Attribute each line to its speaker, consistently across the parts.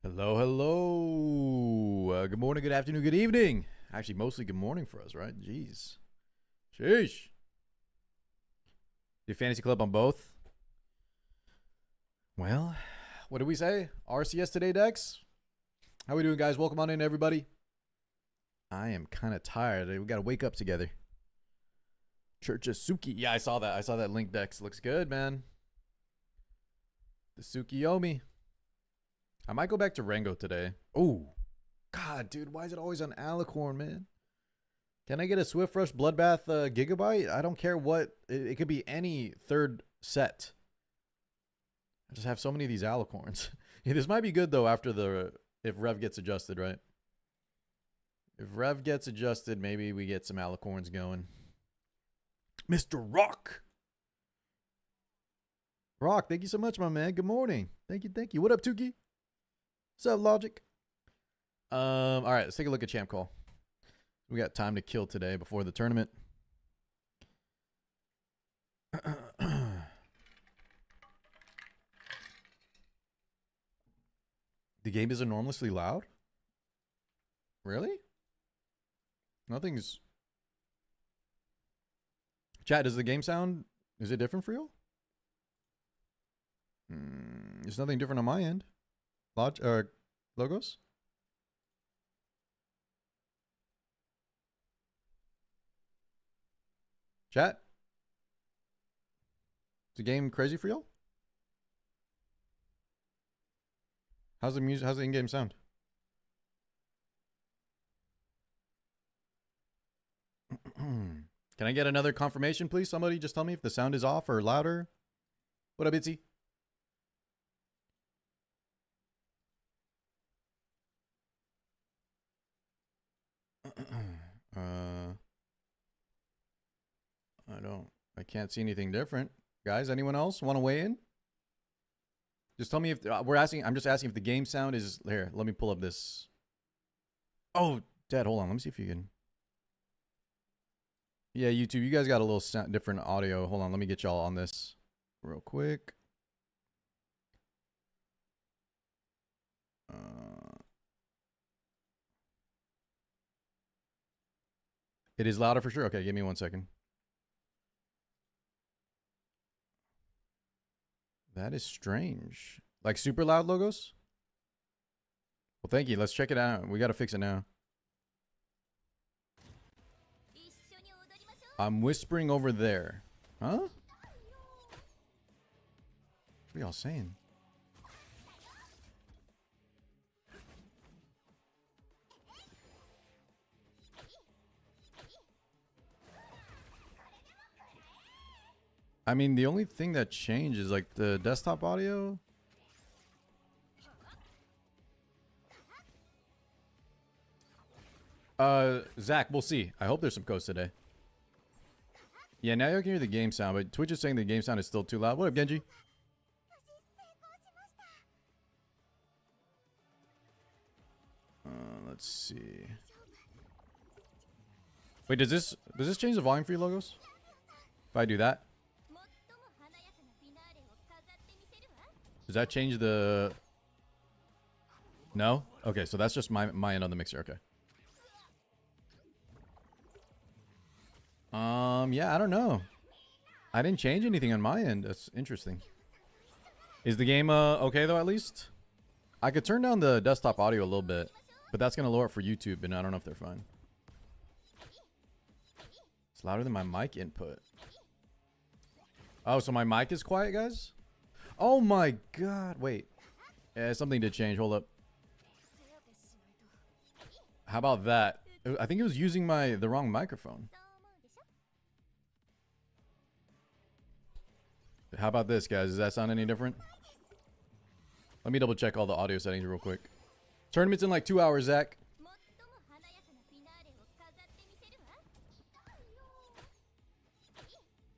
Speaker 1: Hello, hello. Good morning, good afternoon, good evening. Actually, mostly good morning for us, right? Jeez. Sheesh. Do fantasy club on both? Well, what did we say? RCS today, Dex? How we doing, guys? Welcome on in, everybody. I am kind of tired. We got to wake up together. Church of Suki. Yeah, I saw that. I saw that link, Dex. Looks good, man. The Tsukiyomi. I might go back to Rengo today. Oh, God, dude, why is it always on Alicorn, man? Can I get a Swift Rush Bloodbath Gigabyte? I don't care what. It could be any third set. I just have so many of these Alicorns. Yeah, this might be good, though, after if Rev gets adjusted, right? If Rev gets adjusted, maybe we get some Alicorns going. Mr. Rock! Rock, thank you so much, my man. Good morning. Thank you, thank you. What up, Tuki? What's up, Logic? All right, let's take a look at Champ Call. We got time to kill today before the tournament. The game is enormously loud? Really? Nothing's... Chat, does the game sound... Is it different for you? There's nothing different on my end. Logos? Chat? Is the game crazy for y'all? How's the music? How's the in-game sound? Can I get another confirmation, please? Somebody just tell me if the sound is off or louder. What up, Itzy? I can't see anything different. Guys, anyone else want to weigh in? Just tell me if I'm just asking if the game sound is here. Let me pull up this. Oh, Dad, hold on. Let me see if you can. Yeah, YouTube, you guys got a little different audio. Hold on, let me get y'all on this real quick. It is louder for sure. Okay, give me 1 second. That is strange. Like super loud logos? Well, thank you. Let's check it out. We got to fix it now. I'm whispering over there. Huh? What are y'all saying? I mean, the only thing that changed is like the desktop audio. Zach, we'll see. I hope there's some codes today. Yeah, now you can hear the game sound, but Twitch is saying the game sound is still too loud. What up, Genji? Let's see. Wait, does this change the volume for you, logos? If I do that? Does that change the... No? Okay, so that's just my end on the mixer. Okay. Yeah, I don't know. I didn't change anything on my end. That's interesting. Is the game okay though, at least? I could turn down the desktop audio a little bit, but that's gonna lower it for YouTube, and I don't know if they're fine. It's louder than my mic input. Oh, so my mic is quiet, guys? Oh my god, wait. Yeah, something did change. Hold up. How about that? I think it was using the wrong microphone. How about this, guys? Does that sound any different? Let me double check all the audio settings real quick. Tournament's in like 2 hours, Zach.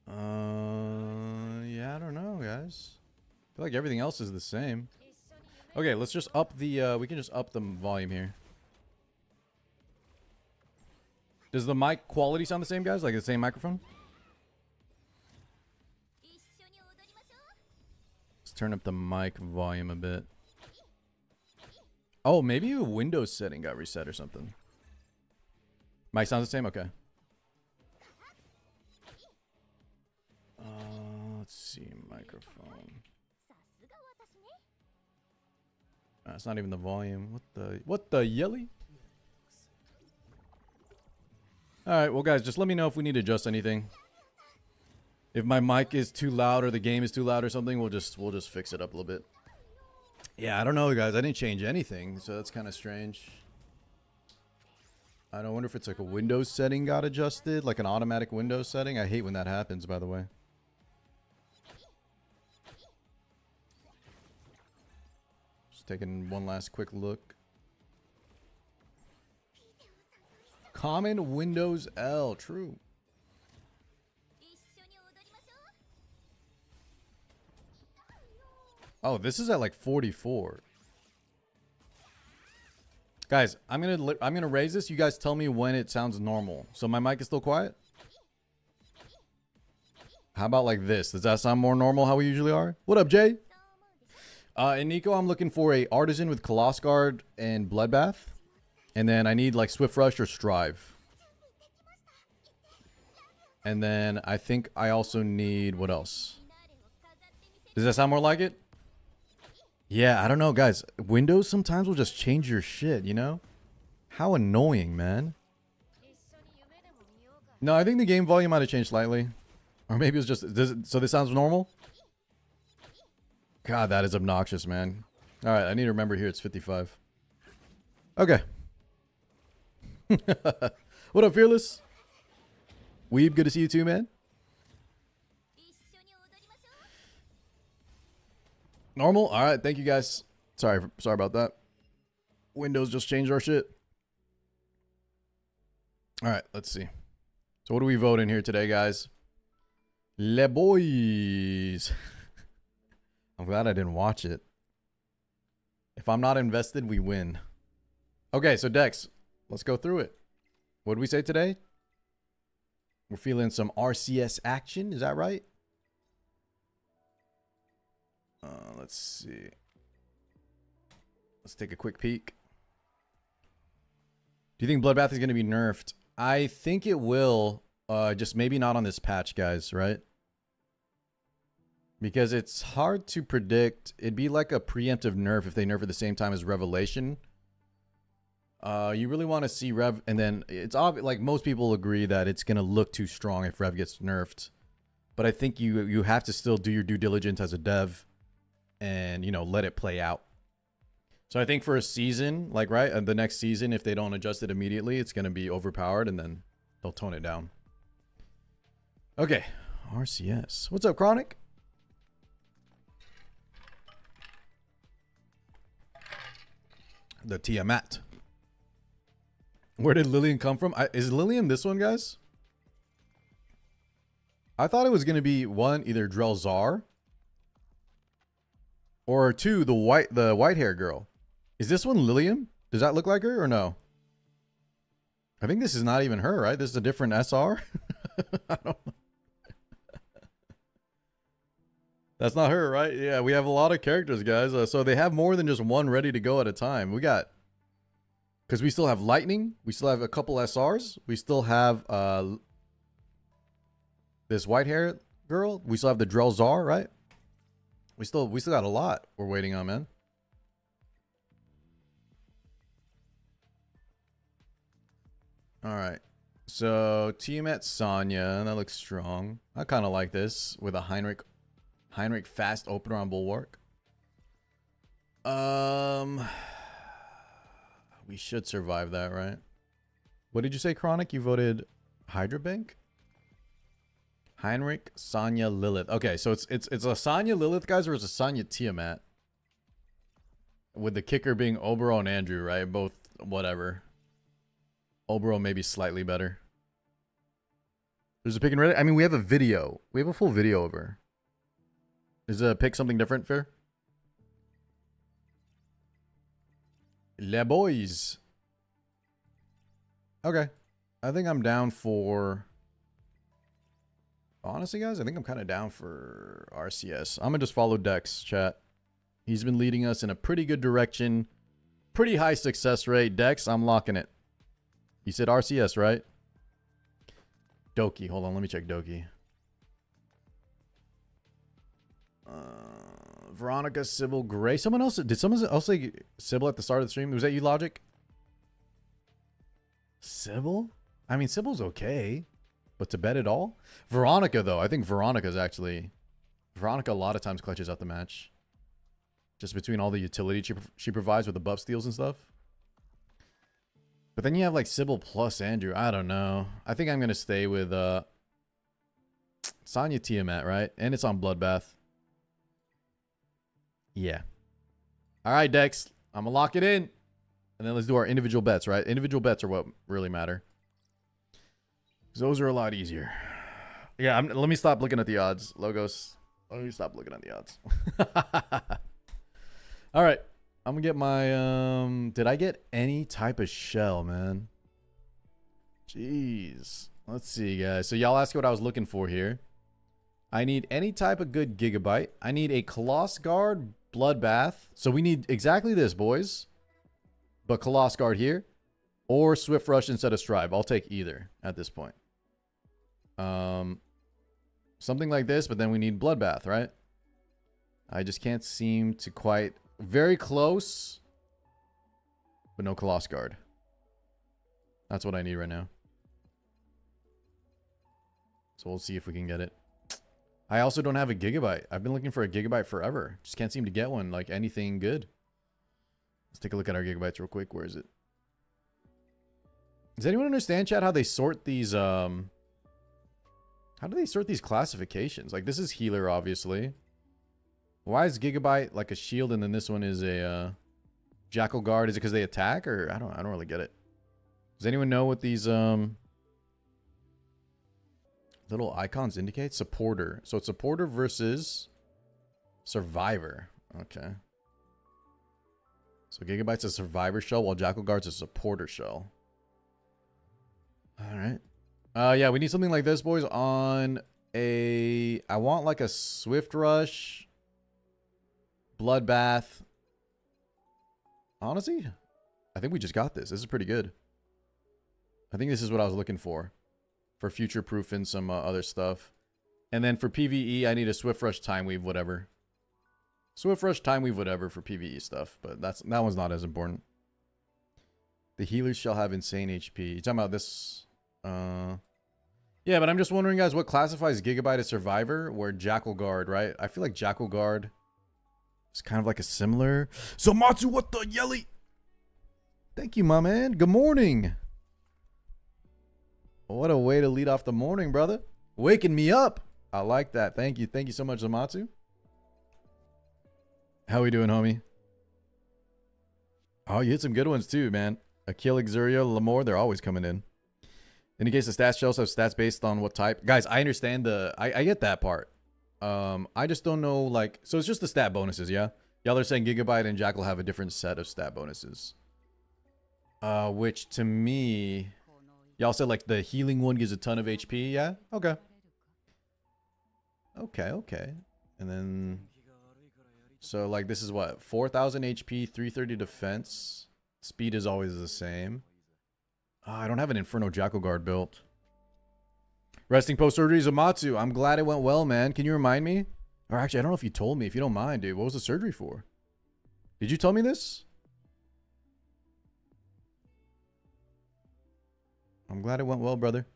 Speaker 1: Yeah, I don't know, guys. I feel like everything else is the same. Okay, let's just up the, we can just up the volume here. Does the mic quality sound the same, guys? Like the same microphone? Let's turn up the mic volume a bit. Oh, maybe a Windows setting got reset or something. Mic sounds the same? Okay. Let's see. Microphone. It's not even the volume. What the yelly? Alright, well guys, just let me know if we need to adjust anything. If my mic is too loud or the game is too loud or something, we'll just fix it up a little bit. Yeah, I don't know, guys. I didn't change anything, so that's kind of strange. I don't wonder if it's like a Windows setting got adjusted, like an automatic Windows setting. I hate when that happens, by the way. Just taking one last quick look. Common Windows L, true. Oh, this is at like 44. Guys, I'm gonna raise this. You guys tell me when it sounds normal. So my mic is still quiet? How about like this? Does that sound more normal how we usually are? What up, Jay? And Nico, I'm looking for a Artisan with Coloss Guard and Bloodbath. And then I need like Swift Rush or Strive. And then I think I also need, what else? Does that sound more like it? Yeah, I don't know, guys. Windows sometimes will just change your shit, you know? How annoying, man. No, I think the game volume might have changed slightly. Or maybe it was just... so this sounds normal? God, that is obnoxious, man. Alright, I need to remember here it's 55. Okay. What up, Fearless? Weeb, good to see you too, man. Normal? Alright, thank you guys. Sorry about that. Windows just changed our shit. Alright, let's see. So what do we vote in here today, guys? Le boys. I'm glad I didn't watch it. If I'm not invested, we win. Okay, so Dex, let's go through it. What did we say today? We're feeling some RCS action, is that right? Let's see. Let's take a quick peek. Do you think Bloodbath is going to be nerfed? I think it will. Just maybe not on this patch, guys, right? Because it's hard to predict. It'd be like a preemptive nerf if they nerf at the same time as Revelation. You really want to see Rev, and then it's obvious. Like most people agree that it's gonna look too strong if Rev gets nerfed. But I think you have to still do your due diligence as a dev, and you know let it play out. So I think for a season, like right, the next season, if they don't adjust it immediately, it's gonna be overpowered, and then they'll tone it down. Okay, RCS. What's up, Chronic? The Tiamat. Where did Lillian come from? Is Lillian this one, guys? I thought it was going to be one, either Drelzar, or two, the white hair girl. Is this one Lillian? Does that look like her or no? I think this is not even her, right? This is a different SR. I don't know. That's not her, right? Yeah, we have a lot of characters, guys. So they have more than just one ready to go at a time. We got... Because we still have Lightning. We still have a couple SRs. We still have this white hair girl. We still have the Drelzar, right? We still got a lot we're waiting on, man. All right. So Tiamat Sonya. That looks strong. I kind of like this with a Heinrich fast opener on Bulwark. We should survive that, right? What did you say, Chronic? You voted Hydra Bank? Heinrich, Sonya, Lilith. Okay, so it's a Sonya Lilith, guys, or it's a Sonya Tiamat? With the kicker being Obero and Andrew, right? Both whatever. Obero maybe slightly better. There's a pick and Reddit. I mean, we have a video. We have a full video of her. Is a pick something different, Fair? Le boys. Okay. I think I'm down for... Honestly, guys, I think I'm kind of down for RCS. I'm going to just follow Dex, chat. He's been leading us in a pretty good direction. pretty high success rate. Dex, I'm locking it. You said RCS, right? Doki. Hold on, let me check Doki. Veronica, Sybil, Gray. Someone else. Did someone else say Sybil at the start of the stream? Was that you, Logic? Sybil? I mean, Sybil's okay. But to bet it all? Veronica, though. I think Veronica's actually... Veronica a lot of times clutches out the match. Just between all the utility she provides with the buff steals and stuff. But then you have like Sybil plus Andrew. I don't know. I think I'm going to stay with Sonya Tiamat, right? And it's on Bloodbath. Yeah. All right, Dex. I'm going to lock it in. And then let's do our individual bets, right? Individual bets are what really matter. Those are a lot easier. Yeah, let me stop looking at the odds. Logos. Let me stop looking at the odds. All right. I'm going to get my... did I get any type of shell, man? Jeez. Let's see, guys. So y'all ask what I was looking for here. I need any type of good gigabyte. I need a Coloss Guard Bloodbath. So we need exactly this, boys. But Coloss Guard here. Or Swift Rush instead of Strive. I'll take either at this point. Something like this, but then we need Bloodbath, right? I just can't seem to quite... Very close. But no Coloss Guard. That's what I need right now. So we'll see if we can get it. I also don't have a gigabyte. I've been looking for a gigabyte forever. Just can't seem to get one. Like anything good. Let's take a look at our gigabytes real quick. Where is it? Does anyone understand, chat, how they sort these... How do they sort these classifications? Like, this is healer, obviously. Why is Gigabyte like a shield and then this one is a Jackal Guard? Is it because they attack? Or I don't really get it. Does anyone know what these little icons indicate? Supporter. So it's supporter versus survivor. Okay. So Gigabyte's a survivor shell while Jackal Guard's a supporter shell. Alright. Yeah, we need something like this, boys, on a... I want like a Swift Rush, Bloodbath. Honestly, I think we just got this. This is pretty good. I think this is what I was looking for future-proofing some other stuff. And then for PvE, I need a Swift Rush, Time Weave, whatever. Swift Rush, Time Weave, whatever for PvE stuff. But that one's not as important. The healers shall have insane HP. You talking about this... Yeah, but I'm just wondering, guys, what classifies Gigabyte as Survivor? Where Jackal Guard, right? I feel like Jackal Guard is kind of like a similar... So, Matsu, what the yelly? Thank you, my man. Good morning. What a way to lead off the morning, brother. Waking me up. I like that. Thank you. Thank you so much, Zamatsu. How we doing, homie? Oh, you hit some good ones, too, man. Akil, Exuria, Lamore, they're always coming in. In case the stats shells have stats based on what type. Guys, I understand I get that part. I just don't know, like... So it's just the stat bonuses, yeah? Y'all are saying Gigabyte and Jackal have a different set of stat bonuses. Which, to me... Y'all said, like, the healing one gives a ton of HP, yeah? Okay. Okay. And then... So, like, this is what? 4,000 HP, 330 defense. Speed is always the same. I don't have an Inferno Jackal Guard built. Resting post-surgery Zamatsu. I'm glad it went well, man. Can you remind me? Or actually, I don't know if you told me. If you don't mind, dude. What was the surgery for? Did you tell me this? I'm glad it went well, brother.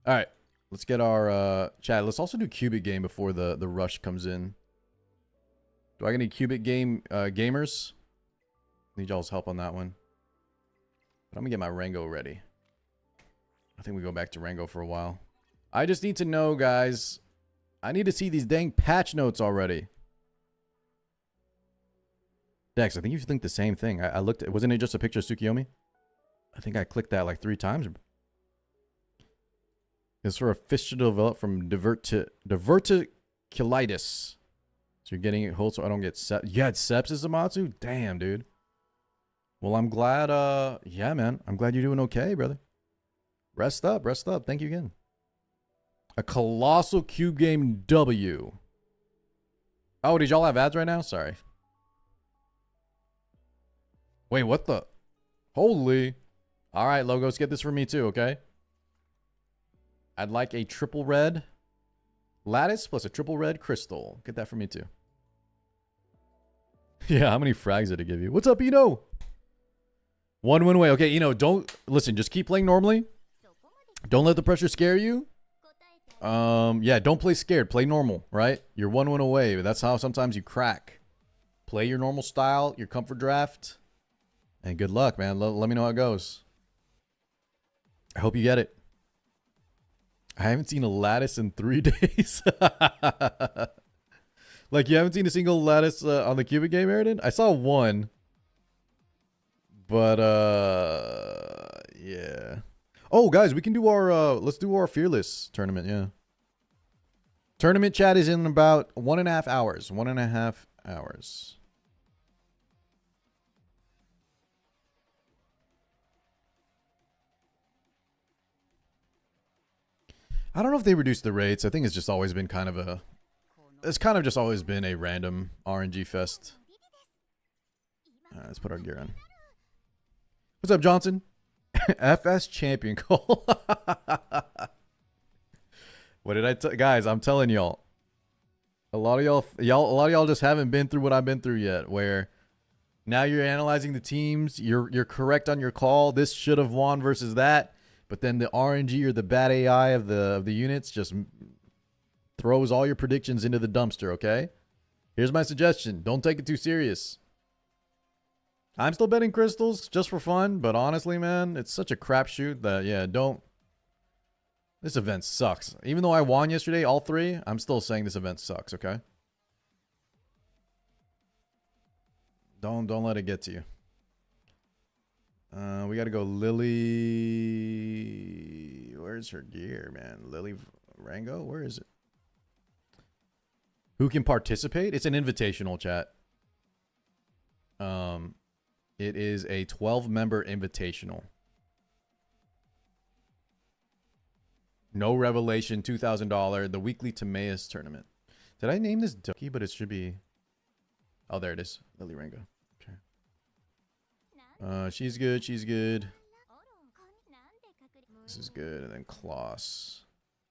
Speaker 1: All right. Let's get our chat. Let's also do Cubic Game before the rush comes in. Do I get any Cubic Game gamers? Need y'all's help on that one. But I'm going to get my Rango ready. I think we go back to Rango for a while. I just need to know, guys. I need to see these dang patch notes already. Dex, I think you think the same thing. I looked at... Wasn't it just a picture of Tsukiyomi? I think I clicked that like 3 times. It's for a fish to develop from diverticulitis. So you're getting it whole so I don't get sepsis. You had sepsis, Amatsu? Damn, dude. Well, I'm glad, yeah, man. I'm glad you're doing okay, brother. Rest up. Thank you again. A colossal cube game W. Oh, did y'all have ads right now? Sorry. Wait, what the? Holy. All right, Logos, get this for me too, okay? I'd like a triple red lattice plus a triple red crystal. Get that for me too. Yeah, how many frags did it give you? What's up, Eno? One win away. Okay, Eno, don't listen. Just keep playing normally. Don't let the pressure scare you. Yeah, don't play scared. Play normal, right? You're one win away. That's how sometimes you crack. Play your normal style, your comfort draft, and good luck, man. Let me know how it goes. I hope you get it. I haven't seen a lattice in 3 days. Like, you haven't seen a single lattice on the Cubic game, Aridin? I saw one. But, yeah. Oh, guys, we can do our, let's do our Fearless tournament, yeah. Tournament chat is in about 1.5 hours. 1.5 hours. I don't know if they reduced the rates. I think it's just always been kind of a... It's kind of just always been a random RNG fest. Let's put our gear on. What's up, Johnson? FS champion call. What did I tell guys? I'm telling y'all. A lot of y'all just haven't been through what I've been through yet. Where now you're analyzing the teams. You're correct on your call. This should have won versus that. But then the RNG or the bad AI of the units just throws all your predictions into the dumpster, okay? Here's my suggestion. Don't take it too serious. I'm still betting crystals just for fun, but honestly, man, it's such a crapshoot that, yeah, don't. This event sucks. Even though I won yesterday, all 3, I'm still saying this event sucks, okay? Don't let it get to you. We got to go Lily. Where's her gear, man? Lily Rango? Where is it? Who can participate? It's an invitational, chat. It is a 12-member invitational. No revelation, $2,000. The weekly Timaeus tournament. Did I name this Ducky? But it should be... Oh, there it is. Lily Rango. Okay. She's good. She's good. This is good. And then Kloss.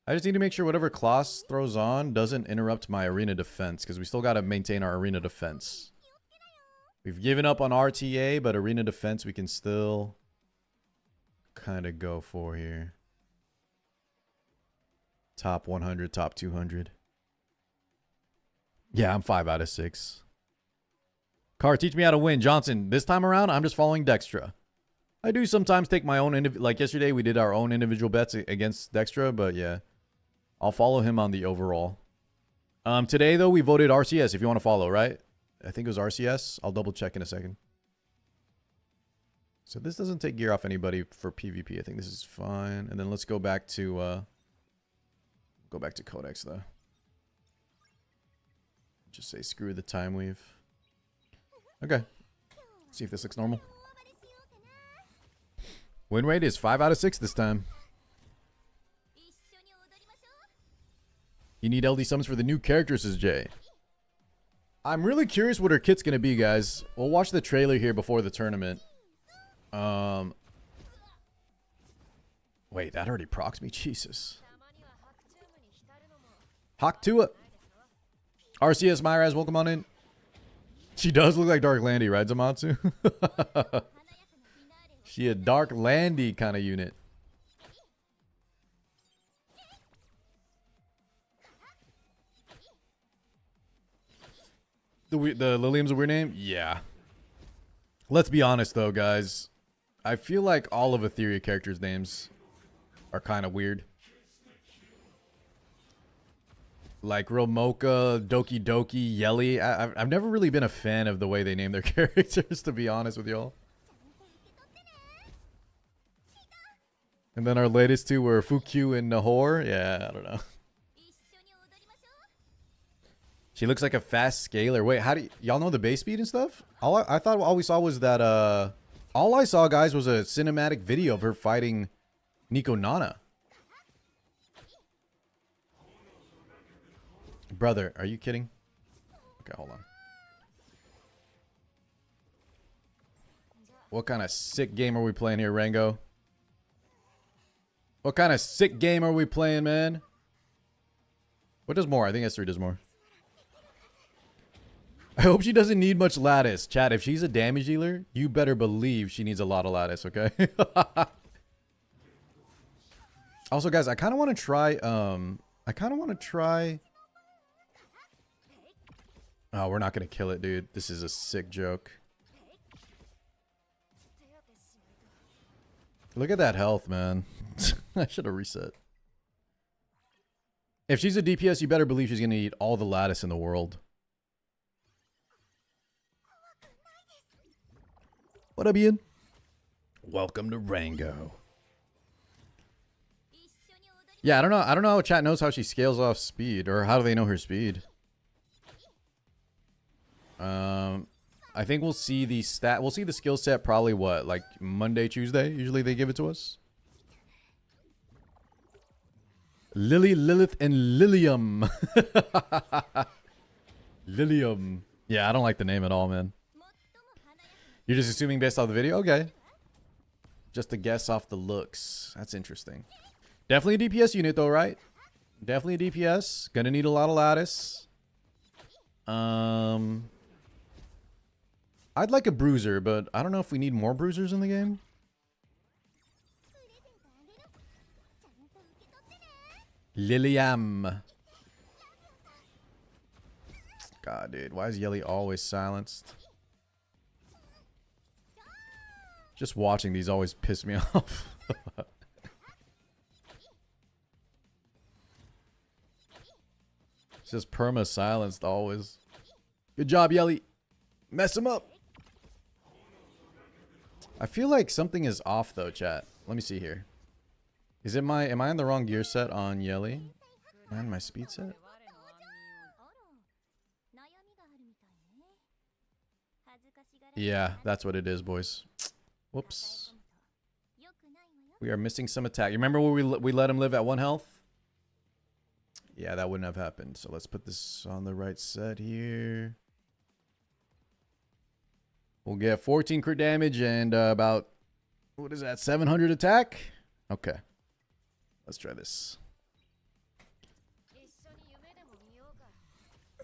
Speaker 1: I just need to make sure whatever Kloss throws on doesn't interrupt my arena defense, because we still got to maintain our arena defense. We've given up on RTA, but arena defense we can still kind of go for here. Top 100, top 200. Yeah, I'm 5 out of 6. Car, teach me how to win. Johnson, this time around, I'm just following Dextra. I do sometimes take my own, like yesterday, we did our own individual bets against Dextra, but yeah. I'll follow him on the overall. Today, though, we voted RCS if you want to follow, right? I think it was RCS. I'll double check in a second. So this doesn't take gear off anybody for PvP. I think this is fine. And then let's go back to Codex, though. Just say screw the time weave. Okay. See if this looks normal. Win rate is 5 out of 6 this time. You need LD summons for the new characters, says Jay. I'm really curious what her kit's going to be, guys. We'll watch the trailer here before the tournament. Wait, that already procs me? Jesus. Hawk Tua. RCS Myraz, welcome on in. She does look like Dark Landy, right, Zamatsu? She a Dark Landy kind of unit. The Lliam's a weird name? Yeah. Let's be honest, though, guys. I feel like all of Etheria characters' names are kind of weird. Like Romoka, Doki Doki, Yelly. I've never really been a fan of the way they name their characters, to be honest with y'all. And then our latest two were Fukyu and Nahor. Yeah, I don't know. She looks like a fast scaler. Wait, how do y'all know the base speed and stuff? I thought all we saw was that all I saw, guys, was a cinematic video of her fighting Nico Nana. Brother, are you kidding? Okay, hold on. What kind of sick game are we playing here, Rango? What kind of sick game are we playing, man? What does more? I think S3 does more. I hope she doesn't need much lattice. Chat, if she's a damage dealer, you better believe she needs a lot of lattice, okay? Also, guys, I kind of want to try, Oh, we're not going to kill it, dude. This is a sick joke. Look at that health, man. I should have reset. If she's a DPS, you better believe she's going to eat all the lattice in the world. What up, Ian? Welcome to Rango. Yeah, I don't know how chat knows how she scales off speed, or how do they know her speed? I think we'll see the skill set probably what, like Monday, Tuesday? Usually they give it to us. Lily, Lilith, and Lliam. Lliam. Yeah, I don't like the name at all, man. You're just assuming based off the video? Okay. Just a guess off the looks. That's interesting. Definitely a DPS unit though, right? Definitely a DPS. Gonna need a lot of lattice. I'd like a bruiser, but I don't know if we need more bruisers in the game. Lliam. God, dude. Why is Yelly always silenced? Just watching these always piss me off. It's just perma silenced always. Good job, Yelly. Mess him up. I feel like something is off though, chat. Let me see here. Am I on the wrong gear set on Yelly? Am I on my speed set? Yeah, that's what it is, boys. Whoops. We are missing some attack. You remember where we let him live at 1 health? Yeah, that wouldn't have happened. So let's put this on the right set here. We'll get 14 crit damage and about, what is that, 700 attack? Okay. Let's try this.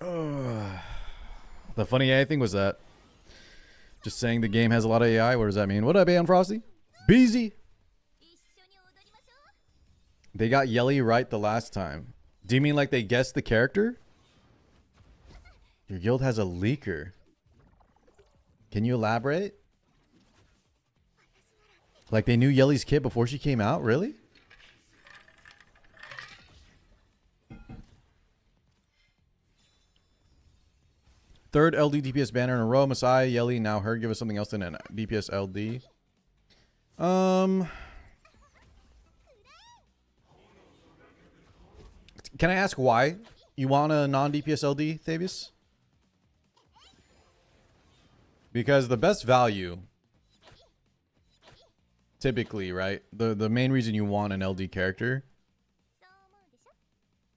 Speaker 1: The funny AI thing was that just saying the game has a lot of AI. What does that mean? What up, AM Frosty? Beezy. They got Yelly right the last time. Do you mean like they guessed the character? Your guild has a leaker. Can you elaborate? Like they knew Yelly's kit before she came out? Really? Third LD DPS banner in a row. Messiah, Yelly, now her. Give us something else than an DPS LD. Can I ask why you want a non-DPS LD, Thavius? Because the best value, typically, right? The main reason you want an LD character,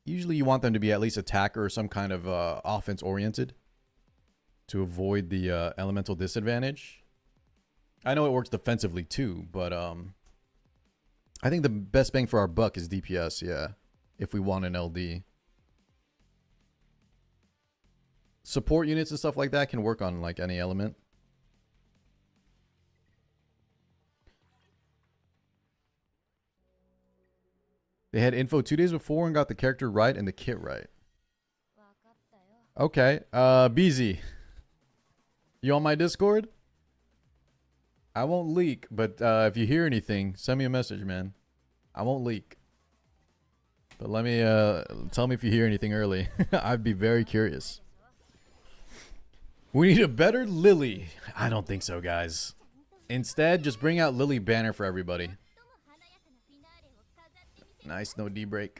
Speaker 1: usually you want them to be at least attacker or some kind of offense oriented to avoid the elemental disadvantage. I know it works defensively too, but I think the best bang for our buck is DPS, yeah, if we want an LD. Support units and stuff like that can work on like any element. They had info 2 days before and got the character right and the kit right. Okay, BZ. You on my Discord? I won't leak, but if you hear anything, send me a message, man. I won't leak. But let me, tell me if you hear anything early. I'd be very curious. We need a better Lily. I don't think so, guys. Instead, just bring out Lily banner for everybody. Nice, no D break.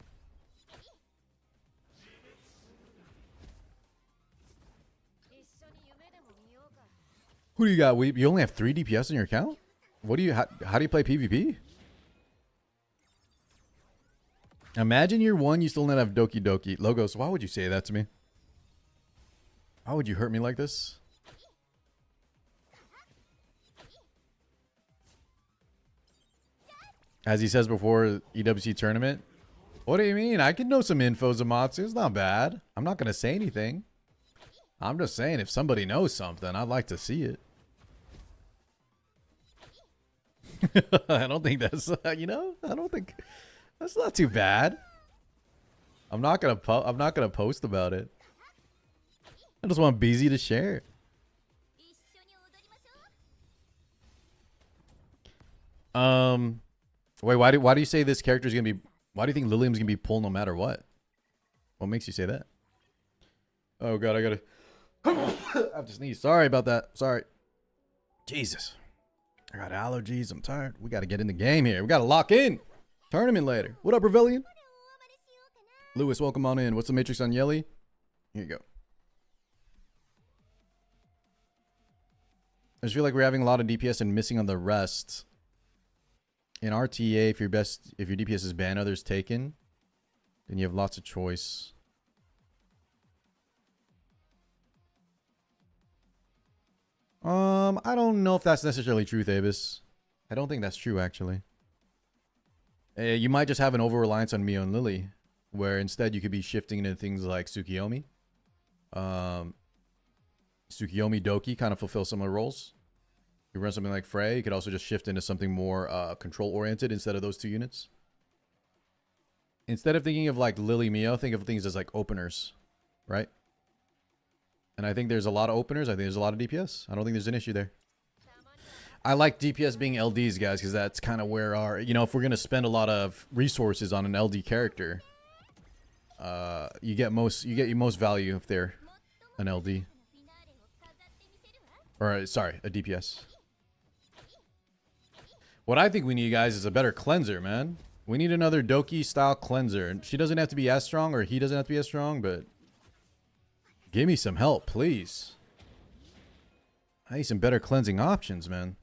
Speaker 1: Who do you got, Weep? You only have 3 DPS in your account? What do you, how do you play PvP? Imagine year 1, you still not have Doki Doki. Logos, why would you say that to me? Why would you hurt me like this? As he says before, EWC tournament. What do you mean? I can know some info, Zamatsu. It's not bad. I'm not going to say anything. I'm just saying if somebody knows something, I'd like to see it. I don't think that's, you know, I don't think that's not too bad. I'm not going to post about it. I just want BZ to share. Wait, why do you say this character is going to be, why do you think Lliam's going to be pulled no matter what? What makes you say that? Oh god, I have to sneeze. Sorry about that. Sorry. Jesus. I got allergies. I'm tired. We got to get in the game here. We got to lock in. Tournament later. What up, Revellion? Lewis, welcome on in. What's the matrix on Yelly? Here you go. I just feel like we're having a lot of DPS and missing on the rest. In RTA, if your DPS is banned, others taken, then you have lots of choice. I don't know if that's necessarily true, Thavis. I don't think that's true, actually. You might just have an over-reliance on Mio and Lily, where instead you could be shifting into things like Tsukiyomi. Tsukiyomi Doki kind of fulfill some of the roles. You run something like Frey, you could also just shift into something more control-oriented instead of those two units. Instead of thinking of like Lily Mio, think of things as like openers, right? And I think there's a lot of openers. I think there's a lot of DPS. I don't think there's an issue there. I like DPS being LDs, guys, because that's kind of where our, you know, if we're going to spend a lot of resources on an LD character, you get your most value if they're an LD. Or, sorry, a DPS. What I think we need, guys, is a better cleanser, man. We need another Doki-style cleanser. She doesn't have to be as strong, or he doesn't have to be as strong, but give me some help, please. I need some better cleansing options, man.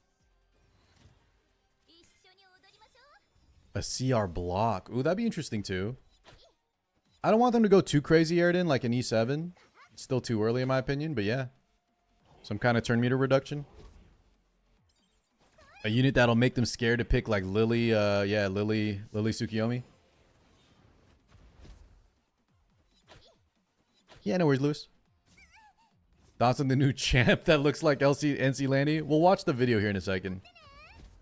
Speaker 1: A CR block. Ooh, that'd be interesting, too. I don't want them to go too crazy, Airden, like an E7. It's still too early, in my opinion, but yeah. Some kind of turn meter reduction. A unit that'll make them scared to pick like Lily, Lily Tsukiyomi. Yeah, no worries, Lewis. Thoughts on the new champ that looks like NC Landy? We'll watch the video here in a second.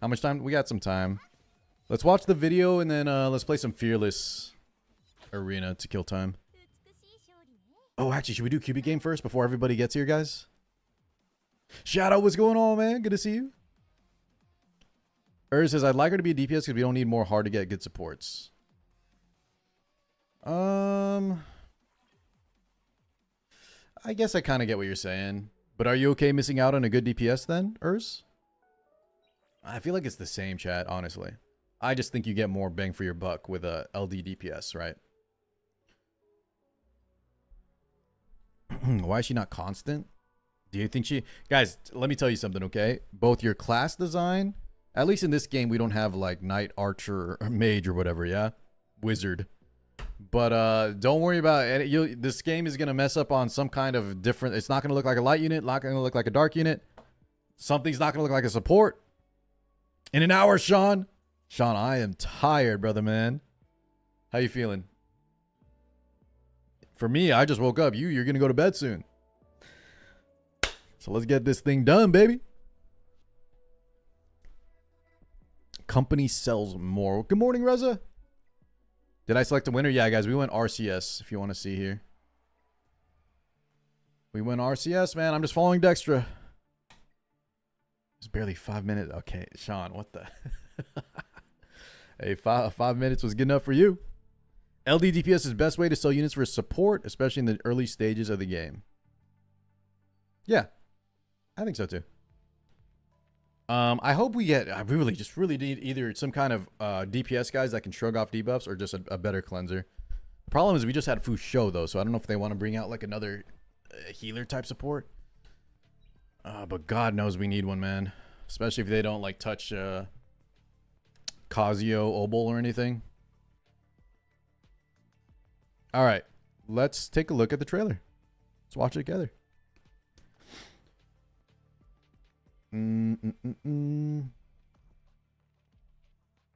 Speaker 1: How much time? We got some time. Let's watch the video and then let's play some Fearless Arena to kill time. Oh, actually, should we do Cubic game first before everybody gets here, guys? Shadow, what's going on, man? Good to see you. Says, I'd like her to be a DPS because we don't need more hard to get good supports. I guess I kind of get what you're saying. But are you okay missing out on a good DPS then, Urs? I feel like it's the same, chat, honestly. I just think you get more bang for your buck with a LD DPS, right? Why is she not constant? Do you think she... Guys, let me tell you something, okay? Both your class design... At least in this game, we don't have like Knight, Archer, or Mage or whatever, yeah? Wizard. But don't worry about it. This game is going to mess up on some kind of different... It's not going to look like a light unit, not going to look like a dark unit. Something's not going to look like a support. In an hour, Sean. Sean, I am tired, brother, man. How you feeling? For me, I just woke up. You're going to go to bed soon. So let's get this thing done, baby. Company sells more. Good morning, Reza. Did I select a winner? Yeah, guys, we went RCS, if you want to see here. We went RCS, man. I'm just following Dextra. It's barely 5 minutes. Okay, Sean, what the... Hey, 5 minutes was good enough for you. LD DPS is best way to sell units for support, especially in the early stages of the game. Yeah, I think so too. I hope we get... I really need either some kind of DPS guys that can shrug off debuffs or just a better cleanser. The problem is we just had Fusho, though, so I don't know if they want to bring out like another healer type support. But God knows we need one, man. Especially if they don't like touch Kazuyo, Obol, or anything. All right, let's take a look at the trailer. Let's watch it together.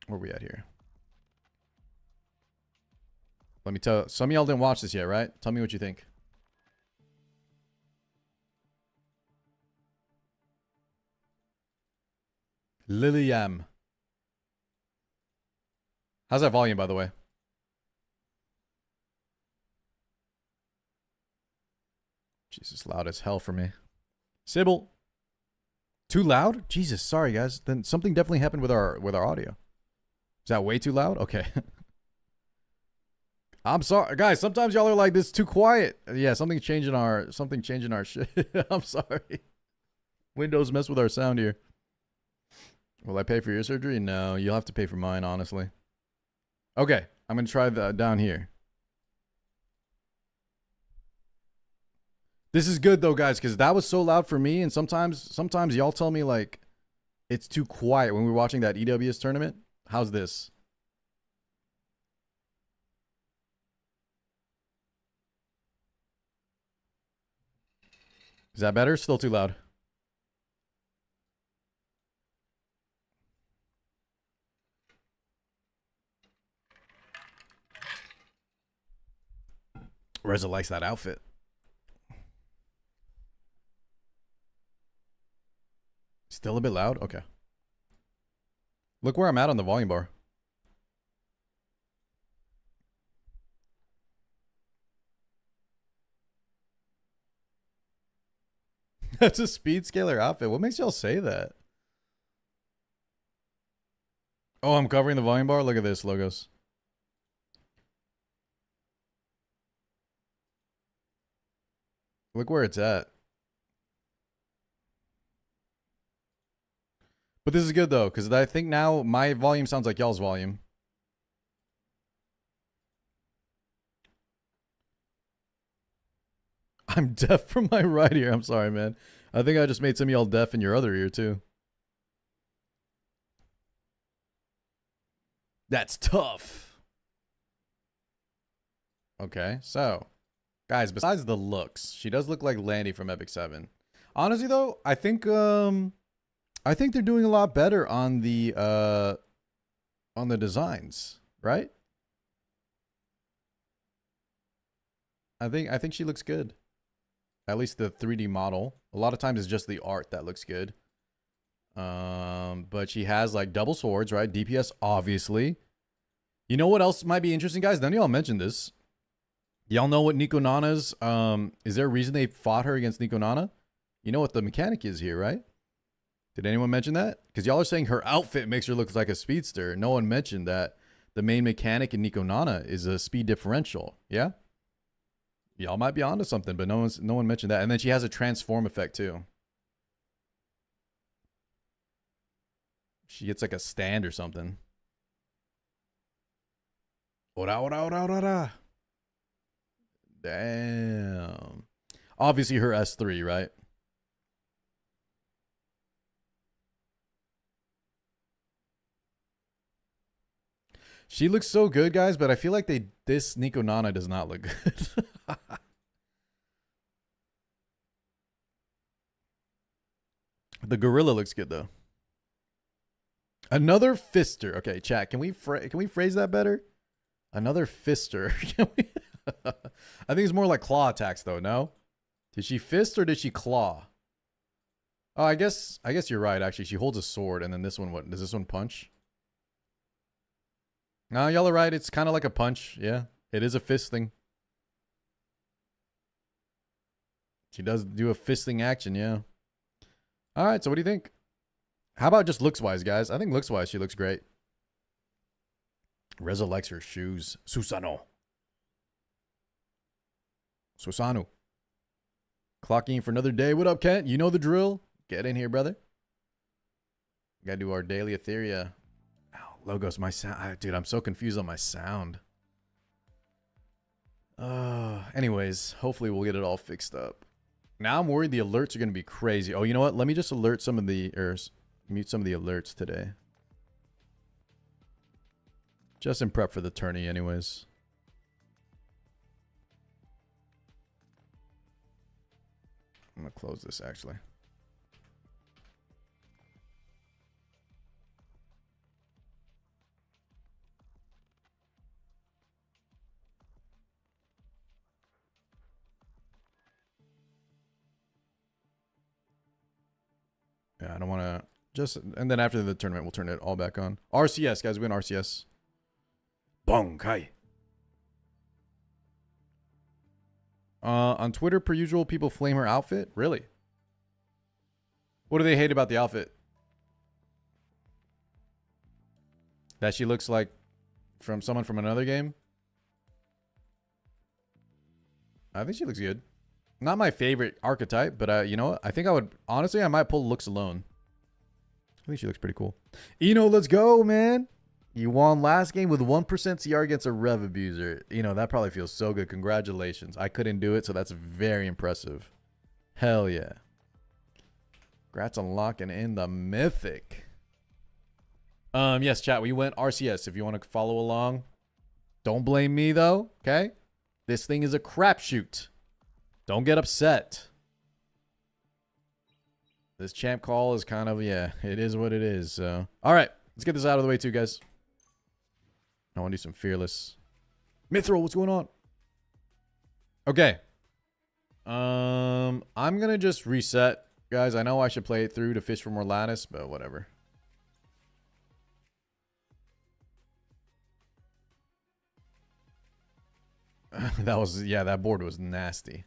Speaker 1: Where are we at here? Let me tell. Some of y'all didn't watch this yet, right? Tell me what you think. Lliam. How's that volume, by the way? Jesus, loud as hell for me. Sybil. Too loud? Jesus, sorry guys. Then something definitely happened with our audio. Is that way too loud? Okay. I'm sorry, guys. Sometimes y'all are like, this is too quiet. Yeah, something changing our shit. I'm sorry. Windows mess with our sound here. Will I pay for your surgery? No, you'll have to pay for mine, honestly. Okay, I'm gonna try that down here. This is good though, guys, because that was so loud for me, and sometimes y'all tell me like it's too quiet when we're watching that EWS tournament. How's this? Is that better? Still too loud. Reza likes that outfit. Still a bit loud? Okay. Look where I'm at on the volume bar. That's a speed scaler outfit. What makes y'all say that? Oh, I'm covering the volume bar? Look at this, Logos. Look where it's at. But this is good though, because I think now my volume sounds like y'all's volume. I'm deaf from my right ear. I'm sorry, man. I think I just made some of y'all deaf in your other ear too. That's tough. Okay, so guys, besides the looks, she does look like Landy from Epic 7. Honestly though, I think they're doing a lot better on the designs, right? I think she looks good. At least the 3D model. A lot of times it's just the art that looks good. But she has like double swords, right? DPS, obviously. You know what else might be interesting, guys? None of y'all mentioned this. Y'all know what Nico Nana's, is there a reason they fought her against Nico Nana? You know what the mechanic is here, right? Did anyone mention that? Because y'all are saying her outfit makes her look like a speedster. No one mentioned that the main mechanic in Nico Nana is a speed differential. Yeah? Y'all might be onto something, but no one mentioned that. And then she has a transform effect too. She gets like a stand or something. Ora, ora, ora, ora. Damn. Obviously her S3, right? She looks so good, guys, but I feel like this Nico Nana does not look good. The gorilla looks good though. Another fister. Okay, chat. Can we phrase that better? Another fister. I think it's more like claw attacks though. No, did she fist or did she claw? Oh, I guess you're right. Actually, she holds a sword, and then this one. What does this one punch? No, y'all are right. It's kind of like a punch. Yeah, it is a fisting. She does do a fisting action. Yeah. All right. So what do you think? How about just looks wise, guys? I think looks wise, she looks great. Reza likes her shoes. Susano. Clocking for another day. What up, Kent? You know the drill. Get in here, brother. Gotta do our daily Etheria. Ow, Logos, my sound. Dude, I'm so confused on my sound. Anyways, hopefully we'll get it all fixed up. Now I'm worried the alerts are going to be crazy. Oh, you know what? Let me just alert some of the, or mute some of the alerts today. Just in prep for the tourney anyways. I'm going to close this actually. Yeah, I don't want to just... And then after the tournament, we'll turn it all back on. RCS, guys. We win RCS. Bong Kai. On Twitter, per usual, people flame her outfit. Really? What do they hate about the outfit? That she looks like from someone from another game? I think she looks good. Not my favorite archetype, but you know what? I think I would... Honestly, I might pull looks alone. I think she looks pretty cool. Eno, let's go, man. You won last game with 1% CR against a Rev Abuser. You know, that probably feels so good. Congratulations. I couldn't do it, so that's very impressive. Hell yeah. Congrats on locking in the Mythic. Yes, chat, we went RCS if you want to follow along. Don't blame me, though, okay? This thing is a crapshoot. Don't get upset. This champ call is kind of, yeah, it is what it is. So, all right, let's get this out of the way too, guys. I want to do some Fearless. Mithril, what's going on? Okay. I'm going to just reset, guys. I know I should play it through to fish for more lattice, but whatever. That was, yeah, that board was nasty.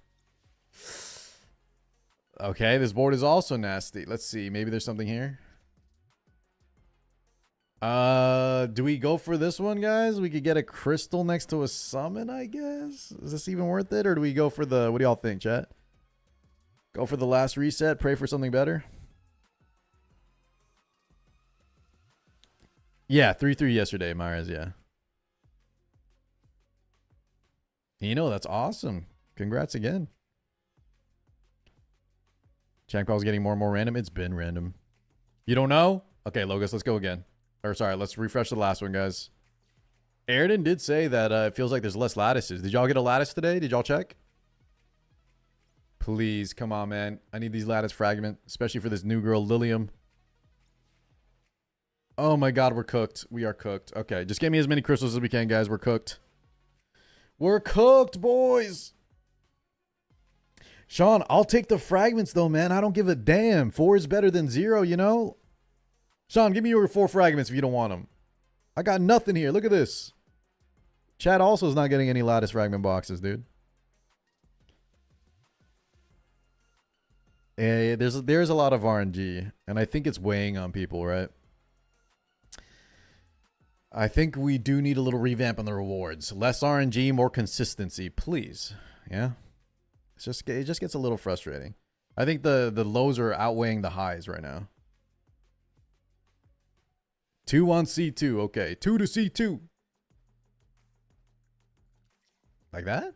Speaker 1: Okay, this board is also nasty. Let's see. Maybe there's something here. Do we go for this one, guys? We could get a crystal next to a summon, I guess. Is this even worth it? Or do we go for the... What do y'all think, chat? Go for the last reset. Pray for something better. Yeah, 3-3 yesterday, Myers, yeah. You know, that's awesome. Congrats again. Champ call is getting more and more random. It's been random. You don't know? Okay, Logos, let's go again. Or sorry, let's refresh the last one, guys. Airden did say that it feels like there's less lattices. Did y'all get a lattice today? Did y'all check? Please, come on, man. I need these lattice fragments, especially for this new girl, Lliam. Oh my god, we're cooked. We are cooked. Okay, just get me as many crystals as we can, guys. We're cooked. We're cooked, boys. Sean, I'll take the fragments, though, man. I don't give a damn. 4 is better than 0, you know? Sean, give me your 4 fragments if you don't want them. I got nothing here. Look at this. Chad also is not getting any lattice fragment boxes, dude. There's a lot of RNG, and I think it's weighing on people, right? I think we do need a little revamp on the rewards. Less RNG, more consistency, please. Yeah? It just gets a little frustrating. I think the lows are outweighing the highs right now. 2 on C2. Okay. 2 to C2. Like that?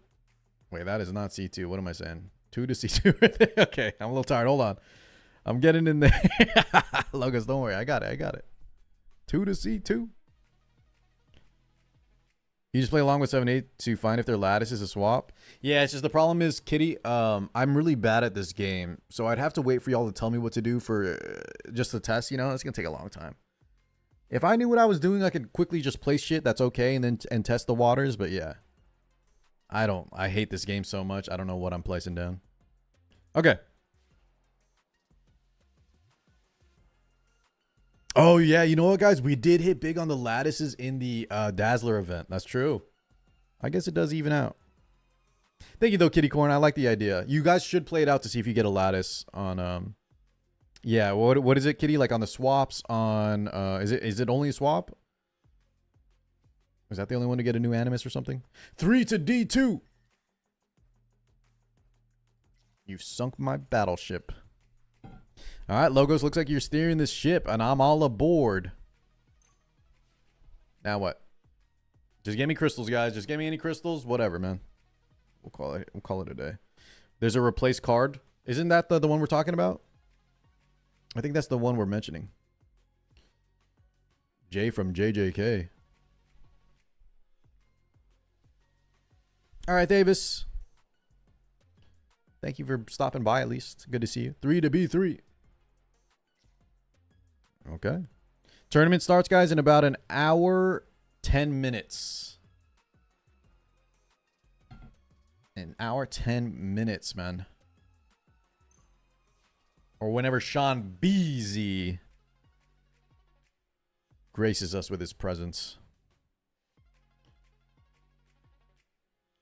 Speaker 1: Wait, that is not C2. What am I saying? 2 to C2. Okay. I'm a little tired. Hold on. I'm getting in there. Logos, don't worry. I got it. 2 to C2. You just play along with 7-8 to find if their lattice is a swap. Yeah, it's just the problem is, Kitty, I'm really bad at this game. So I'd have to wait for y'all to tell me what to do for just the test, you know? It's going to take a long time. If I knew what I was doing, I could quickly just place shit. That's okay. And test the waters. But yeah. I hate this game so much. I don't know what I'm placing down. Okay. Oh, yeah. You know what, guys? We did hit big on the lattices in the Dazzler event. That's true. I guess it does even out. Thank you, though, Kitty Corn. I like the idea. You guys should play it out to see if you get a lattice on... Yeah, what is it, Kitty? Like on the swaps on... Is it only a swap? Is that the only one to get a new Animus or something? 3 to D2. You sunk my battleship. All right, Logos, looks like you're steering this ship, and I'm all aboard. Now what? Just give me crystals, guys. Just give me any crystals. Whatever, man. We'll call it a day. There's a replace card. Isn't that the one we're talking about? I think that's the one we're mentioning. J from JJK. All right, Davis. Thank you for stopping by, at least. Good to see you. 3 to B3. Okay. Tournament starts, guys, in about an hour, 10 minutes. An hour, 10 minutes, man. Or whenever Sean Beasy graces us with his presence.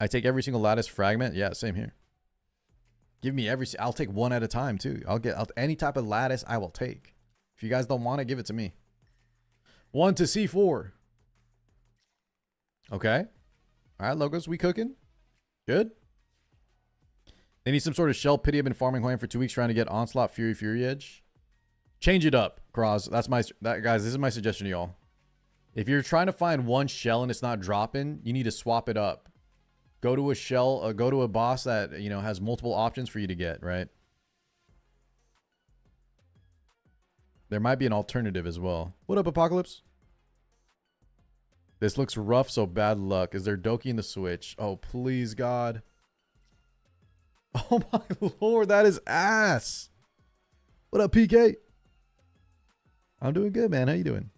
Speaker 1: I take every single lattice fragment. Yeah, same here. Give me I'll take one at a time too. Any type of lattice I will take. If you guys don't want it, give it to me. 1 to C4. Okay. All right, logos, we cooking? Good. They need some sort of shell pity. I've been farming Hoyan for 2 weeks trying to get Onslaught, Fury Edge. Change it up, Cross. Guys, this is my suggestion to y'all. If you're trying to find one shell and it's not dropping, you need to swap it up. Go to a shell, go to a boss that, you know, has multiple options for you to get, right? There might be an alternative as well. What up, Apocalypse? This looks rough, so bad luck. Is there Doki in the Switch? Oh, please, God. Oh, my Lord. That is ass. What up, PK? I'm doing good, man. How you doing?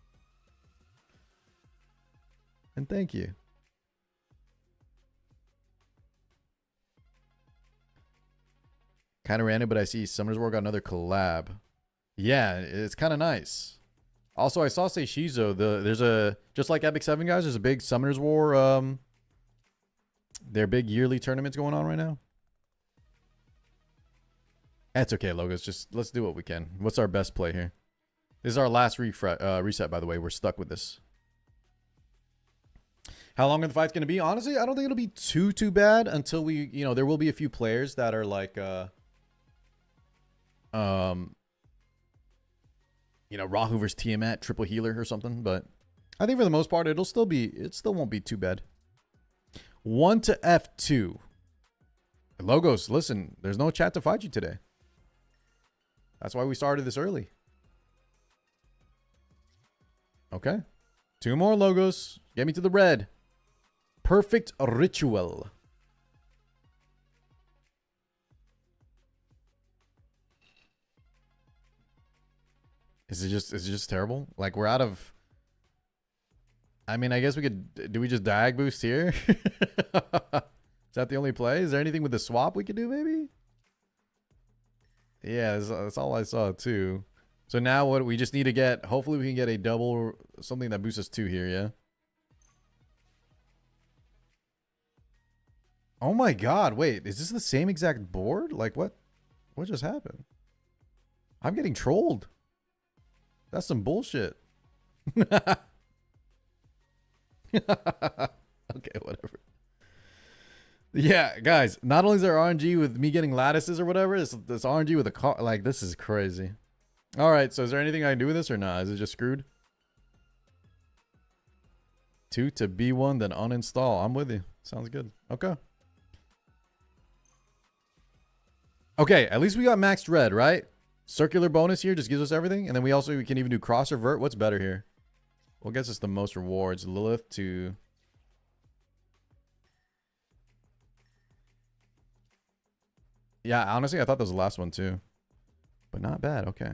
Speaker 1: And thank you. Kind of random, but I see Summoner's War got another collab. Yeah, it's kind of nice. Also, I saw Seishizo. There's a, just like Epic 7, guys, there's a big Summoner's War, their big yearly tournaments going on right now. That's okay, Logos. Just let's do what we can. What's our best play here? This is our last reset, by the way. We're stuck with this. How long are the fights going to be? Honestly, I don't think it'll be too bad until we, you know, there will be a few players that are like, you know, Rahu versus Tiamat, triple healer or something. But I think for the most part, it still won't be too bad. 1 to F2. Logos, listen, there's no chat to fight you today. That's why we started this early. Okay. 2 more, Logos. Get me to the red. Perfect Ritual. Is it just terrible? Like, we're out of... I mean, I guess we could... Do we just diag boost here? Is that the only play? Is there anything with the swap we could do, maybe? Yeah, that's all I saw, too. So now what we just need to get... Hopefully we can get a double... Something that boosts us 2 here, yeah? Oh my god, wait. Is this the same exact board? Like, what? What just happened? I'm getting trolled. That's some bullshit. Okay, whatever. Yeah, guys, not only is there RNG with me getting lattices or whatever, it's RNG with a car. Like, this is crazy. All right, so is there anything I can do with this or not? Is it just screwed? 2 to B1, then uninstall. I'm with you. Sounds good. Okay. Okay, at least we got maxed red, right? Circular bonus here just gives us everything. And then we can even do cross revert. What's better here? What gets us the most rewards? Lilith to... Yeah, honestly, I thought that was the last one too. But not bad. Okay.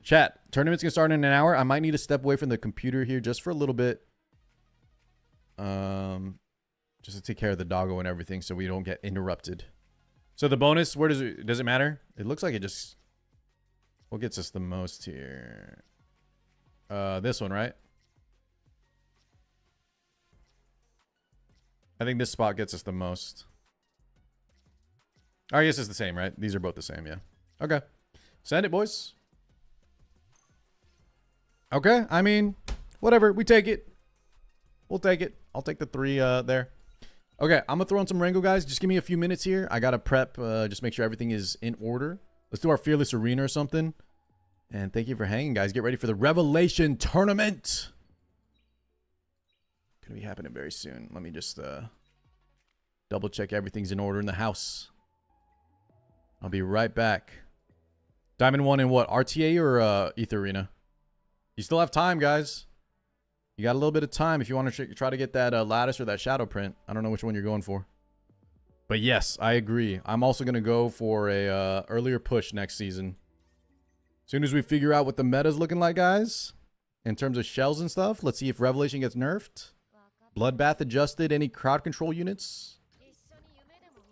Speaker 1: Chat. Tournament's gonna start in an hour. I might need to step away from the computer here just for a little bit. Just to take care of the doggo and everything so we don't get interrupted. So the bonus, where does it matter? It looks like it just... What gets us the most here? This one, right? I think this spot gets us the most. Oh, I guess it's the same, right? These are both the same, yeah. Okay. Send it, boys. Okay, I mean, whatever. We take it. We'll take it. I'll take the 3 there. Okay, I'm going to throw in some Rango, guys. Just give me a few minutes here. I got to prep, just make sure everything is in order. Let's do our Fearless Arena or something. And thank you for hanging, guys. Get ready for the Revelation Tournament. Going to be happening very soon. Let me just double check everything's in order in the house. I'll be right back. Diamond 1 in what? RTA or Ether Arena? You still have time, guys. You got a little bit of time if you want to try to get that lattice or that shadow print. I don't know which one you're going for. But yes, I agree. I'm also going to go for a earlier push next season. As soon as we figure out what the meta's looking like, guys, in terms of shells and stuff, let's see if Revelation gets nerfed. Bloodbath adjusted, any crowd control units?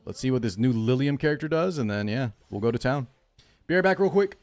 Speaker 1: Let's see what this new Lliam character does, and then, yeah, we'll go to town. Be right back real quick.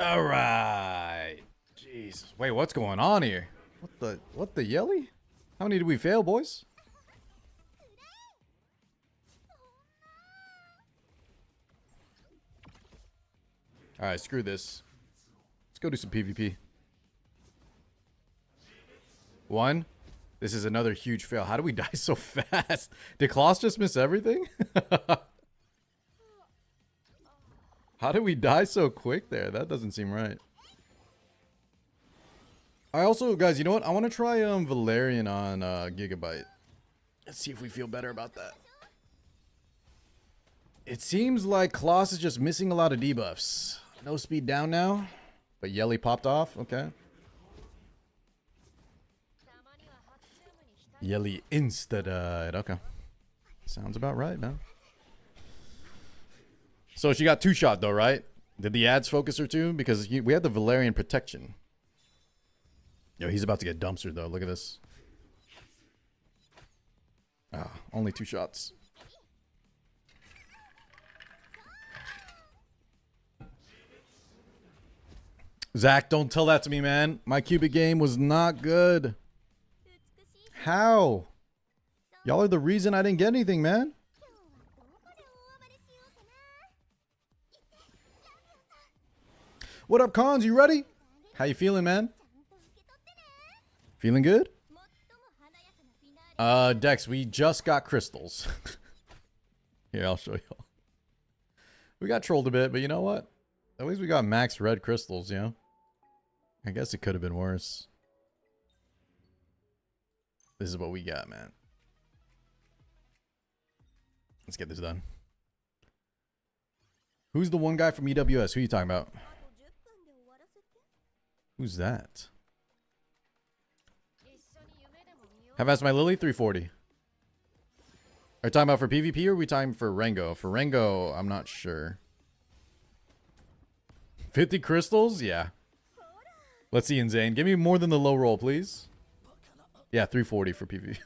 Speaker 1: All right. Jesus. Wait, what's going on here? What the yelly? How many did we fail, boys? All right, screw this. Let's go do some PvP. One. This is another huge fail. How do we die so fast? Did Klaus just miss everything? How did we die so quick there? That doesn't seem right. I also, guys, you know what? I want to try Valerian on Gigabyte. Let's see if we feel better about that. It seems like Klaus is just missing a lot of debuffs. No speed down now, but Yelly popped off. Okay. Yelly insta-died. Okay. Sounds about right, man. So she got 2-shot though, right? Did the ads focus her too? Because we had the Valerian protection. Yo, he's about to get dumpstered though. Look at this. Ah, only 2 shots. Zach, don't tell that to me, man. My Cubic game was not good. How? Y'all are the reason I didn't get anything, man. What up, Cons? You ready? How you feeling, man? Feeling good? Dex, we just got crystals. Here, I'll show y'all. We got trolled a bit, but you know what? At least we got max red crystals, you know? I guess it could have been worse. This is what we got, man. Let's get this done. Who's the one guy from EWS? Who are you talking about? Who's that? Have asked my Lily 340. Are you talking about for PvP or are we talking for Rengo? For Rengo, I'm not sure. 50 crystals? Yeah. Let's see, Insane. Give me more than the low roll, please. Yeah, 340 for PvP.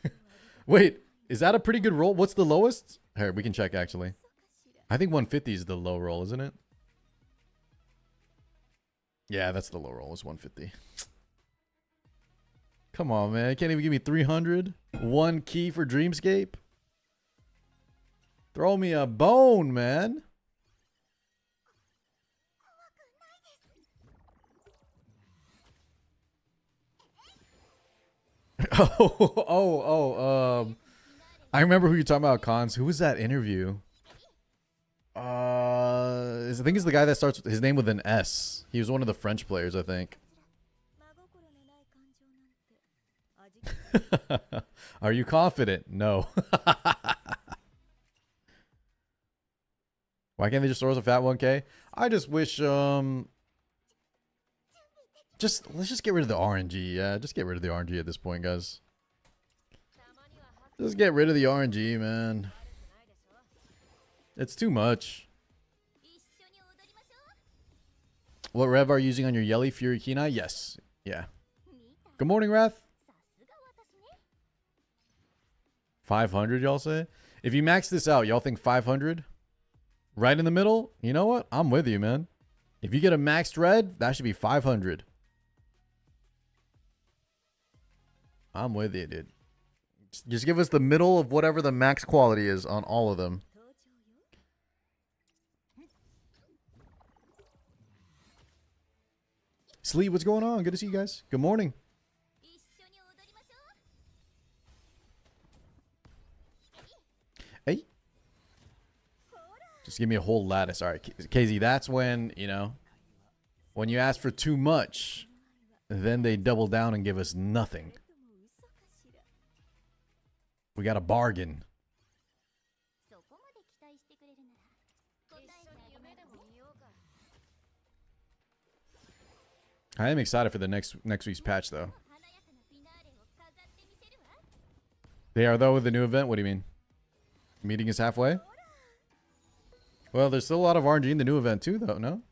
Speaker 1: Wait, is that a pretty good roll? What's the lowest? Here, we can check actually. I think 150 is the low roll, isn't it? Yeah, that's the low roll. It's 150. Come on, man. You can't even give me 300. 1 key for Dreamscape. Throw me a bone, man. I remember who you're talking about, Cons. Who was that interview? I think it's the guy that starts with his name with an S. He was one of the French players, I think. Are you confident? No. Why can't they just throw us a fat 1K? I just wish let's just get rid of the RNG. Yeah, just get rid of the RNG at this point, guys. Just get rid of the RNG, man. It's too much. What rev are you using on your Yelly Fury Kenai? Yes. Yeah. Good morning, Wrath. 500, y'all say? If you max this out, y'all think 500? Right in the middle? You know what? I'm with you, man. If you get a maxed red, that should be 500. I'm with you, dude. Just give us the middle of whatever the max quality is on all of them. Sleep, what's going on? Good to see you guys. Good morning. Hey. Just give me a whole lattice. All right, KZ, that's when, you know, when you ask for too much, then they double down and give us nothing. We got a bargain. I am excited for the next week's patch, though. They are, though, with the new event? What do you mean? Meeting is halfway? Well, there's still a lot of RNG in the new event, too, though, no?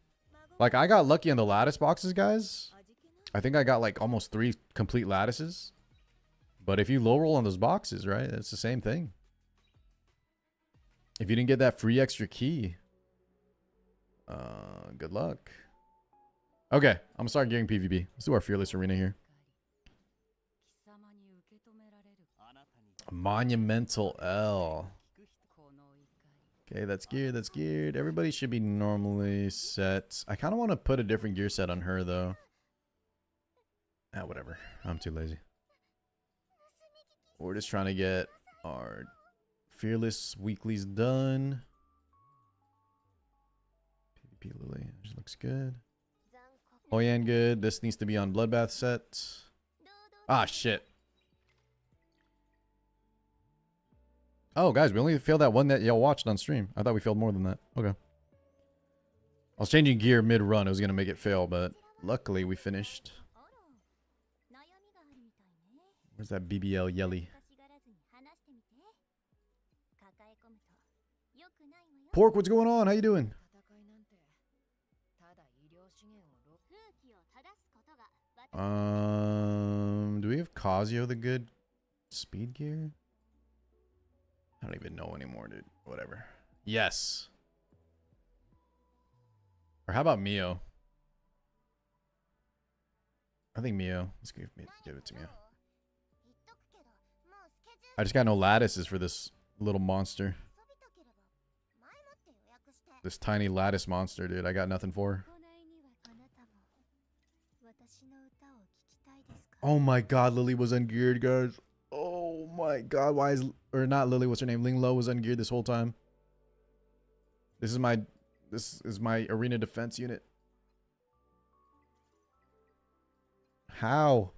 Speaker 1: Like, I got lucky on the lattice boxes, guys. I think I got, like, almost 3 complete lattices. But if you low roll on those boxes, right, it's the same thing. If you didn't get that free extra key, good luck. Okay, I'm gonna start gearing PvP. Let's do our Fearless Arena here. Monumental L. Okay, that's geared, that's geared. Everybody should be normally set. I kind of want to put a different gear set on her, though. Ah, whatever. I'm too lazy. We're just trying to get our Fearless weeklies done. PvP Lily, she looks good. Hoyan good. This needs to be on Bloodbath set. Ah, shit. Oh, guys, we only failed that one that y'all watched on stream. I thought we failed more than that. Okay. I was changing gear mid-run. It was going to make it fail, but luckily we finished. Where's that BBL Yelly? Pork, what's going on? How you doing? Do we have Casio the good speed gear? I don't even know anymore, dude. Whatever. Yes. Or how about Mio? I think Mio. Let's give it to Mio. I just got no lattices for this little monster. This tiny lattice monster, dude. I got nothing for her. Oh my god, Lily was ungeared, guys. Oh my god, why is... Or not Lily, what's her name? Ling Lo was ungeared this whole time. This is my arena defense unit. How?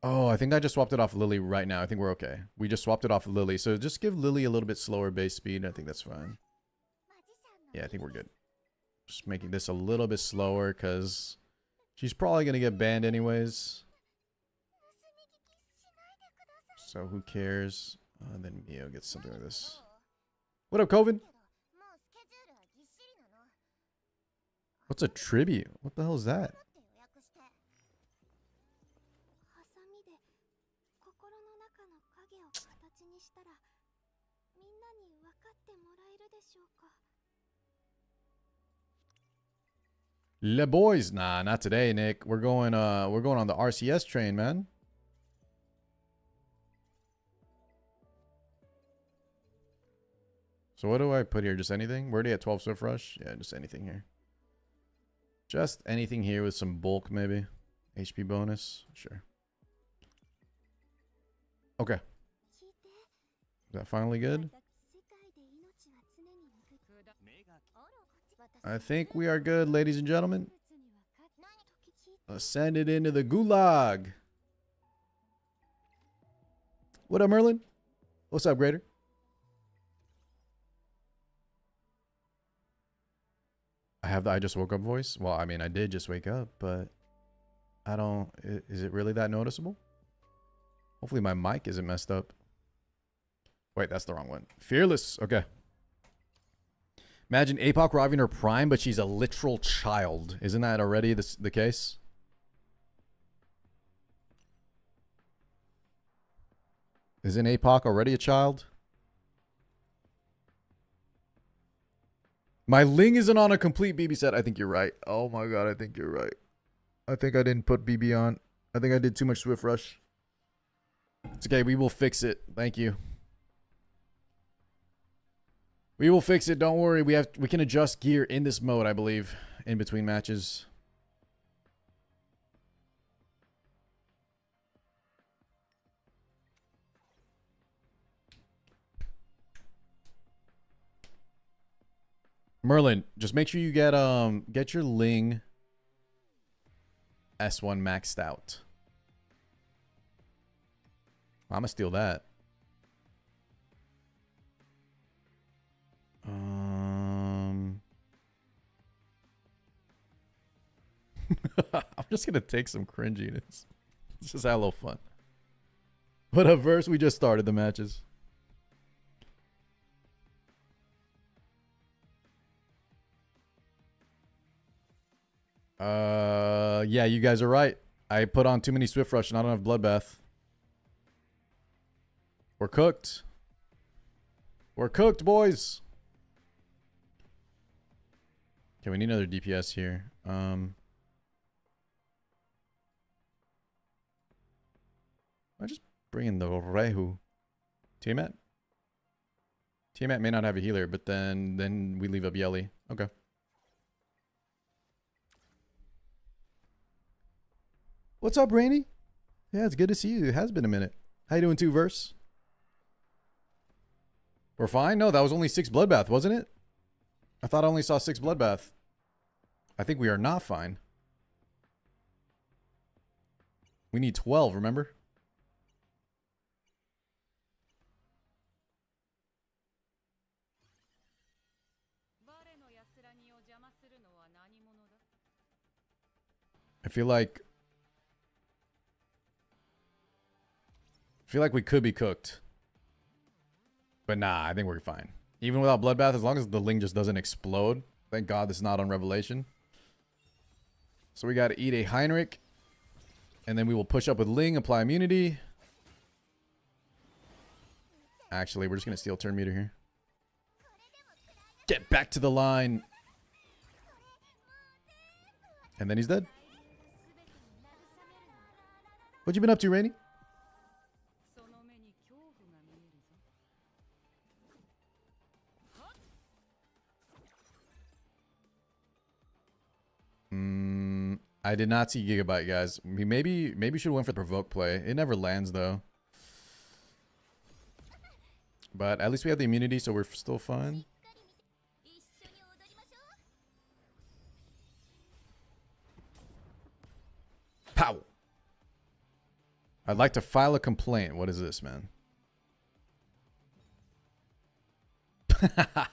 Speaker 1: Oh, I think I just swapped it off Lily right now. I think we're okay. We just swapped it off Lily. So just give Lily a little bit slower base speed. I think that's fine. Yeah, I think we're good. Just making this a little bit slower because she's probably going to get banned anyways. So who cares? Then Mio gets something like this. What up, Coven? What's a tribute? What the hell is that? Le boys, nah, not today, Nick. We're going on the RCS train, man. So what do I put here? Just anything? We're already at 12 Swift Rush. Yeah, just anything here. Just anything here with some bulk, maybe. HP bonus, sure. Okay. Is that finally good? I think we are good, ladies and gentlemen. Let's send it into the gulag. What up, Merlin? What's up, Grader? I have the I just woke up voice. Well, I mean, I did just wake up, but I don't... Is it really that noticeable? Hopefully my mic isn't messed up. Wait, that's the wrong one. Fearless. Okay. Imagine APOC robbing her prime, but she's a literal child. Isn't that already the case? Isn't APOC already a child? My Ling isn't on a complete BB set. I think you're right. Oh my god, I think you're right. I think I didn't put BB on. I think I did too much Swift Rush. It's okay, we will fix it. Thank you. We will fix it. Don't worry. We can adjust gear in this mode, I believe, in between matches. Merlin, just make sure you get your Ling S1 maxed out. I'm gonna steal that. I'm just gonna take some cringe units. Let's just have a little fun. What a verse, we just started the matches. Yeah, you guys are right. I put on too many Swift Rush and I don't have Bloodbath. We're cooked. We're cooked, boys. Okay, we need another DPS here. I just bring in the Rehu. Tiamat? Tiamat may not have a healer, but then we leave up Yelly. Okay. What's up, Rainy? Yeah, it's good to see you. It has been a minute. How you doing, Two Verse? We're fine? No, that was only 6 bloodbath, wasn't it? I thought I only saw 6 bloodbath. I think we are not fine. We need 12, remember? I feel like we could be cooked. But nah, I think we're fine. Even without bloodbath, as long as the Ling just doesn't explode. Thank God this is not on Revelation. So we got to eat a Heinrich. And then we will push up with Ling, apply immunity. Actually, we're just going to steal turn meter here. Get back to the line. And then he's dead. What you been up to, Rainy? I did not see Gigabyte, guys. Maybe should have went for the provoke play. It never lands though. But at least we have the immunity, so we're still fine. Pow! I'd like to file a complaint. What is this, man? Alright,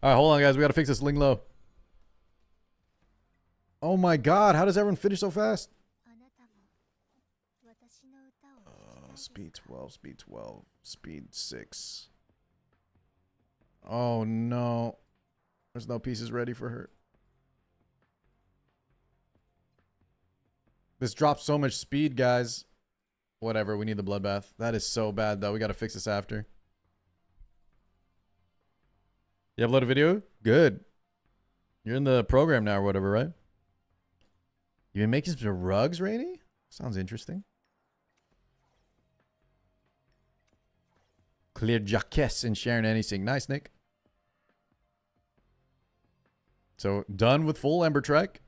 Speaker 1: hold on, guys. We gotta fix this Ling low. Oh my god, how does everyone finish so fast? Speed 12, speed 12, speed 6. Oh no. There's no pieces ready for her. This drops so much speed, guys. Whatever, we need the bloodbath. That is so bad, though. We gotta fix this after. You upload a video? Good. You're in the program now or whatever, right? You been making some rugs, Rainy? Sounds interesting. Clear Jacques and Sharon anything. Nice, Nick. So, done with full Ember Trek.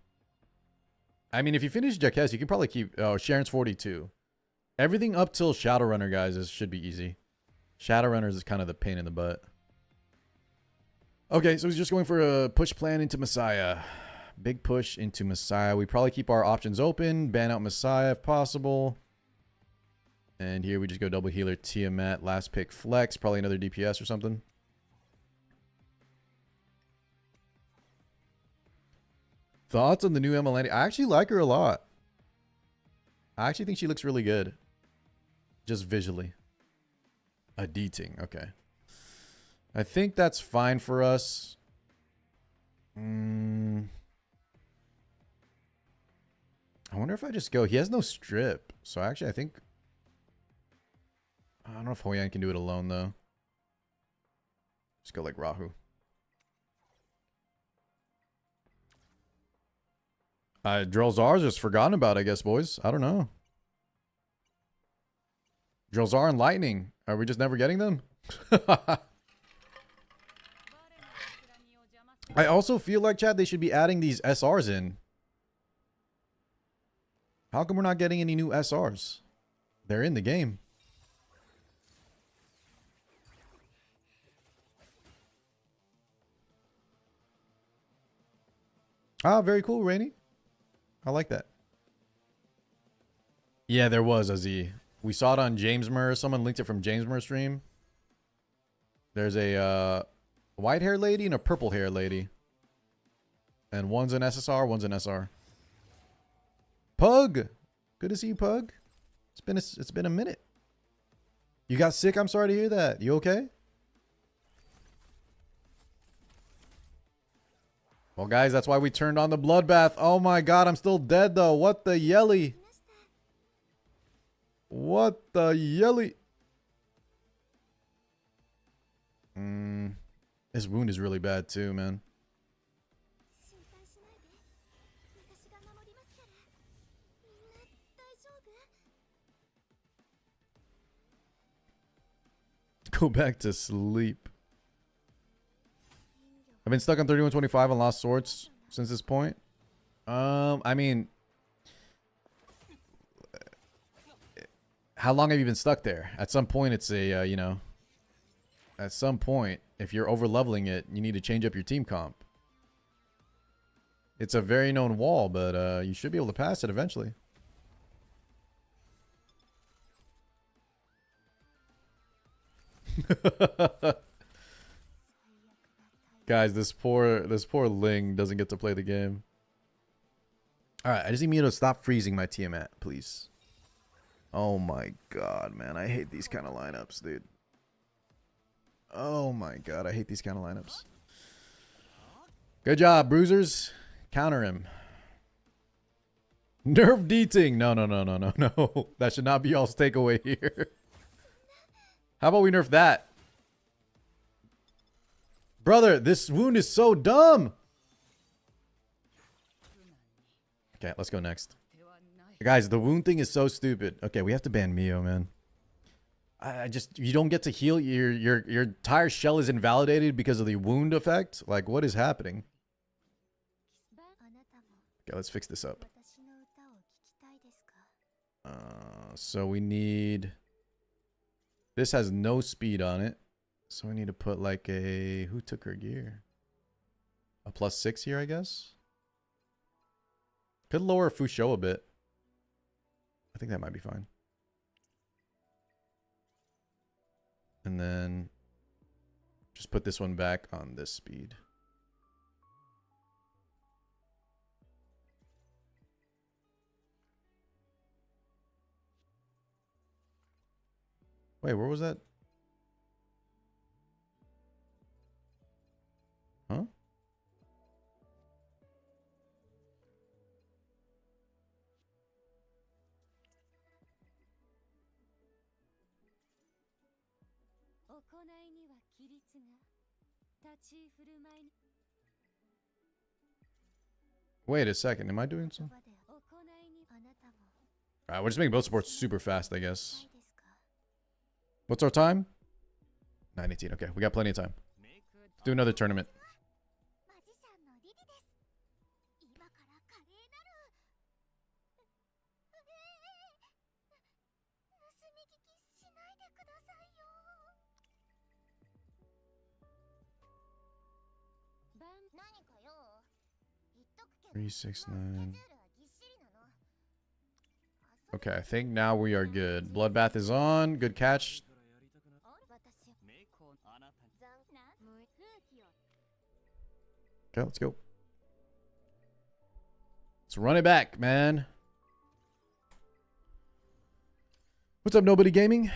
Speaker 1: I mean, if you finish Jacques, you can probably keep... Oh, Sharon's 42. Everything up till Shadowrunner, guys, should be easy. Shadowrunners is kind of the pain in the butt. Okay, so he's just going for a push plan into Messiah. Big push into Messiah. We probably keep our options open. Ban out Messiah if possible. And here we just go double healer, Tiamat, last pick flex. Probably another DPS or something. Thoughts on the new Emelani? I actually like her a lot. I actually think she looks really good. Just visually. A D-ting, okay. I think that's fine for us. I wonder if I just go... He has no strip. So actually, I think... I don't know if Hoyan can do it alone, though. Just go like Rahu. Drillzar's just forgotten about, I guess, boys. I don't know. Drillzar and Lightning. Are we just never getting them? I also feel like, Chad, they should be adding these SRs in. How come we're not getting any new SRs? They're in the game. Ah, very cool, Rainy. I like that. Yeah, there was, Azee. We saw it on Jamesmer. Someone linked it from Jamesmer stream. There's a white hair lady and a purple hair lady. And one's an SSR, one's an SR. Pug! Good to see you, Pug. It's been a minute. You got sick? I'm sorry to hear that. You okay? Well, guys, that's why we turned on the bloodbath. Oh my god, I'm still dead though. What the yelly? What the yelly? His wound is really bad too, man. Go back to sleep. I've been stuck on 3125 on Lost Swords since this point. I mean, how long have you been stuck there? At some point, it's a, you know, at some point, if you're over leveling it, you need to change up your team comp. It's a very known wall, but you should be able to pass it eventually. Guys, this poor Ling doesn't get to play the game. All right, I just need Mio to stop freezing my Tiamat, please. Oh my god, man, I hate these kind of lineups, dude. Oh my god, I hate these kind of lineups. Good job, bruisers. Counter him. Nerf Deeting. No. That should not be y'all's takeaway here. How about we nerf that? Brother, this wound is so dumb. Okay, let's go next. Guys, the wound thing is so stupid. Okay, we have to ban Mio, man. I just, you don't get to heal. Your entire shell is invalidated because of the wound effect. Like, what is happening? Okay, let's fix this up. So we need... This has no speed on it. So we need to put like a... Who took her gear? A +6 here, I guess? Could lower Fusho a bit. I think that might be fine. And then... Just put this one back on this speed. Wait, where was that? Huh? Wait a second, am I doing something? Alright, we're just making both supports super fast, I guess. What's our time? 9:18. Okay, we got plenty of time. Let's do another tournament. Three, 6, 9. Okay, I think now we are good. Bloodbath is on. Good catch. Okay, let's go. Let's run it back, man. What's up, Nobody Gaming?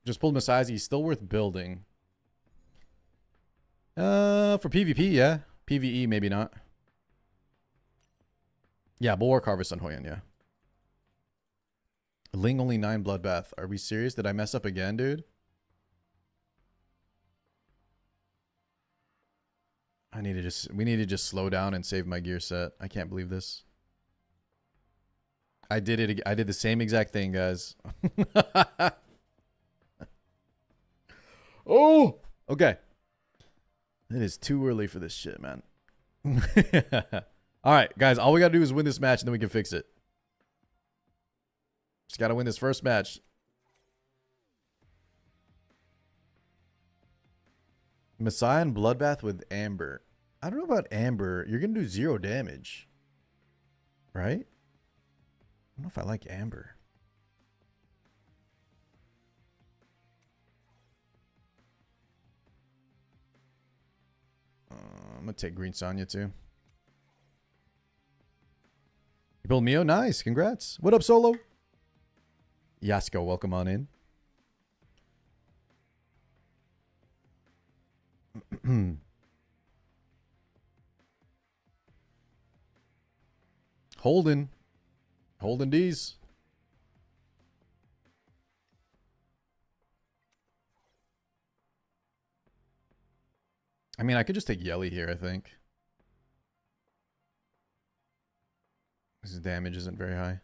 Speaker 1: Just pulled Masai. He's still worth building. For PvP, yeah. PvE, maybe not. Yeah, Bulwark Harvest on Hoyan, yeah. Ling only 9 Bloodbath. Are we serious? Did I mess up again, dude? We need to just slow down and save my gear set. I can't believe this. I did it. I did the same exact thing, guys. Oh, okay. It is too early for this shit, man. All right, guys. All we gotta do is win this match, and then we can fix it. Just gotta win this first match. Messiah and Bloodbath with Amber. I don't know about Amber. You're going to do 0 damage. Right? I don't know if I like Amber. I'm going to take Green Sonya too. You build Mio? Nice. Congrats. What up, Solo? Yasko, welcome on in. Holden D's. I mean, I could just take Yelly here, I think. His damage isn't very high.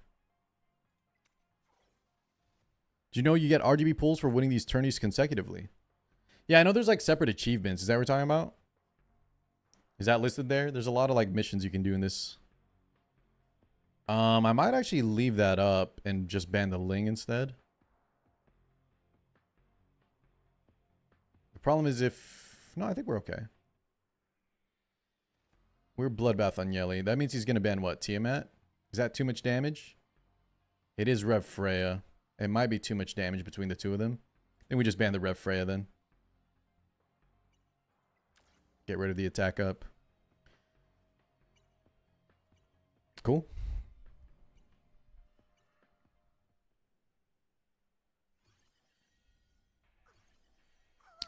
Speaker 1: Do you know you get RGB pulls for winning these tourneys consecutively? Yeah, I know there's like separate achievements. Is that what we're talking about? Is that listed there? There's a lot of like missions you can do in this. I might actually leave that up and just ban the Ling instead. The problem is if... No, I think we're okay. We're Bloodbath on Yelly. That means he's going to ban what? Tiamat? Is that too much damage? It is Rev Freya. It might be too much damage between the two of them. Then we just ban the Rev Freya then. Get rid of the attack up. Cool.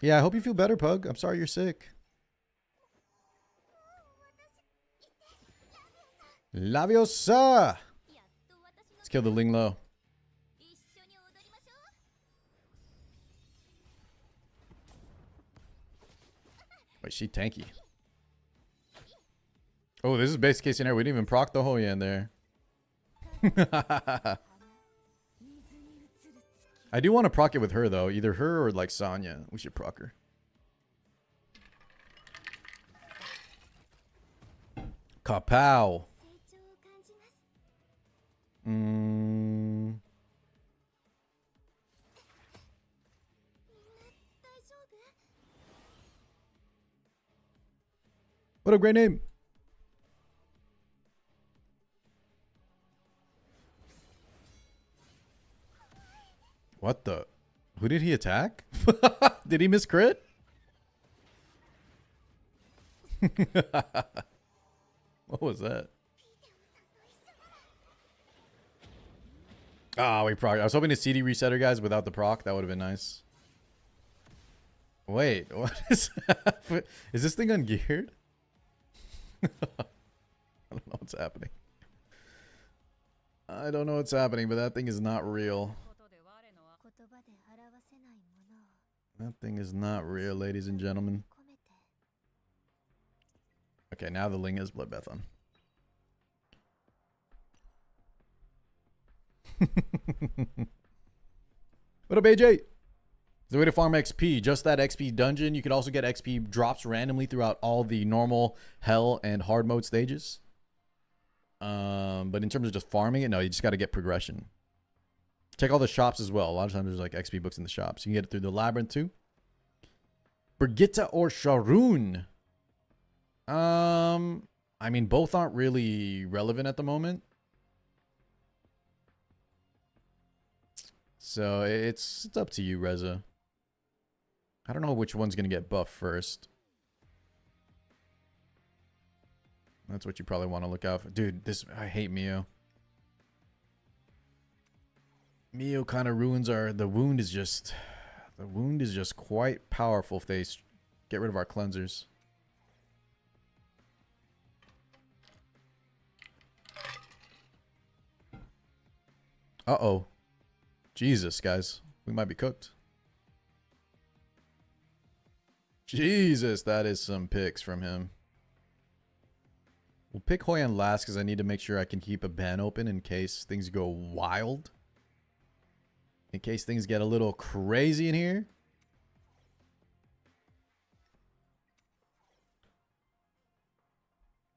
Speaker 1: Yeah, I hope you feel better, Pug. I'm sorry you're sick. Laviosa! Let's kill the Ling Lo. Wait, she tanky. Oh, this is basic case scenario. We didn't even proc the Hoya in there. I do want to proc it with her, though. Either her or, like, Sonya. We should proc her. Kapow. What a great name. What the? Who did he attack? Did he miss crit? What was that? Ah, we proc. I was hoping to CD resetter guys without the proc. That would have been nice. Wait, what is that? Is this thing ungeared? I don't know what's happening. I don't know what's happening, but that thing is not real. That thing is not real, ladies and gentlemen. Okay, now the Ling is Bloodbath on. What up, AJ? The way to farm XP, just that XP dungeon. You could also get XP drops randomly throughout all the normal, hell, and hard mode stages. But in terms of just farming it, no, you just got to get progression. Check all the shops as well. A lot of times there's like XP books in the shops. You can get it through the labyrinth too. Brigitte or Sharoon? I mean, both aren't really relevant at the moment. So it's up to you, Reza. I don't know which one's going to get buffed first. That's what you probably want to look out for. Dude, I hate Mio. Mio kind of ruins the wound is just quite powerful if they get rid of our cleansers. Uh-oh. Jesus, guys. We might be cooked. Jesus, that is some picks from him. We'll pick Hoyan last because I need to make sure I can keep a ban open in case things go wild. In case things get a little crazy in here.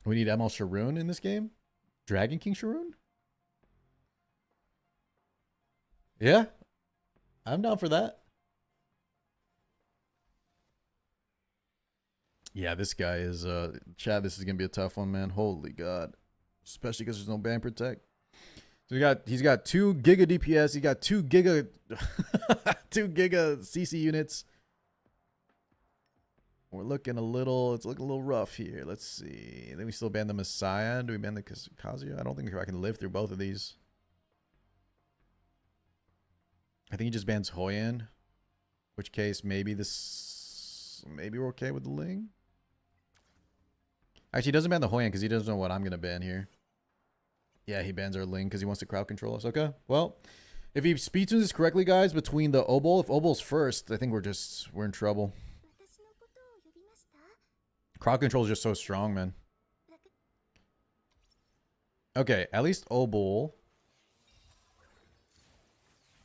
Speaker 1: We need ML Sharoon in this game? Dragon King Sharoon? Yeah. I'm down for that. Yeah, this guy is, Chad, this is going to be a tough one, man. Holy God. Especially because there's no ban protect. So he's got 2 giga DPS. He got 2 giga, 2 giga CC units. We're looking it's looking a little rough here. Let's see. Then we still ban the Messiah. Do we ban the Kazuya? I don't think I can live through both of these. I think he just bans Hoyan. Which case, maybe we're okay with the Ling. Actually, he doesn't ban the Hoyan because he doesn't know what I'm going to ban here. Yeah, he bans our Ling because he wants to crowd control us. Okay, well, if he speed tunes this correctly, guys, between the Obol, if Obol's first, I think we're in trouble. Crowd control is just so strong, man. Okay, at least Obol.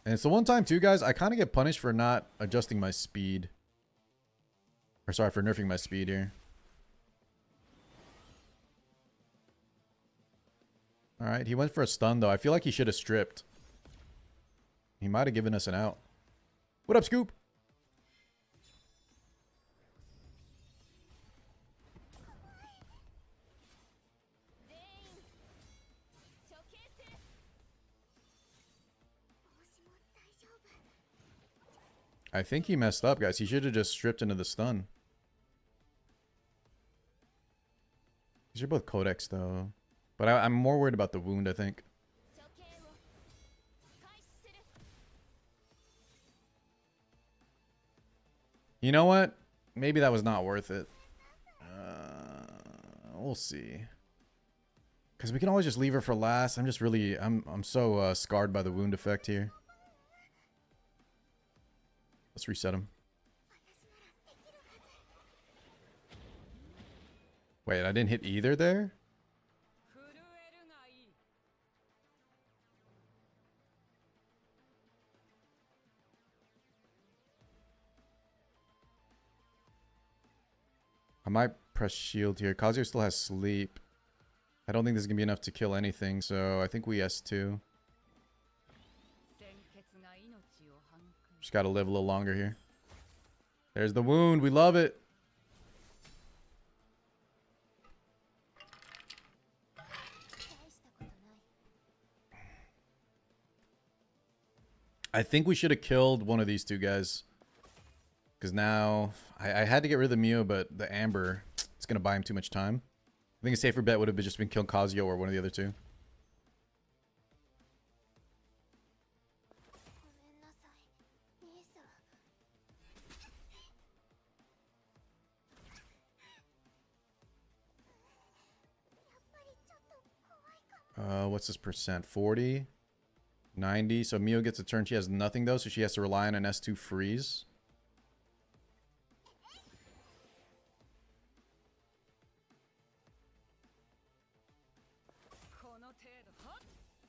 Speaker 1: And it's the one time too, guys, I kind of get punished for not adjusting my speed. Or sorry, for nerfing my speed here. Alright, he went for a stun though. I feel like he should have stripped. He might have given us an out. What up, Scoop? I think he messed up, guys. He should have just stripped into the stun. These are both codex, though. But I'm more worried about the wound, I think. You know what? Maybe that was not worth it. We'll see. Because we can always just leave her for last. I'm just really... I'm so scarred by the wound effect here. Let's reset him. Wait, I didn't hit either there? I might press shield here. Kazuya still has sleep. I don't think this is going to be enough to kill anything, so I think we S2. Just got to live a little longer here. There's the wound. We love it. I think we should have killed one of these two guys. Because now, I had to get rid of the Mew, but the Amber, it's going to buy him too much time. I think a safer bet would have just been kill Kazuya or one of the other two. What's this percent? 40? 90? So Mio gets a turn. She has nothing though, so she has to rely on an S2 freeze.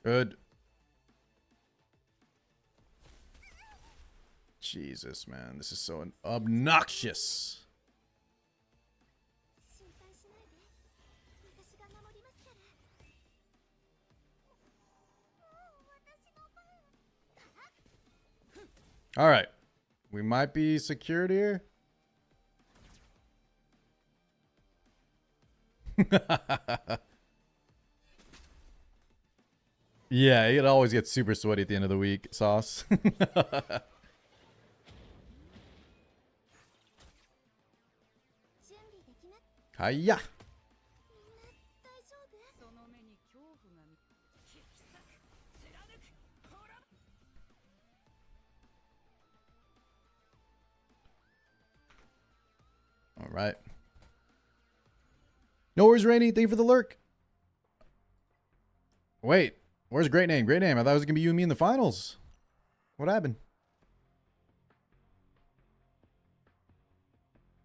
Speaker 1: Good. Jesus, man. This is so obnoxious. All right. We might be secured here. Yeah, it always gets super sweaty at the end of the week, Sauce. Hiya. All right. No worries, Rainy. Thank you for the lurk. Wait. Where's Great Name? Great Name. I thought it was going to be you and me in the finals. What happened?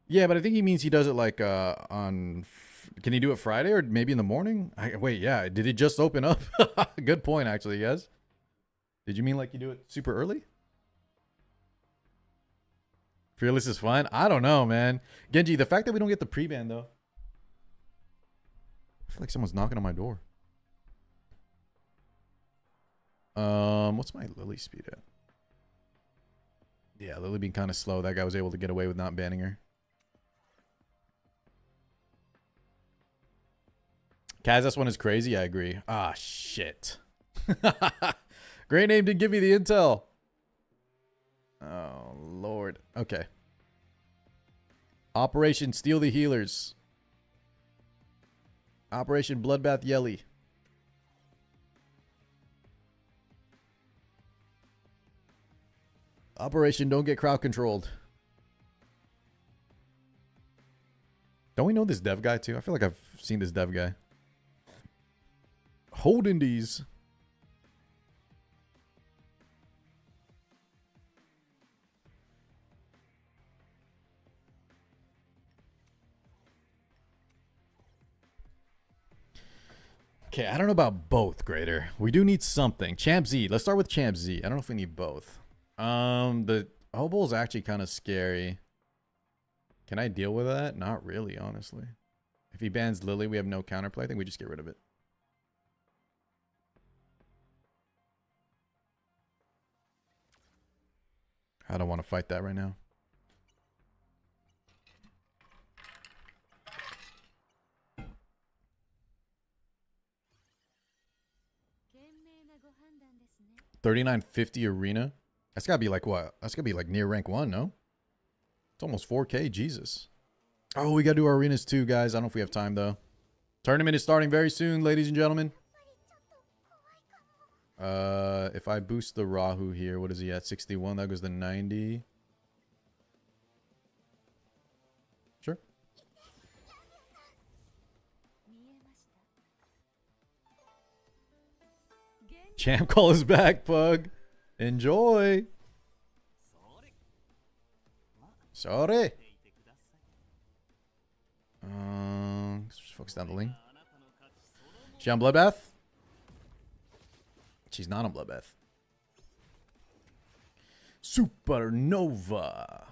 Speaker 1: Yeah, but I think he means he does it like on... Can he do it Friday or maybe in the morning? Wait, yeah. Did it just open up? Good point, actually, guys. Did you mean like you do it super early? Fearless is fine? I don't know, man. Genji, the fact that we don't get the pre-ban, though. I feel like someone's knocking on my door. What's my Lily speed at? Yeah, Lily being kind of slow. That guy was able to get away with not banning her. Kaz, this one is crazy. I agree. Ah, shit. Great Name didn't give me the intel. Oh, Lord. Okay. Operation Steal the Healers. Operation Bloodbath Yelly. Operation Don't Get Crowd Controlled. Don't we know this dev guy too? I feel like I've seen this dev guy. Hold indies. Okay, I don't know about both, Greater. We do need something. Champ Z. Let's start with Champ Z. I don't know if we need both. The Hobo is actually kind of scary. Can I deal with that? Not really, honestly. If he bans Lily, we have no counterplay. I think we just get rid of it. I don't want to fight that right now. $39.50 arena. That's gotta be like what? That's gotta be like near rank 1, no? It's almost 4K. Jesus. Oh, we gotta do our arenas too, guys. I don't know if we have time though. Tournament is starting very soon, ladies and gentlemen. If I boost the Rahu here, what is he at? 61. That goes to 90. Sure. Champ call is back, Pug. Enjoy. Sorry. Just focus down the lane. She on Bloodbath? She's not on Bloodbath. Supernova.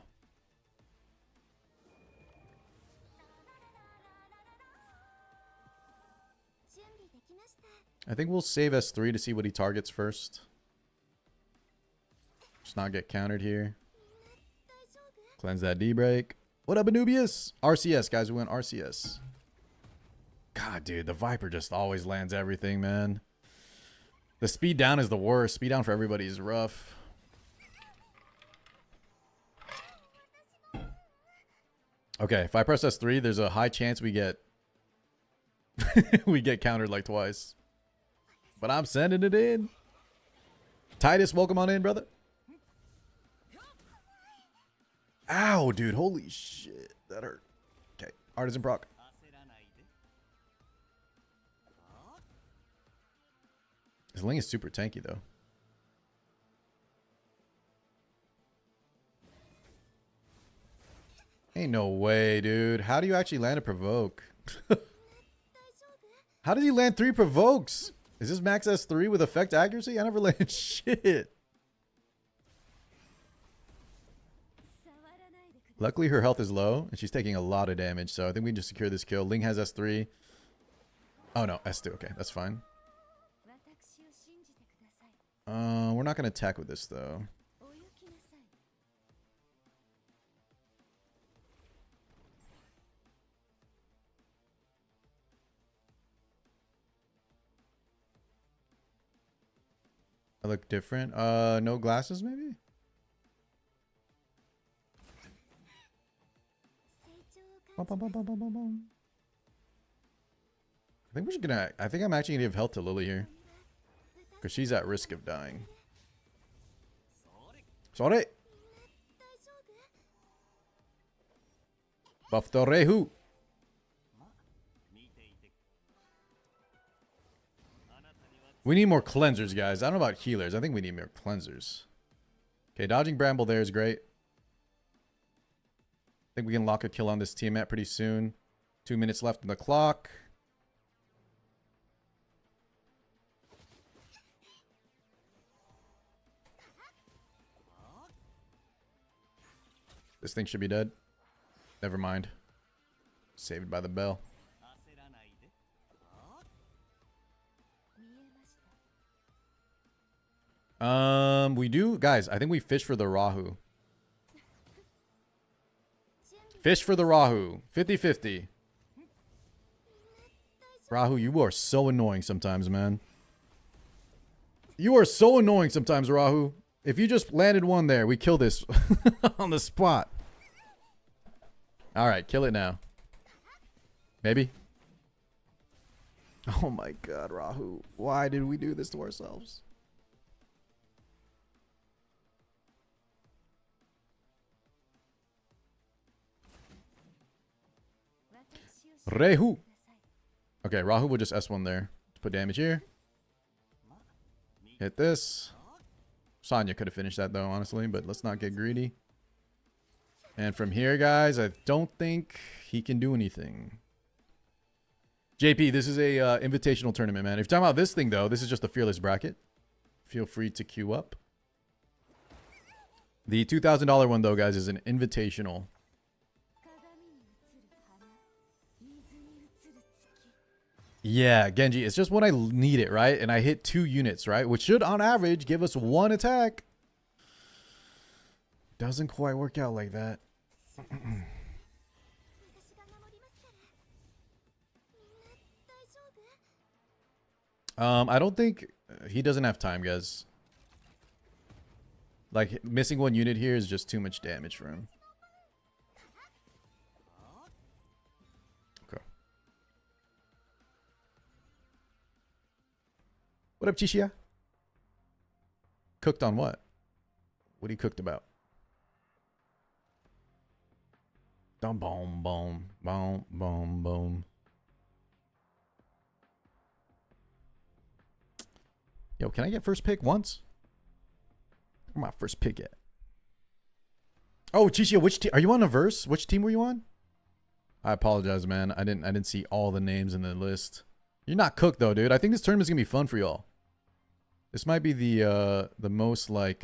Speaker 1: I think we'll save S3 to see what he targets first. Just not get countered here. Cleanse that D-break. What up, Anubius? RCS, guys. We went RCS. God, dude. The Viper just always lands everything, man. The speed down is the worst. Speed down for everybody is rough. Okay, if I press S3, there's a high chance we get... we get countered like twice. But I'm sending it in. Titus, welcome on in, brother. Ow, dude. Holy shit. That hurt. Okay. Artisan proc. His Ling is super tanky, though. Ain't no way, dude. How do you actually land a provoke? How did he land 3 provokes? Is this max S3 with effect accuracy? I never landed shit. Luckily, her health is low, and she's taking a lot of damage, so I think we can just secure this kill. Ling has S3. Oh, no. S2. Okay, that's fine. We're not going to attack with this, though. I look different. No glasses, maybe? Bum, bum, bum, bum, bum, bum, bum. I think we're just gonna... I think I'm actually gonna give health to Lily here. Because she's at risk of dying. Sorry. Buff the Rehu. We need more cleansers, guys. I don't know about healers. I think we need more cleansers. Okay, dodging Bramble there is great. I think we can lock a kill on this Tiamat pretty soon. 2 minutes left on the clock. This thing should be dead. Never mind. Saved by the bell. We do, guys. I think we fish for the Rahu. Fish for the Rahu. 50-50. Rahu, you are so annoying sometimes, man. You are so annoying sometimes, Rahu. If you just landed one there, we kill this on the spot. All right, kill it now. Maybe. Oh my God, Rahu. Why did we do this to ourselves? Rehu. Okay, Rahu will just S1 there. Let's put damage here. Hit this. Sonya could have finished that though, honestly, but let's not get greedy. And from here, guys, I don't think he can do anything. JP, this is a invitational tournament, man. If you're talking about this thing, though, this is just a fearless bracket. Feel free to queue up. The $2,000 one, though, guys, is an invitational. Yeah, Genji, it's just when I need it, right? And I hit 2 units, right? Which should, on average, give us 1 attack. Doesn't quite work out like that. I don't think... he doesn't have time, guys. Like, missing 1 unit here is just too much damage for him. Okay. What up, Chishia? Cooked on what? What he cooked about? Boom, boom, boom, boom, boom, boom. Yo, can I get first pick once? Where's my first pick at? Oh, Chishia, which team are you on a verse? Which team were you on? I apologize, man. I didn't see all the names in the list. You're not cooked though, dude. I think this tournament's gonna be fun for y'all. This might be the most like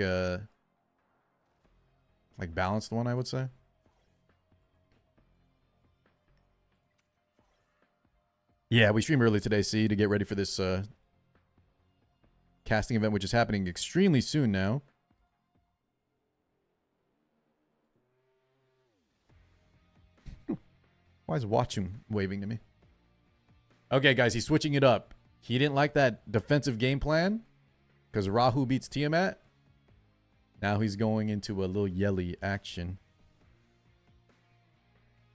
Speaker 1: balanced one, I would say. Yeah, we stream early today, see, to get ready for this casting event, which is happening extremely soon now. Why is Watchum waving to me? Okay, guys, he's switching it up. He didn't like that defensive game plan because Rahu beats Tiamat. Now he's going into a little yelly action.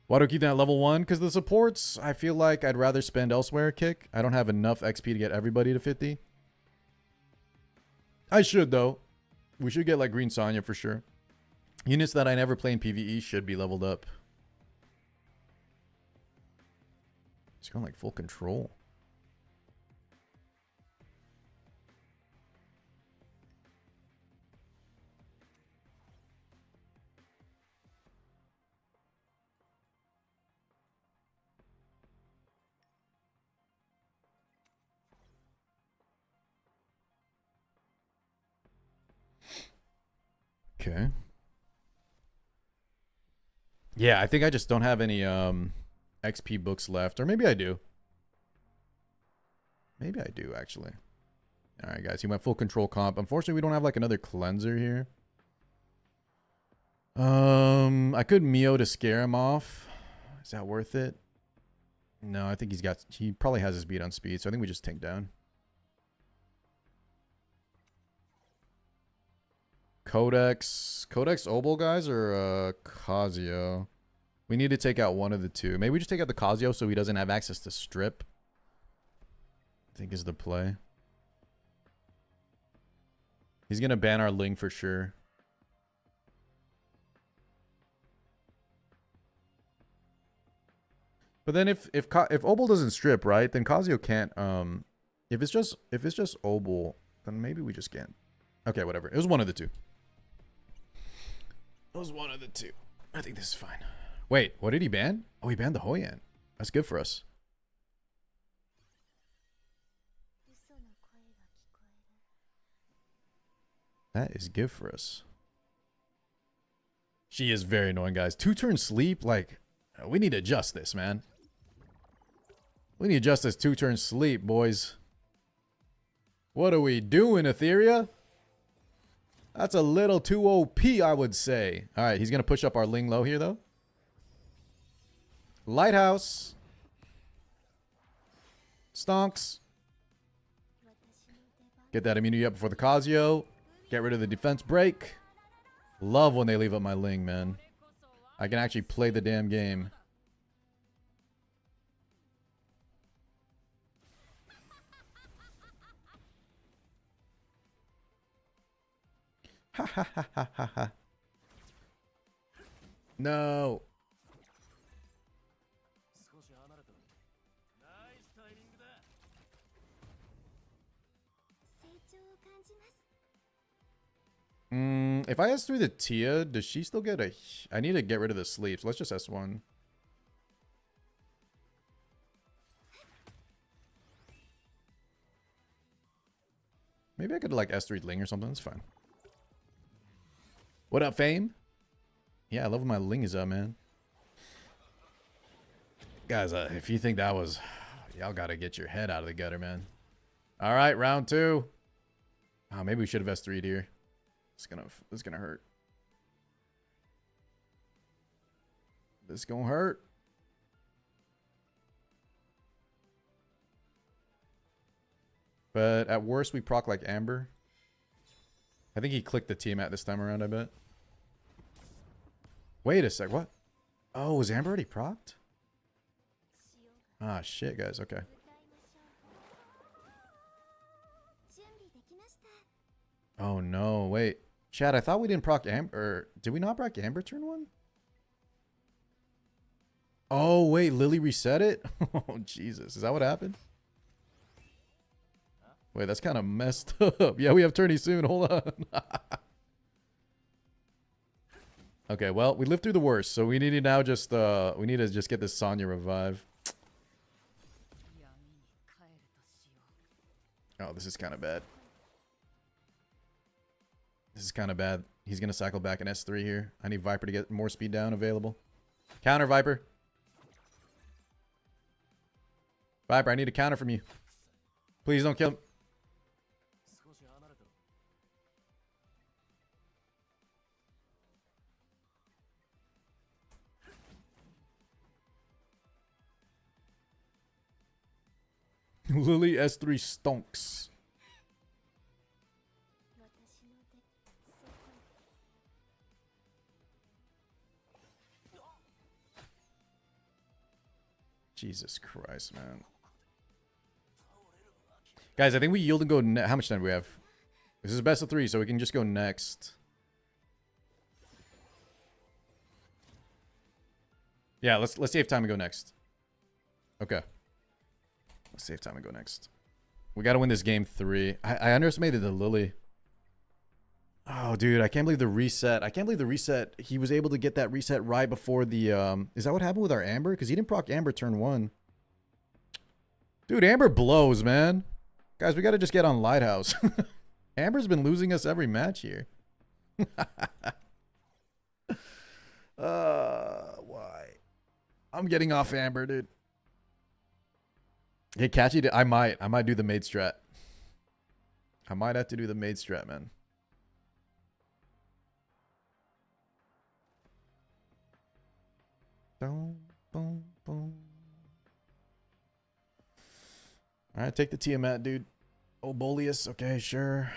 Speaker 1: Why do I keep that at level 1? Because the supports, I feel like I'd rather spend elsewhere kick. I don't have enough XP to get everybody to 50. I should, though. We should get like Green Sonya for sure. Units that I never play in PvE should be leveled up. It's going like full control. Okay. Yeah, I think I just don't have any XP books left. Or maybe I do. Maybe I do, actually. Alright, guys. He went full control comp. Unfortunately, we don't have like another cleanser here. I could Mio to scare him off. Is that worth it? No, I think he probably has his beat on speed, so I think we just tank down. Codex Obol, guys, or Casio? We need to take out one of the two. Maybe we just take out the Casio so he doesn't have access to strip. I think is the play. He's gonna ban our Ling for sure. But then if Obol doesn't strip, right, then Casio can't. If it's just Obol, then maybe we just can't. Okay, whatever. It was one of the two. It was one of the two. I think this is fine. Wait, what did he ban? Oh, he banned the Hoyan. That's good for us. That is good for us. She is very annoying, guys. 2-turn sleep, like, we need to adjust this, man. We need to adjust this 2-turn sleep, boys. What are we doing, Etheria? That's a little too OP, I would say. All right, he's going to push up our Ling low here, though. Lighthouse. Stonks. Get that immunity up before the Casio. Get rid of the defense break. Love when they leave up my Ling, man. I can actually play the damn game. Ha ha ha ha ha ha. No. If I S3 the Tia, does she still get a... I need to get rid of the sleep, so let's just S1. Maybe I could like S3 Ling or something. That's fine. What up, Fame? Yeah, I love when my Ling is up, man. Guys, if you think that was... Y'all gotta get your head out of the gutter, man. Alright, round 2. Oh, maybe we should have S3'd here. This is gonna hurt. This is gonna hurt. But at worst, we proc like Amber. I think he clicked the Tiamat this time around, I bet. Wait a sec, what? Oh, was Amber already procced? Ah, shit, guys, okay. Oh, no, wait. Chad, I thought we didn't proc Amber. Did we not proc Amber turn 1? Oh, wait, Lily reset it? Oh, Jesus. Is that what happened? Wait, that's kind of messed up. Yeah, we have tourney soon. Hold on. Okay, well, we lived through the worst, so we need to now just, we need to just get this Sonya revive. Oh, this is kind of bad. This is kind of bad. He's going to cycle back in S3 here. I need Viper to get more speed down available. Counter, Viper. Viper, I need a counter from you. Please don't kill him. Lily S3 stonks. Jesus Christ, man. Guys, I think we yield and go how much time do we have? This is best of 3, so we can just go next. Yeah, let's save time and go next. Okay. Let's save time and go next. We got to win this game 3. I underestimated the Lily. Oh, dude, I can't believe the reset. I can't believe the reset. He was able to get that reset right before the... Is that what happened with our Amber? Because he didn't proc Amber turn 1. Dude, Amber blows, man. Guys, we got to just get on Lighthouse. Amber's been losing us every match here. Why? I'm getting off Amber, dude. Hey, Catchy, I might do the maid strat. I might have to do the maid strat, man. Boom, boom, boom. All right, take the Tiamat, dude. Obolius, okay, sure.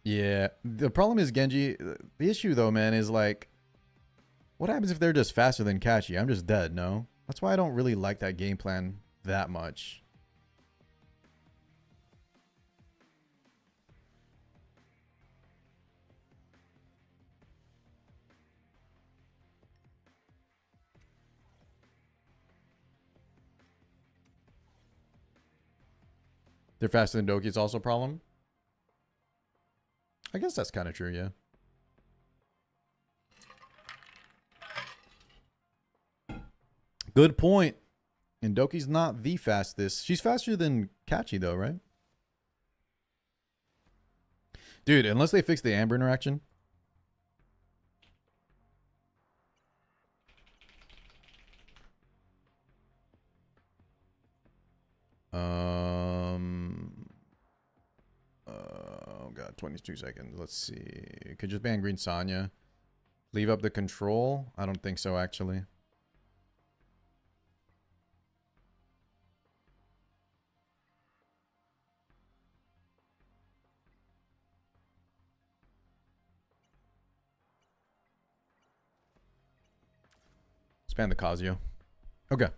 Speaker 1: Yeah, the problem is Genji. The issue though, man, is like, what happens if they're just faster than Kachi? I'm just dead, no? That's why I don't really like that game plan that much. They're faster than Doki is also a problem. I guess that's kind of true, yeah. Good point. And Doki's not the fastest. She's faster than Kachi, though, right? Dude, unless they fix the Amber interaction. Oh god, 22 seconds. Let's see. Could just ban Green Sonya. Leave up the control? I don't think so, actually. Let's ban the Kazuya. Okay.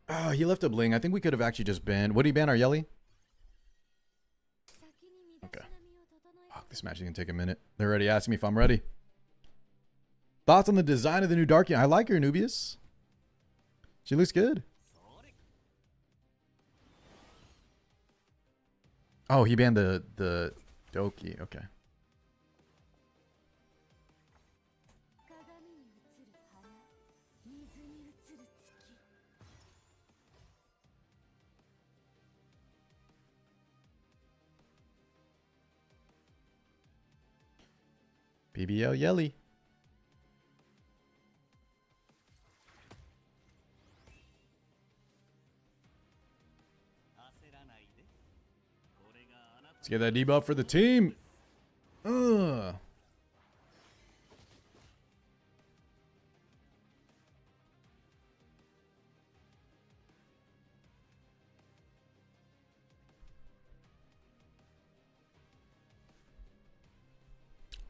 Speaker 1: Oh, he left a bling. I think we could have actually just banned. What did he ban? Our Yelly? Okay. Fuck, This match is going to take a minute. They're already asking me if I'm ready. Thoughts on the design of the new Darky? I like her, Nubius. She looks good. Oh, he banned the Doki. Okay. BBL Yelly. Let's get that debuff for the team. Ugh.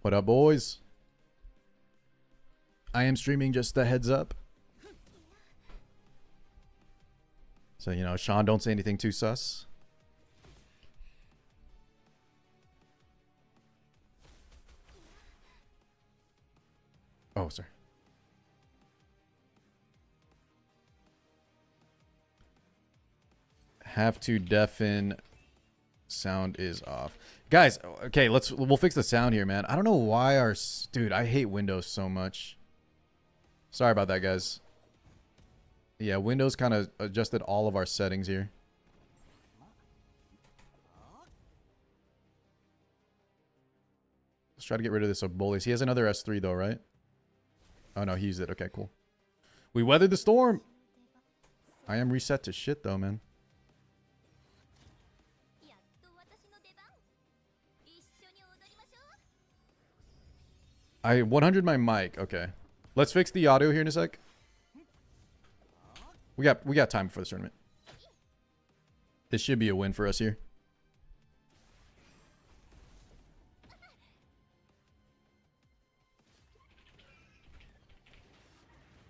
Speaker 1: What up, boys? I am streaming, just a heads up. So, you know, Sean, don't say anything too sus. Oh, sorry. Have to deafen. Sound is off. Guys, okay, we'll fix the sound here, man. I don't know why dude, I hate Windows so much. Sorry about that, guys. Yeah, Windows kind of adjusted all of our settings here. Let's try to get rid of this Obolius. He has another S3 though, right? Oh no, he used it. Okay, cool. We weathered the storm. I am reset to shit though, man. I 100 my mic. Okay. Let's fix the audio here in a sec. We got time for this tournament. This should be a win for us here.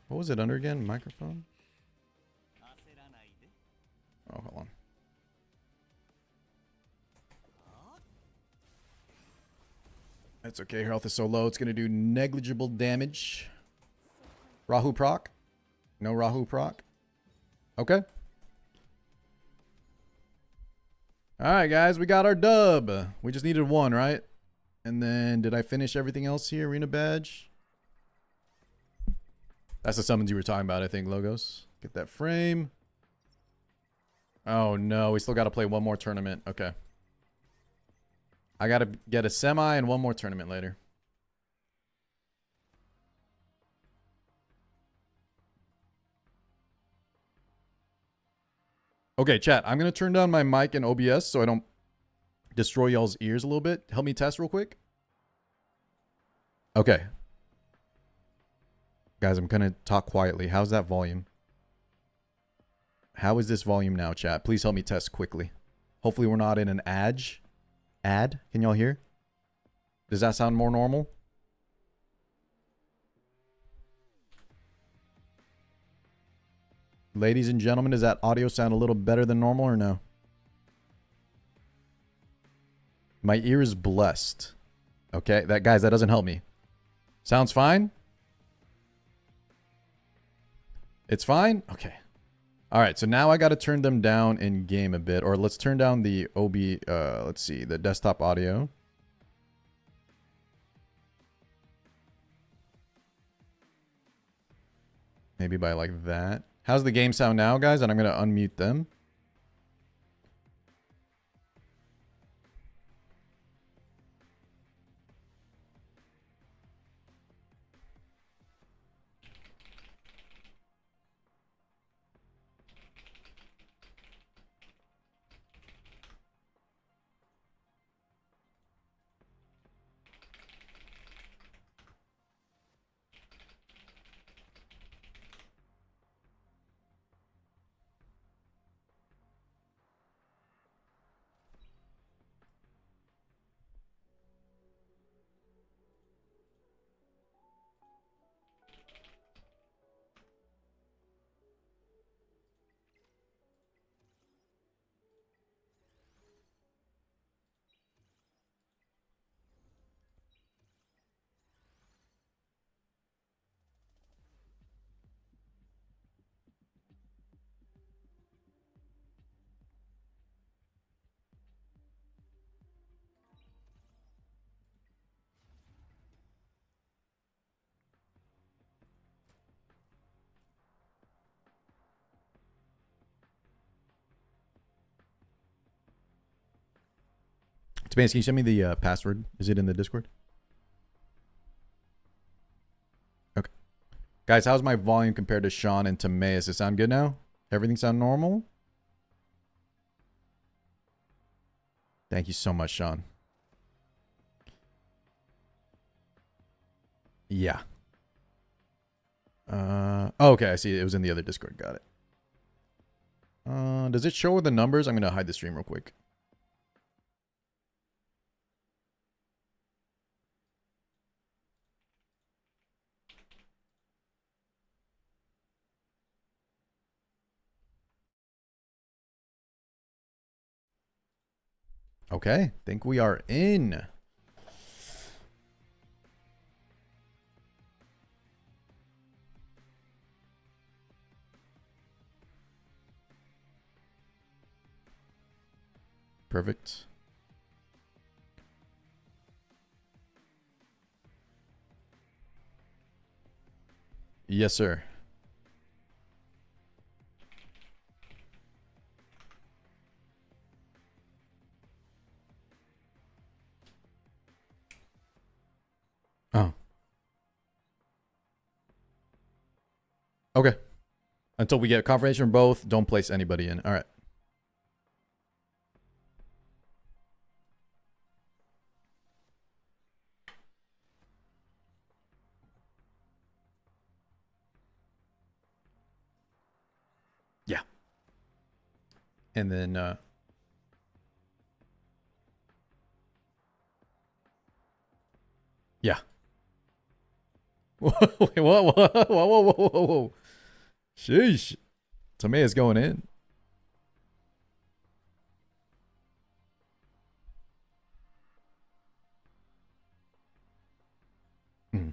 Speaker 1: What was it under again? Microphone? Oh, hold on. That's okay. Her health is so low, it's going to do negligible damage. Rahu proc? No Rahu proc? Okay. Alright, guys. We got our dub. We just needed one, right? And then, did I finish everything else here? Arena badge? That's the summons you were talking about, I think, Logos. Get that frame. Oh, no. We still got to play one more tournament. Okay. I got to get a semi and one more tournament later. Okay, chat. I'm going to turn down my mic and OBS so I don't destroy y'all's ears a little bit. Help me test real quick. Okay. Guys, I'm going to talk quietly. How's that volume? How is this volume now, chat? Please help me test quickly. Hopefully we're not in an ad. Can y'all hear? Does that sound more normal? Ladies and gentlemen, does that audio sound a little better than normal or no? My ear is blessed. Okay, guys, that doesn't help me. Sounds fine? It's fine? Okay. All right, so now I got to turn them down in game a bit, or let's turn down the let's see, the desktop audio. Maybe by like that. How's the game sound now, guys? And I'm going to unmute them. Timaeus, can you send me the password? Is it in the Discord? Okay. Guys, how's my volume compared to Sean and Timaeus? Does it sound good now? Everything sound normal? Thank you so much, Sean. Yeah. Oh, okay, I see. It was in the other Discord. Got it. Does it show the numbers? I'm going to hide the stream real quick. Okay, think we are in. Perfect. Yes, sir. Oh. Okay. Until we get confirmation from both, don't place anybody in. All right. Yeah. And then yeah. Wait, whoa. Sheesh. Timaeus going in. Mm.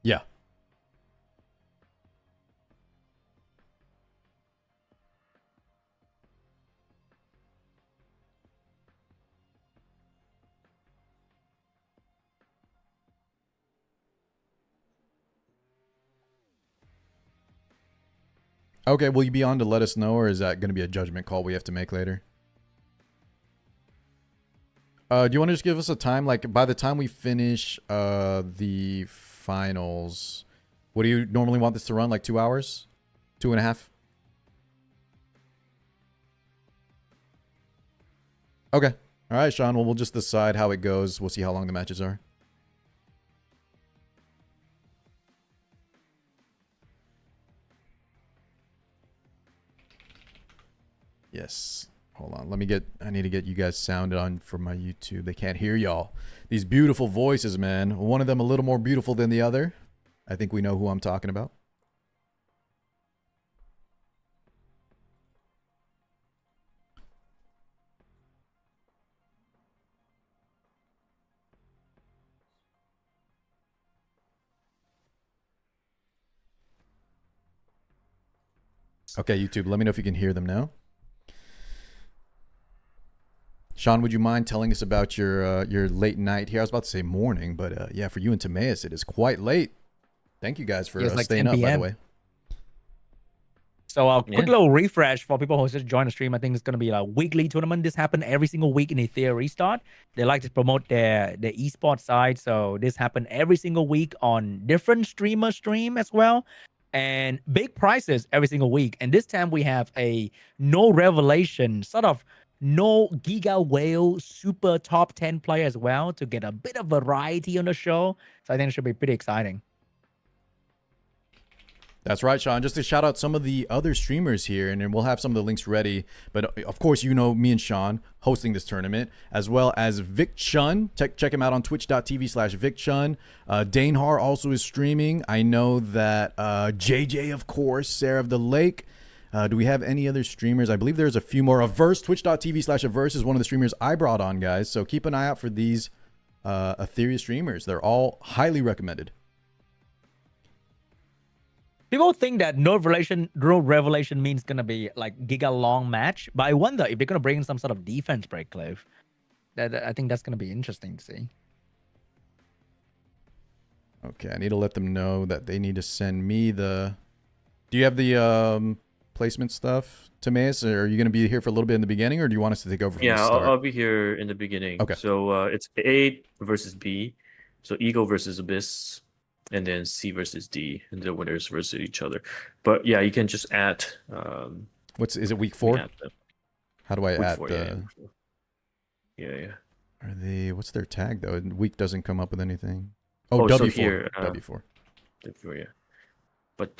Speaker 1: Yeah. Okay, will you be on to let us know, or is that going to be a judgment call we have to make later? Do you want to just give us a time? Like, by the time we finish the finals, what do you normally want this to run? Like 2 hours? 2.5? Okay. All right, Sean. Well, we'll just decide how it goes. We'll see how long the matches are. Yes. Hold on. I need to get you guys sounded on for my YouTube. They can't hear y'all. These beautiful voices, man. One of them a little more beautiful than the other. I think we know who I'm talking about. Okay, YouTube, let me know if you can hear them now. Sean, would you mind telling us about your late night here? I was about to say morning, but yeah, for you and Timaeus, it is quite late. Thank you guys for
Speaker 2: like
Speaker 1: staying up, by the way.
Speaker 2: So a quick little refresh for people who just joined the stream. I think it's going to be a weekly tournament. This happen every single week in the Ethereum restart. They like to promote their esports side. So this happen every single week on different streamers stream as well. And big prizes every single week. And this time we have a no revelation, sort of no Giga Whale super top 10 player as well to get a bit of variety on the show. So I think it should be pretty exciting.
Speaker 1: That's right, Sean. Just to shout out some of the other streamers here, and then we'll have some of the links ready. But of course, you know me and Sean hosting this tournament, as well as Vic Chun. Check him out on twitch.tv/Vic Chun. Danehar also is streaming. I know that JJ, of course, Sarah of the Lake. Do we have any other streamers? I believe there's a few more. Averse, twitch.tv/Averse is one of the streamers I brought on, guys. So keep an eye out for these Ethereum streamers. They're all highly recommended.
Speaker 2: People think that no revelation means gonna be like giga long match, but I wonder if they're gonna bring in some sort of defense break, Cliff. That I think that's gonna be interesting to see.
Speaker 1: Okay, I need to let them know that they need to send me the. Do you have the replacement stuff, Timaeus? Or are you going to be here for a little bit in the beginning, or do you want us to take over from the start?
Speaker 3: I'll be here in the beginning.
Speaker 1: Okay.
Speaker 3: So it's A versus B. So Eagle versus Abyss, and then C versus D, and the winners versus each other. But yeah, you can just add.
Speaker 1: Is it week 4?
Speaker 3: Add them.
Speaker 1: How do I
Speaker 3: Week
Speaker 1: add
Speaker 3: 4,
Speaker 1: the?
Speaker 3: Yeah.
Speaker 1: Are they? What's their tag though? Week doesn't come up with anything. Oh,
Speaker 3: So
Speaker 1: W4.
Speaker 3: here,
Speaker 1: W4.
Speaker 3: Yeah. But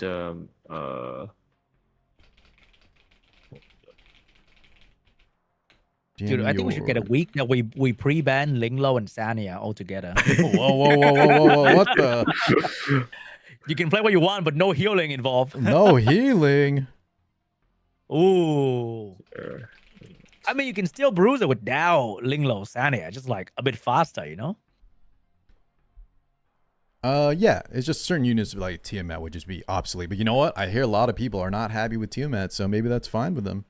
Speaker 2: Dude, I think we should get a week that we pre-ban Linglo and Sania all together.
Speaker 1: Whoa! What the?
Speaker 2: You can play what you want, but no healing involved.
Speaker 1: No healing.
Speaker 2: Ooh. I mean, you can still bruise it with Dow, Linglo, Sania, just like a bit faster, you know?
Speaker 1: Yeah, it's just certain units like Tiamat would just be obsolete. But you know what? I hear a lot of people are not happy with Tiamat, so maybe that's fine with them.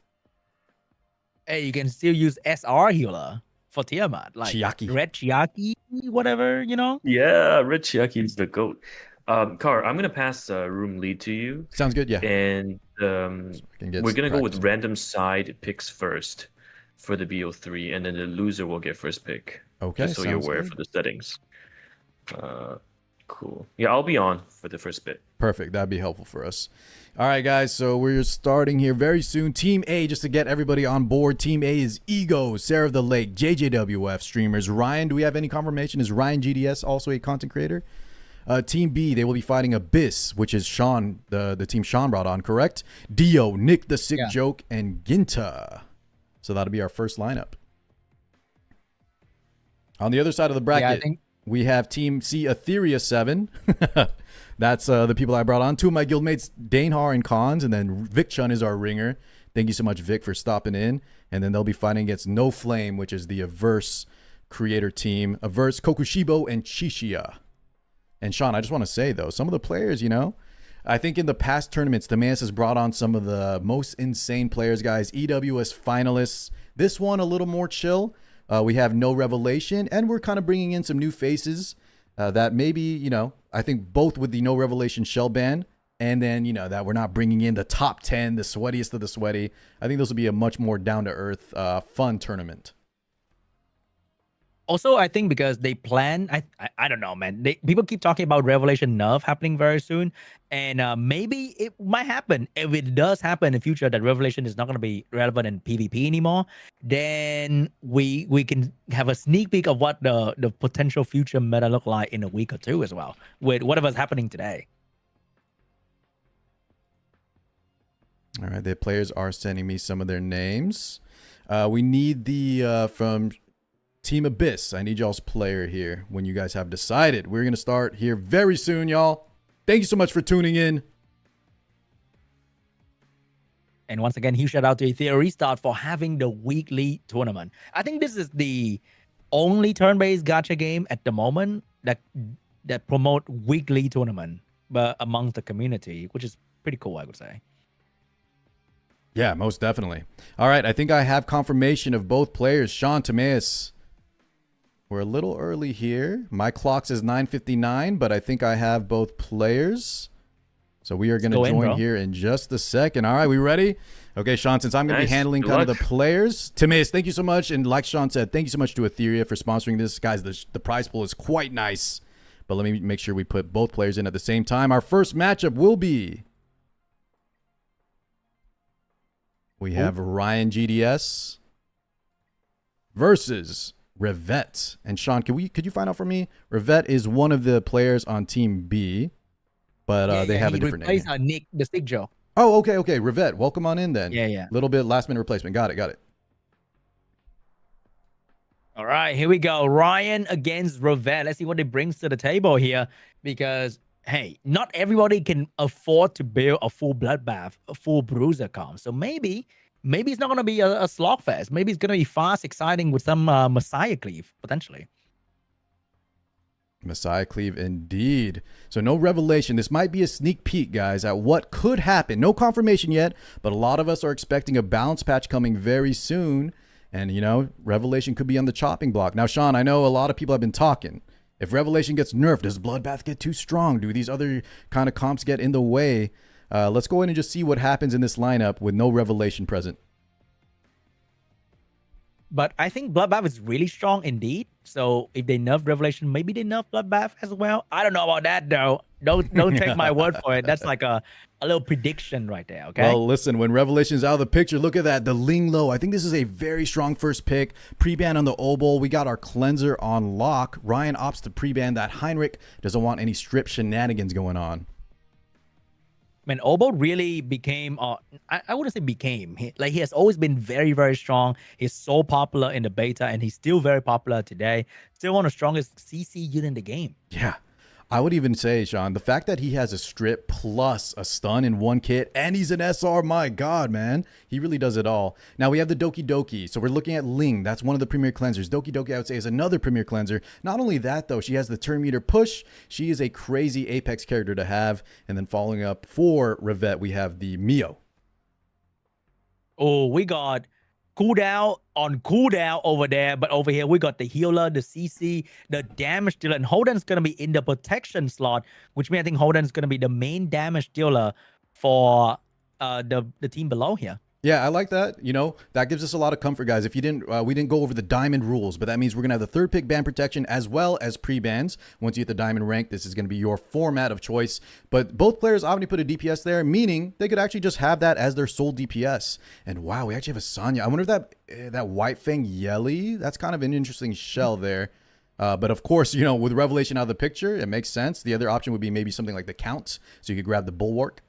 Speaker 2: Hey, you can still use SR healer for Tiamat, like
Speaker 1: Chiaki.
Speaker 2: Red Chiaki, whatever, you know?
Speaker 3: yeah, Red Chiaki is the GOAT. Car, I'm gonna pass room lead to you,
Speaker 1: Sounds good, yeah.
Speaker 3: and we're gonna go with
Speaker 1: practice.
Speaker 3: random side picks first for the BO3, and then the loser will get first pick.
Speaker 1: Okay,
Speaker 3: Just so you're
Speaker 1: sounds
Speaker 3: aware
Speaker 1: good.
Speaker 3: for the settings. Cool. Yeah, I'll be on for the first bit.
Speaker 1: Perfect. That'd be helpful for us. All right, guys. So we're starting here very soon. Team A, just to get everybody on board. Team A is Ego, Sarah of the Lake, JJWF streamers. Ryan, do we have any confirmation? Is Ryan GDS also a content creator? Team B, they will be fighting Abyss, which is Sean, the team Sean brought on, correct? Dio, Nick the Sick Joke, and Ginta. So that'll be our first lineup. On the other side of the bracket, we have Team C, Etheria 7. That's the people I brought on. 2 of my guildmates, Danehar and Cons, and then Vic Chun is our ringer. Thank you so much, Vic, for stopping in. And then they'll be fighting against No Flame, which is the Averse creator team. Averse, Kokushibo, and Chishia. And Sean, I just want to say, though, some of the players, you know, I think in the past tournaments, the Mans has brought on some of the most insane players, guys. EWS finalists. This one, a little more chill. We have No Revelation, and we're kind of bringing in some new faces that maybe, you know, I think both with the No Revelation shell ban, and then, you know, that we're not bringing in the top 10, the sweatiest of the sweaty. I think this will be a much more down-to-earth, fun tournament.
Speaker 2: Also, I think because they plan, I don't know, man. People keep talking about Revelation nerf happening very soon, and maybe it might happen. If it does happen in the future that Revelation is not going to be relevant in PvP anymore, then we can have a sneak peek of what the potential future meta look like in a week or two as well, with whatever's happening today.
Speaker 1: All right, the players are sending me some of their names. We need the from Team Abyss. I need y'all's player here when you guys have decided. We're going to start here very soon, y'all. Thank you so much for tuning in.
Speaker 2: And once again, huge shout out to Ethereum Restart for having the weekly tournament. I think this is the only turn-based gacha game at the moment that promote weekly tournament but amongst the community, which is pretty cool, I would say.
Speaker 1: Yeah, most definitely. All right, I think I have confirmation of both players. Sean, Timaeus. We're a little early here. My clock says 9:59, but I think I have both players. So we are going to join here in just a second. All right, we ready? Okay, Sean, since I'm going to be handling kind of the players. Timaeus, thank you so much. And like Sean said, thank you so much to Etheria for sponsoring this. Guys, the prize pool is quite nice. But let me make sure we put both players in at the same time. Our first matchup will be... We have Ryan GDS versus Revette. And Sean, could you find out for me? Revette is one of the players on Team B, but they have a different name.
Speaker 2: Nick the Stick Joe.
Speaker 1: Oh, okay. Revette, welcome on in then.
Speaker 2: Yeah.
Speaker 1: Little bit last minute replacement. Got it.
Speaker 2: All right, here we go. Ryan against Revette. Let's see what he brings to the table here, because hey, not everybody can afford to build a full bloodbath, a full bruiser comp. So maybe it's not going to be a slogfest. Maybe it's going to be fast, exciting with some Messiah Cleave, potentially.
Speaker 1: Messiah Cleave, indeed. So no revelation. This might be a sneak peek, guys, at what could happen. No confirmation yet, but a lot of us are expecting a balance patch coming very soon. And, you know, revelation could be on the chopping block. Now, Sean, I know a lot of people have been talking. If Revelation gets nerfed, does Bloodbath get too strong? Do these other kind of comps get in the way? Let's go in and just see what happens in this lineup with no Revelation present.
Speaker 2: But I think Bloodbath is really strong indeed. So if they nerf Revelation, maybe they nerf Bloodbath as well. I don't know about that though. Don't take my word for it. That's like a little prediction right there. Okay.
Speaker 1: Well, listen, when Revelation is out of the picture, look at that. The Ling Lo. I think this is a very strong first pick. Pre-ban on the Obol. We got our cleanser on lock. Ryan opts to pre-ban that Heinrich. Doesn't want any strip shenanigans going on.
Speaker 2: Man, Obo really became, I wouldn't say became, he has always been very, very strong. He's so popular in the beta, and he's still very popular today. Still one of the strongest CC unit in the game.
Speaker 1: Yeah. I would even say, Sean, the fact that he has a strip plus a stun in one kit, and he's an SR, my God, man. He really does it all. Now, we have the Doki Doki. So we're looking at Ling. That's one of the premier cleansers. Doki Doki, I would say, is another premier cleanser. Not only that, though, she has the turn meter push. She is a crazy Apex character to have. And then following up for Revet, we have the Mio.
Speaker 2: Oh, we got cooldown over there, but over here we got the healer, the CC, the damage dealer, and Holden's gonna be in the protection slot, which means I think Holden's gonna be the main damage dealer for the team below here.
Speaker 1: Yeah, I like that. You know, that gives us a lot of comfort, guys. If you didn't, we didn't go over the diamond rules, but that means we're going to have the third pick ban protection as well as pre-bans. Once you hit the diamond rank, this is going to be your format of choice. But both players obviously put a DPS there, meaning they could actually just have that as their sole DPS. And wow, we actually have a Sonya. I wonder if that White Fang Yelly, that's kind of an interesting shell there. But of course, you know, with Revelation out of the picture, it makes sense. The other option would be maybe something like the Count, so you could grab the Bulwark.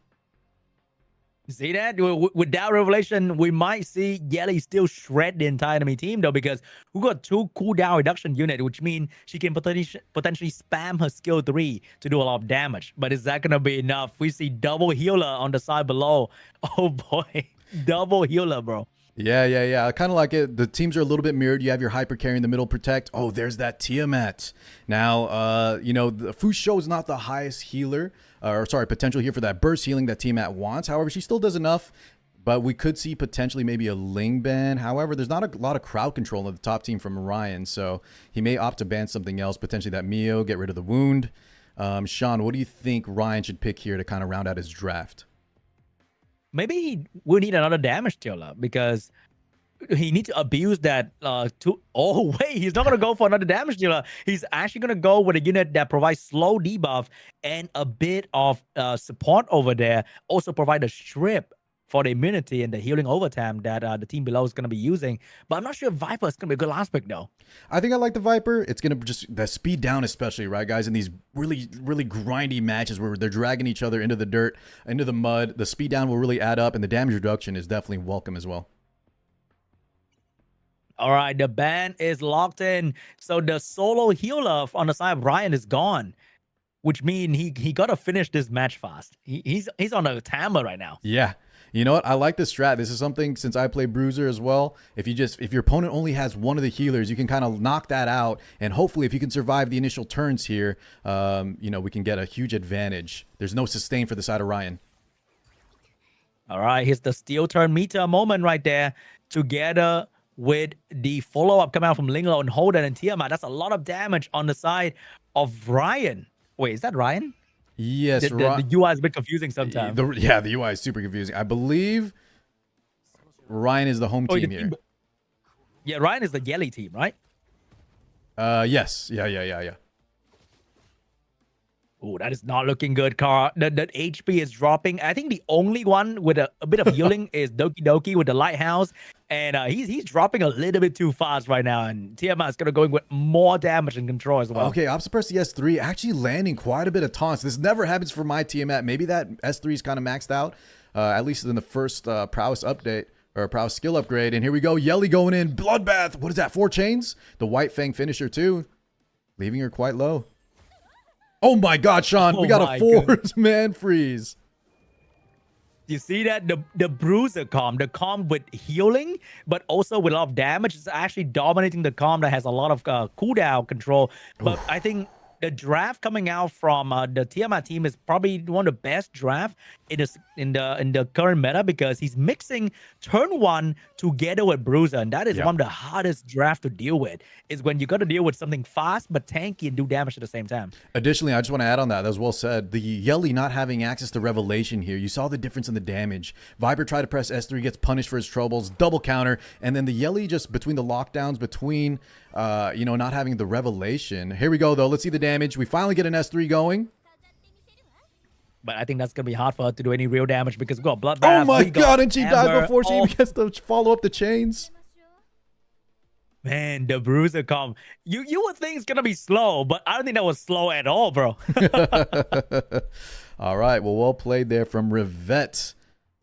Speaker 2: See that? Without Revelation, we might see Yelly still shred the entire enemy team, though, because we got 2 cooldown reduction unit, which means she can potentially spam her skill 3 to do a lot of damage. But is that going to be enough? We see double healer on the side below. Oh, boy. Double healer, bro.
Speaker 1: Yeah. I kind of like it. The teams are a little bit mirrored. You have your hyper carry in the middle, protect. Oh, there's that Tiamat. Now, you know, the Fusho is not the highest healer, potential here for that burst healing that Tiamat wants. However, she still does enough, but we could see potentially maybe a Ling ban. However, there's not a lot of crowd control of the top team from Ryan, so he may opt to ban something else, potentially that Mio, get rid of the wound. Sean, what do you think Ryan should pick here to kind of round out his draft?
Speaker 2: Maybe we need another damage dealer because he needs to abuse that he's not going to go for another damage dealer. He's actually going to go with a unit that provides slow debuff and a bit of support over there. Also provide a strip for the immunity and the healing overtime that the team below is going to be using. But I'm not sure if Viper is going to be a good last pick, though.
Speaker 1: I think I like the Viper. It's going to just the speed down, especially, right, guys, in these really, really grindy matches where they're dragging each other into the dirt, into the mud. The speed down will really add up, and the damage reduction is definitely welcome as well.
Speaker 2: All right, the ban is locked in. So the solo healer on the side of Ryan is gone, which means he got to finish this match fast. He's on a timer right now.
Speaker 1: Yeah. You know what? I like this strat. This is something, since I play Bruiser as well, if your opponent only has one of the healers, you can kind of knock that out. And hopefully, if you can survive the initial turns here, you know, we can get a huge advantage. There's no sustain for the side of Ryan.
Speaker 2: All right, here's the steel turn meter moment right there, together with the follow-up coming out from Ling Lo and Holden and Tiamat. That's a lot of damage on the side of Ryan. Wait, is that Ryan?
Speaker 1: Yes.
Speaker 2: The UI is a bit confusing sometimes.
Speaker 1: The UI is super confusing. I believe Ryan is the home team here.
Speaker 2: Yeah, Ryan is the Yelly team, right?
Speaker 1: Yes. Yeah.
Speaker 2: Oh, that is not looking good, Car. The HP is dropping. I think the only one with a bit of healing is Doki Doki with the Lighthouse. And he's dropping a little bit too fast right now. And Tiamat is going to go in with more damage and control as well.
Speaker 1: Okay, Optipress the S3 actually landing quite a bit of taunts. This never happens for my Tiamat. Maybe that S3 is kind of maxed out, at least in the first prowess update. Or prowess skill upgrade. And here we go. Yelly going in. Bloodbath. What is that? 4 chains? The White Fang finisher too. Leaving her quite low. Oh my God, Sean, we got a 4-man freeze.
Speaker 2: You see that? The Bruiser comp, the comp with healing, but also with a lot of damage, is actually dominating the comp that has a lot of cooldown control. But I think the draft coming out from the Tiamat team is probably one of the best draft in the current meta because he's mixing turn 1 together with Bruiser, and that is
Speaker 1: Yeah.
Speaker 2: one of the hardest draft to deal with. Is when you got to deal with something fast but tanky and do damage at the same time.
Speaker 1: Additionally, I just want to add on that. That was well said. The Yelly not having access to Revelation here. You saw the difference in the damage. Viper tried to press S3, gets punished for his troubles, double counter, and then the Yelly just between the lockdowns, between not having the Revelation. Here we go though. Let's see the damage. We finally get an S3 going.
Speaker 2: But I think that's gonna be hard for her to do any real damage because we got Bloodbath.
Speaker 1: Oh my
Speaker 2: we got
Speaker 1: god, and she dies
Speaker 2: Ember.
Speaker 1: before she
Speaker 2: Oh,
Speaker 1: even gets to follow up the chains.
Speaker 2: man, the Bruiser come. You would think it's gonna be slow, but I don't think that was slow at all, bro.
Speaker 1: All right, well played there from Rivette.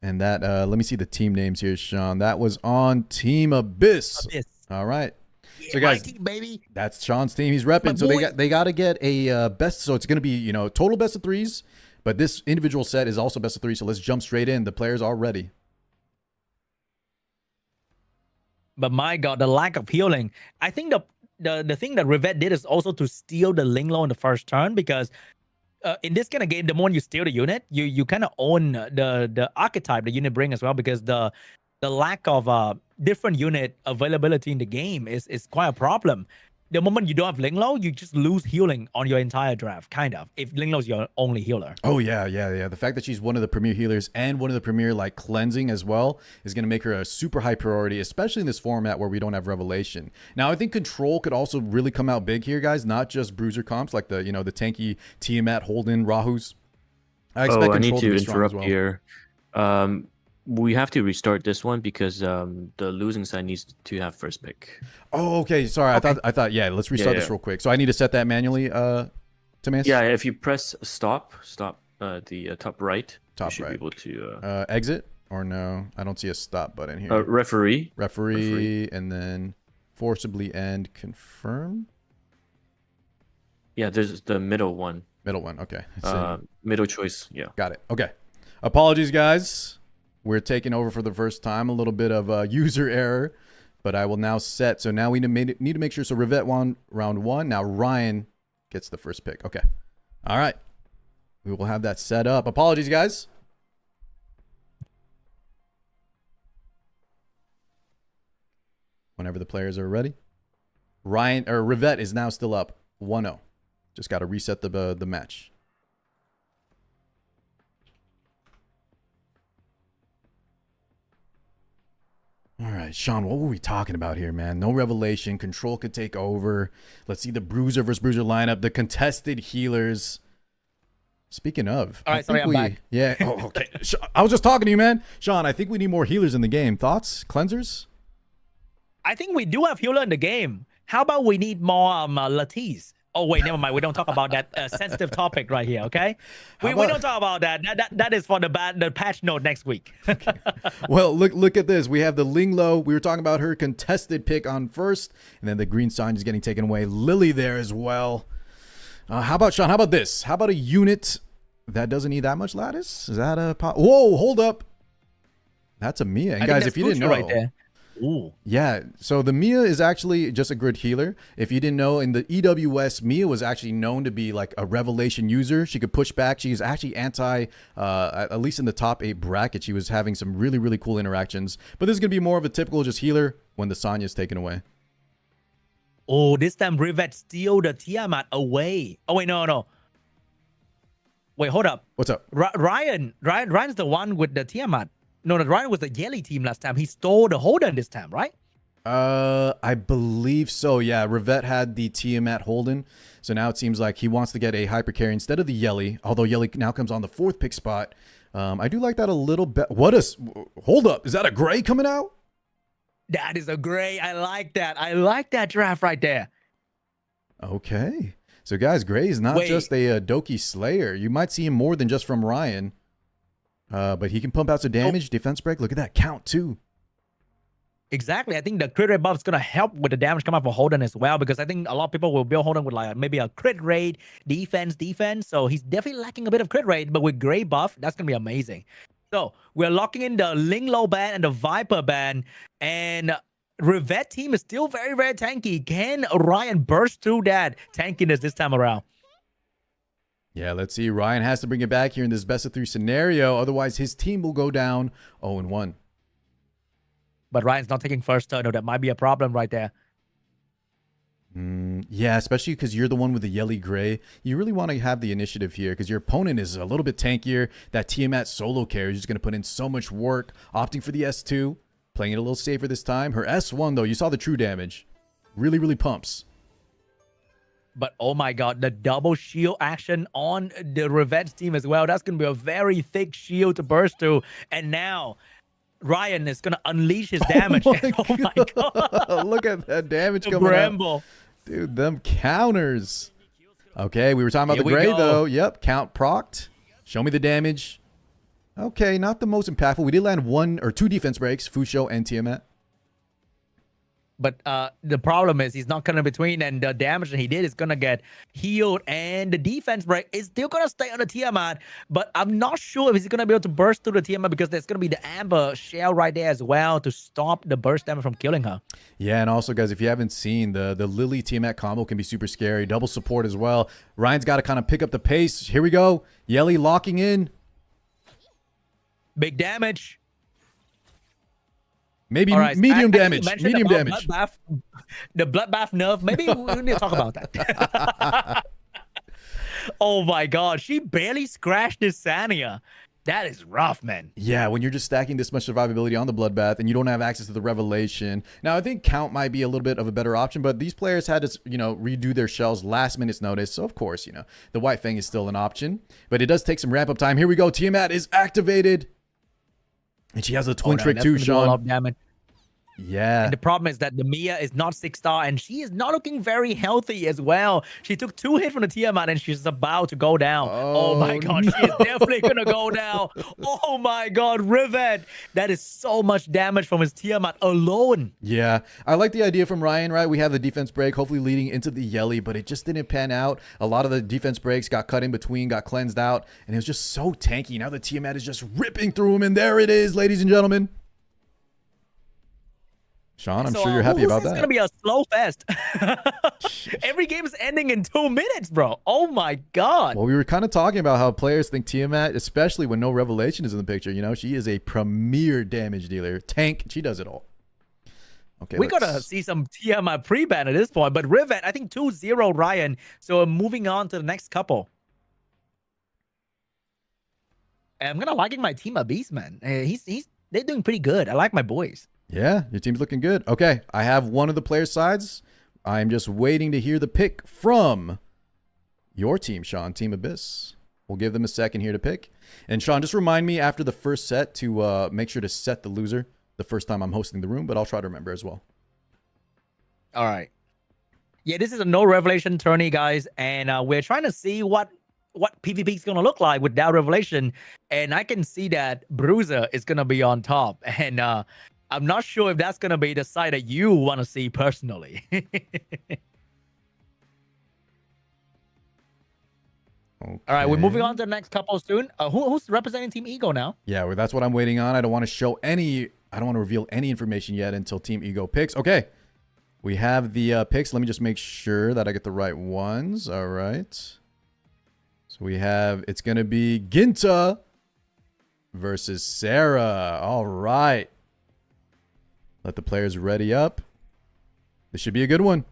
Speaker 1: And that, let me see the team names here, Sean. That was on Team Abyss. All right.
Speaker 2: Yeah,
Speaker 1: So guys,
Speaker 2: my team, baby.
Speaker 1: that's Sean's team. He's repping. So they got to get a best. So it's going to be, total best of 3s. But this individual set is also best of 3. So let's jump straight in. The players are ready.
Speaker 2: But my god, the lack of healing. I think the thing that Rivette did is also to steal the Linglo in the first turn because in this kind of game, the more you steal the unit, you kind of own the archetype the unit bring as well because the lack of different unit availability in the game is quite a problem. The moment you don't have Linglo, you just lose healing on your entire draft, kind of. If Linglo's your only healer.
Speaker 1: Oh, yeah. The fact that she's one of the premier healers and one of the premier, cleansing as well is going to make her a super high priority, especially in this format where we don't have Revelation. Now, I think Control could also really come out big here, guys, not just Bruiser comps like the tanky Tiamat, Holden, Rahus. I expect
Speaker 3: I need
Speaker 1: Control
Speaker 3: to
Speaker 1: be strong as
Speaker 3: interrupt
Speaker 1: well.
Speaker 3: here. We have to restart this one because the losing side needs to have first pick.
Speaker 1: Oh, okay. Sorry. I thought, yeah, let's restart this real quick. So I need to set that manually, Timaeus?
Speaker 3: Yeah, if you press stop the top right, you should
Speaker 1: right.
Speaker 3: be able to
Speaker 1: exit or no? I don't see a stop button here.
Speaker 3: referee,
Speaker 1: and then forcibly end confirm.
Speaker 3: Yeah, there's the middle one.
Speaker 1: Middle one. Okay.
Speaker 3: Middle choice. Yeah.
Speaker 1: Got it. Okay. Apologies, guys. We're taking over for the first time. A little bit of user error, but I will now set. So now we need to make sure. So Rivette won round 1. Now Ryan gets the first pick. Okay. All right. We will have that set up. Apologies, guys. Whenever the players are ready. Rivette is now still up 1-0. Just got to reset the match. All right, Sean, what were we talking about here, man? No Revelation. Control could take over. Let's see the Bruiser versus Bruiser lineup. The contested healers. Speaking of.
Speaker 2: All right, sorry, I'm back.
Speaker 1: Yeah. Oh, okay. I was just talking to you, man. Sean, I think we need more healers in the game. Thoughts? Cleansers?
Speaker 2: I think we do have healer in the game. How about we need more Latisse? Oh, wait, never mind. We don't talk about that sensitive topic right here, okay? We don't talk about that. That is for the patch note next week.
Speaker 1: Okay. Well, look at this. We have the Linglo. We were talking about her contested pick on first, and then the green sign is getting taken away. Lily there as well. How about, Sean, how about this? How about a unit that doesn't need that much lattice? Is that a pop? Whoa, hold up. That's a Mia. And guys, if you didn't know.
Speaker 2: Right there. Ooh.
Speaker 1: Yeah, so the Mia is actually just a good healer. If you didn't know, in the EWS, Mia was actually known to be like a Revelation user. She could push back. She's actually at least in the top 8 bracket, she was having some really, really cool interactions. But this is going to be more of a typical just healer when the Sonya is taken away.
Speaker 2: Oh, this time Rivette steal the Tiamat away. Oh, wait, no. Wait, hold up.
Speaker 1: What's up?
Speaker 2: Ryan's the one with the Tiamat. No, Ryan was the Yelly team last time. He stole the Holden this time, right?
Speaker 1: I believe so. Yeah, Rivette had the Tiamat Holden. So now it seems like he wants to get a hyper carry instead of the Yelly. Although Yelly now comes on the 4th pick spot. I do like that a little bit. Hold up. Is that a gray coming out?
Speaker 2: That is a gray. I like that. I like that draft right there.
Speaker 1: Okay. So guys, gray is not just a Doki Slayer. You might see him more than just from Ryan. But he can pump out some damage, defense break. Look at that count too.
Speaker 2: Exactly. I think the crit rate buff is going to help with the damage come out for Holden as well, because I think a lot of people will build Holden with like maybe a crit rate, defense. So he's definitely lacking a bit of crit rate, but with gray buff, that's going to be amazing. So we're locking in the Linglo ban and the Viper ban, and Rivette team is still very, very tanky. Can Ryan burst through that tankiness this time around?
Speaker 1: Yeah, let's see. Ryan has to bring it back here in this best of 3 scenario. Otherwise, his team will go down 0-1.
Speaker 2: But Ryan's not taking first turn. No, that might be a problem right there.
Speaker 1: Yeah, especially because you're the one with the yelly gray. You really want to have the initiative here because your opponent is a little bit tankier. That Tiamat solo carry is just going to put in so much work, opting for the S2, playing it a little safer this time. Her S1, though, you saw the true damage. Really, really pumps.
Speaker 2: But oh my god, the double shield action on the Revenge team as well. That's going to be a very thick shield to burst through. And now Ryan is going to unleash his damage. Oh my god.
Speaker 1: Look at that damage coming
Speaker 2: Bramble.
Speaker 1: out. Dude, them counters. Okay, we were talking about
Speaker 2: Here
Speaker 1: the gray,
Speaker 2: we go.
Speaker 1: though. Yep, count procced. Show me the damage. Okay, not the most impactful. We did land 1 or 2 defense breaks, Fusho and Tiamat.
Speaker 2: But the problem is he's not coming between, and the damage that he did is going to get healed, and the defense break is still going to stay on the Tiamat. But I'm not sure if he's going to be able to burst through the Tiamat because there's going to be the Amber shell right there as well to stop the burst damage from killing her.
Speaker 1: Yeah, and also, guys, if you haven't seen, the Lily Tiamat combo can be super scary. Double support as well. Ryan's got to kind of pick up the pace. Here we go. Yelly locking in.
Speaker 2: Big damage.
Speaker 1: Maybe
Speaker 2: All right,
Speaker 1: medium
Speaker 2: I
Speaker 1: damage.
Speaker 2: mentioned
Speaker 1: Medium
Speaker 2: about
Speaker 1: damage.
Speaker 2: The bloodbath nerf. Maybe we need to talk about that. Oh my god, she barely scratched this Sania. That is rough, man.
Speaker 1: Yeah, when you're just stacking this much survivability on the bloodbath and you don't have access to the revelation. Now, I think count might be a little bit of a better option, but these players had to, redo their shells last minute's notice. So, of course, the White Fang is still an option, but it does take some ramp up time. Here we go. Tiamat is activated. And she has a twin trick too, Sean. Yeah.
Speaker 2: And the problem is that the Mia is not 6-star and she is not looking very healthy as well. She took 2 hits from the Tiamat and she's about to go down. Oh my god,
Speaker 1: no.
Speaker 2: she is definitely gonna go down. Oh my god, Rivet. That is so much damage from his Tiamat alone.
Speaker 1: Yeah, I like the idea from Ryan, right? We have the defense break, hopefully leading into the Yelly, but it just didn't pan out. A lot of the defense breaks got cut in between, got cleansed out, and it was just so tanky. Now the Tiamat is just ripping through him, and there it is, ladies and gentlemen. Sean, I'm sure you're happy about that.
Speaker 2: It's going to be a slow fest. Every game is ending in 2 minutes, bro. Oh my god.
Speaker 1: Well, we were kind of talking about how players think Tiamat, especially when no revelation is in the picture, she is a premier damage dealer. Tank, she does it all. Okay,
Speaker 2: we got to see some Tiamat pre-ban at this point, but Rivet, I think 2-0 Ryan. So moving on to the next couple. And I'm going to liking my team of Beast, man. They're doing pretty good. I like my boys.
Speaker 1: Yeah, your team's looking good. Okay, I have one of the player sides. I'm just waiting to hear the pick from your team, Sean, Team Abyss. We'll give them a second here to pick. And Sean, just remind me after the first set to make sure to set the loser the first time I'm hosting the room, but I'll try to remember as well.
Speaker 2: All right. Yeah, this is a no revelation tourney, guys, and we're trying to see what PvP is going to look like without revelation. And I can see that Bruiser is going to be on top. And I'm not sure if that's going to be the side that you want to see personally.
Speaker 1: Okay.
Speaker 2: All right, we're moving on to the next couple soon. Who's representing Team Ego now?
Speaker 1: Yeah, well, that's what I'm waiting on. I don't want to reveal any information yet until Team Ego picks. Okay, we have the picks. Let me just make sure that I get the right ones. All right. So we have, it's going to be Ginta versus Sarah. All right. Let the players ready up. This should be a good one.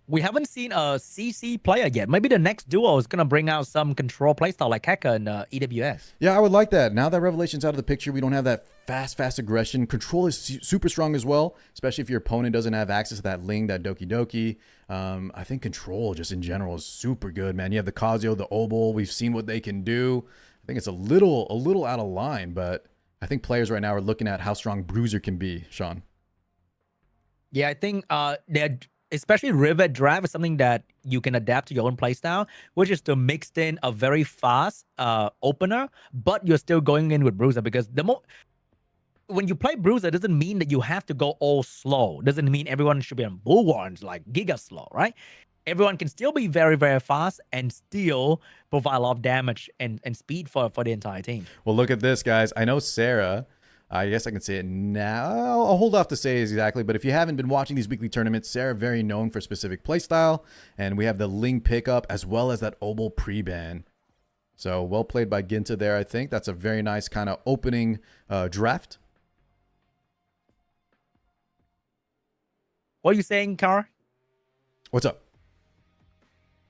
Speaker 2: We haven't seen a CC player yet. Maybe the next duo is going to bring out some control playstyle like Heka and EWS.
Speaker 1: Yeah, I would like that. Now that Revelation's out of the picture, we don't have that fast aggression. Control is super strong as well, especially if your opponent doesn't have access to that Ling, that Doki Doki. I think Control just in general is super good, man. You have the Kazuo, the Obol. We've seen what they can do. I think it's a little out of line, but I think players right now are looking at how strong Bruiser can be, Sean.
Speaker 2: Yeah, I think especially Rivet Draft is something that you can adapt to your own playstyle, which is to mix in a very fast opener, but you're still going in with Bruiser because when you play Bruiser, it doesn't mean that you have to go all slow. Doesn't mean everyone should be on Bullhorns like Giga slow, right? Everyone can still be very, very fast and still provide a lot of damage and speed for the entire team.
Speaker 1: Well, look at this, guys. I know Sarah, I guess I can say it now. I'll hold off to say it exactly, but if you haven't been watching these weekly tournaments, Sarah very known for specific playstyle, and we have the Ling pickup as well as that Obel pre-ban. So well played by Ginta there, I think. That's a very nice kind of opening draft.
Speaker 2: What are you saying, Kara?
Speaker 1: What's up?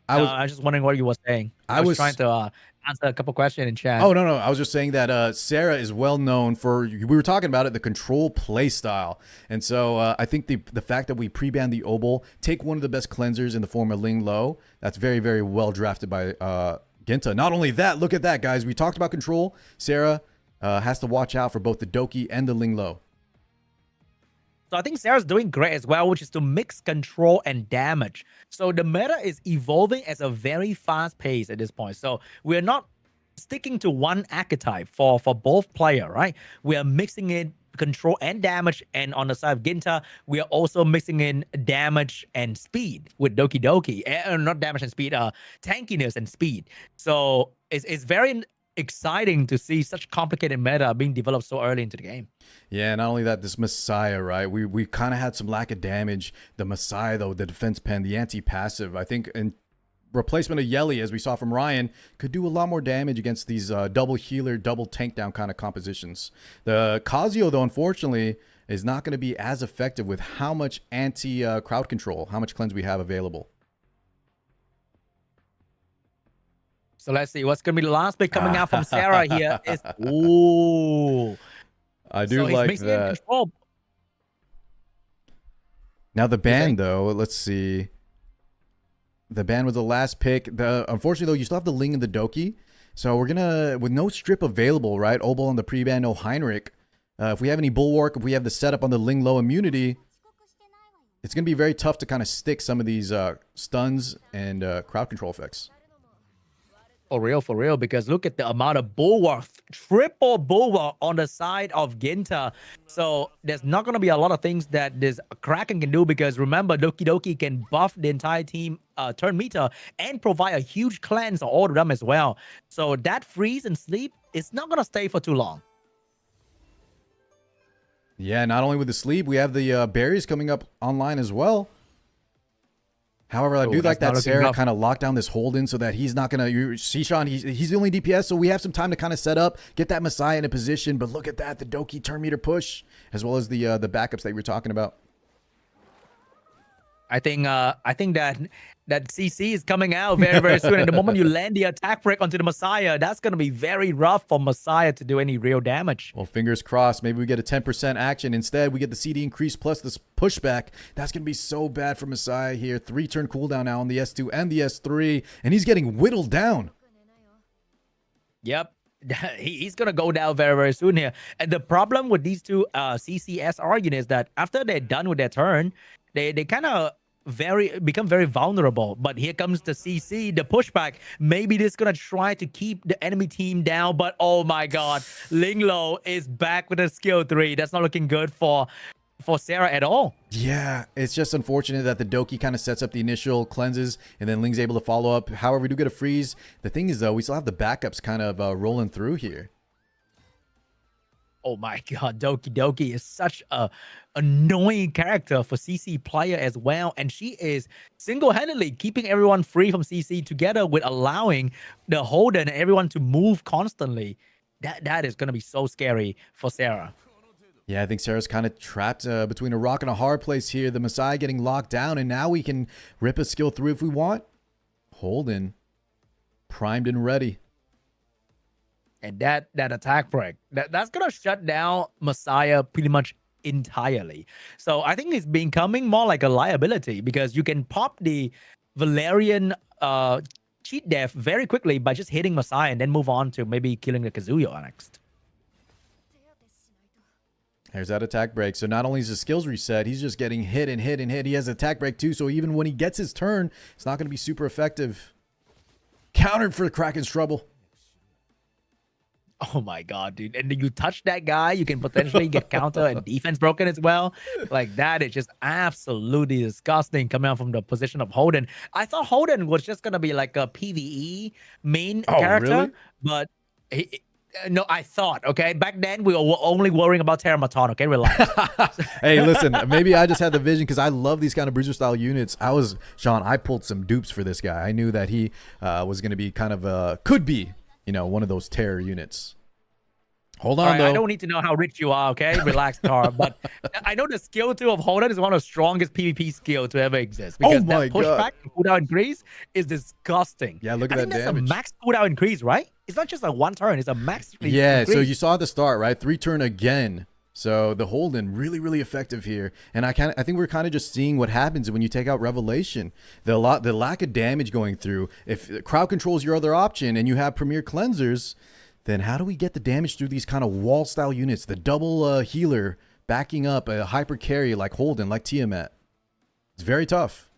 Speaker 2: I was just wondering what you were saying. I was trying to answer a couple questions in chat.
Speaker 1: Oh, no. I was just saying that Sarah is well known for, we were talking about it, the control play style. And so I think the fact that we pre-banned the Obel, take one of the best cleansers in the form of Ling Lo, that's very, very well drafted by Ginta. Not only that, look at that, guys. We talked about control. Sarah has to watch out for both the Doki and the Ling Lo.
Speaker 2: So I think Sarah's doing great as well, which is to mix control and damage. So the meta is evolving at a very fast pace at this point. So we're not sticking to one archetype for both player, right? We are mixing in control and damage. And on the side of Ginta, we are also mixing in damage and speed with Doki Doki. Not damage and speed, tankiness and speed. So it's very exciting to see such complicated meta being developed so early into the game.
Speaker 1: Yeah, not only that, this Messiah, right? We kind of had some lack of damage. The Messiah, though, the defense pen, the anti-passive, I think in replacement of Yeli, as we saw from Ryan, could do a lot more damage against these double healer, double tank down kind of compositions. The Kazuyo, though, unfortunately, is not going to be as effective with how much anti-crowd control, how much cleanse we have available.
Speaker 2: So let's see what's going to be the last pick coming out from Sarah here. Ooh.
Speaker 1: I do like that. Now the ban, though, let's see. The ban was the last pick. Unfortunately, though, you still have the Ling and the Doki. So we're going to, with no strip available, right? Obel on the pre-ban, no Heinrich. If we have any Bulwark, if we have the setup on the Ling low immunity, it's going to be very tough to kind of stick some of these stuns and crowd control effects.
Speaker 2: For real, because look at the amount of Bulwark, triple Bulwark on the side of Ginta. So there's not going to be a lot of things that this Kraken can do, because remember, Doki Doki can buff the entire team turn meter and provide a huge cleanse on all of them as well. So that freeze and sleep is not going to stay for too long.
Speaker 1: Yeah, not only with the sleep, we have the berries coming up online as well. However, I do like that Sarah kind of locked down this hold-in so that he's not going to... Sishan, he's the only DPS, so we have some time to kind of set up, get that Messiah in a position. But look at that, the Doki turn meter push, as well as the backups that you were talking about.
Speaker 2: I think that CC is coming out very, very soon. And the moment you land the attack break onto the Messiah, that's going to be very rough for Messiah to do any real damage.
Speaker 1: Well, fingers crossed. Maybe we get a 10% action. Instead, we get the CD increase plus this pushback. That's going to be so bad for Messiah here. 3-turn cooldown now on the S2 and the S3. And he's getting whittled down.
Speaker 2: Yep. He's going to go down very, very soon here. And the problem with these two CCSR units is that after they're done with their turn, they kind of become very vulnerable. But here comes the CC, the pushback. Maybe this is gonna try to keep the enemy team down, but oh my god, Ling Lo is back with a skill 3. That's not looking good for Sarah at all.
Speaker 1: Yeah, it's just unfortunate that the Doki kind of sets up the initial cleanses and then Ling's able to follow up. However, we do get a freeze. The thing is, though, we still have the backups kind of rolling through here.
Speaker 2: Oh my god, Doki Doki is such a annoying character for CC player as well, and she is single-handedly keeping everyone free from CC together with allowing the Holden and everyone to move constantly. That is going to be so scary for Sarah.
Speaker 1: Yeah, I think Sarah's kind of trapped between a rock and a hard place here. The Messiah getting locked down, and now we can rip a skill through if we want. Holden, primed and ready.
Speaker 2: And that attack break, that's going to shut down Messiah pretty much entirely. So I think it's becoming more like a liability, because you can pop the Valerian cheat death very quickly by just hitting Messiah and then move on to maybe killing the Kazuya next.
Speaker 1: There's that attack break. So not only is his skills reset, he's just getting hit and hit and hit. He has attack break too, so even when he gets his turn, it's not going to be super effective. Countered for the Kraken's trouble.
Speaker 2: Oh my god, dude. And you touch that guy, you can potentially get counter and defense broken as well. Like, that is just absolutely disgusting coming out from the position of Holden. I thought Holden was just going to be like a PvE main character,
Speaker 1: really?
Speaker 2: but No, I thought, okay? Back then, we were only worrying about Terramaton, okay? Relax.
Speaker 1: Hey, listen, maybe I just had the vision because I love these kind of bruiser style units. Sean, I pulled some dupes for this guy. I knew that he was going to be kind of, could be, one of those terror units. Hold on, though.
Speaker 2: I don't need to know how rich you are, okay? Relax, Tar. But I know the skill too of Holden is one of the strongest PvP skill to ever exist. Because that pushback and cooldown increase is disgusting.
Speaker 1: Yeah, look at that damage.
Speaker 2: That's a max cooldown increase, right? It's not just a one turn, it's a max
Speaker 1: increase. So you saw at the start, right? 3 turn again. So the Holden really, really effective here. And I think we're kind of just seeing what happens when you take out Revelation. The lack of damage going through. If crowd control is your other option and you have Premier Cleansers, then how do we get the damage through these kind of wall style units? The double healer backing up a hyper carry like Holden, like Tiamat. It's very tough.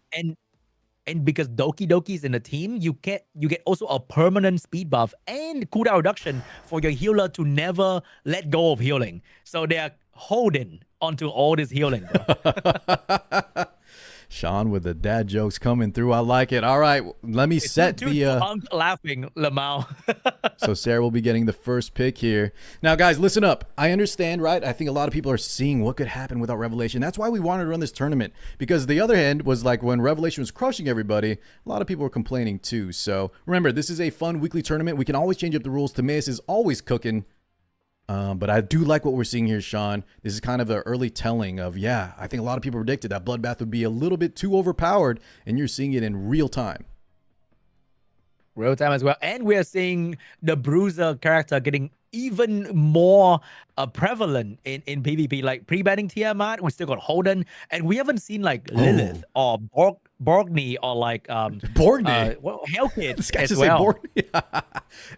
Speaker 2: And because Doki Doki's in the team, you get also a permanent speed buff and cooldown reduction for your healer to never let go of healing. So they're holding onto all this healing.
Speaker 1: Sean with the dad jokes coming through. I like it. All right, let me set the
Speaker 2: laughing, Lamau.
Speaker 1: So Sarah will be getting the first pick here. Now, guys, listen up. I understand, right? I think a lot of people are seeing what could happen without Revelation. That's why we wanted to run this tournament, because the other hand was like when Revelation was crushing everybody, a lot of people were complaining too. So remember, this is a fun weekly tournament. We can always change up the rules. Timaeus is always cooking. But I do like what we're seeing here, Sean. This is kind of an early telling of, I think a lot of people predicted that Bloodbath would be a little bit too overpowered, and you're seeing it in real time.
Speaker 2: Real time as well. And we are seeing the Bruiser character getting even more prevalent in PvP. Like pre-banning Tiamat, we still got Holden, and we haven't seen like Lilith or Borgney or like
Speaker 1: Borgney.
Speaker 2: Hellkit
Speaker 1: This guy
Speaker 2: as
Speaker 1: just
Speaker 2: well.
Speaker 1: say Borgney.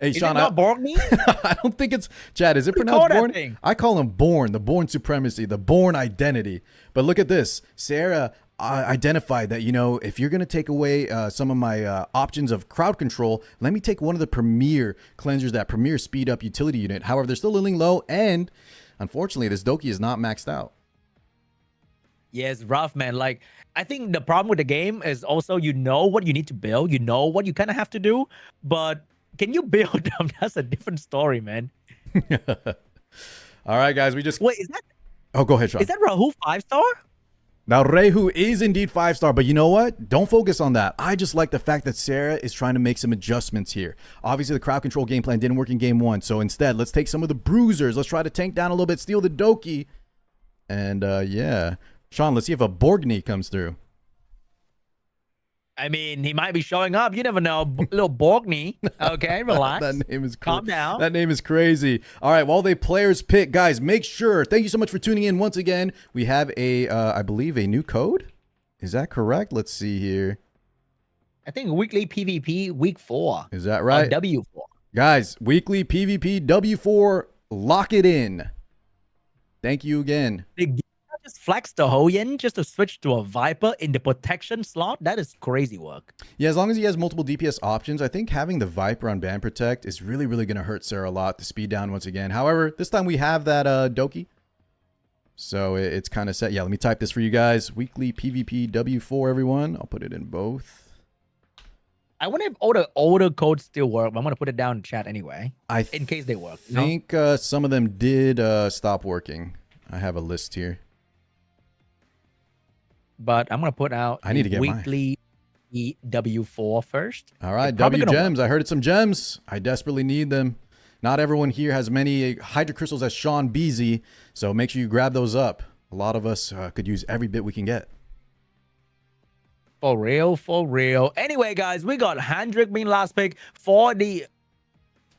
Speaker 1: Hey,
Speaker 2: Is
Speaker 1: Sean,
Speaker 2: it not Borgney?
Speaker 1: I don't think it's Chad. Is it pronounced Born? I call him Born, the Born supremacy, the Born identity. But look at this, Sarah identified that, if you're going to take away some of my options of crowd control, let me take one of the premier cleansers, that premier speed up utility unit. However, they're still living low, and unfortunately, this Doki is not maxed out.
Speaker 2: Yeah, it's rough, man. Like, I think the problem with the game is also what you need to build, what you kind of have to do, but can you build them? That's a different story, man.
Speaker 1: All right, guys, we just...
Speaker 2: Wait, is that...
Speaker 1: Oh, go ahead, Sean.
Speaker 2: Is that Rahu 5-star?
Speaker 1: Now, Rehu is indeed 5-star, but you know what? Don't focus on that. I just like the fact that Sarah is trying to make some adjustments here. Obviously, the crowd control game plan didn't work in game 1, so instead, let's take some of the bruisers. Let's try to tank down a little bit, steal the Doki, and Sean, let's see if a Borgney comes through.
Speaker 2: I mean, he might be showing up. You never know. Little Borgney. Okay, relax.
Speaker 1: That name is
Speaker 2: calm down.
Speaker 1: That name is crazy. All right, while the players pick, guys, make sure. Thank you so much for tuning in once again. We have I believe, a new code. Is that correct? Let's see here.
Speaker 2: I think weekly PvP week 4.
Speaker 1: Is that right?
Speaker 2: W4.
Speaker 1: Guys, weekly PvP W4. Lock it in. Thank you again.
Speaker 2: Just flex the Hoyen just to switch to a Viper in the protection slot. That is crazy work.
Speaker 1: Yeah, as long as he has multiple DPS options, I think having the Viper on Ban Protect is really, really going to hurt Sarah a lot to speed down once again. However, this time we have that Doki. So it's kind of set. Yeah, let me type this for you guys. Weekly PvP W4, everyone. I'll put it in both.
Speaker 2: I wonder if all the older codes still work, but I'm going to put it down in chat anyway. In case they work.
Speaker 1: I think some of them did stop working. I have a list here.
Speaker 2: But I'm going to put out
Speaker 1: I need to get
Speaker 2: weekly W4 first.
Speaker 1: All right, W gems. I heard it's some gems. I desperately need them. Not everyone here has many Hydra Crystals as Sean Beasy, so make sure you grab those up. A lot of us could use every bit we can get.
Speaker 2: For real, for real. Anyway, guys, we got Hendrik being last pick for the...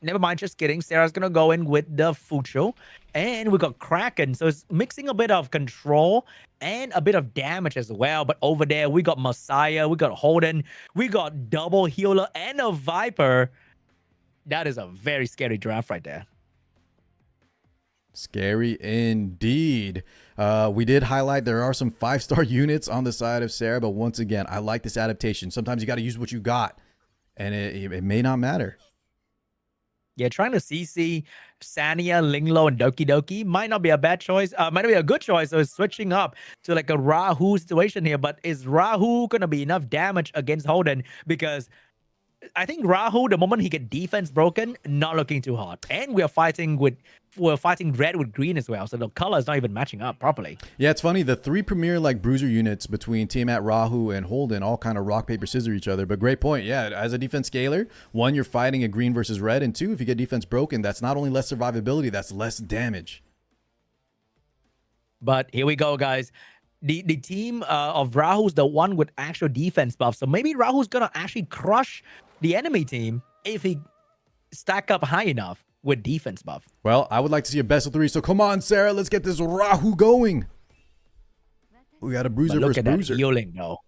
Speaker 2: Never mind, just kidding. Sarah's going to go in with the Fucho. And we got Kraken. So it's mixing a bit of control and a bit of damage as well. But over there, we got Messiah. We got Holden. We got double healer and a Viper. That is a very scary draft right there.
Speaker 1: Scary indeed. We did highlight there are some 5-star units on the side of Sarah. But once again, I like this adaptation. Sometimes you got to use what you got. And it may not matter.
Speaker 2: Yeah, trying to CC Sania, Linglo, and Doki Doki might not be a bad choice. Might not be a good choice. So it's switching up to like a Rahu situation here. But is Rahu going to be enough damage against Holden? Because I think Rahu, the moment he get defense broken, not looking too hot. And we're fighting red with green as well. So the color is not even matching up properly.
Speaker 1: Yeah, it's funny. The three premier like bruiser units between Tiamat, Rahu, and Holden all kind of rock, paper, scissors each other. But great point. Yeah, as a defense scaler, one, you're fighting a green versus red. And two, if you get defense broken, that's not only less survivability, that's less damage.
Speaker 2: But here we go, guys. The team of Rahu's the one with actual defense buff. So maybe Rahu's going to actually crush the enemy team if he stack up high enough with defense buff.
Speaker 1: Well, I would like to see a best of three. So come on, Sarah, let's get this Rahu going. We got a bruiser versus bruiser.
Speaker 2: That healing, though.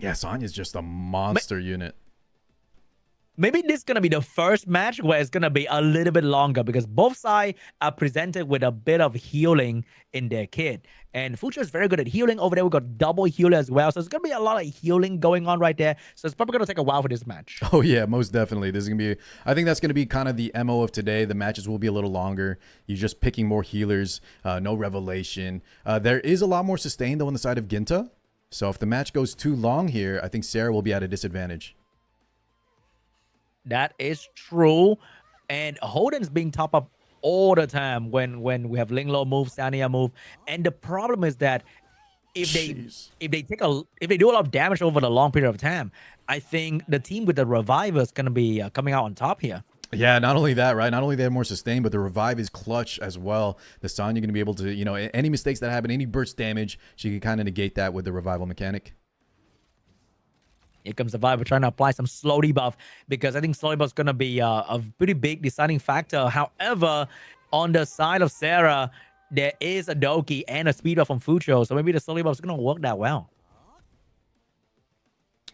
Speaker 1: Yeah, Sonya's just a monster unit.
Speaker 2: Maybe this is going to be the first match where it's going to be a little bit longer because both sides are presented with a bit of healing in their kit. And Fucho is very good at healing. Over there, we got double healer as well. So it's going to be a lot of healing going on right there. So it's probably going to take a while for this match.
Speaker 1: Oh, yeah, most definitely. This is going to be, I think that's going to be kind of the MO of today. The matches will be a little longer. You're just picking more healers, no revelation. There is a lot more sustain, though, on the side of Ginta. So if the match goes too long here, I think Sarah will be at a disadvantage.
Speaker 2: That is true. And Holden's being top up all the time when we have Linglo move, Sania move. And the problem is that if they do a lot of damage over the long period of time, I think the team with the reviver is going to be coming out on top here.
Speaker 1: Yeah, not only that, right? Not only they have more sustain, but the revive is clutch as well. The Sonya going to be able to, you know, any mistakes that happen, any burst damage, she can kind of negate that with the revival mechanic.
Speaker 2: Here comes the Viper trying to apply some slow debuff because I think slow debuff is going to be a pretty big deciding factor. However, on the side of Sarah, there is a Doki and a speed buff from Fucho, so maybe the slow debuff is going to work that well.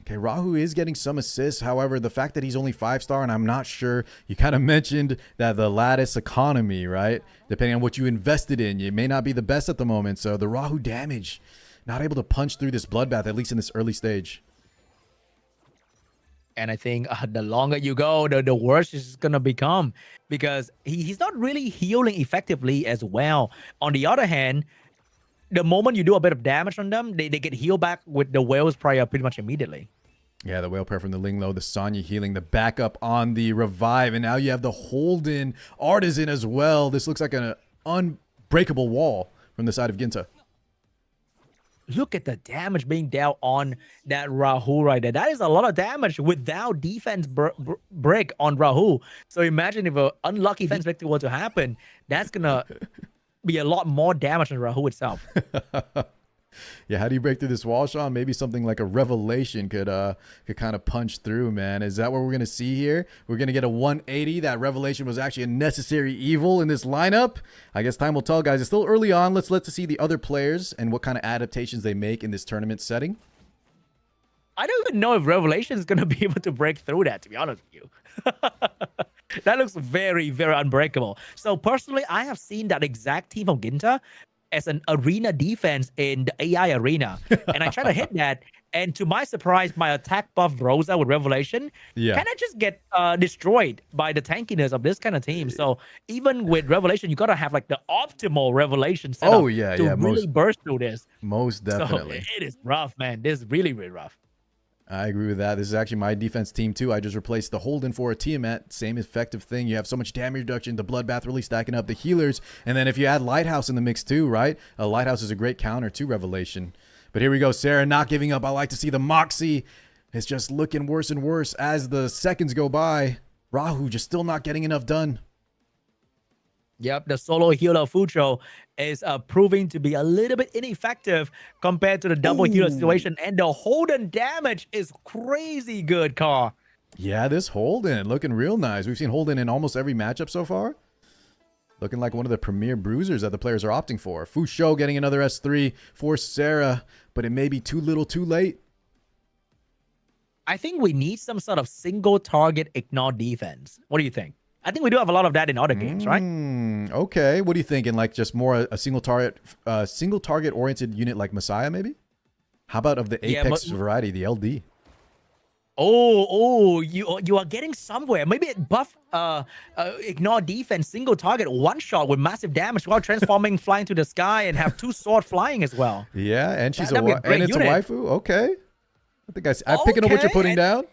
Speaker 1: Okay, Rahu is getting some assists. However, the fact that he's only 5-star, and I'm not sure, you kind of mentioned that the lattice economy, right? Depending on what you invested in, you may not be the best at the moment. So the Rahu damage, not able to punch through this bloodbath, at least in this early stage.
Speaker 2: And I think the longer you go, the worse it's going to become because he's not really healing effectively as well. On the other hand, the moment you do a bit of damage on them, they get healed back with the Whale's Prayer pretty much immediately.
Speaker 1: Yeah, the Whale Prayer from the Linglo, the Sonya healing, the backup on the revive, and now you have the Holden Artisan as well. This looks like an unbreakable wall from the side of Ginta.
Speaker 2: Look at the damage being dealt on that Rahu right there. That is a lot of damage without defense break on Rahu. So imagine if an unlucky defense break were to happen, that's going to be a lot more damage than Rahu itself.
Speaker 1: Yeah, how do you break through this wall, Sean? Maybe something like a revelation could kind of punch through, man. Is that what we're going to see here? We're going to get a 180. That revelation was actually a necessary evil in this lineup. I guess time will tell, guys. It's still early on. Let's see the other players and what kind of adaptations they make in this tournament setting.
Speaker 2: I don't even know if Revelation is going to be able to break through that, to be honest with you. That looks very, very unbreakable. So personally, I have seen that exact team of Ginta as an arena defense in the AI arena. And I try to hit that. And to my surprise, my attack buff Rosa with Revelation kind of just get destroyed by the tankiness of this kind of team. So even with Revelation, you got to have like the optimal Revelation setup to really burst through this.
Speaker 1: Most definitely.
Speaker 2: So it is rough, man. This is really, really rough.
Speaker 1: I agree with that. This is actually my defense team too. I just replaced the Holden for a Tiamat. Same effective thing. You have so much damage reduction, the bloodbath really stacking up, the healers, and then if you add Lighthouse in the mix too, right? A Lighthouse is a great counter to Revelation. But here we go. Sarah not giving up. I like to see the Moxie. It's just looking worse and worse as the seconds go by. Rahu just still not getting enough done.
Speaker 2: Yep, the solo healer Fucho is proving to be a little bit ineffective compared to the double healer situation. And the Holden damage is crazy good, Car.
Speaker 1: Yeah, this Holden looking real nice. We've seen Holden in almost every matchup so far. Looking like one of the premier bruisers that the players are opting for. Fucho getting another S3 for Sarah, but it may be too little too late.
Speaker 2: I think we need some sort of single target ignore defense. What do you think? I think we do have a lot of that in other games, right?
Speaker 1: Okay. What are you thinking? Like just more a single target oriented unit like Messiah, maybe? How about of the Apex variety, the LD?
Speaker 2: You are getting somewhere. Maybe buff ignore defense, single target, one shot with massive damage while transforming, flying to the sky, and have 2 sword flying as well.
Speaker 1: Yeah, and she's a waifu. Okay. I think I'm picking up what you're putting down.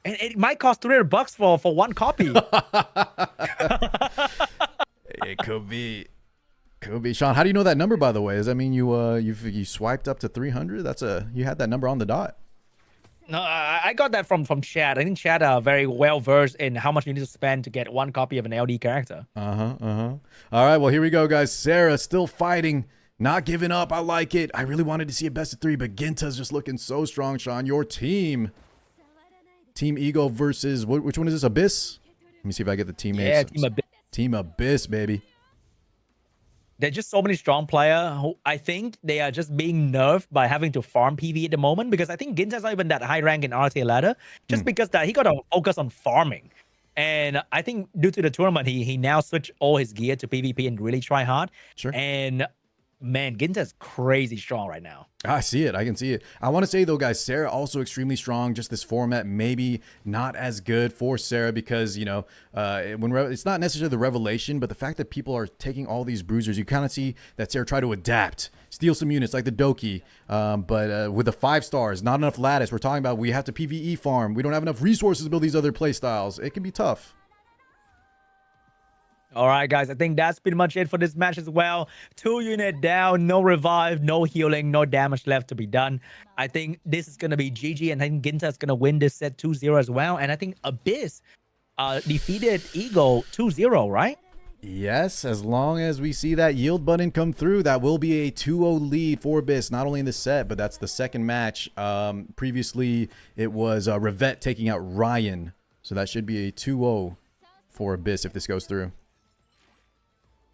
Speaker 2: And it might cost $300 for one copy.
Speaker 1: It could be. Could be. Sean, how do you know that number, by the way? Does that mean you swiped up to 300? You had that number on the dot.
Speaker 2: No, I got that from Chad. I think Chad are very well versed in how much you need to spend to get one copy of an LD character.
Speaker 1: All right, well, here we go, guys. Sarah still fighting, not giving up. I like it. I really wanted to see a best of 3, but Ginta's just looking so strong, Sean. Your team. Team Ego versus, which one is this? Abyss? Let me see if I get the teammates.
Speaker 2: Yeah, Team Abyss.
Speaker 1: Team Abyss, baby.
Speaker 2: There's just so many strong players who I think they are just being nerfed by having to farm PV at the moment, because I think Ginta's not even that high rank in RTA ladder, just because that he got to focus on farming. And I think due to the tournament, he now switched all his gear to PvP and really try hard.
Speaker 1: Sure.
Speaker 2: And man, Ginta's crazy strong right now.
Speaker 1: I see it. I can see it. I want to say, though, guys, Sarah also extremely strong. Just this format maybe not as good for Sarah because, you know, it's not necessarily the revelation, but the fact that people are taking all these bruisers, you kind of see that Sarah try to adapt, steal some units like the Doki, but with the 5 stars, not enough lattice. We're talking about we have to PvE farm. We don't have enough resources to build these other play styles. It can be tough.
Speaker 2: All right, guys, I think that's pretty much it for this match as well. 2 unit down, no revive, no healing, no damage left to be done. I think this is going to be GG, and I think Ginta is going to win this set 2-0 as well. And I think Abyss defeated Ego 2-0, right?
Speaker 1: Yes, as long as we see that yield button come through, that will be a 2-0 lead for Abyss, not only in the set, but that's the second match. Previously, it was Revette taking out Ryan. So that should be a 2-0 for Abyss if this goes through.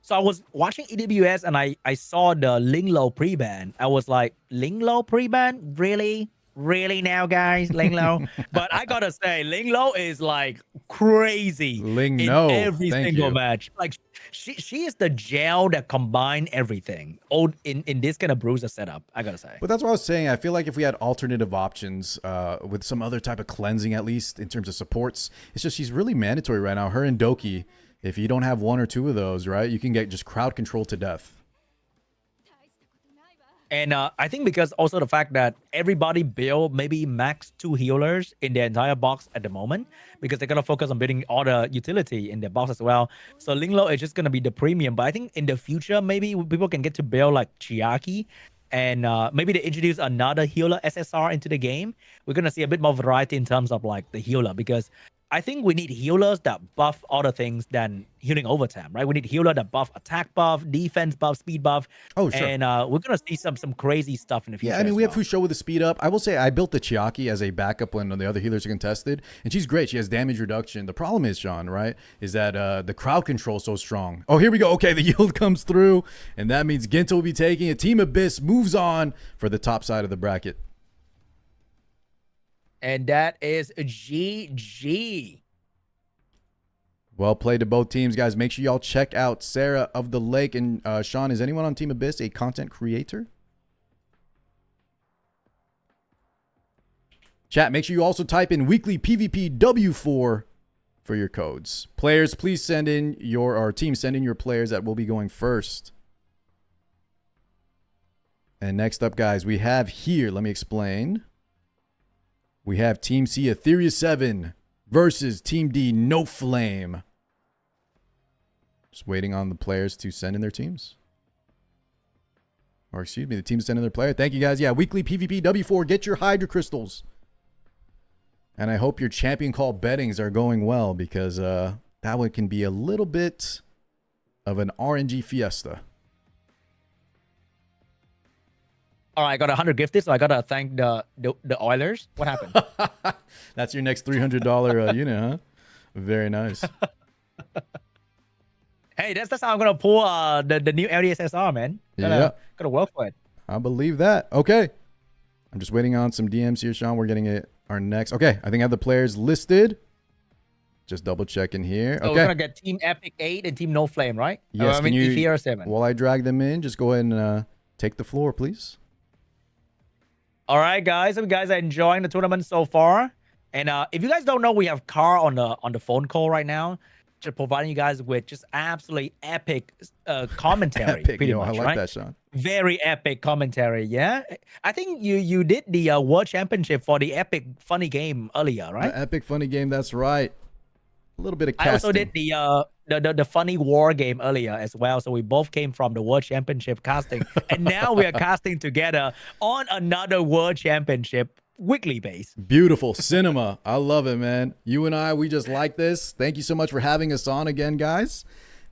Speaker 2: So I was watching EWS and I saw the Linglo pre-ban. I was like, Linglo pre-ban? Really? Really now, guys? Linglo? But I gotta say, Linglo is like crazy in every single match. Like she is the gel that combine everything. In this kind of bruiser setup, I gotta say.
Speaker 1: But that's what I was saying. I feel like if we had alternative options with some other type of cleansing, at least in terms of supports, it's just she's really mandatory right now. Her and Doki. If you don't have 1 or 2 of those, right, you can get just crowd control to death.
Speaker 2: And I think because also the fact that everybody build maybe max 2 healers in their entire box at the moment, because they're going to focus on building all the utility in their box as well. So Linglo is just going to be the premium. But I think in the future, maybe people can get to build like Chiaki, and maybe they introduce another healer SSR into the game. We're going to see a bit more variety in terms of like the healer, because I think we need healers that buff other things than healing overtime, right? We need healer that buff attack buff, defense buff, speed buff.
Speaker 1: Oh, sure.
Speaker 2: And we're going to see some crazy stuff in the future.
Speaker 1: Yeah, I mean, we have Fusho with the speed up. I will say I built the Chiaki as a backup when the other healers are contested, and she's great. She has damage reduction. The problem is, Sean, right, is that the crowd control is so strong. Oh, here we go. Okay, the yield comes through, and that means Ginta will be taking it. Team Abyss moves on for the top side of the bracket.
Speaker 2: And that is GG.
Speaker 1: Well played to both teams, guys. Make sure y'all check out Sarah of the Lake. And Sean, is anyone on Team Abyss a content creator? Chat, make sure you also type in weekly PvP W4 for your codes. Players, please send in our team, send in your players that will be going first. And next up, guys, we have here, let me explain. We have Team C, Etheria 7 versus Team D, No Flame. Just waiting on the players to send in their teams. Or excuse me, the team to send in their player. Thank you, guys. Yeah, weekly PvP W4. Get your Hydra Crystals. And I hope your champion call bettings are going well, because that one can be a little bit of an RNG fiesta.
Speaker 2: All right, I got 100 gifted, so I gotta thank the Oilers. What happened?
Speaker 1: That's your next $300 unit, huh? Very nice.
Speaker 2: Hey, that's how I'm gonna pull the new LDSSR, man. Gotta work for it.
Speaker 1: I believe that. Okay, I'm just waiting on some DMs here, Sean. We're getting our next. Okay, I think I have the players listed. Just double checking here.
Speaker 2: So
Speaker 1: okay,
Speaker 2: we're gonna get Team Epic 8 and Team No Flame, right?
Speaker 1: Yes.
Speaker 2: I mean, Etheria 7.
Speaker 1: While I drag them in, just go ahead and take the floor, please.
Speaker 2: All right, guys. If you guys are enjoying the tournament so far, and if you guys don't know, we have Carr on the phone call right now. just providing you guys with just absolutely epic commentary.
Speaker 1: Epic,
Speaker 2: pretty
Speaker 1: yo,
Speaker 2: much,
Speaker 1: I like
Speaker 2: right?
Speaker 1: that, Sean.
Speaker 2: Very epic commentary. Yeah, I think you did the World Championship for the epic funny game earlier, right?
Speaker 1: The epic funny game, that's right. A little bit of casting.
Speaker 2: I also did the funny war game earlier as well. So we both came from the World Championship casting, and now we are casting together on another World Championship weekly base.
Speaker 1: Beautiful cinema. I love it, man. You and I, we just like this. Thank you so much for having us on again, guys.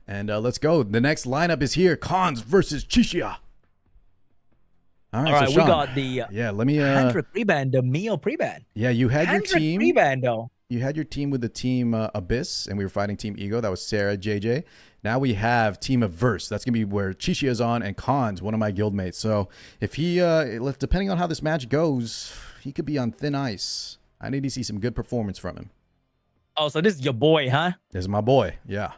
Speaker 1: And let's go. The next lineup is here. Khans versus Chixia. All right,
Speaker 2: So
Speaker 1: Sean,
Speaker 2: we got the
Speaker 1: let me
Speaker 2: 100 pre-ban, the Mio pre-ban.
Speaker 1: Yeah, you had your team.
Speaker 2: Pre-ban though.
Speaker 1: You had your team with the team Abyss, and we were fighting Team Ego. That was Sarah, JJ. Now we have Team Averse. That's going to be where Chixia is on, and Khans, one of my guildmates. So if he, depending on how this match goes, he could be on thin ice. I need to see some good performance from him.
Speaker 2: Oh, so this is your boy, huh?
Speaker 1: This is my boy. Yeah.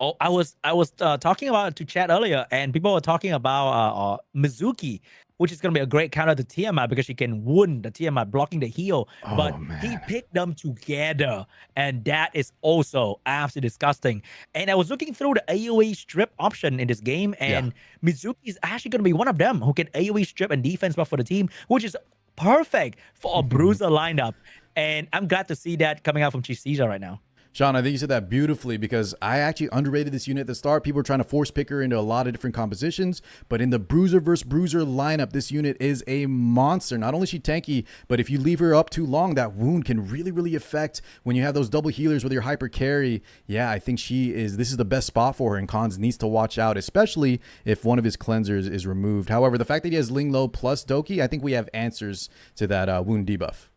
Speaker 2: Oh, I was talking about it to chat earlier, and people were talking about Mizuki, which is going to be a great counter to Tiamat because she can wound the Tiamat blocking the heal.
Speaker 1: Oh,
Speaker 2: but
Speaker 1: man.
Speaker 2: he picked them together, and that is also absolutely disgusting. And I was looking through the AoE strip option in this game, and Mizuki is actually going to be one of them who can AoE strip and defense buff for the team, which is perfect for a bruiser lineup. And I'm glad to see that coming out from Chixia right now.
Speaker 1: Sean, I think you said that beautifully because I actually underrated this unit at the start. People were trying to force pick her into a lot of different compositions, but in the bruiser versus bruiser lineup, this unit is a monster. Not only is she tanky, but if you leave her up too long, that wound can really affect when you have those double healers with your hyper carry. Yeah, I think this is the best spot for her, and Khans needs to watch out, especially if one of his cleansers is removed. However, the fact that he has Ling Lo plus Doki, I think we have answers to that wound debuff.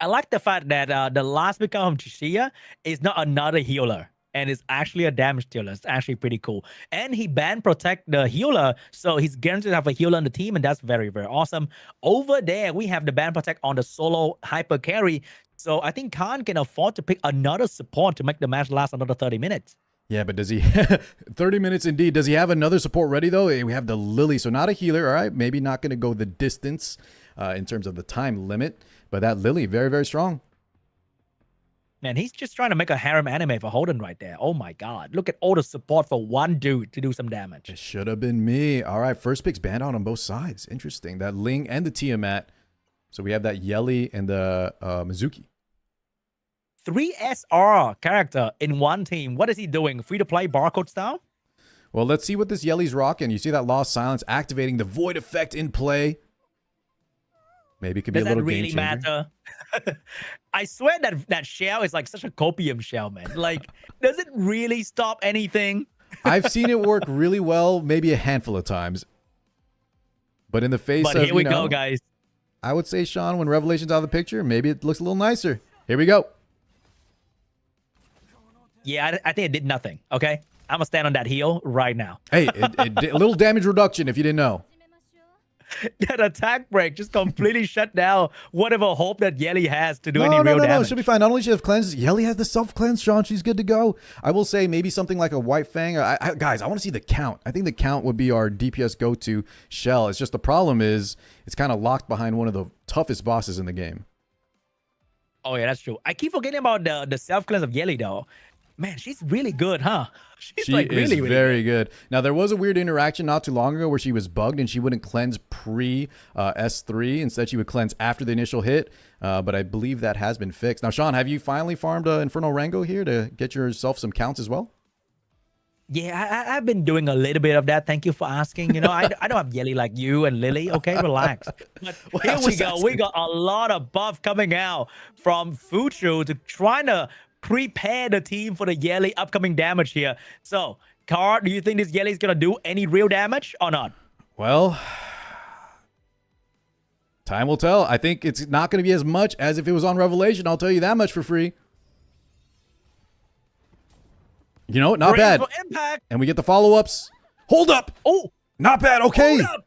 Speaker 2: I like the fact that the last become of Chixia is not another healer, and it's actually a damage dealer. It's actually pretty cool. And he ban protect the healer, so he's guaranteed to have a healer on the team, and that's very awesome. Over there, we have the ban protect on the solo hyper carry. So I think Khan can afford to pick another support to make the match last another 30 minutes.
Speaker 1: Yeah, but does he 30 minutes indeed? Does he have another support ready though? We have the Lily, so not a healer, all right? Maybe not going to go the distance in terms of the time limit, but that Lily, very strong.
Speaker 2: Man, he's just trying to make a harem anime for Holden right there. Oh my god. Look at all the support for one dude to do some damage.
Speaker 1: It should have been me. All right, first pick's banned out on both sides. Interesting. That Ling and the Tiamat. So we have that Yeli and the Mizuki.
Speaker 2: 3 SR character in one team. What is he doing? Free to play barcode style?
Speaker 1: Well, let's see what this Yeli's rocking. You see that Lost Silence activating the Void effect in play. Maybe it could be a little game changer.
Speaker 2: Does that really matter? I swear that shell is like such a copium shell, man. Like, does it really stop anything?
Speaker 1: I've seen it work really well, maybe a handful of times. But in the face of,
Speaker 2: here we go, guys.
Speaker 1: I would say, Sean, when Revelation's out of the picture, maybe it looks a little nicer. Here we go.
Speaker 2: Yeah, I think it did nothing, okay? I'm going to stand on that heel right now.
Speaker 1: Hey, it did a little damage reduction if you didn't know.
Speaker 2: That attack break just completely shut down whatever hope that Yeli has to do any real damage.
Speaker 1: No, she'll be fine. Not only does she have cleanses, Yeli has the self-cleanse, Sean. She's good to go. I will say maybe something like a White Fang. Guys, I want to see the count. I think the count would be our DPS go-to shell. It's just the problem is it's kind of locked behind one of the toughest bosses in the game.
Speaker 2: Oh, yeah, that's true. I keep forgetting about the self-cleanse of Yeli, though. Man, she's really good, huh?
Speaker 1: She like really, really very good. Now, there was a weird interaction not too long ago where she was bugged and she wouldn't cleanse pre S3. Instead, she would cleanse after the initial hit. But I believe that has been fixed. Now, Sean, have you finally farmed Inferno Rango here to get yourself some counts as well?
Speaker 2: Yeah, I've been doing a little bit of that. Thank you for asking. You know, I don't have Yeli like you and Lily. Okay, relax. But here we go. We got a lot of buff coming out from Fuchu to trying to prepare the team for the Yeli upcoming damage here. So, Car, do you think this Yeli is going to do any real damage or not?
Speaker 1: Well, time will tell. I think it's not going to be as much as if it was on Revelation. I'll tell you that much for free. You know, not bad.
Speaker 2: Impact.
Speaker 1: And we get the follow-ups. Hold up.
Speaker 2: Oh,
Speaker 1: not bad. Okay.
Speaker 2: Hold up.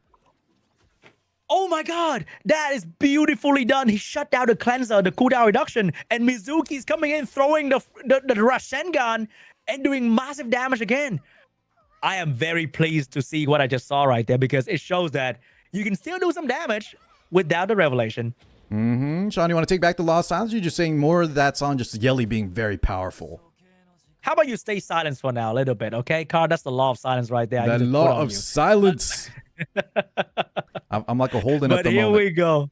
Speaker 2: Oh my god, that is beautifully done. He shut down the cleanser, the cooldown reduction, and Mizuki's coming in, throwing the Rasengan and doing massive damage again. I am very pleased to see what I just saw right there because it shows that you can still do some damage without the Revelation.
Speaker 1: Sean, you want to take back the Law of Silence? Or you're just saying more of that's on just Yelly being very powerful.
Speaker 2: How about you stay silent for now a little bit, okay, Carl? That's the law of silence right there.
Speaker 1: The law of silence. I'm like a Holden at the moment.
Speaker 2: But here we go.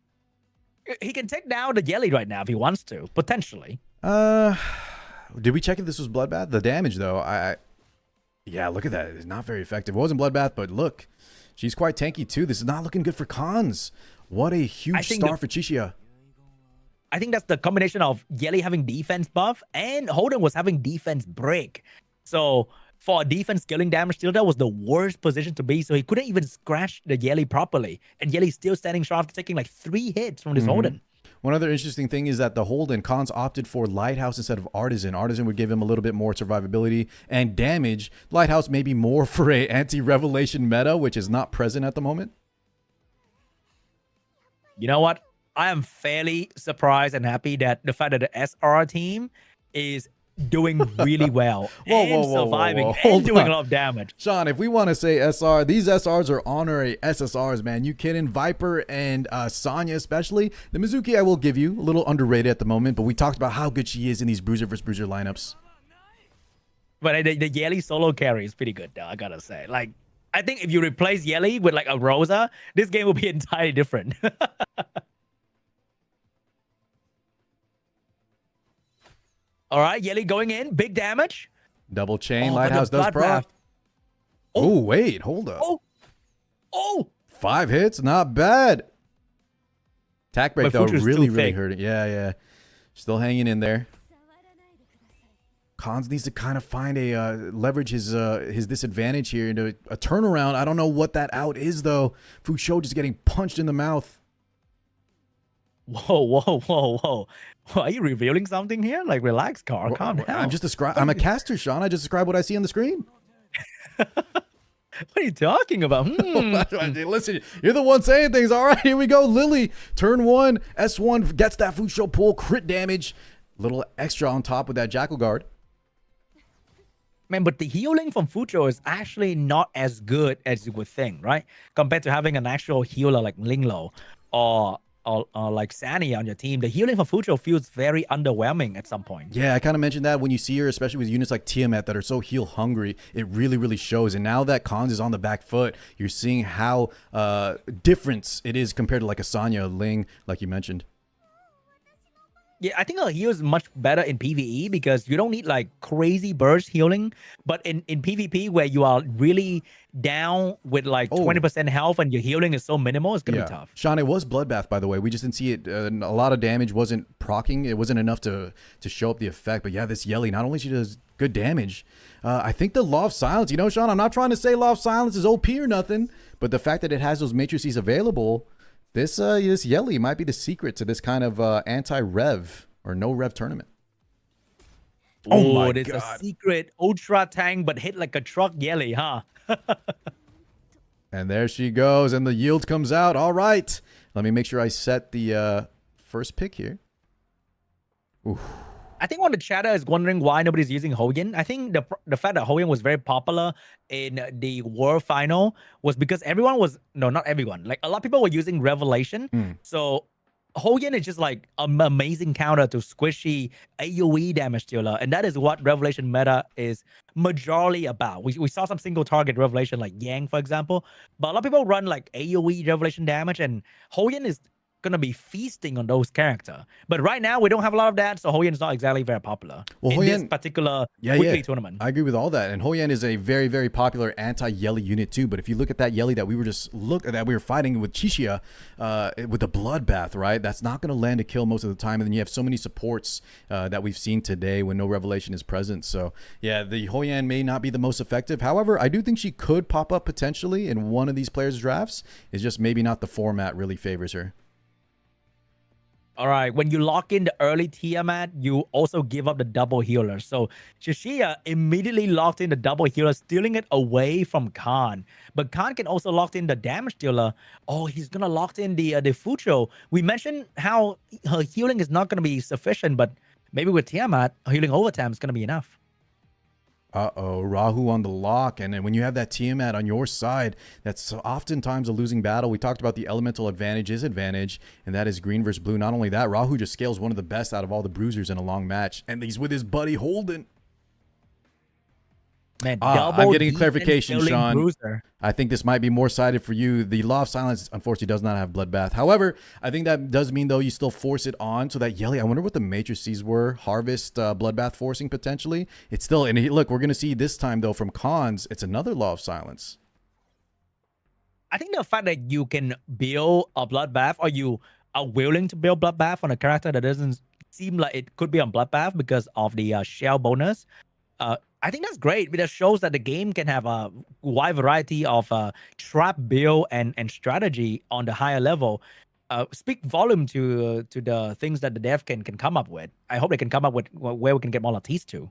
Speaker 2: He can take down the Yelly right now if he wants to, potentially.
Speaker 1: Did we check if this was Bloodbath? The damage, though, yeah, look at that. It's not very effective. It wasn't Bloodbath, but look. She's quite tanky, too. This is not looking good for Khans. What a huge star for Chichia.
Speaker 2: I think that's the combination of Yelly having defense buff and Holden was having defense break. So for a defense killing damage dealer, that was the worst position to be. So he couldn't even scratch the Yelly properly. And Yelly's still standing strong after taking like 3 hits from this Holden.
Speaker 1: One other interesting thing is that the Holden, Khans opted for Lighthouse instead of Artisan. Artisan would give him a little bit more survivability and damage. Lighthouse may be more for a anti-revelation meta, which is not present at the moment.
Speaker 2: You know what? I am fairly surprised and happy that the fact that the SR team is doing really well and surviving and doing a lot of damage.
Speaker 1: Sean, if we want to say SR, these SRs are honorary SSRs, man. You kidding? Viper and Sonya especially. The Mizuki I will give you, a little underrated at the moment, but we talked about how good she is in these bruiser versus bruiser lineups.
Speaker 2: But the Yelly solo carry is pretty good though, I gotta say. Like, I think if you replace Yelly with like a Rosa, this game will be entirely different. All right, Yelly going in, big damage.
Speaker 1: Double chain, Lighthouse does proc. Oh, wait, hold up.
Speaker 2: Oh!
Speaker 1: 5 hits, not bad. Attack break, though, really hurting. Yeah. Still hanging in there. Khans needs to kind of find leverage his disadvantage here into a turnaround. I don't know what that out is, though. Fusho just getting punched in the mouth.
Speaker 2: Whoa. Are you revealing something here? Like, relax, Carl. Calm down.
Speaker 1: I'm a caster, Sean. I just describe what I see on the screen.
Speaker 2: What are you talking about?
Speaker 1: Listen, you're the one saying things. All right, here we go. Lily, turn 1, S1 gets that Fusho pull, crit damage. Little extra on top with that Jackal Guard.
Speaker 2: Man, but the healing from Fusho is actually not as good as you would think, right? Compared to having an actual healer like Linglo or like Sani on your team, the healing for Fusho feels very underwhelming at some point.
Speaker 1: Yeah, I kind of mentioned that when you see her, especially with units like Tiamat that are so heal hungry, it really, really shows. And now that Khans is on the back foot, you're seeing how different it is compared to like a Sonya, Ling, like you mentioned.
Speaker 2: Yeah, I think her heal is much better in PvE because you don't need like crazy burst healing. But in PvP where you are really down with like 20% health and your healing is so minimal, it's going to be tough.
Speaker 1: Sean, it was Bloodbath, by the way. We just didn't see it. A lot of damage wasn't proccing. It wasn't enough to show up the effect. But yeah, this Yelly, not only she does good damage, I think the Law of Silence, you know, Sean, I'm not trying to say Law of Silence is OP or nothing, but the fact that it has those matrices available, this Yelly might be the secret to this kind of anti-rev or no-rev tournament.
Speaker 2: Oh my God. It's a secret ultra tank, but hit like a truck Yelly, huh?
Speaker 1: And there she goes, and the yield comes out. All right. Let me make sure I set the first pick here. Oof.
Speaker 2: I think one of the chatter is wondering why nobody's using Hoyan. I think the fact that Hoyan was very popular in the World Final was because everyone was, no, not everyone. Like a lot of people were using Revelation. So Hoyan is just like an amazing counter to squishy AoE damage dealer. And that is what Revelation meta is majorly about. We saw some single target Revelation like Yang, for example. But a lot of people run like AoE Revelation damage, and Hoyan is gonna be feasting on those characters. But right now we don't have a lot of that, so Hoyan is not exactly very popular in this particular weekly tournament.
Speaker 1: I agree with all that. And Hoyan is a very, very popular anti-Yelly unit too. But if you look at that Yelly that we were fighting with Chichia, with the bloodbath, right? That's not gonna land a kill most of the time. And then you have so many supports that we've seen today when no Revelation is present. So yeah, the Hoyan may not be the most effective. However, I do think she could pop up potentially in one of these players' drafts. It's just maybe not the format really favors her.
Speaker 2: All right, when you lock in the early Tiamat, you also give up the double healer. So Chichia immediately locked in the double healer, stealing it away from Khan. But Khan can also lock in the damage dealer. Oh, he's going to lock in the Fucho. We mentioned how her healing is not going to be sufficient, but maybe with Tiamat, healing overtime is going to be enough.
Speaker 1: Uh-oh, Rahu on the lock. And then when you have that Tiamat on your side, that's oftentimes a losing battle. We talked about the elemental advantage is advantage, and that is green versus blue. Not only that, Rahu just scales one of the best out of all the bruisers in a long match. And he's with his buddy Holden.
Speaker 2: Man,
Speaker 1: I'm getting a
Speaker 2: defense
Speaker 1: clarification,
Speaker 2: killing
Speaker 1: Sean.
Speaker 2: bruiser.
Speaker 1: I think this might be more sided for you. The Law of Silence, unfortunately, does not have Bloodbath. However, I think that does mean, though, you still force it on. So that Yelly, I wonder what the matrices were. Harvest, Bloodbath forcing, potentially. It's still, and look, we're going to see this time, though, from Khans, it's another Law of Silence.
Speaker 2: I think the fact that you can build a bloodbath, or you are willing to build bloodbath on a character that doesn't seem like it could be on bloodbath because of the shell bonus, I think that's great. It just shows that the game can have a wide variety of trap build and strategy on the higher level. Speak volume to the things that the dev can come up with. I hope they can come up with where we can get more Latisse to.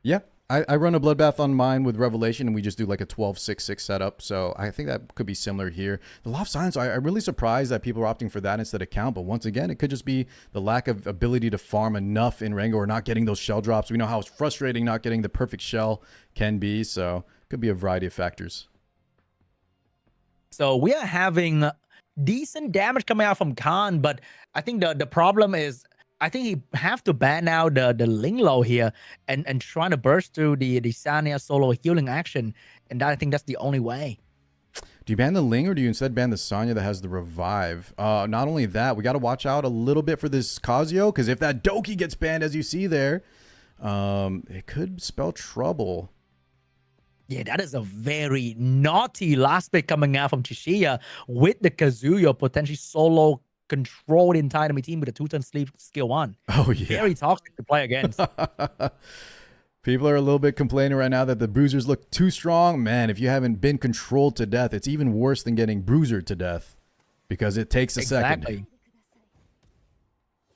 Speaker 1: Yeah, I run a Bloodbath on mine with Revelation, and we just do like a 12-6-6 setup. So I think that could be similar here. The Law of Silence, I'm really surprised that people are opting for that instead of Count. But once again, it could just be the lack of ability to farm enough in Rengo or not getting those shell drops. We know how frustrating not getting the perfect shell can be. So it could be a variety of factors.
Speaker 2: So we are having decent damage coming out from Khan, but I think the problem is, I think he have to ban out the Linglo here and trying to burst through the Sanya solo healing action, and I think that's the only way.
Speaker 1: Do you ban the Ling, or do you instead ban the Sanya that has the revive? Not only that, we got to watch out a little bit for this Kazuyo, because if that Doki gets banned, as you see there, it could spell trouble.
Speaker 2: Yeah, that is a very naughty last pick coming out from Chishiya with the Kazuyo potentially solo control the entire enemy team with a 2-turn sleep skill 1.
Speaker 1: Oh, yeah.
Speaker 2: Very toxic to play against.
Speaker 1: People are a little bit complaining right now that the bruisers look too strong. Man, if you haven't been controlled to death, it's even worse than getting bruisered to death because it takes a second.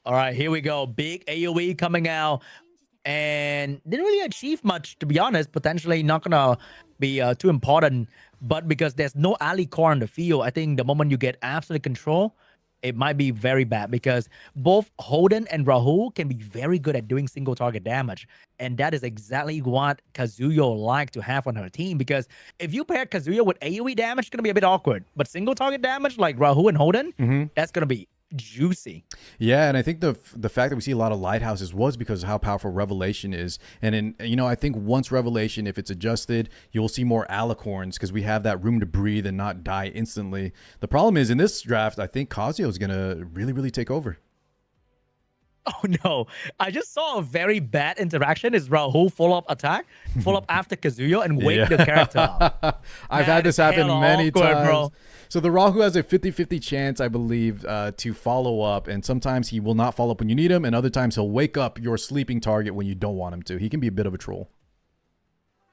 Speaker 2: All right, here we go. Big AoE coming out and didn't really achieve much, to be honest. Potentially not going to be too important, but because there's no ally core on the field, I think the moment you get absolute control, it might be very bad, because both Holden and Rahul can be very good at doing single target damage. And that is exactly what Kazuyo like to have on her team, because if you pair Kazuyo with AoE damage, it's going to be a bit awkward. But single target damage like Rahul and Holden, that's going to be juicy.
Speaker 1: Yeah, and I think the fact that we see a lot of lighthouses was because of how powerful Revelation is. And I think once Revelation, if it's adjusted, you'll see more alicorns because we have that room to breathe and not die instantly. The problem is in this draft, I think Kazuyo is gonna really take over.
Speaker 2: Oh no, I just saw a very bad interaction. Is Rahul follow-up attack, follow-up after Kazuyo and wake the character up.
Speaker 1: I've had this happen many times.
Speaker 2: Bro.
Speaker 1: So the Rahu has a 50-50 chance, I believe, to follow up. And sometimes he will not follow up when you need him. And other times he'll wake up your sleeping target when you don't want him to. He can be a bit of a troll.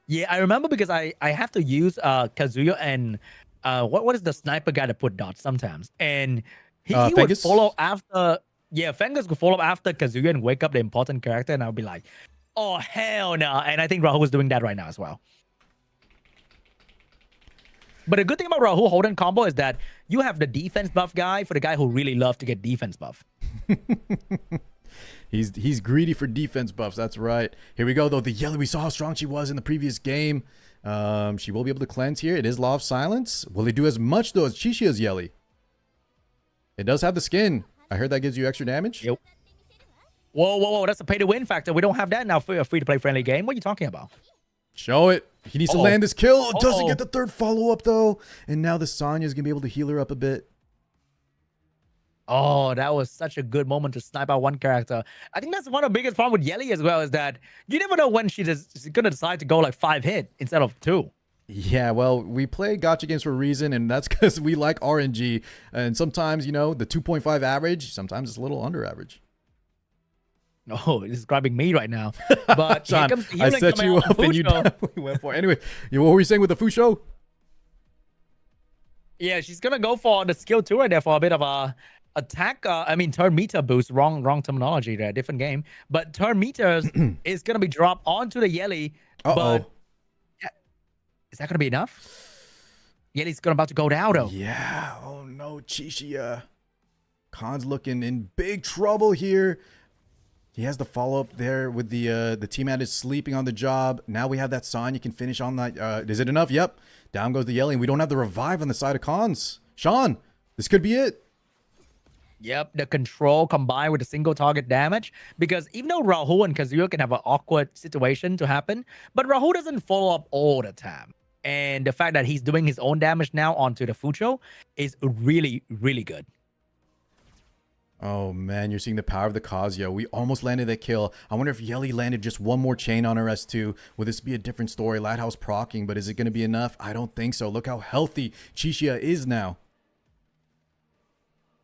Speaker 2: Yeah, I remember because I have to use Kazuyo and what is the sniper guy that put dots sometimes? And he would follow after... Yeah, Fengus could follow up after Kazuya and wake up the important character. And I'll be like, oh, hell no. And I think Rahul is doing that right now as well. But the good thing about Rahul Holden combo is that you have the defense buff guy for the guy who really loves to get defense buff.
Speaker 1: He's greedy for defense buffs. That's right. Here we go, though. The Yelly, we saw how strong she was in the previous game. She will be able to cleanse here. It is Law of Silence. Will it do as much, though, as Chishiya's Yelly? It does have the skin. I heard that gives you extra damage.
Speaker 2: Yep. Whoa. That's a pay-to-win factor. We don't have that now for a free-to-play friendly game. What are you talking about?
Speaker 1: Show it. He needs to land this kill. Doesn't get the third follow-up, though. And now the Sanya's going to be able to heal her up a bit.
Speaker 2: Oh, that was such a good moment to snipe out one character. I think that's one of the biggest problems with Yelly as well, is that you never know when she's going to decide to go like 5 hit instead of 2.
Speaker 1: Yeah, well, we play gacha games for a reason, and that's because we like RNG. And sometimes, the 2.5 average, sometimes it's a little under average.
Speaker 2: Oh, he's grabbing me right now. But
Speaker 1: Sean, I set you up and you definitely went for it. Anyway, what were you saying with the Fusho?
Speaker 2: Yeah, she's going to go for the skill 2 right there for a bit of a attack. Turn meter boost. Wrong terminology there. Different game. But turn meters is going to be dropped onto the Yelly. But is that going to be enough? Yelly's about to go down, though.
Speaker 1: Yeah. Oh, no. Chishiya. Khan's looking in big trouble here. He has the follow-up there with the teammate is sleeping on the job. Now we have that sign. You can finish on that. Is it enough? Yep. Down goes the Yelly. And we don't have the revive on the side of Cons. Sean, this could be it.
Speaker 2: Yep, the control combined with the single target damage. Because even though Rahul and Kazuya can have an awkward situation to happen, but Rahul doesn't follow up all the time. And the fact that he's doing his own damage now onto the Fucho is really, really good.
Speaker 1: Oh, man, you're seeing the power of the Kazuya. We almost landed that kill. I wonder if Yelly landed just one more chain on her S2. Will this be a different story? Lighthouse procking, but is it going to be enough? I don't think so. Look how healthy Chixia is now.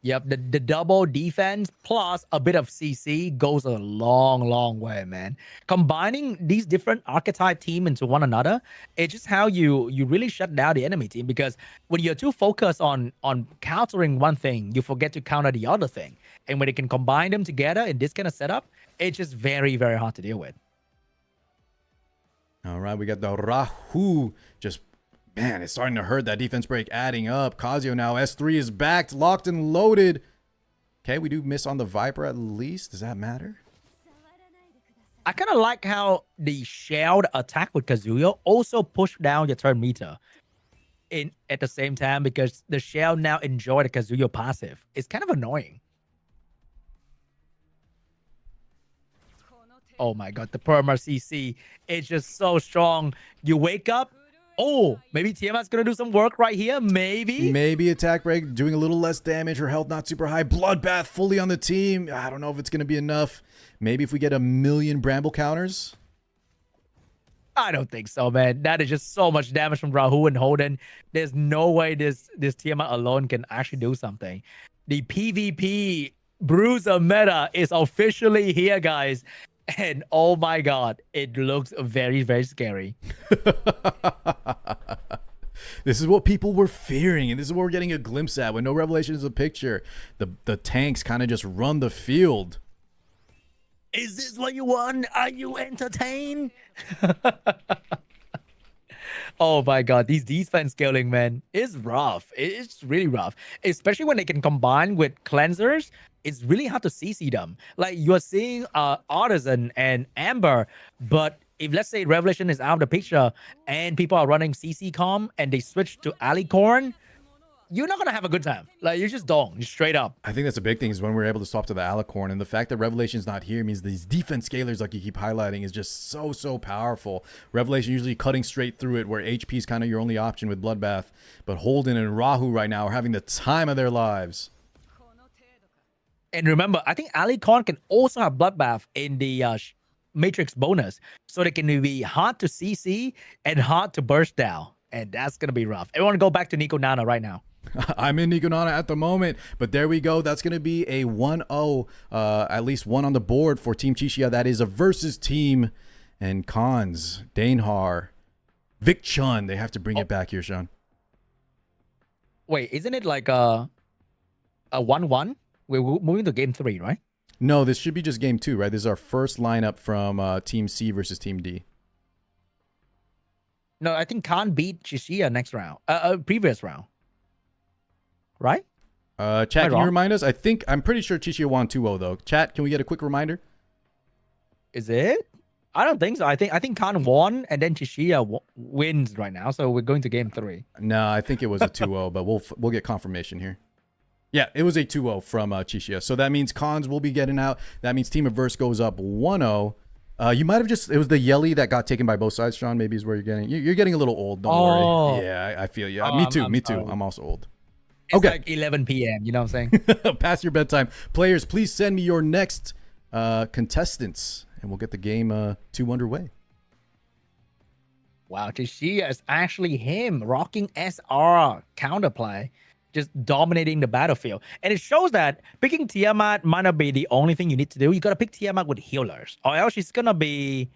Speaker 2: Yep, the double defense plus a bit of CC goes a long, long way, man. Combining these different archetype team into one another, it's just how you really shut down the enemy team. Because when you're too focused on countering one thing, you forget to counter the other thing. And when they can combine them together in this kind of setup, it's just very, very hard to deal with.
Speaker 1: All right, we got the Rahu just... Man, it's starting to hurt. That defense break adding up. Kazuya now. S3 is backed, locked, and loaded. Okay, we do miss on the Viper at least. Does that matter?
Speaker 2: I kind of like how the shelled attack with Kazuya also pushed down your turn meter at the same time, because the shell now enjoy the Kazuya passive. It's kind of annoying. Oh my god, the perma CC is just so strong. You wake up. Oh, maybe Tiamat's going to do some work right here. Maybe
Speaker 1: attack break, doing a little less damage. Her health not super high. Bloodbath fully on the team. I don't know if it's going to be enough. Maybe if we get 1,000,000 Bramble counters.
Speaker 2: I don't think so, man. That is just so much damage from Rahul and Holden. There's no way this Tiamat alone can actually do something. The PvP Bruiser meta is officially here, guys. And oh my god, it looks very, very scary.
Speaker 1: This is what people were fearing, and this is what we're getting a glimpse at. When no revelation is a picture, the tanks kind of just run the field.
Speaker 2: Is this what you want? Are you entertained? Oh my god, these defense scaling, man, is rough. It's really rough, especially when they can combine with cleansers. It's really hard to CC them. Like, you're seeing Artisan and Amber, but if, let's say, Revelation is out of the picture and people are running CC com and they switch to Alicorn, you're not gonna have a good time. Like, you just don't. You're straight up.
Speaker 1: I think that's a big thing, is when we're able to swap to the Alicorn, and the fact that Revelation's not here means these defense scalers, like you keep highlighting, is just so powerful. Revelation usually cutting straight through it, where HP is kind of your only option with Bloodbath. But Holden and Rahu right now are having the time of their lives.
Speaker 2: And remember, I think Alicorn can also have Bloodbath in the Matrix bonus, so they can be hard to CC and hard to burst down. And that's going to be rough. Everyone go back to Nico Nana right now.
Speaker 1: I'm in Nico Nana at the moment, but there we go. That's going to be a 1-0, at least one on the board for Team Chixia. That is a versus team. And Cons, Danehar, Vic Chun. They have to bring it back here, Sean.
Speaker 2: Wait, isn't it like a 1-1? We're moving to game 3, right?
Speaker 1: No, this should be just game 2, right? This is our first lineup from Team C versus Team D.
Speaker 2: No, I think Khan beat Chixia next round. Previous round. Right?
Speaker 1: Chat, can you remind us? I'm pretty sure Chixia won 2-0 though. Chat, can we get a quick reminder?
Speaker 2: Is it? I don't think so. I think Khan won and then Chixia wins right now. So we're going to game 3.
Speaker 1: No, I think it was a 2-0, but we'll get confirmation here. Yeah, it was a 2-0 from Chixia. So that means Cons will be getting out. That means Team Averse goes up 1-0. You might have it was the Yelly that got taken by both sides, Sean, maybe is where you're getting. You're getting a little old, don't worry. Yeah, I feel you. Me too. I'm also old.
Speaker 2: It's like 11 p.m., you know what I'm saying?
Speaker 1: Past your bedtime. Players, please send me your next contestants, and we'll get the game 2 underway.
Speaker 2: Wow, Chixia is actually him rocking SR counterplay, just dominating the battlefield. And it shows that picking Tiamat might not be the only thing you need to do. You got to pick Tiamat with healers, or else she's going to be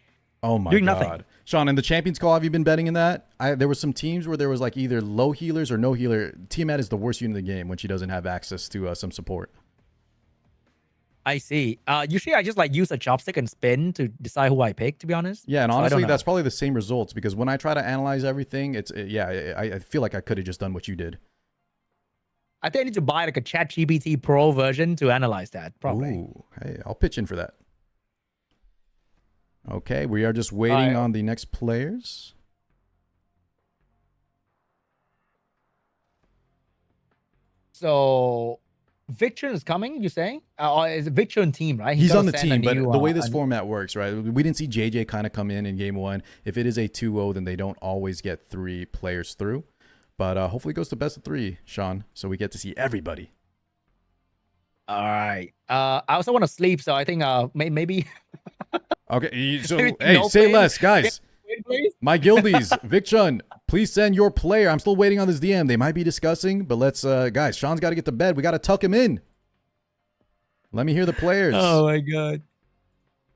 Speaker 2: doing nothing.
Speaker 1: Sean, in the Champions Call, have you been betting in that? There were some teams where there was like either low healers or no healer. Tiamat is the worst unit in the game when she doesn't have access to some support.
Speaker 2: I see. Usually I just like use a chopstick and spin to decide who I pick, to be honest.
Speaker 1: Yeah, and honestly, that's probably the same results, because when I try to analyze everything, I feel like I could have just done what you did.
Speaker 2: I think I need to buy like a ChatGPT Pro version to analyze that, probably.
Speaker 1: Ooh, hey, I'll pitch in for that. Okay, we are just waiting
Speaker 2: right.
Speaker 1: on the next players.
Speaker 2: So Victor is coming, you saying? Or is it Victor and team, right?
Speaker 1: He's
Speaker 2: gotta
Speaker 1: on the
Speaker 2: send a
Speaker 1: team, but
Speaker 2: new,
Speaker 1: the way this format works, right? We didn't see JJ kind of come in game 1. If it is a 2-0, then they don't always get 3 players through. But hopefully it goes to best of 3, Sean, so we get to see everybody.
Speaker 2: All right. I also want to sleep, so I think maybe.
Speaker 1: Okay, so
Speaker 2: Maybe
Speaker 1: hey,
Speaker 2: no
Speaker 1: say
Speaker 2: play.
Speaker 1: less, guys.
Speaker 2: Please.
Speaker 1: My guildies, Vic Chun, please send your player. I'm still waiting on this DM. They might be discussing, but let's, guys, Sean's got to get to bed. We got to tuck him in. Let me hear the players.
Speaker 2: Oh my god.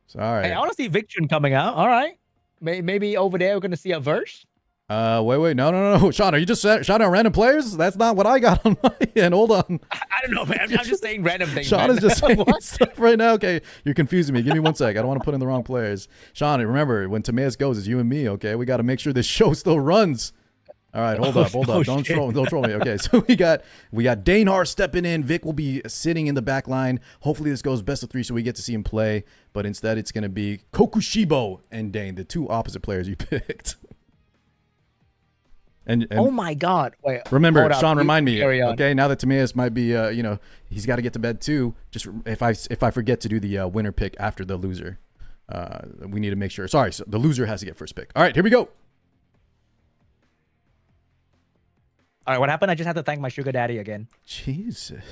Speaker 1: So, all right.
Speaker 2: Hey, I want to see Victor coming out. All right. Maybe over there we're gonna see a verse.
Speaker 1: Wait. No. Sean, are you just shouting out random players? That's not what I got on my end. Hold on.
Speaker 2: I don't know, man. I'm just saying random things.
Speaker 1: Sean
Speaker 2: man.
Speaker 1: is just saying stuff right now. Okay, you're confusing me. Give me 1 sec. I don't want to put in the wrong players. Sean, remember, when Timaeus goes, it's you and me, okay? We got to make sure this show still runs. All right, hold up. Don't troll me. Okay, so we got Dainhar stepping in. Vic will be sitting in the back line. Hopefully this goes best of 3 so we get to see him play. But instead it's going to be Kokushibo and Dane, the 2 opposite players you picked. And
Speaker 2: oh my god. Wait.
Speaker 1: Remember, Sean, remind me.
Speaker 2: Carry on.
Speaker 1: Okay, now that Timaeus might be, he's got to get to bed too. Just if I forget to do the winner pick after the loser, we need to make sure. Sorry, so the loser has to get first pick. All right, here we go.
Speaker 2: All right, what happened? I just had to thank my sugar daddy again.
Speaker 1: Jesus.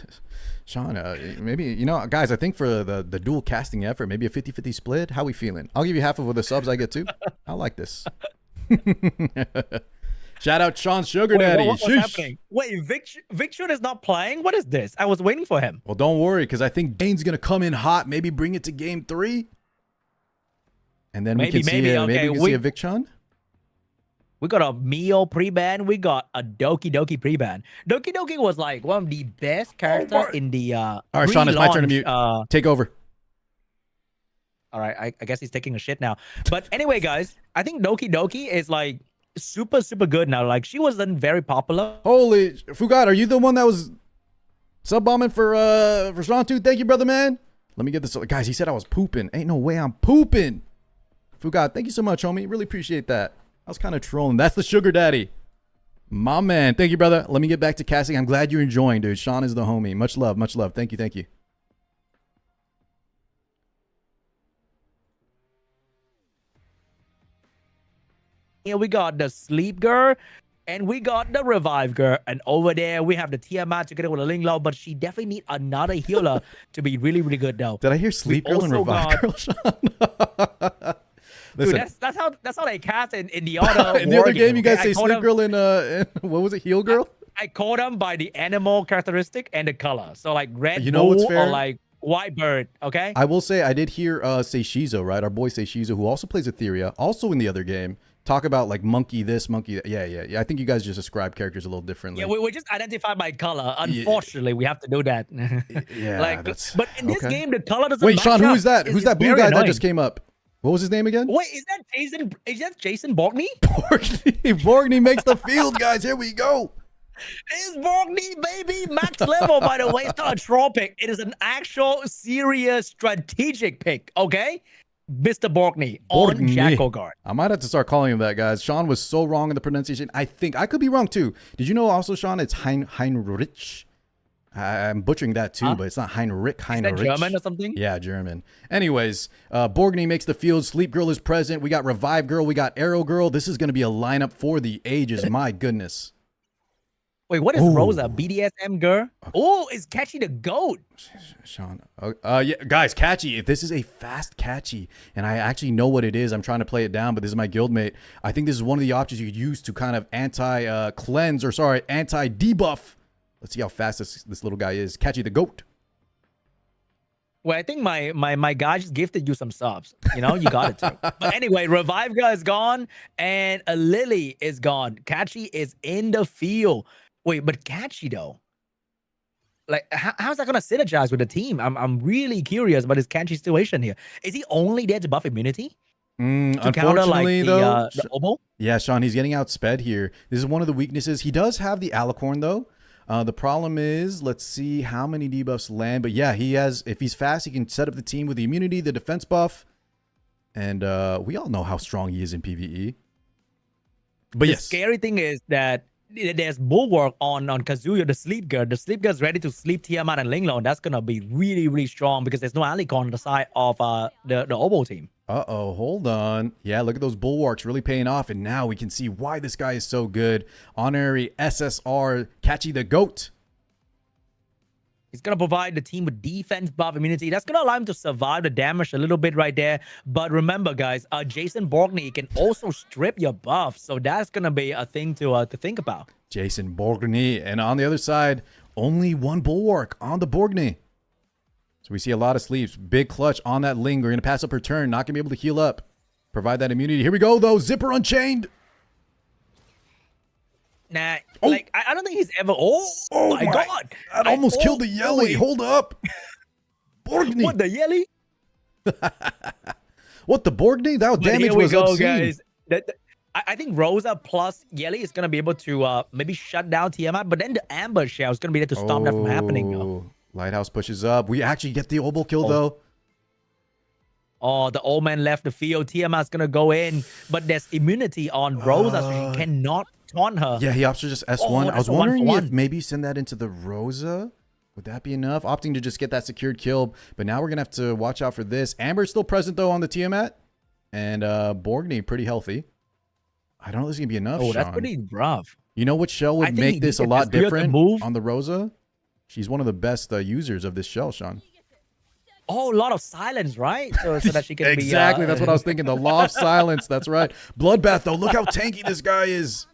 Speaker 1: Sean, maybe, guys, I think for the dual casting effort, maybe a 50-50 split. How we feeling? I'll give you half of the subs I get too. I like this. Shout out Sean's sugar daddy.
Speaker 2: What's happening? Wait, Victor is not playing? What is this? I was waiting for him.
Speaker 1: Well, don't worry, because I think Dane's going to come in hot, maybe bring it to game 3. And then we can see a Vic Sean.
Speaker 2: We got a Mio pre-ban. We got a Doki Doki pre-ban. Doki Doki was like one of the best characters in the
Speaker 1: all right, Sean, it's my turn to mute. Take over.
Speaker 2: All right, I guess he's taking a shit now. But anyway, guys, I think Doki Doki is like super good now. Like, she wasn't very popular.
Speaker 1: Holy Fugat, are you the one that was sub bombing for Sean too? Thank you, brother man. Let me get this, guys. He said I was pooping. Ain't no way I'm pooping. Fugat, thank you so much, homie. Really appreciate that. I was kind of trolling. That's the sugar daddy. My man. Thank you, brother. Let me get back to casting. I'm glad you're enjoying, dude. Sean is the homie. Much love. Much love. Thank you.
Speaker 2: Here we got the Sleep Girl and we got the Revive Girl. And over there, we have the Tiamat together with the Ling Lao, but she definitely need another healer to be really good, though.
Speaker 1: Did I hear Sleep Girl and Revive Girl, Sean?
Speaker 2: Listen, dude, that's how they cast in the other
Speaker 1: in the other game. You guys say Sleep Girl and what was it, Heal Girl?
Speaker 2: I called them by the animal characteristic and the color. So like red
Speaker 1: what's fair?
Speaker 2: Or like white bird. Okay.
Speaker 1: I will say I did hear Seishizo, right? Our boy Seishizo, who also plays Etheria, also in the other game, talk about like monkey this, monkey that. Yeah. I think you guys just describe characters a little differently.
Speaker 2: Yeah, we just identify by color. Unfortunately, we have to do that.
Speaker 1: Yeah,
Speaker 2: but in this game, the color doesn't.
Speaker 1: Wait, Sean, who
Speaker 2: up.
Speaker 1: is that? Who's that blue guy that just came up? What was his name again?
Speaker 2: Wait, is that Jason? Is that Jason Borgney?
Speaker 1: Borgney makes the field, guys. Here we go.
Speaker 2: It's Borgney, baby. Max level, by the way. It's not a troll pick. It is an actual serious strategic pick, okay? Mr. Borgney on Jackal Guard.
Speaker 1: I might have to start calling him that, guys. Sean was so wrong in the pronunciation. I think I could be wrong too. Did you know also, Sean, it's Heinrich? I'm butchering that too, but it's not Heinrich.
Speaker 2: Is that German or something?
Speaker 1: Yeah, German. Anyways, Borgney makes the field. Sleep Girl is present. We got Revive Girl. We got Arrow Girl. This is going to be a lineup for the ages. My goodness.
Speaker 2: Wait, what is Rosa? BDSM girl? Okay. Oh, is Catchy the goat?
Speaker 1: Sean. Yeah, guys, Catchy. If this is a fast Catchy, and I actually know what it is, I'm trying to play it down, but this is my guildmate. I think this is one of the options you could use to kind of anti-debuff. Let's see how fast this little guy is. Catchy the goat.
Speaker 2: Well, I think my guy just gifted you some subs. You know, you got it too. But anyway, Revive Girl is gone, and a Lily is gone. Catchy is in the field. Wait, but Catchy though, like how's that gonna synergize with the team? I'm really curious about his Catchy situation here. Is he only there to buff immunity?
Speaker 1: Unfortunately, though,
Speaker 2: the oboe?
Speaker 1: Yeah, Sean, he's getting outsped here. This is one of the weaknesses. He does have the Alicorn though. The problem is, let's see how many debuffs land. But yeah, he has. If he's fast, he can set up the team with the immunity, the defense buff. And we all know how strong he is in PvE. But
Speaker 2: The
Speaker 1: yes.
Speaker 2: scary thing is that there's bulwark on Kazuya, the sleep girl. The sleep girl's ready to sleep Tiamat and Linglong. And that's gonna be really, really strong because there's no Alicon on the side of the Obo team.
Speaker 1: Uh-oh, hold on. Yeah, look at those bulwarks really paying off. And now we can see why this guy is so good. Honorary SSR, Catchy the Goat.
Speaker 2: He's going to provide the team with defense buff immunity. That's going to allow him to survive the damage a little bit right there. But remember, guys, Jason Borgney can also strip your buff. So that's going to be a thing to think about.
Speaker 1: Jason Borgney. And on the other side, only one bulwark on the Borgney. So we see a lot of sleeps. Big clutch on that Ling. We're going to pass up her turn. Not going to be able to heal up. Provide that immunity. Here we go, though. Zipper Unchained.
Speaker 2: Nah, like, I don't think he's ever... Oh my God.
Speaker 1: That almost killed the Yelly. Hold up. Borgney.
Speaker 2: What, the Yelly?
Speaker 1: What, the Borgney? That damage was obscene.
Speaker 2: Guys. I think Rosa plus Yelly is going to be able to maybe shut down Tiamat, but then the Amber Shell is going to be there to stop that from happening. Though.
Speaker 1: Lighthouse pushes up. We actually get the Obo kill, though.
Speaker 2: Oh, the old man left the field. Tiamat's going to go in, but there's immunity on Rosa, so she cannot taunt her.
Speaker 1: Yeah, he opts to just S1. I was wondering if maybe send that into the Rosa. Would that be enough? Opting to just get that secured kill. But now we're going to have to watch out for this. Amber's still present, though, on the Tiamat. And Borgney pretty healthy. I don't know if this is going to be enough,
Speaker 2: Oh, that's
Speaker 1: Sean.
Speaker 2: pretty rough.
Speaker 1: You know what shell would make this a lot different on the Rosa? She's one of the best users of this shell, Sean.
Speaker 2: Oh, a lot of silence, right? So that she can
Speaker 1: exactly. That's what I was thinking. The law of silence. That's right. Bloodbath, though. Look how tanky this guy is.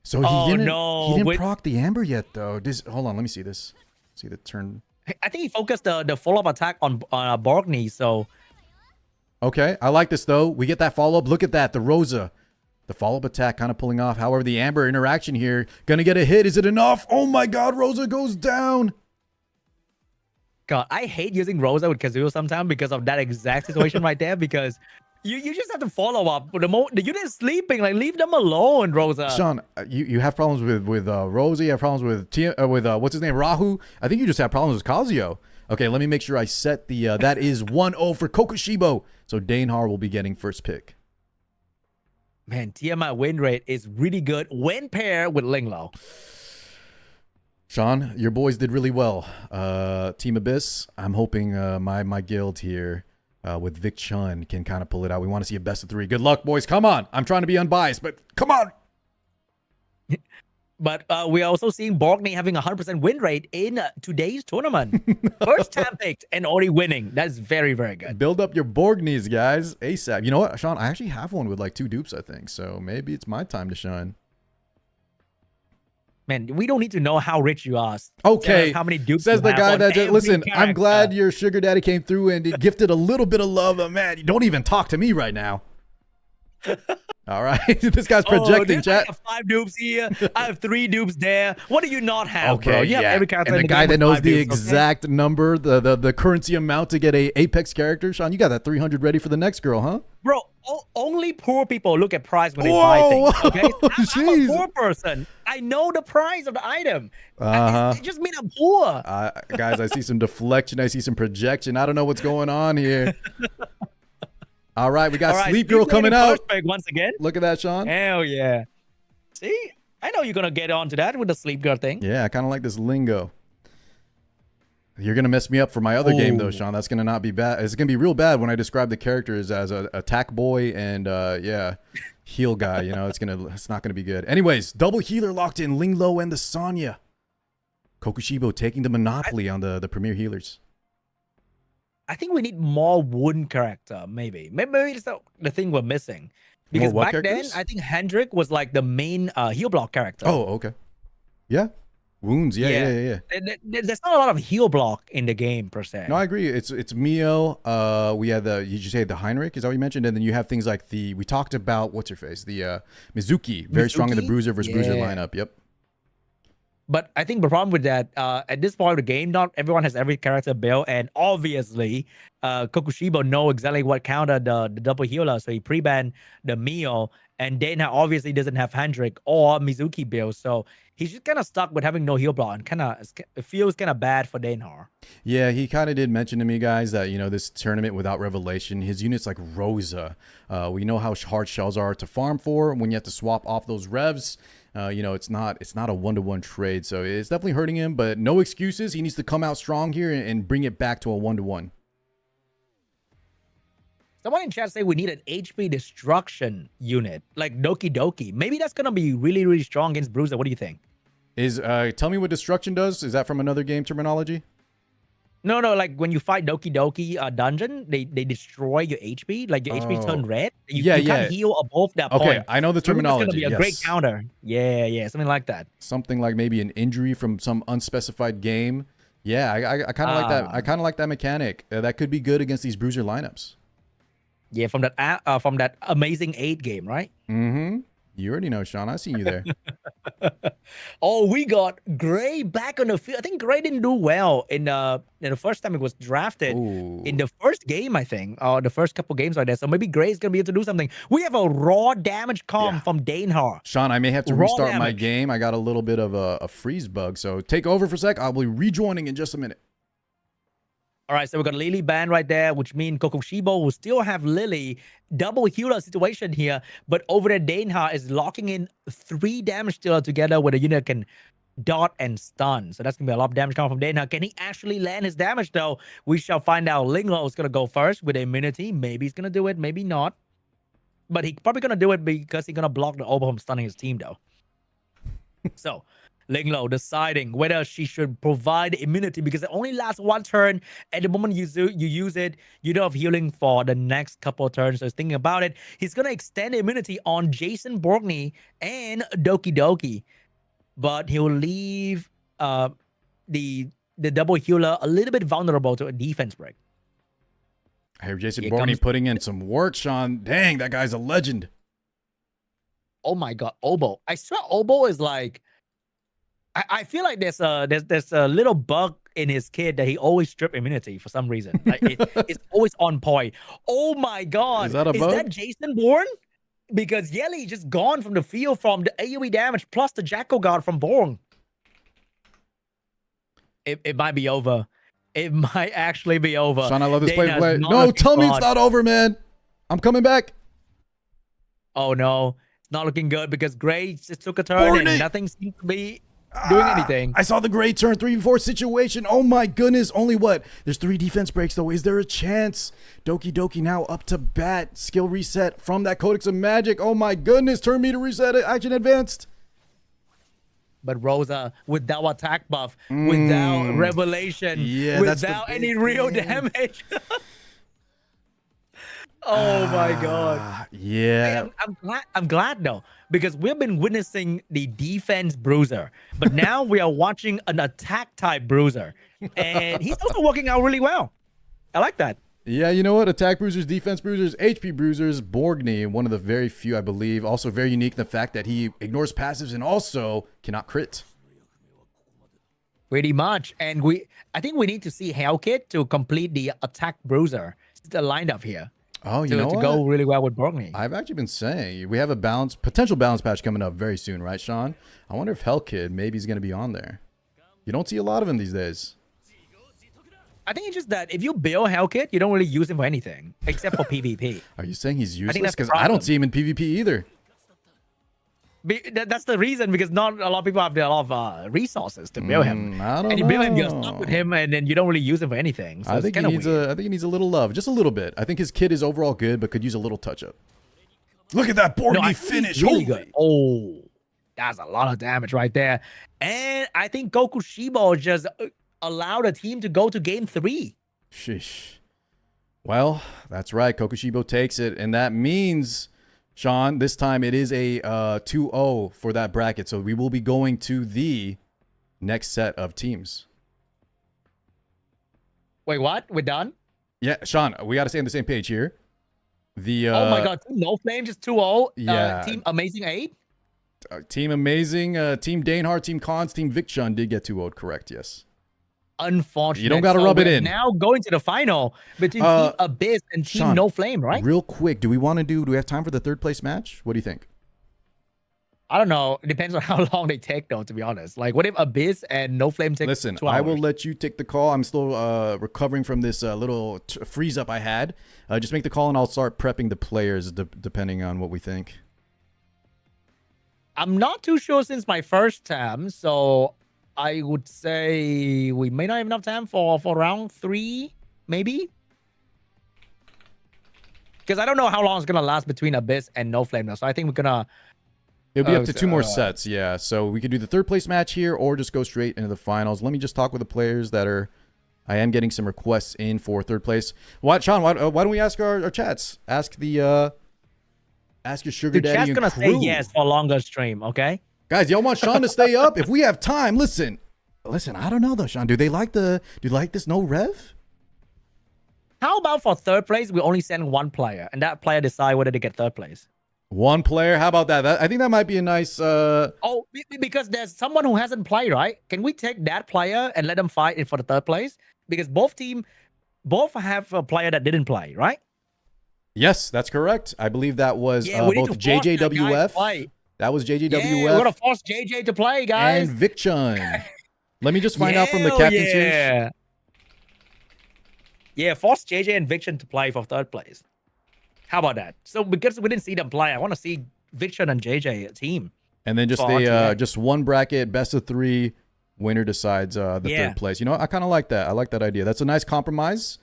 Speaker 1: So he didn't proc the Amber yet, though. Hold on. Let me see this. See the turn.
Speaker 2: I think he focused the follow-up attack on Borgney, so...
Speaker 1: Okay. I like this, though. We get that follow-up. Look at that. The Rosa. The follow-up attack kind of pulling off. However, the Amber interaction here. Gonna get a hit. Is it enough? Oh, my God. Rosa goes down.
Speaker 2: God, I hate using Rosa with Kazuya sometimes because of that exact situation right there. Because you just have to follow up. The unit's sleeping. Like, leave them alone, Rosa.
Speaker 1: Sean, you have problems with Rosa. You have problems with what's his name, Rahu. I think you just have problems with Kazuyo. Okay, let me make sure I set the that is 1-0 for Kokushibo. So Danehar will be getting first pick.
Speaker 2: Man, Tiamat win rate is really good when paired with Linglo.
Speaker 1: Sean, your boys did really well. Team Abyss, I'm hoping my guild here with Vic Chun can kind of pull it out. We want to see a best of 3. Good luck, boys. Come on. I'm trying to be unbiased, but come on.
Speaker 2: But we're also seeing Borgney having a 100% win rate in today's tournament. First time picked and already winning. That's very, very good.
Speaker 1: Build up your Borgneys, guys. ASAP. You know what, Sean? I actually have one with like 2 dupes, I think. So maybe it's my time to shine.
Speaker 2: Man, we don't need to know how rich you are.
Speaker 1: Okay.
Speaker 2: How many dupes
Speaker 1: says the guy that just, listen,
Speaker 2: character.
Speaker 1: I'm glad your sugar daddy came through and gifted a little bit of love. But man, you don't even talk to me right now. All right. This guy's projecting, chat.
Speaker 2: I have 5 dupes here. I have 3 dupes there. What do you not have,
Speaker 1: okay,
Speaker 2: bro? You have every character
Speaker 1: and
Speaker 2: in
Speaker 1: the guy that knows the
Speaker 2: dupes,
Speaker 1: exact number, the currency amount to get a Apex character. Sean, you got that 300 ready for the next girl, huh?
Speaker 2: Bro, only poor people look at price when they buy things, okay? I'm a poor person. I know the price of the item. It just means I'm poor.
Speaker 1: Guys, I see some deflection. I see some projection. I don't know what's going on here. All right, we got Sleep Girl coming out.
Speaker 2: Once again.
Speaker 1: Look at that, Sean.
Speaker 2: Hell yeah. See? I know you're going to get onto that with the Sleep Girl thing.
Speaker 1: Yeah, I kind of like this lingo. You're going to mess me up for my other game, though, Sean. That's going to not be bad. It's going to be real bad when I describe the characters as a attack boy and, heal guy. You know, it's not going to be good. Anyways, double healer locked in. Linglo and the Sonya. Kokushibo taking the monopoly on the premier healers.
Speaker 2: I think we need more wound character, maybe. Maybe that's the thing we're missing. Because back then, I think Hendrik was like the main heal block character.
Speaker 1: Oh, okay. Yeah. Wounds, yeah.
Speaker 2: There's not a lot of heal block in the game, per se.
Speaker 1: No, I agree. It's Mio. We had you just say the Heinrich, is that what you mentioned? And then you have things like we talked about, what's her face? The Mizuki, very strong in the bruiser versus bruiser lineup. Yep.
Speaker 2: But I think the problem with that, at this point of the game, not everyone has every character built, and obviously, Kokushibo know exactly what countered the double healer, so he pre-banned the Mio, and Dana obviously doesn't have Hendrik or Mizuki build, so he's just kind of stuck with having no heal block, and it feels kind of bad for Denhar.
Speaker 1: Yeah, he kind of did mention to me, guys, that, you know, this tournament without Revelation, his units like Rosa, we know how hard shells are to farm for when you have to swap off those revs. You know, it's not a one-to-one trade, so it's definitely hurting him, but no excuses. He needs to come out strong here and bring it back to a one-to-one.
Speaker 2: Someone in chat say we need an HP destruction unit, like Doki Doki. Maybe that's going to be really, really strong against Bruiser. What do you think?
Speaker 1: Tell me what destruction does. Is that from another game terminology?
Speaker 2: No, like when you fight Doki Doki dungeon, they destroy your HP, like your HP turn red. You can't heal above that point.
Speaker 1: Okay, I know the terminology.
Speaker 2: It's gonna be a great counter. Yeah, something like that.
Speaker 1: Something like maybe an injury from some unspecified game. Yeah, I kind of like that. I kind of like that mechanic. That could be good against these bruiser lineups.
Speaker 2: Yeah, from that amazing 8 game, right?
Speaker 1: Mm-hmm. You already know, Sean. I see you there.
Speaker 2: Oh, we got Gray back on the field. I think Gray didn't do well in the first time it was drafted.
Speaker 1: Ooh.
Speaker 2: In the first game, I think, or the first couple games like that. So maybe Gray's gonna be able to do something. We have a raw damage comp from Danehar.
Speaker 1: Sean, I may have to restart my game. I got a little bit of a freeze bug, so take over for a sec. I'll be rejoining in just a minute.
Speaker 2: All right, so we got Lily banned right there, which means Kokushibo will still have Lily. Double healer situation here, but over there, Danehar is locking in 3 damage dealer together with a unit that can dot and stun. So that's going to be a lot of damage coming from Danehar. Can he actually land his damage, though? We shall find out. Linglo is going to go first with immunity. Maybe he's going to do it, maybe not. But he's probably going to do it because he's going to block the Obo from stunning his team, though. So Linglo deciding whether she should provide immunity because it only lasts 1 turn. At the moment you use it, you don't have healing for the next couple of turns. So he's thinking about it. He's going to extend immunity on Jason Borgney and Doki Doki. But he'll leave the double healer a little bit vulnerable to a defense break.
Speaker 1: I hear Jason Borgney putting in some work, Sean. Dang, that guy's a legend.
Speaker 2: Oh my God, Obo. I swear Obo is like, I feel like there's a little bug in his kid that he always strip immunity for some reason. Like it's always on point. Oh my God.
Speaker 1: Is that a bug?
Speaker 2: Is that Jason Bourne? Because Yelly just gone from the field from the AoE damage plus the Jackal Guard from Bourne. It might be over. It might actually be over.
Speaker 1: Sean, I love this play. No, tell me it's not over, man. I'm coming back.
Speaker 2: Oh no. It's not looking good because Gray just took a turn and nothing seems to be doing anything.
Speaker 1: I saw the Gray turn 3v4 situation. Oh my goodness. Only what? There's 3 defense breaks though. Is there a chance? Doki Doki now up to bat. Skill reset from that Codex of Magic. Oh my goodness. Turn meter reset. Action advanced.
Speaker 2: But Rosa, without attack buff, without revelation, without any real damage. Oh my God.
Speaker 1: Yeah.
Speaker 2: I'm glad though, because we've been witnessing the defense bruiser, but now we are watching an attack type bruiser. And he's also working out really well. I like that.
Speaker 1: Yeah, you know what? Attack bruisers, defense bruisers, HP bruisers, Borgney, one of the very few, I believe. Also very unique in the fact that he ignores passives and also cannot crit.
Speaker 2: Pretty much. And I think we need to see Hellkit to complete the attack bruiser. It's the lineup here.
Speaker 1: Oh, you know what?
Speaker 2: To go really well with Borgney.
Speaker 1: I've actually been saying we have a potential balance patch coming up very soon, right, Sean? I wonder if Hellkid maybe is going to be on there. You don't see a lot of him these days.
Speaker 2: I think it's just that if you build Hellkit, you don't really use him for anything except for PvP.
Speaker 1: Are you saying he's useless? Because I don't see him in PvP either.
Speaker 2: That's the reason, because not a lot of people have a lot of resources to build him.
Speaker 1: I don't know.
Speaker 2: And you build him, you're stuck with him, and then you don't really use him for anything. So
Speaker 1: I think he needs a little love, just a little bit. I think his kit is overall good, but could use a little touch up. Look at that Borgney finish!
Speaker 2: Really good. Oh, that's a lot of damage right there. And I think Kokushibo just allowed a team to go to game 3.
Speaker 1: Sheesh. Well, that's right. Kokushibo takes it, and that means, Sean, this time it is a 2-0 for that bracket. So we will be going to the next set of teams.
Speaker 2: Wait, what? We're done?
Speaker 1: Yeah, Sean, we got to stay on the same page here.
Speaker 2: Oh my God, Team No Flame just 2-0.
Speaker 1: Yeah.
Speaker 2: Team Amazing 8.
Speaker 1: Team Amazing, Team Danehart, Team Cons, Team Vicchun did get 2-0 correct, yes.
Speaker 2: Unfortunate.
Speaker 1: You don't got to rub it in.
Speaker 2: Now going to the final between Team Abyss and Team
Speaker 1: Sean,
Speaker 2: No Flame, right?
Speaker 1: Real quick, do we have time for the third place match? What do you think?
Speaker 2: I don't know. It depends on how long they take, though, to be honest. Like, what if Abyss and No Flame take
Speaker 1: Listen,
Speaker 2: 2 hours?
Speaker 1: I will let you take the call. I'm still recovering from this little freeze up I had. Just make the call and I'll start prepping the players depending on what we think.
Speaker 2: I'm not too sure since my first time, so I would say we may not have enough time for round 3, maybe? Because I don't know how long it's going to last between Abyss and No Flame now, so I think we're going to...
Speaker 1: It'll be up to 2 more sets, yeah. So we could do the third place match here or just go straight into the finals. Let me just talk with the players that are... I am getting some requests in for third place. Sean, why don't we ask our chats? Ask the... Ask your sugar daddy and crew. The
Speaker 2: chat's going to say yes for a longer stream, okay?
Speaker 1: Guys, y'all want Sean to stay up? If we have time, listen, I don't know though, Sean. Do you like this no rev?
Speaker 2: How about for third place, we only send 1 player, and that player decide whether they get third place?
Speaker 1: 1 player? How about that? I think that might be a nice...
Speaker 2: Oh, because there's someone who hasn't played, right? Can we take that player and let them fight for the third place? Because both have a player that didn't play, right?
Speaker 1: Yes, that's correct. I believe that was both JJWF. That was JJWF.
Speaker 2: Yeah, we're gonna force JJ to play, guys.
Speaker 1: And Vicchun. Let me just find out from the captains here.
Speaker 2: Yeah, force JJ and Vicchun to play for third place. How about that? So because we didn't see them play, I want to see Vicchun and JJ team.
Speaker 1: And then just just 1 bracket, best of 3, winner decides the third place. You know, I kind of like that. I like that idea. That's a nice compromise.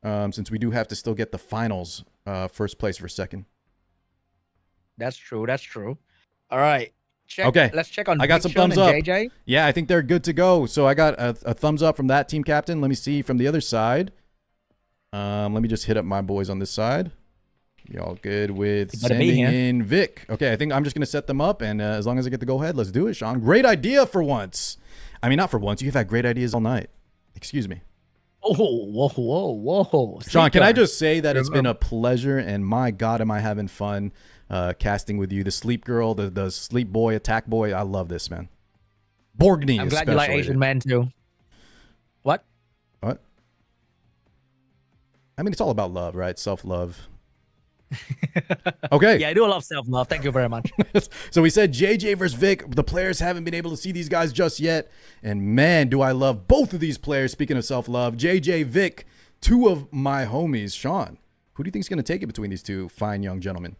Speaker 1: Since we do have to still get the finals, first place for second.
Speaker 2: That's true. That's true. All right.
Speaker 1: Okay.
Speaker 2: Let's check on.
Speaker 1: I got some thumbs up.
Speaker 2: JJ.
Speaker 1: Yeah, I think they're good to go. So I got a thumbs up from that team captain. Let me see from the other side. Let me just hit up my boys on this side. Y'all good with sending in Vic? Okay, I think I'm just gonna set them up, and as long as I get the go ahead, let's do it, Sean. Great idea for once. I mean, not for once. You've had great ideas all night. Excuse me.
Speaker 2: Oh, whoa.
Speaker 1: Sean, can I just say that it's been a pleasure, and my God, am I having fun casting with you. The sleep girl, the sleep boy, attack boy. I love this, man. Borgney,
Speaker 2: I'm glad you like Asian men too. What?
Speaker 1: I mean, it's all about love, right? Self-love. Okay.
Speaker 2: Yeah, I do a lot of self-love. Thank you very much.
Speaker 1: So we said JJ versus Vic. The players haven't been able to see these guys just yet. And man, do I love both of these players. Speaking of self-love, JJ, Vic, 2 of my homies. Sean, who do you think is going to take it between these 2 fine young gentlemen?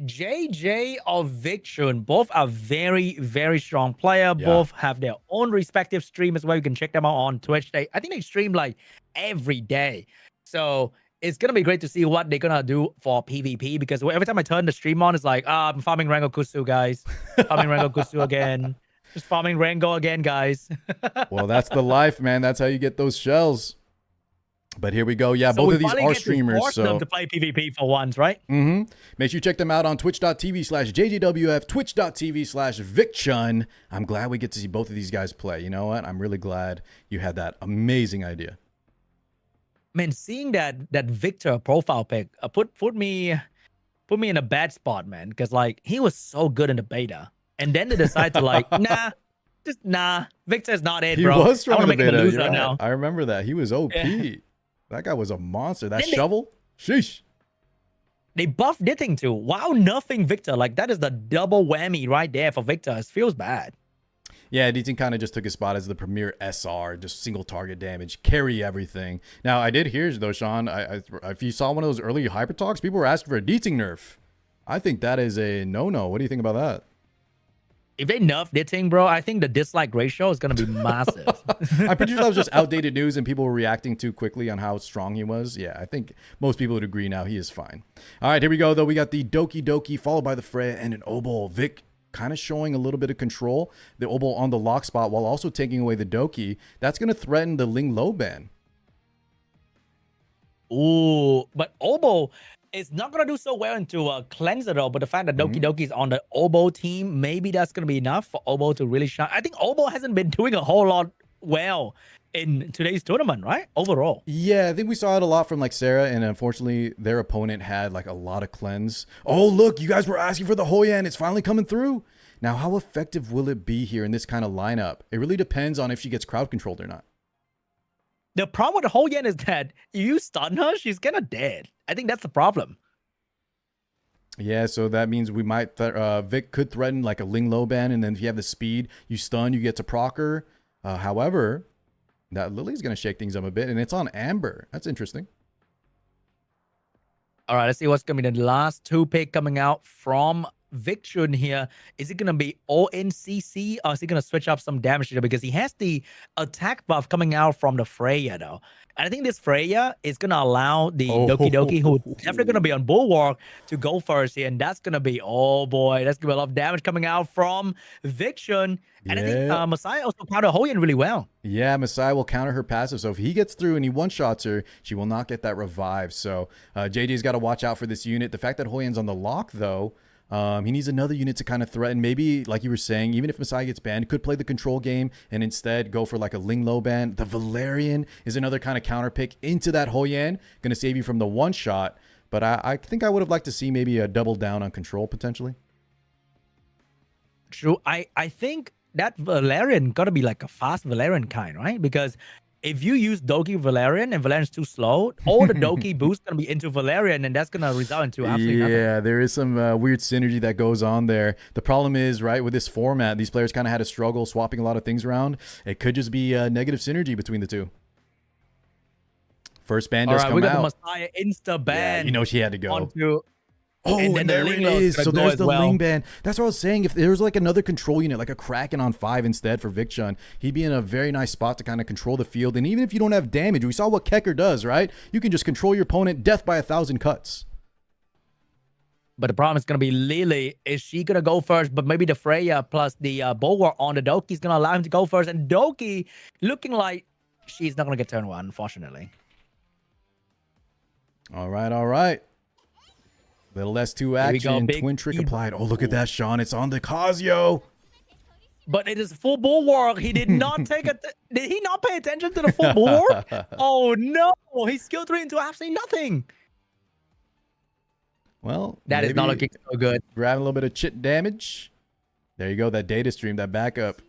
Speaker 2: JJ or Vicchun, both are very, very strong player. Yeah. Both have their own respective stream as well. You can check them out on Twitch. I think they stream like every day. So it's going to be great to see what they're going to do for PvP, because every time I turn the stream on, it's like, I'm farming Rango Kusu, guys. Farming Rango Kusu again. Just farming Rango again, guys.
Speaker 1: Well, that's the life, man. That's how you get those shells. But here we go. Yeah, so both of these are streamers. So
Speaker 2: them to play PvP for once, right?
Speaker 1: Mm-hmm. Make sure you check them out on twitch.tv/JJWF, twitch.tv/Vicchun. I'm glad we get to see both of these guys play. You know what? I'm really glad you had that amazing idea.
Speaker 2: Man, seeing that Victor profile pic put me in a bad spot, man, because like he was so good in the beta, and then they decide to like, nah, Victor's not it, bro.
Speaker 1: He was strong in the beta.
Speaker 2: Right. Now.
Speaker 1: I remember that. He was OP. Yeah. That guy was a monster. That shovel, sheesh.
Speaker 2: They buffed Ditting too. Wow, nothing Victor. Like that is the double whammy right there for Victor. It feels bad.
Speaker 1: Yeah, Ditting kind of just took his spot as the premier SR, just single target damage, carry everything. Now, I did hear, though, Sean, if you saw one of those early hyper talks, people were asking for a Ditting nerf. I think that is a no-no. What do you think about that?
Speaker 2: If they nerf Ditting, bro, I think the dislike ratio is going to be massive.
Speaker 1: I'm pretty sure that was just outdated news and people were reacting too quickly on how strong he was. Yeah, I think most people would agree now he is fine. All right, here we go, though. We got the Doki Doki followed by the Freya and an Obol. Vic kind of showing a little bit of control. The Obol on the lock spot while also taking away the Doki. That's going to threaten the Ling Lo ban.
Speaker 2: Ooh, but Obol is not going to do so well into a cleanser, though. But the fact that Doki Doki is on the Obol team, maybe that's going to be enough for Obol to really shine. I think Obol hasn't been doing a whole lot well in today's tournament, right? Overall.
Speaker 1: Yeah, I think we saw it a lot from like Sarah, and unfortunately their opponent had like a lot of cleanse. Oh, look, you guys were asking for the Hoyan. It's finally coming through. Now, how effective will it be here in this kind of lineup? It really depends on if she gets crowd controlled or not.
Speaker 2: The problem with Hoyan is that you stun her, she's kind of dead. I think that's the problem.
Speaker 1: Yeah, so that means we might, Vic could threaten like a Ling low ban, and then if you have the speed, you stun, you get to proc her. However, that Lily's going to shake things up a bit, and it's on Amber. That's interesting.
Speaker 2: All right, let's see what's going to be the last 2 pick coming out from Victron here. Is it going to be ONCC, or is he going to switch up some damage here? Because he has the attack buff coming out from the Freya, though. And I think this Freya is going to allow the Doki Doki, who's definitely going to be on Bulwark, to go first here. And that's going to be, oh boy, that's going to be a lot of damage coming out from Victron. And I think Messiah also counter Hoyan really well.
Speaker 1: Yeah, Messiah will counter her passive. So if he gets through and he one-shots her, she will not get that revive. So JJ's got to watch out for this unit. The fact that Hoyan's on the lock, though, he needs another unit to kind of threaten. Maybe, like you were saying, even if Messiah gets banned, could play the control game and instead go for like a Ling low ban. The Valerian is another kind of counter pick into that Hoyan. Going to save you from the one-shot. But I think I would have liked to see maybe a double down on control, potentially.
Speaker 2: True. I think that Valerian got to be like a fast Valerian kind, right? Because if you use Doki Valerian and Valerian's too slow, all the Doki boost going to be into Valerian, and that's going to result into absolutely nothing.
Speaker 1: Yeah, there is some weird synergy that goes on there. The problem is, right, with this format, these players kind of had to struggle swapping a lot of things around. It could just be a negative synergy between the two. First ban does come out.
Speaker 2: We got the Messiah insta ban.
Speaker 1: Yeah, you know she had to go.
Speaker 2: Onto
Speaker 1: Oh, and there it is. So there's the Ling ban. That's what I was saying. If there's like another control unit, like a Kraken on 5 instead for Victron, he'd be in a very nice spot to kind of control the field. And even if you don't have damage, we saw what Kecker does, right? You can just control your opponent, death by 1,000 cuts.
Speaker 2: But the problem is going to be Lily. Is she going to go first? But maybe the Freya plus the Bulwark on the Doki is going to allow him to go first. And Doki looking like she's not going to get turn 1, unfortunately.
Speaker 1: All right, all right. Little S2 action, twin trick applied. Oh, look at that, Sean. It's on the Casio.
Speaker 2: But it is full Bulwark. He did not take it. Did he not pay attention to the full Bulwark? Oh, no. He skill 3 into absolutely nothing.
Speaker 1: Well,
Speaker 2: that is not looking so good.
Speaker 1: Grabbing a little bit of chit damage. There you go. That data stream, that backup.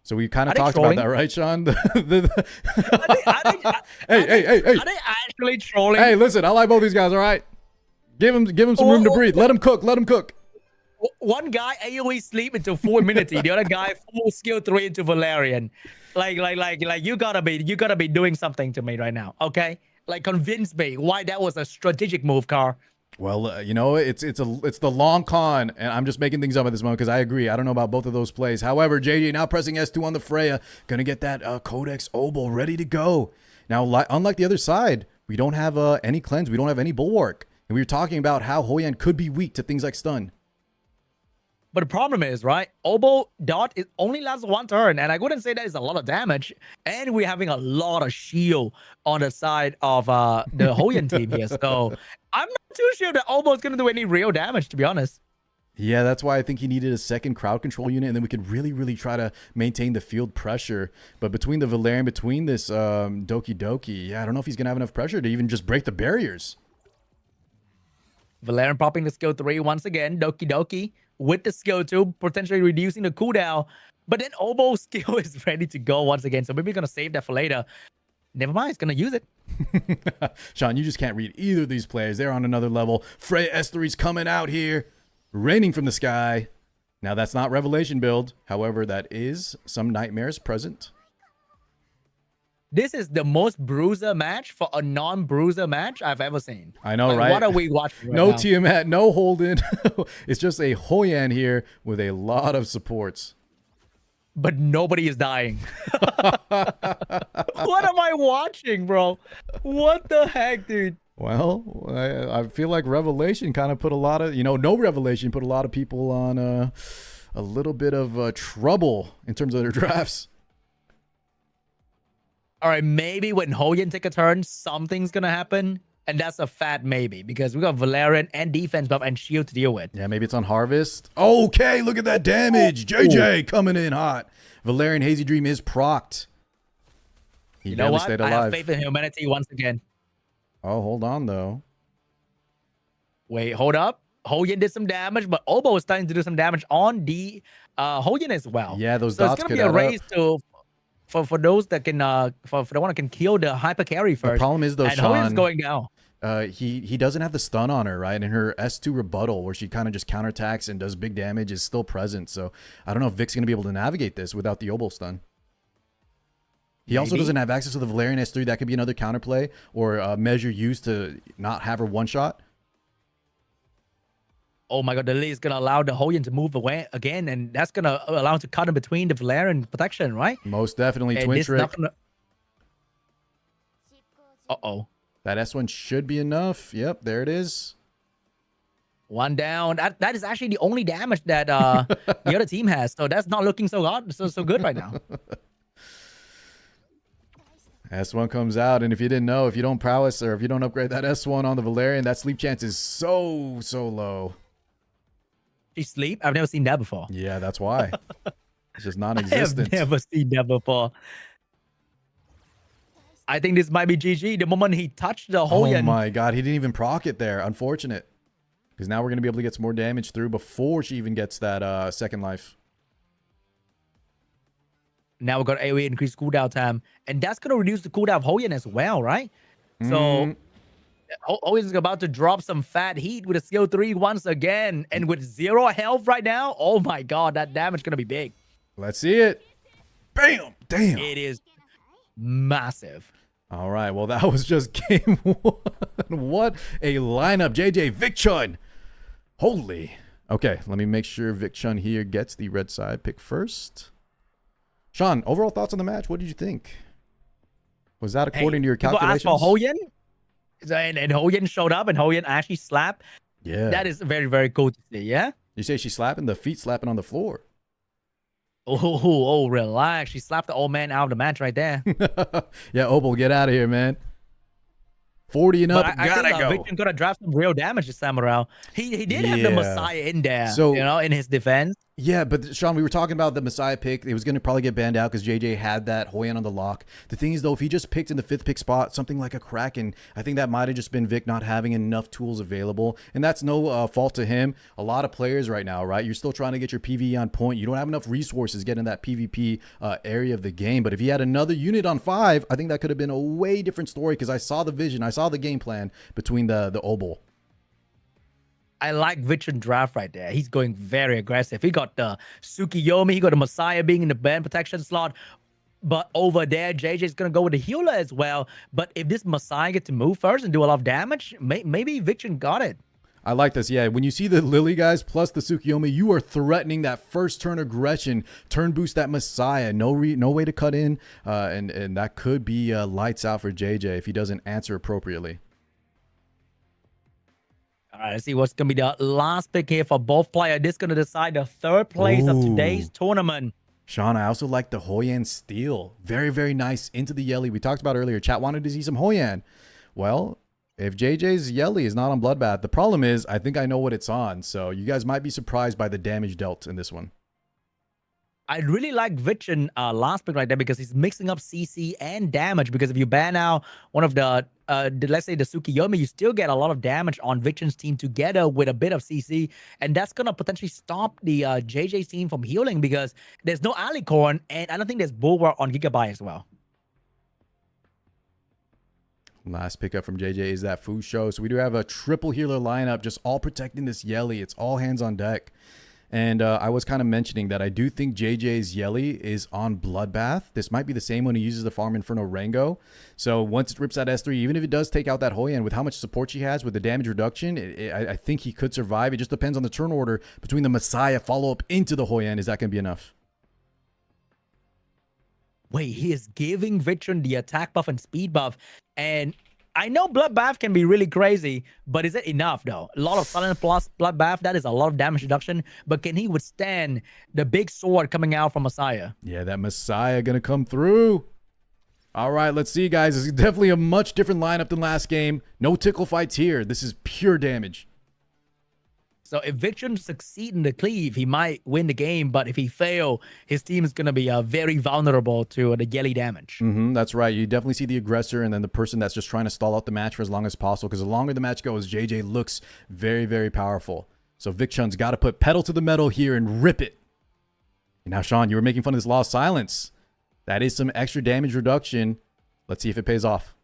Speaker 1: So we kind of talked about that, right, Sean?
Speaker 2: Hey. Are they actually trolling?
Speaker 1: Hey, listen, I like both these guys, all right? Give him some room to breathe. Let him cook. Let him cook.
Speaker 2: One guy AoE sleep into 4 minutes. The other guy full skill 3 into Valerian. Like you gotta be doing something to me right now, okay? Like convince me why that was a strategic move, Car.
Speaker 1: Well, you know, it's the long con, and I'm just making things up at this moment because I agree. I don't know about both of those plays. However, JJ now pressing S2 on the Freya, gonna get that Codex Obol ready to go. Now, unlike the other side, we don't have any cleanse. We don't have any Bulwark. And we were talking about how Hoyan could be weak to things like stun.
Speaker 2: But the problem is, right, Obo dot it only lasts 1 turn, and I wouldn't say that is a lot of damage. And we're having a lot of shield on the side of the Hoyan team here. So I'm not too sure that Obo is going to do any real damage, to be honest.
Speaker 1: Yeah, that's why I think he needed a second crowd control unit, and then we could really, really try to maintain the field pressure. But between the Valerian, between this Doki Doki, yeah, I don't know if he's going to have enough pressure to even just break the barriers.
Speaker 2: Valerian popping the skill 3 once again. Doki Doki with the skill 2, potentially reducing the cooldown. But then Obo's skill is ready to go once again. So maybe we're going to save that for later. Never mind, he's going to use it.
Speaker 1: Sean, you just can't read either of these players. They're on another level. Freya S3's coming out here, raining from the sky. Now, that's not Revelation build. However, that is some nightmares present.
Speaker 2: This is the most bruiser match for a non-bruiser match I've ever seen.
Speaker 1: I know, right?
Speaker 2: What are we watching right
Speaker 1: no
Speaker 2: now?
Speaker 1: Tiamat, no Holden. It's just a Hoyan here with a lot of supports.
Speaker 2: But nobody is dying. What am I watching, bro? What the heck, dude?
Speaker 1: Well, I feel like Revelation kind of put a lot of, no Revelation put a lot of people on a little bit of trouble in terms of their drafts.
Speaker 2: All right, maybe when Hoyan take a turn, something's going to happen. And that's a fat maybe because we got Valerian and defense buff and shield to deal with.
Speaker 1: Yeah, maybe it's on Harvest. Okay, look at that damage. JJ coming in hot. Valerian Hazy Dream is procced. He
Speaker 2: You know
Speaker 1: barely
Speaker 2: what?
Speaker 1: stayed
Speaker 2: I have
Speaker 1: alive.
Speaker 2: faith in humanity once again.
Speaker 1: Oh, hold on though.
Speaker 2: Wait, hold up. Hoyan did some damage, but Obo is starting to do some damage on the Hoyan as well.
Speaker 1: Yeah, those
Speaker 2: So it's
Speaker 1: dots
Speaker 2: gonna
Speaker 1: could
Speaker 2: be a
Speaker 1: add
Speaker 2: race
Speaker 1: up.
Speaker 2: to for those that can for the one that can kill the hyper carry
Speaker 1: The
Speaker 2: first.
Speaker 1: problem is though,
Speaker 2: And Hoyan's
Speaker 1: Sean,
Speaker 2: going down.
Speaker 1: he doesn't have the stun on her, right? And her S2 rebuttal, where she kind of just counterattacks and does big damage, is still present. So I don't know if Vic's gonna be able to navigate this without the Obo stun. He also
Speaker 2: Maybe.
Speaker 1: doesn't have access to the Valerian S3. That could be another counterplay or a measure used to not have her one shot.
Speaker 2: Oh my god, the Lee is gonna allow the Hoyan to move away again, and that's gonna allow him to cut in between the Valerian protection, right?
Speaker 1: Most definitely
Speaker 2: And
Speaker 1: twin
Speaker 2: this
Speaker 1: trick.
Speaker 2: not gonna... Uh-oh.
Speaker 1: That S1 should be enough. Yep, there it is.
Speaker 2: One down. That is actually the only damage that the other team has. So that's not looking so good right now.
Speaker 1: S1 comes out, and if you didn't know, if you don't prowess or if you don't upgrade that S1 on the Valerian, that sleep chance is so low.
Speaker 2: She sleep? I've never seen that before.
Speaker 1: Yeah, that's why. It's just
Speaker 2: I
Speaker 1: non-existent.
Speaker 2: have never seen that before. I think this might be GG. The moment he touched the
Speaker 1: Oh
Speaker 2: Hoyan.
Speaker 1: my god, he didn't even proc it there. Unfortunate. Because now we're going to be able to get some more damage through before she even gets that second life.
Speaker 2: Now we've got AoE increased cooldown time. And that's going to reduce the cooldown of Hoyan as well, right? So Hoyan's about to drop some fat heat with a skill 3 once again. And with 0 health right now, oh my god, that damage is going to be big.
Speaker 1: Let's see it. Bam! Damn.
Speaker 2: It is massive.
Speaker 1: All right, well, that was just game 1. What a lineup. JJ, Vic Chun. Holy. Okay, let me make sure Vic Chun here gets the red side pick first. Sean, overall thoughts on the match? What did you think? Was that according to your calculations?
Speaker 2: People asked for Hoyan, and Hoyan showed up, and Hoyan actually slapped.
Speaker 1: Yeah.
Speaker 2: That is very, very cool to see, yeah?
Speaker 1: You say she's slapping the feet, slapping on the floor.
Speaker 2: Oh, relax. She slapped the old man out of the match right there.
Speaker 1: Yeah, Opal, get out of here, man. 40 and up,
Speaker 2: I
Speaker 1: gotta
Speaker 2: think
Speaker 1: go.
Speaker 2: Victor gonna draft some real damage this time around. He did have the
Speaker 1: Yeah.
Speaker 2: Messiah in there,
Speaker 1: So-
Speaker 2: in his defense.
Speaker 1: Yeah, but Sean, we were talking about the Messiah pick. It was going to probably get banned out because JJ had that Hoyan on the lock. The thing is, though, if he just picked in the 5th pick spot, something like a Kraken, I think that might have just been Vic not having enough tools available. And that's no fault to him. A lot of players right now, right? You're still trying to get your PvE on point. You don't have enough resources getting that PvP area of the game. But if he had another unit on 5, I think that could have been a way different story because I saw the vision. I saw the game plan between the Obol.
Speaker 2: I like Vision draft right there. He's going very aggressive. He got the Tsukiyomi, he got the Messiah being in the band protection slot. But over there, JJ's going to go with the healer as well. But if this Messiah gets to move first and do a lot of damage, maybe Vision got it.
Speaker 1: I like this. Yeah, when you see the Lily guys plus the Tsukiyomi, you are threatening that first turn aggression, turn boost that Messiah. No way to cut in, and that could be lights out for JJ if he doesn't answer appropriately.
Speaker 2: All right, let's see what's going to be the last pick here for both players. This is going to decide the third place of today's tournament.
Speaker 1: Sean, I also like the Hoyan steal. Very, very nice into the Yelly. We talked about earlier. Chat wanted to see some Hoyan. Well, if JJ's Yelly is not on Bloodbath, the problem is I think I know what it's on. So you guys might be surprised by the damage dealt in this one.
Speaker 2: I really like Vision last pick right there because he's mixing up CC and damage. Because if you ban out one of the let's say the Tsukiyomi, you still get a lot of damage on Vision's team together with a bit of CC, and that's gonna potentially stop the JJ team from healing because there's no Alicorn, and I don't think there's Bulwark on Gigabyte as well.
Speaker 1: Last pickup from JJ is that Fu Show. So we do have a triple healer lineup, just all protecting this Yelly. It's all hands on deck. And I was kind of mentioning that I do think JJ's Yelly is on Bloodbath. This might be the same when he uses the Farm Inferno Rango. So once it rips that S3, even if it does take out that Hoyan, with how much support she has with the damage reduction, I think he could survive. It just depends on the turn order between the Messiah follow-up into the Hoyan. Is that going to be enough?
Speaker 2: Wait, he is giving Vision the attack buff and speed buff. And I know Bloodbath can be really crazy, but is it enough though? A lot of Silent plus Bloodbath, that is a lot of damage reduction. But can he withstand the big sword coming out from Messiah?
Speaker 1: Yeah, that Messiah going to come through. All right, let's see, guys. This is definitely a much different lineup than last game. No tickle fights here. This is pure damage.
Speaker 2: So if Victor succeed in the cleave, he might win the game. But if he fail, his team is going to be very vulnerable to the Yelly damage.
Speaker 1: That's right. You definitely see the aggressor and then the person that's just trying to stall out the match for as long as possible. Because the longer the match goes, JJ looks very, very powerful. So Vic Chun's got to put pedal to the metal here and rip it. And now, Sean, you were making fun of this Law of Silence. That is some extra damage reduction. Let's see if it pays off.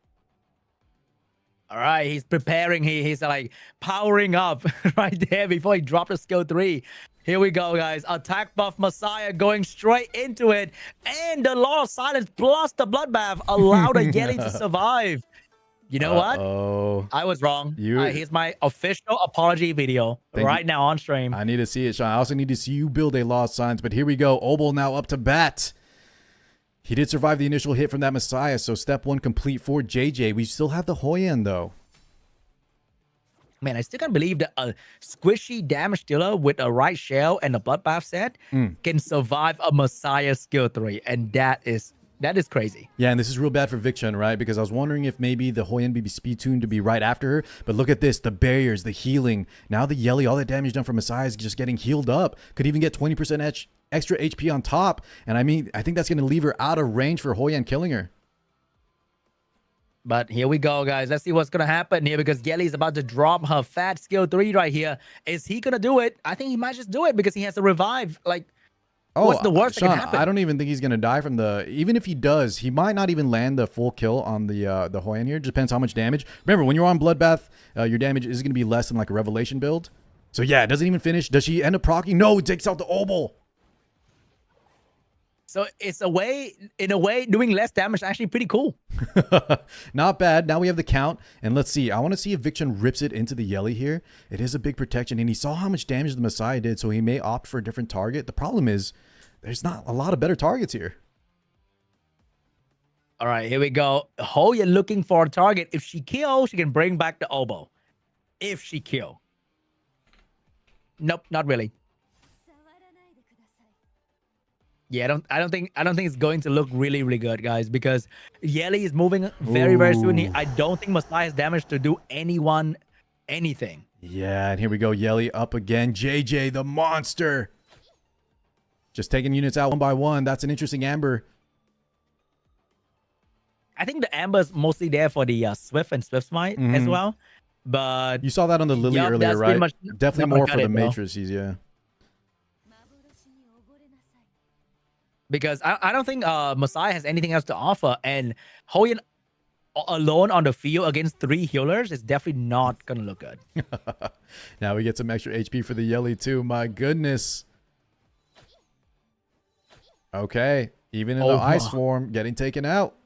Speaker 2: All right, he's preparing. He's like powering up right there before he dropped a skill 3. Here we go, guys. Attack buff Messiah going straight into it. And the Law of Silence plus the Bloodbath allowed a Yelly to survive. You know what? I was wrong. Here's my official apology video right now on stream.
Speaker 1: I need to see it, Sean. I also need to see you build a Law of Silence. But here we go. Obel now up to bat. He did survive the initial hit from that Messiah, so step 1 complete for JJ. We still have the Hoyan, though.
Speaker 2: Man, I still can't believe that a squishy damage dealer with a right shell and a Bloodbath set can survive a Messiah skill 3, and that is crazy.
Speaker 1: Yeah, and this is real bad for Vicchun, right? Because I was wondering if maybe the Hoyan be speed tuned to be right after her. But look at this, the barriers, the healing. Now the Yelly, all that damage done from Messiah is just getting healed up. Could even get 20% extra HP on top. And I mean, I think that's going to leave her out of range for Hoyan killing her.
Speaker 2: But here we go, guys. Let's see what's going to happen here because Yelly is about to drop her fat skill 3 right here. Is he going to do it? I think he might just do it because he has to revive. Like, what's the worst that can happen?
Speaker 1: I don't even think he's going to die from the... Even if he does, he might not even land the full kill on the Hoyan here. Depends how much damage. Remember, when you're on Bloodbath, your damage is going to be less than like a Revelation build. So yeah, it doesn't even finish. Does she end up proccing? No, it takes out the Obel.
Speaker 2: So it's in a way, doing less damage is actually pretty cool.
Speaker 1: Not bad. Now we have the count. And let's see. I want to see if Vicchun rips it into the Yelly here. It is a big protection. And he saw how much damage the Messiah did. So he may opt for a different target. The problem is there's not a lot of better targets here.
Speaker 2: All right, here we go. Hoya looking for a target. If she kills, she can bring back the Obel. If she kill. Nope, not really. Yeah, I don't think it's going to look really, really good, guys, because Yelly is moving very, very soon. I don't think Messiah has damage to do anyone anything.
Speaker 1: Yeah, and here we go. Yelly up again. JJ, the monster. Just taking units out one by one. That's an interesting Amber.
Speaker 2: I think the Amber is mostly there for the Swift and Swift Smite as well. But
Speaker 1: you saw that on the Lily earlier, right? Definitely more for the matrices, yeah.
Speaker 2: Because I don't think Messiah has anything else to offer. And Hoyan alone on the field against 3 healers is definitely not going to look good.
Speaker 1: Now we get some extra HP for the Yelly too. My goodness. Okay. Even in the ice form, getting taken out.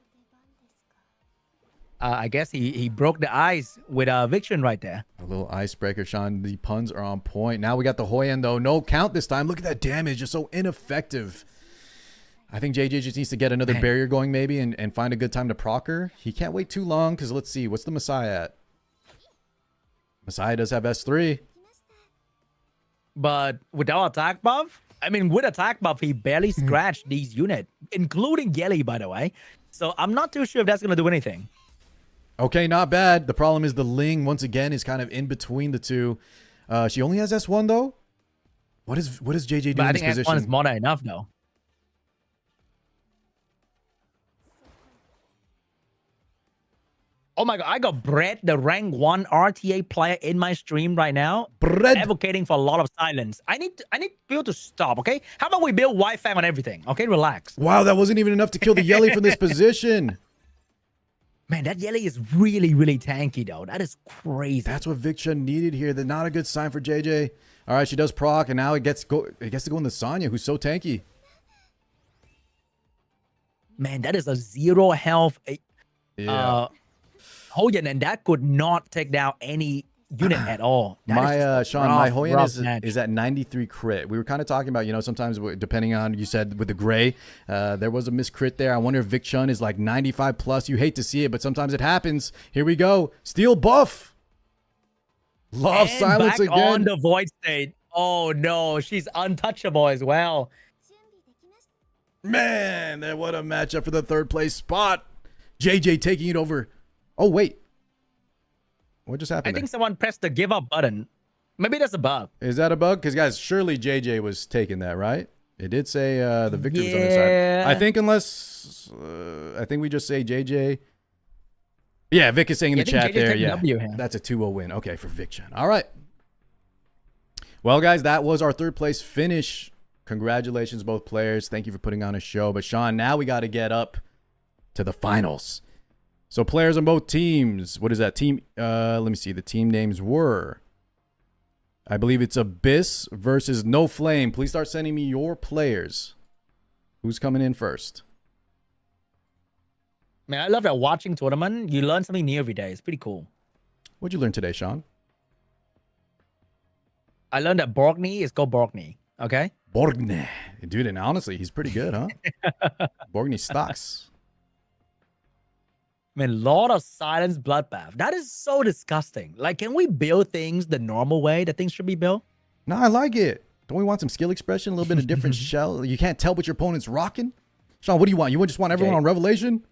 Speaker 2: I guess he broke the ice with Vicchun right there.
Speaker 1: A little icebreaker, Sean. The puns are on point. Now we got the Hoyan, though. No count this time. Look at that damage. Just so ineffective. I think JJ just needs to get another barrier going maybe and find a good time to proc her. He can't wait too long because let's see. What's the Messiah at? Messiah does have S3.
Speaker 2: But without attack buff? I mean, with attack buff, he barely scratched these units, including Yelly, by the way. So I'm not too sure if that's going to do anything.
Speaker 1: Okay, not bad. The problem is the Ling, once again, is kind of in between the two. She only has S1, though? What is JJ doing in this position?
Speaker 2: I think S1 is more than enough, though. Oh my god, I got Brett, the rank 1 RTA player in my stream right now.
Speaker 1: Brett
Speaker 2: advocating for a lot of silence. I need people to stop, okay? How about we build Wi-Fi on everything? Okay, relax.
Speaker 1: Wow, that wasn't even enough to kill the Yelly from this position.
Speaker 2: Man, that Yelly is really, really tanky though. That is crazy.
Speaker 1: That's what Vicchun needed here. That's not a good sign for JJ. All right, she does proc, and now it gets to go in the Sonya, who's so tanky.
Speaker 2: Man, that is a 0 health.
Speaker 1: Yeah.
Speaker 2: Hoyan, and that could not take down any unit at all.
Speaker 1: Sean, my Hoyan is at 93 crit. We were kind of talking about, sometimes depending on, you said with the gray, there was a miss crit there. I wonder if Vicchun is like 95 plus. You hate to see it, but sometimes it happens. Here we go. Steel buff. Love silence
Speaker 2: back
Speaker 1: again.
Speaker 2: On the void state. Oh no, she's untouchable as well.
Speaker 1: Man, what a matchup for the 3rd place spot. JJ taking it over. Oh, wait. What just happened?
Speaker 2: I think someone pressed the give up button. Maybe that's a bug.
Speaker 1: Is that a bug? Because guys, surely JJ was taking that, right? It did say the victor was on his side. I think unless I think we just say JJ. Yeah, Vic is saying in the chat there. Yeah, that's a 2-0 win. Okay, for Vic Chen. All right. Well, guys, that was our third place finish. Congratulations, both players. Thank you for putting on a show. But Sean, now we got to get up to the finals. So players on both teams. What is that team? Let me see. The team names were, I believe it's Abyss versus No Flame. Please start sending me your players. Who's coming in first?
Speaker 2: Man, I love that watching tournament. You learn something new every day. It's pretty cool.
Speaker 1: What'd you learn today, Sean?
Speaker 2: I learned that Borgney is called Borgney. Okay?
Speaker 1: Borgney. Dude, and honestly, he's pretty good, huh? Borgney stocks.
Speaker 2: Man, lot of silence bloodbath. That is so disgusting. Like, can we build things the normal way that things should be built?
Speaker 1: No, I like it. Don't we want some skill expression? A little bit of different shell? You can't tell what your opponent's rocking? Sean, what do you want? You just want everyone on Revelation?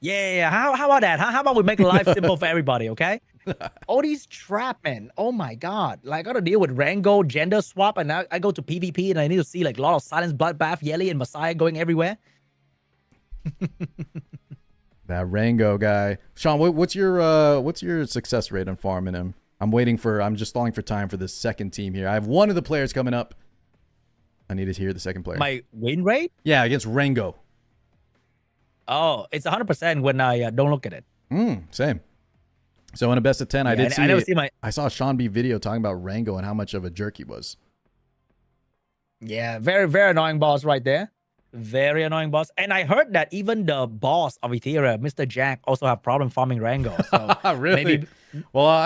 Speaker 2: Yeah. How about that? How about we make life simple for everybody, okay? All these trap, man. Oh my God. Like, I got to deal with Rango, gender swap, and now I go to PvP and I need to see like a lot of silence bloodbath, Yelly, and Messiah going everywhere.
Speaker 1: That Rango guy. Sean, what's your success rate on farming him? I'm just stalling for time for the second team here. I have one of the players coming up. I need to hear the second player.
Speaker 2: My win rate?
Speaker 1: Yeah, against Rango.
Speaker 2: Oh, it's 100% when I don't look at it.
Speaker 1: Same. So in a best of 10, I saw a Sean B video talking about Rango and how much of a jerk he was.
Speaker 2: Yeah, very, very annoying boss right there. Very annoying boss. And I heard that even the boss of Ethereum, Mr. Jack, also have problem farming Rango. So
Speaker 1: really?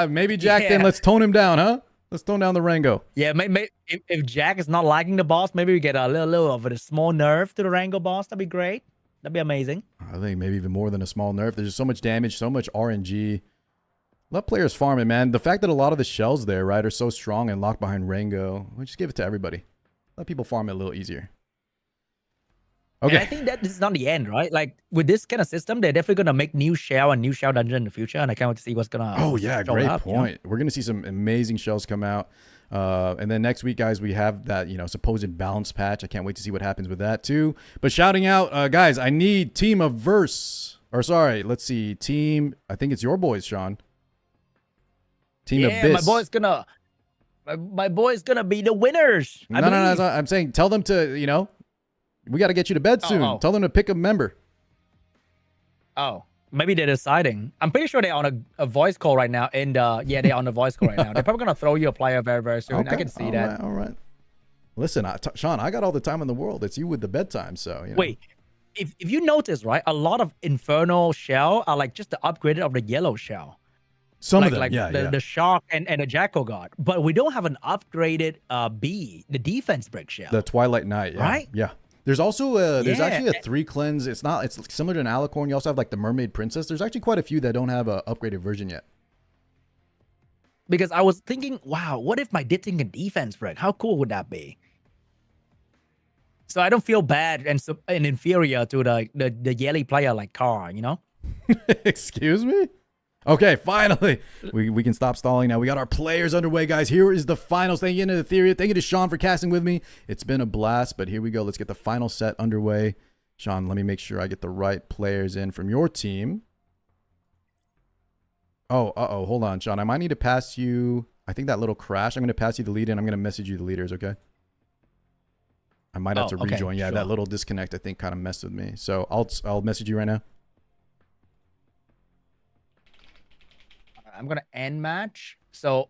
Speaker 1: Maybe Jack then let's tone him down, huh? Let's tone down the Rango.
Speaker 2: Yeah, maybe if Jack is not liking the boss, maybe we get a little of a small nerf to the Rango boss. That'd be great. That'd be amazing.
Speaker 1: I think maybe even more than a small nerf. There's just so much damage, so much RNG. Let players farm it, man. The fact that a lot of the shells there, right, are so strong and locked behind Rango, we just give it to everybody. Let people farm it a little easier. Okay.
Speaker 2: And I think that this is not the end, right? Like with this kind of system, they're definitely gonna make new shell and new shell dungeon in the future, and I can't wait to see what's gonna.
Speaker 1: Oh yeah, great point. You know? We're gonna see some amazing shells come out, and then next week, guys, we have that supposed balance patch. I can't wait to see what happens with that too. But shouting out, guys, I need team of verse, or sorry, let's see, team. I think it's your boys, Sean. Team Abyss.
Speaker 2: My boy's gonna be the winners.
Speaker 1: No. I'm saying tell them to we got to get you to bed soon. Tell them to pick a member.
Speaker 2: Oh, maybe they're deciding. I'm pretty sure they're on a voice call right now. And yeah, they're on the voice call right now. They're probably going to throw you a player very, very soon. Okay. I can see that.
Speaker 1: All right. Listen, Sean, I got all the time in the world. It's you with the bedtime. So,
Speaker 2: Wait, if you notice, right, a lot of Infernal shell are like just the upgraded of the yellow shell.
Speaker 1: Some of them,
Speaker 2: like the Shark and the Jackal God. But we don't have an upgraded B, the defense brick shell.
Speaker 1: The Twilight Knight,
Speaker 2: right?
Speaker 1: Yeah. There's also there's actually a 3 cleanse. It's similar to an Alicorn. You also have like the Mermaid Princess. There's actually quite a few that don't have a upgraded version yet.
Speaker 2: Because I was thinking, wow, what if my did think a defense brick? How cool would that be? So I don't feel bad and inferior to the Yelly player like Carr,
Speaker 1: Excuse me? Okay, finally, we can stop stalling now. We got our players underway, guys. Here is the finals. Thank you to Ethereum. Thank you to Sean for casting with me. It's been a blast, but here we go. Let's get the final set underway. Sean, let me make sure I get the right players in from your team. Oh, hold on, Sean. I might need to pass you. I think that little crash. I'm going to pass you the lead, and I'm going to message you the leaders, okay? I might have to rejoin. Yeah, sure. That little disconnect, I think, kind of messed with me. So I'll message you right now.
Speaker 2: I'm going to end match. So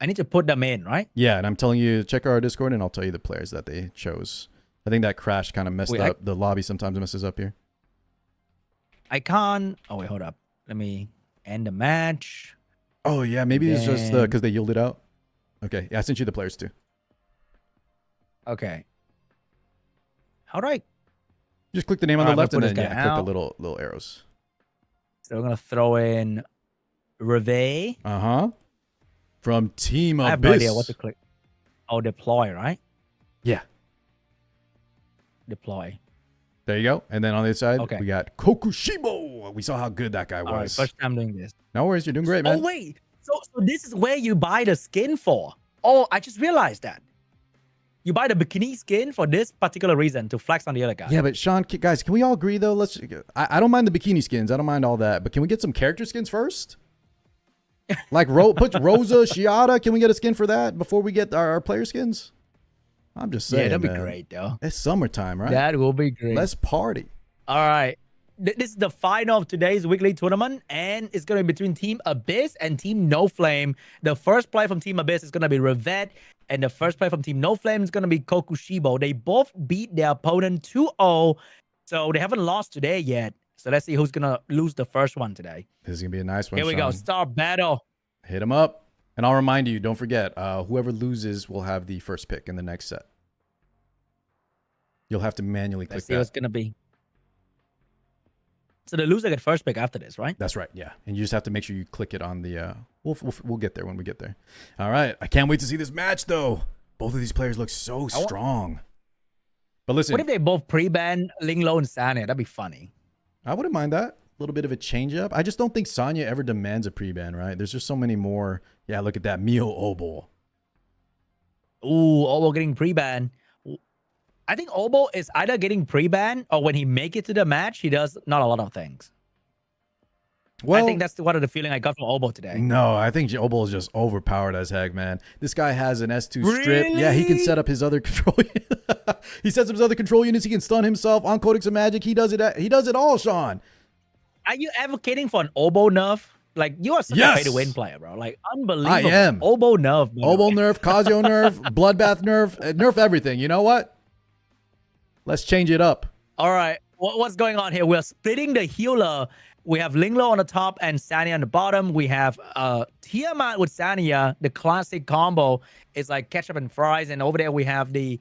Speaker 2: I need to put them in, right?
Speaker 1: Yeah, and I'm telling you, check our Discord, and I'll tell you the players that they chose. I think that crash kind of messed up. The lobby sometimes messes up here.
Speaker 2: I can't. Oh, wait, hold up. Let me end the match.
Speaker 1: Oh, yeah, maybe it's just because they yielded out. Okay, yeah, I sent you the players too.
Speaker 2: Okay. How do I?
Speaker 1: Just click the name on the left and then click the little arrows.
Speaker 2: So we're going to throw in Reve.
Speaker 1: From Team Abyss.
Speaker 2: I have no idea what to click. Oh, deploy, right?
Speaker 1: Yeah.
Speaker 2: Deploy.
Speaker 1: There you go. And then on the other side, we got Kokushibo. We saw how good that guy was.
Speaker 2: All right, first time doing this.
Speaker 1: No worries. You're doing great, man.
Speaker 2: Oh, wait. So this is where you buy the skin for. Oh, I just realized that. You buy the bikini skin for this particular reason, to flex on the other guy.
Speaker 1: Yeah, but Sean, guys, can we all agree though? I don't mind the bikini skins. I don't mind all that. But can we get some character skins first? Like put Rosa, Shiata. Can we get a skin for that before we get our player skins? I'm just saying.
Speaker 2: Yeah, that'd
Speaker 1: man.
Speaker 2: be great, though.
Speaker 1: It's summertime, right?
Speaker 2: That will be great.
Speaker 1: Let's party.
Speaker 2: All right. This is the final of today's weekly tournament, and it's going to be between Team Abyss and Team No Flame. The first player from Team Abyss is going to be Revet, and the first player from Team No Flame is going to be Kokushibo. They both beat their opponent 2-0, so they haven't lost today yet. So let's see who's going to lose the first one today.
Speaker 1: This is going to be a nice one,
Speaker 2: Here we go. Start battle.
Speaker 1: Hit him up. And I'll remind you, don't forget, whoever loses will have the first pick in the next set. You'll have to manually click
Speaker 2: Let's see what's going to be. So the loser get first pick after this, right?
Speaker 1: That's right, yeah. And you just have to make sure you click it on the... We'll get there when we get there. All right. I can't wait to see this match, though. Both of these players look so strong. But listen...
Speaker 2: What if they both pre-ban Linglo and Sanya? That'd be funny.
Speaker 1: I wouldn't mind that. A little bit of a change-up. I just don't think Sanya ever demands a pre-ban, right? There's just so many more... Yeah, look at that. Mio Obo.
Speaker 2: Ooh, Obo getting pre-ban. I think Obo is either getting pre-ban or when he make it to the match, he does not a lot of things. Well, I think that's one of the feeling I got from Obo today.
Speaker 1: No, I think Obo is just overpowered as heck, man. This guy has an S2 strip. Yeah, he can set up his other control. He sets up his other control units. He can stun himself on Codex of Magic. He does it. He does it all, Sean.
Speaker 2: Are you advocating for an Obo nerf? Like, you are such a pay-to-win player, bro. Like, unbelievable.
Speaker 1: I am.
Speaker 2: Obo nerf. Bro.
Speaker 1: Obo nerf, Kazuo nerf, Bloodbath nerf, nerf everything. You know what? Let's change it up.
Speaker 2: All right. What's going on here? We're splitting the healer. We have Linglo on the top and Sanya on the bottom. We have Tiamat with Sanya. The classic combo is like ketchup and fries. And over there we have the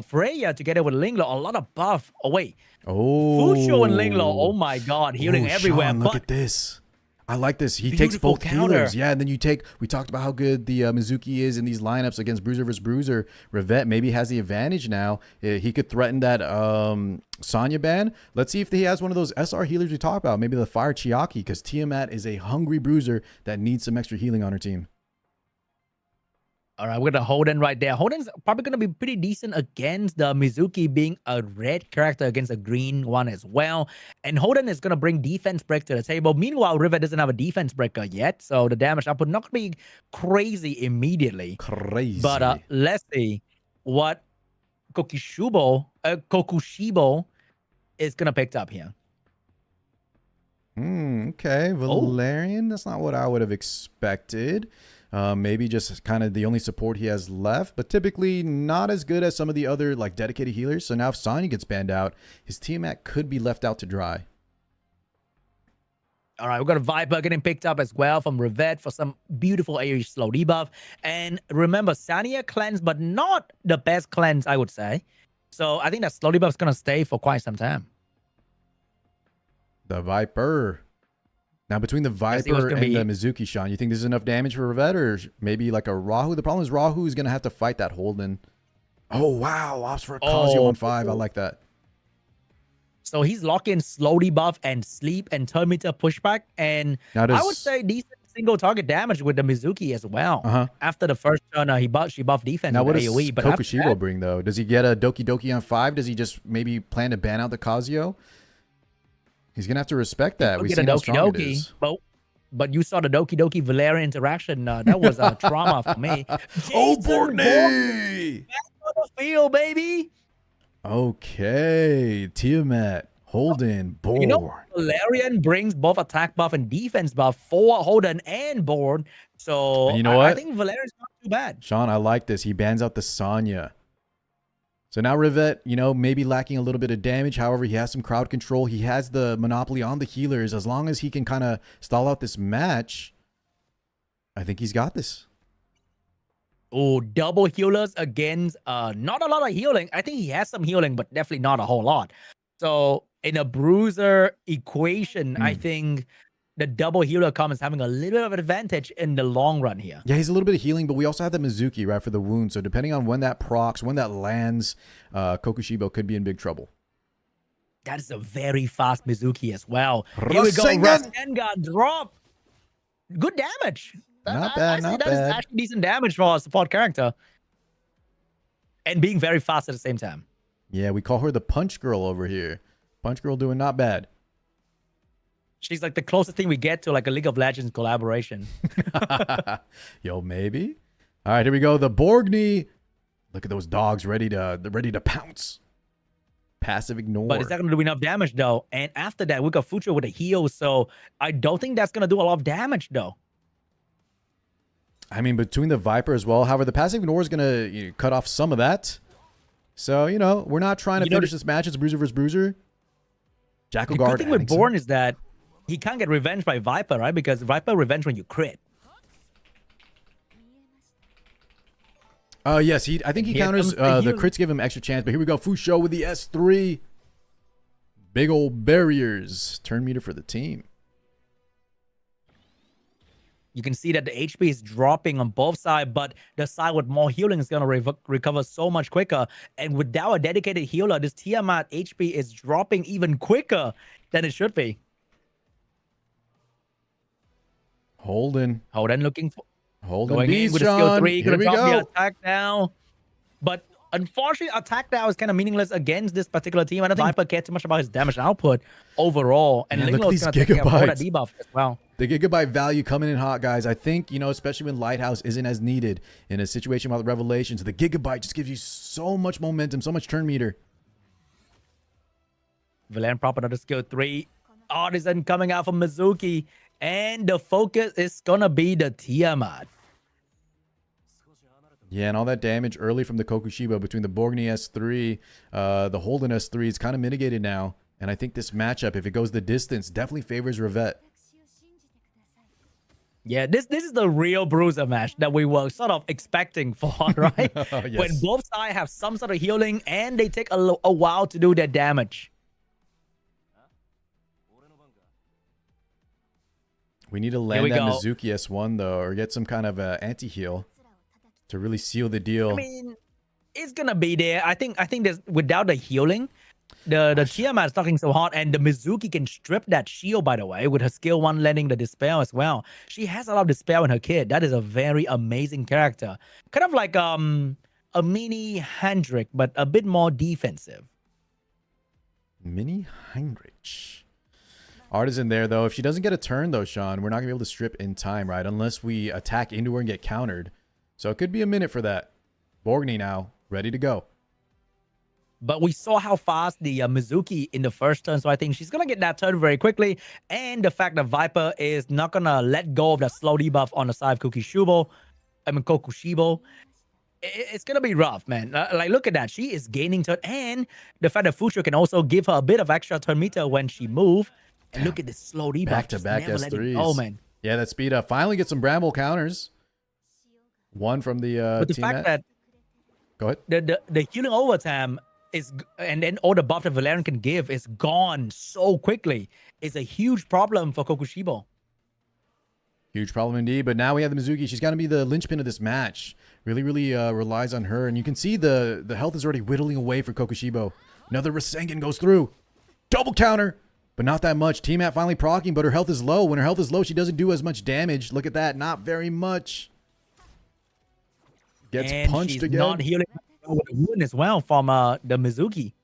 Speaker 2: Freya together with Linglo. A lot of buff. Oh, wait.
Speaker 1: Oh.
Speaker 2: Fusho and Linglo. Oh, my God. Healing everywhere.
Speaker 1: Sean, look at this. I like this. He takes both
Speaker 2: counter.
Speaker 1: healers. Yeah, and then we talked about how good the Mizuki is in these lineups against Bruiser versus Bruiser. Revet maybe has the advantage now. He could threaten that Sanya ban. Let's see if he has one of those SR healers we talked about. Maybe the Fire Chiaki, because Tiamat is a hungry Bruiser that needs some extra healing on her team.
Speaker 2: All right, we're going to Holden right there. Holden's probably going to be pretty decent against the Mizuki being a red character against a green one as well. And Holden is going to bring defense break to the table. Meanwhile, River doesn't have a defense breaker yet. So the damage output not going to be crazy immediately.
Speaker 1: Crazy.
Speaker 2: But let's see what Kokushibo is going to pick up here.
Speaker 1: Okay, Valerian. That's not what I would have expected. Maybe just kind of the only support he has left, but typically not as good as some of the other like dedicated healers. So now if Sanya gets banned out, his Tiamat could be left out to dry.
Speaker 2: All right, we've got a Viper getting picked up as well from Revet for some beautiful AoE slow debuff. And remember, Sanya cleanse, but not the best cleanse, I would say. So I think that slow debuff is going to stay for quite some time.
Speaker 1: The Viper. Now, between the Viper and the Mizuki, Sean, you think this is enough damage for Revet, or maybe like a Rahu? The problem is Rahu is going to have to fight that Holden. Oh, wow. Opts for a Kazuo on 5. I like that.
Speaker 2: So he's locking slow debuff and sleep and turn meter pushback. And I would say decent single target damage with the Mizuki as well. After the first turn, she buffed defense
Speaker 1: now,
Speaker 2: with
Speaker 1: what
Speaker 2: AoE.
Speaker 1: Does Kokushibo bring, though? Does he get a Doki Doki on 5? Does he just maybe plan to ban out the Kazuo? He's going to have to respect that. We've seen how strong it is.
Speaker 2: But you saw the Doki Doki Valerian interaction. That was a trauma for me.
Speaker 1: Oh, Borney!
Speaker 2: Back on the field, baby.
Speaker 1: Okay. Tiamat, Holden, Born.
Speaker 2: You know, Valerian brings both attack buff and defense buff for Holden and Born. So
Speaker 1: and you know what?
Speaker 2: I think Valerian's not too bad.
Speaker 1: Sean, I like this. He bans out the Sanya. So now Revet, maybe lacking a little bit of damage. However, he has some crowd control. He has the monopoly on the healers. As long as he can kind of stall out this match, I think he's got this.
Speaker 2: Oh, double healers against not a lot of healing. I think he has some healing, but definitely not a whole lot. So in a bruiser equation, I think the double healer comes having a little bit of advantage in the long run here.
Speaker 1: Yeah, he's a little bit of healing, but we also have the Mizuki, right, for the wound. So depending on when that procs, when that lands, Kokushibo could be in big trouble.
Speaker 2: That is a very fast Mizuki as well. Here we go. Rasengan drop. good damage.
Speaker 1: Not
Speaker 2: I
Speaker 1: bad,
Speaker 2: say
Speaker 1: not
Speaker 2: that is
Speaker 1: bad.
Speaker 2: actually decent damage for a support character. And being very fast at the same time.
Speaker 1: Yeah, we call her the Punch Girl over here. Punch Girl doing not bad.
Speaker 2: She's like the closest thing we get to like a League of Legends collaboration.
Speaker 1: Yo, maybe. All right, here we go. The Borgny. Look at those dogs ready to pounce. Passive ignore.
Speaker 2: But it's not going to do enough damage though. And after that, we got Future with a heal. So I don't think that's going to do a lot of damage though.
Speaker 1: I mean, between the Viper as well. However, the passive ignore is going to cut off some of that. So, we're not trying to finish this match. It's Bruiser versus Bruiser. Jackal
Speaker 2: The
Speaker 1: Guard.
Speaker 2: good thing with Born is that he can't get revenge by Viper, right? Because Viper revenge when you crit.
Speaker 1: Yes, I think he
Speaker 2: Here
Speaker 1: counters
Speaker 2: comes
Speaker 1: the
Speaker 2: the
Speaker 1: crits give him extra chance. But here we go. Fusho with the S3. Big old barriers. Turn meter for the team.
Speaker 2: You can see that the HP is dropping on both sides, but the side with more healing is going to recover so much quicker. And without a dedicated healer, this Tiamat HP is dropping even quicker than it should be.
Speaker 1: Holden
Speaker 2: looking for...
Speaker 1: Holden
Speaker 2: Going
Speaker 1: beast,
Speaker 2: in with a skill 3,
Speaker 1: Here
Speaker 2: gonna
Speaker 1: we
Speaker 2: drop
Speaker 1: go.
Speaker 2: the attack now. But unfortunately, attack now is kind of meaningless against this particular team. I don't think Viper cares too much about his damage output overall. And
Speaker 1: Man, look at
Speaker 2: Linglo's
Speaker 1: these
Speaker 2: going to take a quarter
Speaker 1: gigabytes.
Speaker 2: debuff as well.
Speaker 1: The gigabyte value coming in hot, guys. I think, especially when Lighthouse isn't as needed in a situation with Revelations, the gigabyte just gives you so much momentum, so much turn meter.
Speaker 2: Villain prop another skill 3. Artisan coming out from Mizuki. And the focus is going to be the Tiamat.
Speaker 1: Yeah, and all that damage early from the Kokushiba between the Borgny S3, the Holden S3 is kind of mitigated now. And I think this matchup, if it goes the distance, definitely favors Revette.
Speaker 2: Yeah, this is the real Bruiser match that we were sort of expecting for, right?
Speaker 1: Yes.
Speaker 2: When both sides have some sort of healing and they take a while to do their damage.
Speaker 1: We need to land that Mizuki S1, though, or get some kind of anti-heal to really seal the deal.
Speaker 2: I mean, it's going to be there. I think there's, without the healing, the Tiamat is talking so hard, and the Mizuki can strip that shield, by the way, with her skill 1 landing the Dispel as well. She has a lot of Dispel in her kit. That is a very amazing character. Kind of like a mini Hendrik, but a bit more defensive.
Speaker 1: Mini Heinrich. Artisan there, though. If she doesn't get a turn, though, Sean, we're not going to be able to strip in time, right? Unless we attack into her and get countered. So it could be a minute for that. Borgny now, ready to go.
Speaker 2: But we saw how fast the Mizuki in the first turn, so I think she's going to get that turn very quickly. And the fact that Viper is not going to let go of that slow debuff on the side of Kokushibo. It's going to be rough, man. Like, look at that. She is gaining turn. And the fact that Future can also give her a bit of extra turn meter when she moves. And look at this slow debuff.
Speaker 1: Back-to-back S3s.
Speaker 2: Oh, man.
Speaker 1: Yeah, that speed up. Finally get some Bramble counters. One from the
Speaker 2: But the fact that
Speaker 1: go ahead.
Speaker 2: The healing overtime is, and then all the buff that Valerian can give is gone so quickly, is a huge problem for Kokushibo.
Speaker 1: Huge problem indeed. But now we have the Mizuki. She's got to be the linchpin of this match. Really relies on her. And you can see the health is already whittling away for Kokushibo. Another Rasengan goes through. Double counter. But not that much. T-Mat finally proccing, but her health is low. When her health is low, she doesn't do as much damage. Look at that. Not very much. Gets punched
Speaker 2: she's
Speaker 1: again.
Speaker 2: Not healing with a wound as well from the Mizuki.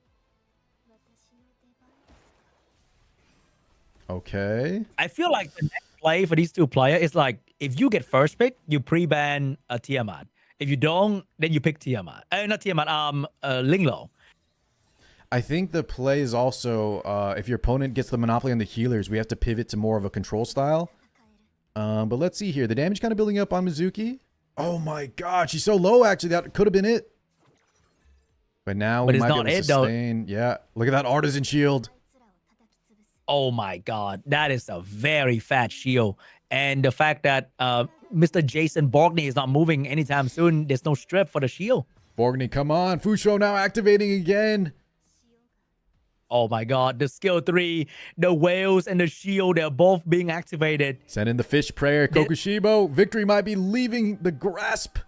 Speaker 1: Okay.
Speaker 2: I feel like the next play for these two players is like, if you get first pick, you pre-ban a Tiamat. If you don't, then you pick Tiamat. Not Tiamat, Linglo.
Speaker 1: I think the play is also, if your opponent gets the monopoly on the healers, we have to pivot to more of a control style. But let's see here. The damage kind of building up on Mizuki. Oh my god, she's so low, actually. That could have been it. But now we might be able to sustain. Yeah, look at that Artisan shield.
Speaker 2: Oh my god, that is a very fat shield. And the fact that Mr. Jason Borgny is not moving anytime soon, there's no strip for the shield.
Speaker 1: Borgny, come on. Fusho now activating again.
Speaker 2: Oh my god, the skill 3, the whales and the shield, they're both being activated.
Speaker 1: Send in the fish prayer. Kokushibo, victory might be leaving the grasp.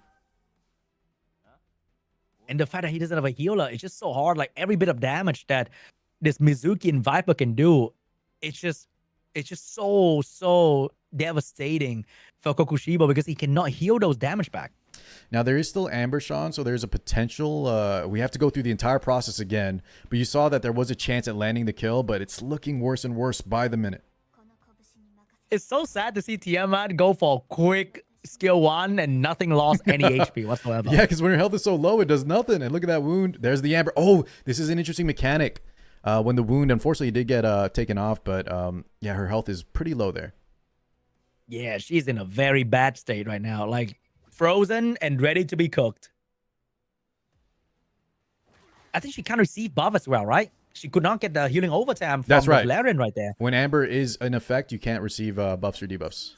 Speaker 2: And the fact that he doesn't have a healer, it's just so hard. Like, every bit of damage that this Mizuki and Viper can do, it's just so devastating for Kokushibo because he cannot heal those damage back.
Speaker 1: Now, there is still Amber, Sean, so there's a potential. We have to go through the entire process again. But you saw that there was a chance at landing the kill, but it's looking worse and worse by the minute.
Speaker 2: It's so sad to see Tiamat go for a quick skill 1 and nothing lost any HP whatsoever.
Speaker 1: Yeah, because when your health is so low, it does nothing. And look at that wound. There's the Amber. Oh, this is an interesting mechanic. When the wound, unfortunately, did get taken off, but yeah, her health is pretty low there.
Speaker 2: Yeah, she's in a very bad state right now. Like, frozen and ready to be cooked. I think she can't receive buff as well, right? She could not get the healing overtime from
Speaker 1: That's right.
Speaker 2: Valerian right there.
Speaker 1: When Amber is in effect, you can't receive buffs or debuffs.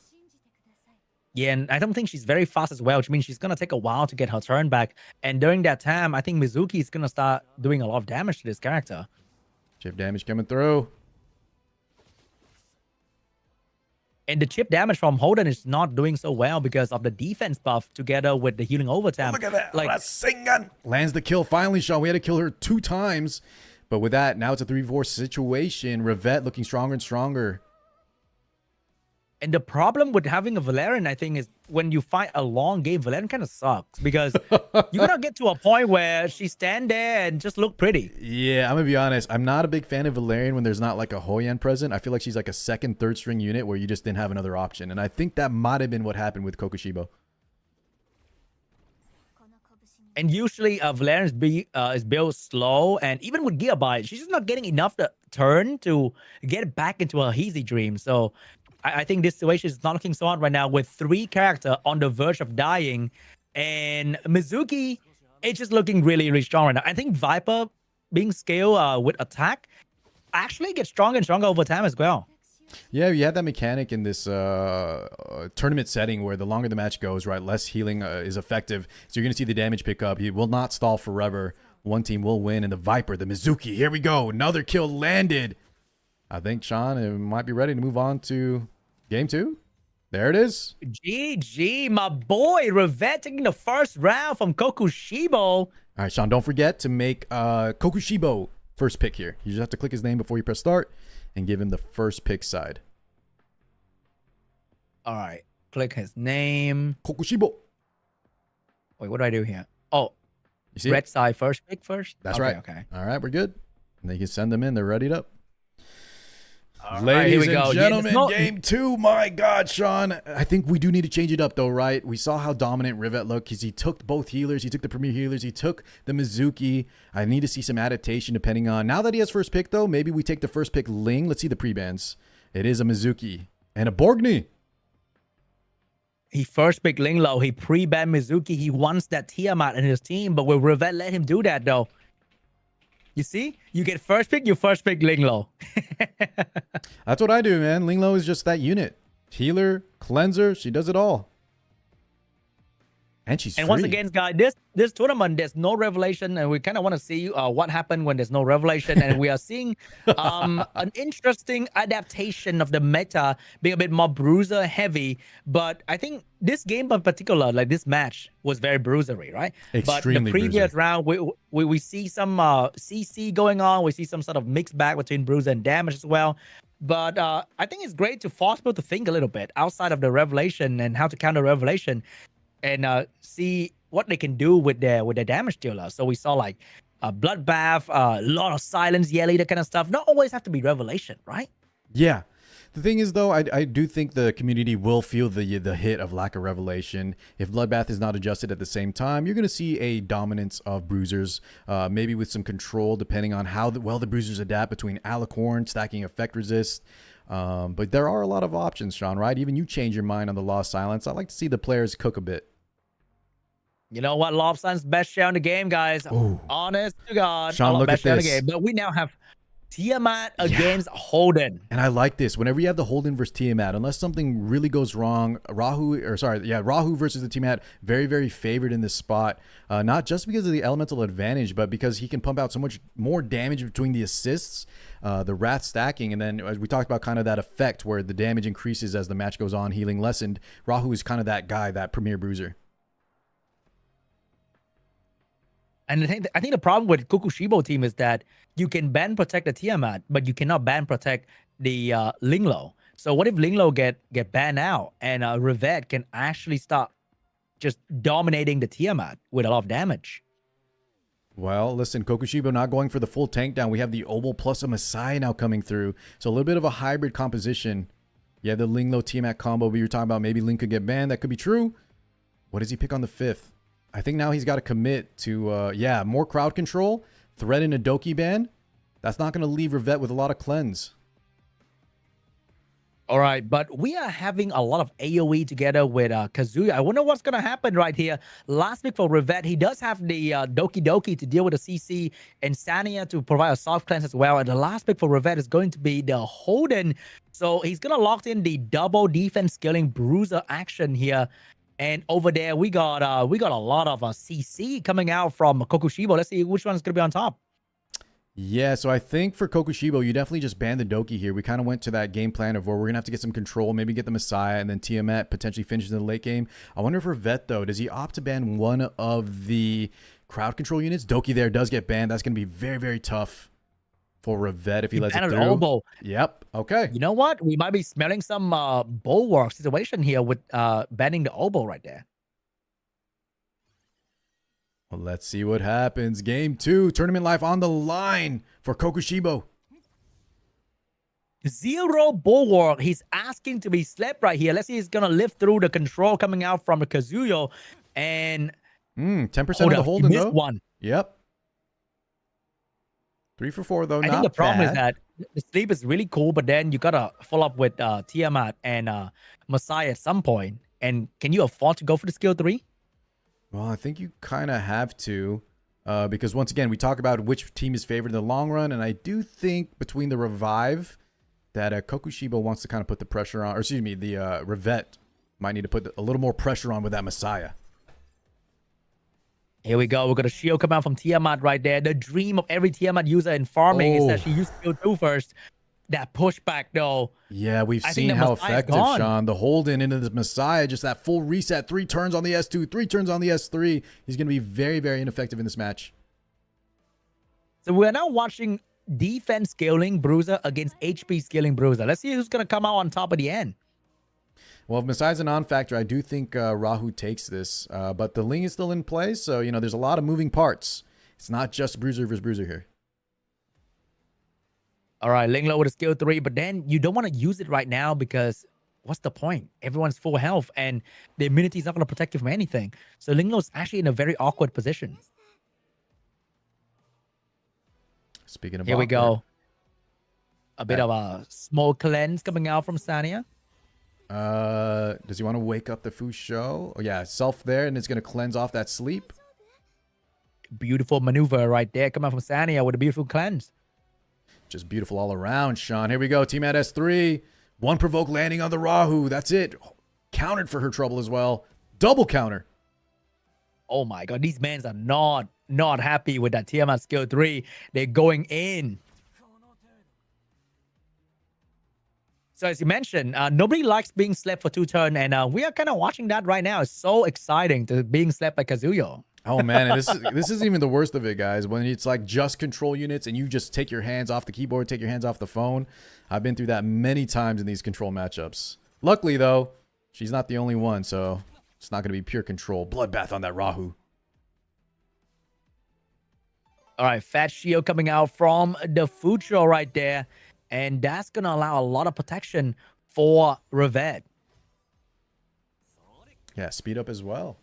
Speaker 2: Yeah, and I don't think she's very fast as well, which means she's going to take a while to get her turn back. And during that time, I think Mizuki is going to start doing a lot of damage to this character.
Speaker 1: Chip damage coming through.
Speaker 2: And the chip damage from Holden is not doing so well because of the defense buff together with the healing overtime.
Speaker 1: Look at that.
Speaker 2: Like,
Speaker 1: Rasengan. Lands the kill finally, Sean. We had to kill her 2 times. But with that, now it's a 3v4 situation. Revette looking stronger and stronger.
Speaker 2: and the problem with having a Valerian, I think, is when you fight a long game, Valerian kind of sucks because you gotta get to a point where she stand there and just look pretty.
Speaker 1: Yeah, I'm gonna be honest. I'm not a big fan of Valerian when there's not like a Hoyan present. I feel like she's like a second, third string unit where you just didn't have another option. And I think that might have been what happened with Kokushibo.
Speaker 2: And usually Valerian is built slow, and even with Gigabyte, she's just not getting enough the turn to get back into a easy dream. So I think this situation is not looking so hot right now with 3 characters on the verge of dying, and Mizuki is just looking really, really strong right now. I think Viper being scaled with attack actually gets stronger and stronger over time as well.
Speaker 1: Yeah, you have that mechanic in this tournament setting where the longer the match goes, right, less healing is effective. So you're going to see the damage pick up. He will not stall forever. One team will win. And the Viper, the Mizuki, here we go. Another kill landed. I think, Sean, it might be ready to move on to game 2. There it is.
Speaker 2: GG, my boy. Revette taking the first round from Kokushibo.
Speaker 1: All right, Sean, don't forget to make Kokushibo first pick here. You just have to click his name before you press start and give him the first pick side.
Speaker 2: All right. Click his name.
Speaker 1: Kokushibo.
Speaker 2: Wait, what do I do here? Oh,
Speaker 1: You see
Speaker 2: red
Speaker 1: it?
Speaker 2: side first pick first?
Speaker 1: That's
Speaker 2: Okay,
Speaker 1: right.
Speaker 2: Okay.
Speaker 1: All right, we're good. And then you can send them in. They're readied up.
Speaker 2: All right, here
Speaker 1: Ladies
Speaker 2: we go.
Speaker 1: and
Speaker 2: Yeah,
Speaker 1: gentlemen,
Speaker 2: no-
Speaker 1: game 2. My God, Sean. I think we do need to change it up, though, right? We saw how dominant Revette looked because he took both healers. He took the premier healers. He took the Mizuki. I need to see some adaptation depending on... Now that he has first pick, though, maybe we take the first pick Ling. Let's see the pre-bans. It is a Mizuki and a Borgny.
Speaker 2: He first picked Linglo. He pre-banned Mizuki. He wants that Tiamat in his team, but will Revette let him do that, though? You see? You get first pick, you first pick Linglo.
Speaker 1: That's what I do, man. Linglo is just that unit. Healer, cleanser, she does it all. And she's
Speaker 2: And
Speaker 1: free.
Speaker 2: once again, guys, this tournament, there's no revelation, and we kind of want to see what happened when there's no revelation. And we are seeing an interesting adaptation of the meta being a bit more bruiser heavy. But I think this game in particular, like this match, was very bruisery, right?
Speaker 1: Extremely
Speaker 2: but the previous
Speaker 1: bruiser.
Speaker 2: round, we see some CC going on. We see some sort of mix back between bruiser and damage as well. But I think it's great to force people to think a little bit outside of the revelation and how to counter revelation. And see what they can do with their damage dealer. So we saw like a bloodbath, a lot of silence, yelly, that kind of stuff. Not always have to be revelation, right?
Speaker 1: Yeah. The thing is, though, I do think the community will feel the hit of lack of revelation. If Bloodbath is not adjusted at the same time, you're going to see a dominance of bruisers, maybe with some control, depending on how well the bruisers adapt between Alicorn, stacking effect resist. But there are a lot of options, Sean, right? Even you change your mind on the Lost Silence. I like to see the players cook a bit.
Speaker 2: You know what? Lobson's best share in the game, guys.
Speaker 1: Ooh.
Speaker 2: Honest to God.
Speaker 1: Sean, look
Speaker 2: best
Speaker 1: at
Speaker 2: share in the
Speaker 1: this.
Speaker 2: game. But we now have Tiamat against Holden.
Speaker 1: And I like this. Whenever you have the Holden versus Tiamat, unless something really goes wrong, Rahu versus the Tiamat, very, very favored in this spot. Not just because of the elemental advantage, but because he can pump out so much more damage between the assists, the Wrath stacking, and then as we talked about kind of that effect where the damage increases as the match goes on, healing lessened. Rahu is kind of that guy, that premier bruiser.
Speaker 2: And I think the problem with Kokushibo team is that you can ban protect the Tiamat, but you cannot ban protect the Linglo. So what if Linglo get banned out and Revet can actually start just dominating the Tiamat with a lot of damage?
Speaker 1: Well, listen, Kokushibo not going for the full tank down. We have the Obel plus a Messiah now coming through. So a little bit of a hybrid composition. Yeah, the Linglo Tiamat combo we were talking about. Maybe Ling could get banned. That could be true. What does he pick on the 5th? I think now he's got to commit to, yeah, more crowd control. Threaten a Doki ban. That's not going to leave Revet with a lot of cleanse.
Speaker 2: All right, but we are having a lot of AoE together with Kazuya. I wonder what's going to happen right here. Last pick for Revet, he does have the Doki Doki to deal with the CC and Sania to provide a soft cleanse as well. And the last pick for Revet is going to be the Holden. So he's going to lock in the double defense scaling bruiser action here. And over there, we got a lot of CC coming out from Kokushibo. Let's see which one's going to be on top.
Speaker 1: Yeah, so I think for Kokushibo, you definitely just ban the Doki here. We kind of went to that game plan of where we're going to have to get some control, maybe get the Messiah, and then Tiamat potentially finishes in the late game. I wonder for Vet, though, does he opt to ban one of the crowd control units? Doki there does get banned. That's going to be very, very tough for Revet if he lets it through.
Speaker 2: Oboe.
Speaker 1: Yep, okay.
Speaker 2: You know what? We might be smelling some bulwark situation here with banning the Oboe right there.
Speaker 1: Well, let's see what happens. Game 2, tournament life on the line for Kokushibo.
Speaker 2: 0 bulwark. He's asking to be slept right here. Let's see he's going to live through the control coming out from the Kazuyo. And
Speaker 1: 10% of the Holden, though.
Speaker 2: One.
Speaker 1: Yep. 3 for 4, though.
Speaker 2: I think the problem is that the sleep is really cool, but then you got to follow up with Tiamat and Messiah at some point. And can you afford to go for the skill 3?
Speaker 1: Well, I think you kind of have to, because once again, we talk about which team is favored in the long run, and I do think between the revive that Kokushibo wants to kind of put the pressure on, or excuse me, the Revet might need to put a little more pressure on with that Messiah.
Speaker 2: Here we go. We've got a shield come out from Tiamat right there. The dream of every Tiamat user in farming is that she used skill 2 first. That pushback, though.
Speaker 1: Yeah, we've seen how effective, Sean. The Holden into this Messiah, just that full reset. 3 turns on the S2, 3 turns on the S3. He's going to be very, very ineffective in this match.
Speaker 2: So we're now watching defense scaling Bruiser against HP scaling Bruiser. Let's see who's going to come out on top at the end.
Speaker 1: Well, if Messiah's a non-factor, I do think Rahu takes this. But the Ling is still in play, so, you know, there's a lot of moving parts. It's not just Bruiser versus Bruiser here.
Speaker 2: All right, Linglo with a skill 3, but then you don't want to use it right now because what's the point? Everyone's full health and the immunity is not going to protect you from anything. So Linglo's actually in a very awkward position.
Speaker 1: Speaking of
Speaker 2: Here we go. A bit of a small cleanse coming out from Sania.
Speaker 1: Does he want to wake up the Fusho? Oh, yeah, self there, and it's going to cleanse off that sleep.
Speaker 2: Beautiful maneuver right there coming out from Sania with a beautiful cleanse.
Speaker 1: Just beautiful all around, Sean. Here we go. Team at S3. 1 provoke landing on the Rahu. That's it. Countered for her trouble as well. Double counter.
Speaker 2: Oh my god, these men are not happy with that Tiamat skill 3. They're going in. So as you mentioned, nobody likes being slept for 2 turns, and we are kind of watching that right now. It's so exciting to being slept by Kazuyo.
Speaker 1: Oh man, and this isn't even the worst of it, guys. When it's like just control units and you just take your hands off the keyboard, take your hands off the phone. I've been through that many times in these control matchups. Luckily though, she's not the only one, so it's not going to be pure control. Bloodbath on that Rahu.
Speaker 2: All right, Fat Shield coming out from the Fucho right there, and that's going to allow a lot of protection for Revet.
Speaker 1: Yeah, speed up as well.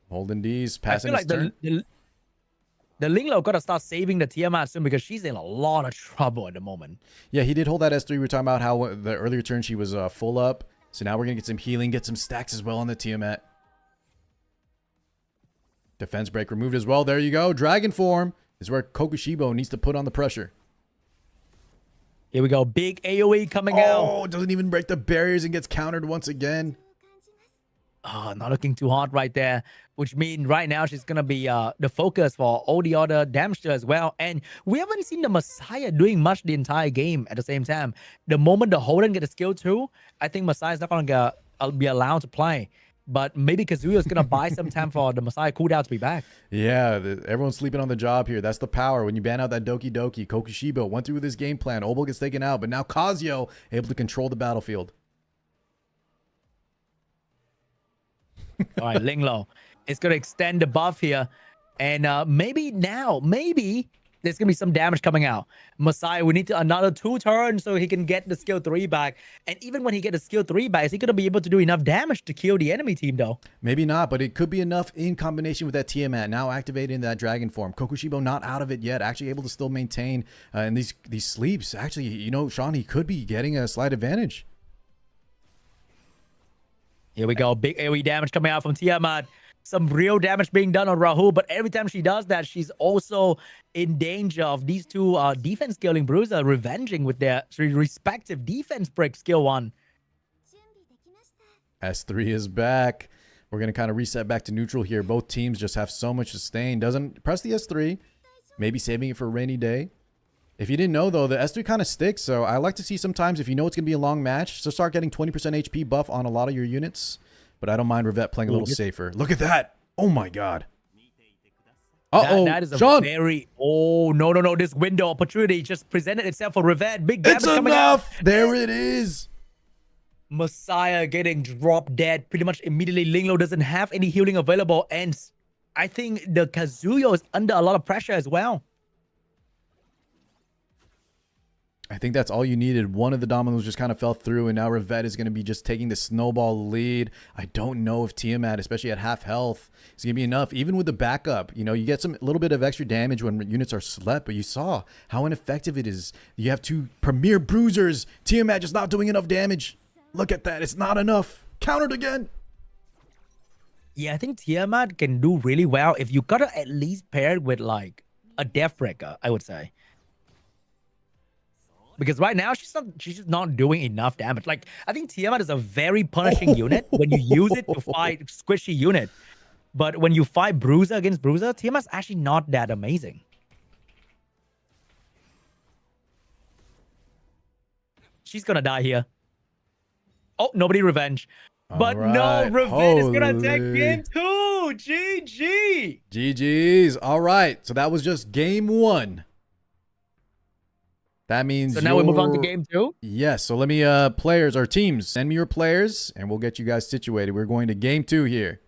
Speaker 1: Holden D's passing his turn.
Speaker 2: The Linglo got to start saving the Tiamat soon because she's in a lot of trouble at the moment.
Speaker 1: Yeah, he did hold that S3. We were talking about how the earlier turn she was full up. So now we're going to get some healing, get some stacks as well on the Tiamat. Defense break removed as well. There you go. Dragon form is where Kokushibo needs to put on the pressure.
Speaker 2: Here we go. Big AoE coming out.
Speaker 1: Oh, doesn't even break the barriers and gets countered once again.
Speaker 2: Oh, not looking too hot right there, which means right now she's going to be the focus for all the other damage as well. And we haven't seen the Messiah doing much the entire game at the same time. The moment the Holden get a skill 2, I think Messiah's not going to be allowed to play. but maybe Kazuya is gonna buy some time for the Messiah cooldown to be back.
Speaker 1: Yeah, everyone's sleeping on the job here. That's the power. When you ban out that Doki Doki, Kokushibo went through with his game plan. Obel gets taken out, but now Kazuyo able to control the battlefield.
Speaker 2: All right, Linglo is gonna extend the buff here, and maybe there's gonna be some damage coming out. Messiah, we need another 2 turns so he can get the skill 3 back. And even when he get the skill 3 back, is he gonna be able to do enough damage to kill the enemy team though?
Speaker 1: Maybe not, but it could be enough in combination with that Tiamat now activating that dragon form. Kokushibo not out of it yet, actually able to still maintain and these sleeps. Actually, you know, Sean, he could be getting a slight advantage.
Speaker 2: Here we go, big AoE damage coming out from Tiamat. Some real damage being done on Rahul, but every time she does that, she's also in danger of these 2 defense scaling bruiser revenging with their respective defense break skill 1.
Speaker 1: S3 is back. We're going to kind of reset back to neutral here. Both teams just have so much sustain. Doesn't press the S3, maybe saving it for a rainy day. If you didn't know, though, the S3 kind of sticks, so I like to see sometimes if you know it's going to be a long match, so start getting 20% HP buff on a lot of your units. But I don't mind Revette playing a little safer. Look at that. Oh, my God. Uh-oh.
Speaker 2: That is a
Speaker 1: Sean.
Speaker 2: very... Oh, no. This window opportunity just presented itself for Revette. Big damage
Speaker 1: It's
Speaker 2: coming
Speaker 1: enough.
Speaker 2: out.
Speaker 1: There it is.
Speaker 2: Messiah getting dropped dead pretty much immediately. Linglo doesn't have any healing available. And I think the Kazuyo is under a lot of pressure as well.
Speaker 1: I think that's all you needed. One of the dominoes just kind of fell through, and now Revette is going to be just taking the snowball lead. I don't know if Tiamat, especially at half health, is going to be enough. Even with the backup, you know, you get a little bit of extra damage when units are slept, but you saw how ineffective it is. You have 2 premier bruisers. Tiamat just not doing enough damage. Look at that. It's not enough. Countered again.
Speaker 2: Yeah, I think Tiamat can do really well if you gotta at least pair it with like a Death Breaker, I would say. Because right now she's just not doing enough damage. Like, I think Tiamat is a very punishing unit when you use it to fight squishy unit. But when you fight Bruiser against Bruiser, Tiamat's actually not that amazing. She's gonna die here. Oh, nobody revenge. But
Speaker 1: All
Speaker 2: no,
Speaker 1: right.
Speaker 2: Revenge is gonna take game 2. GG.
Speaker 1: GG's. All right. So that was just game 1. That means
Speaker 2: so now we move on to game 2.
Speaker 1: Yes. So let me players or teams, send me your players and we'll get you guys situated. We're going to game 2 here.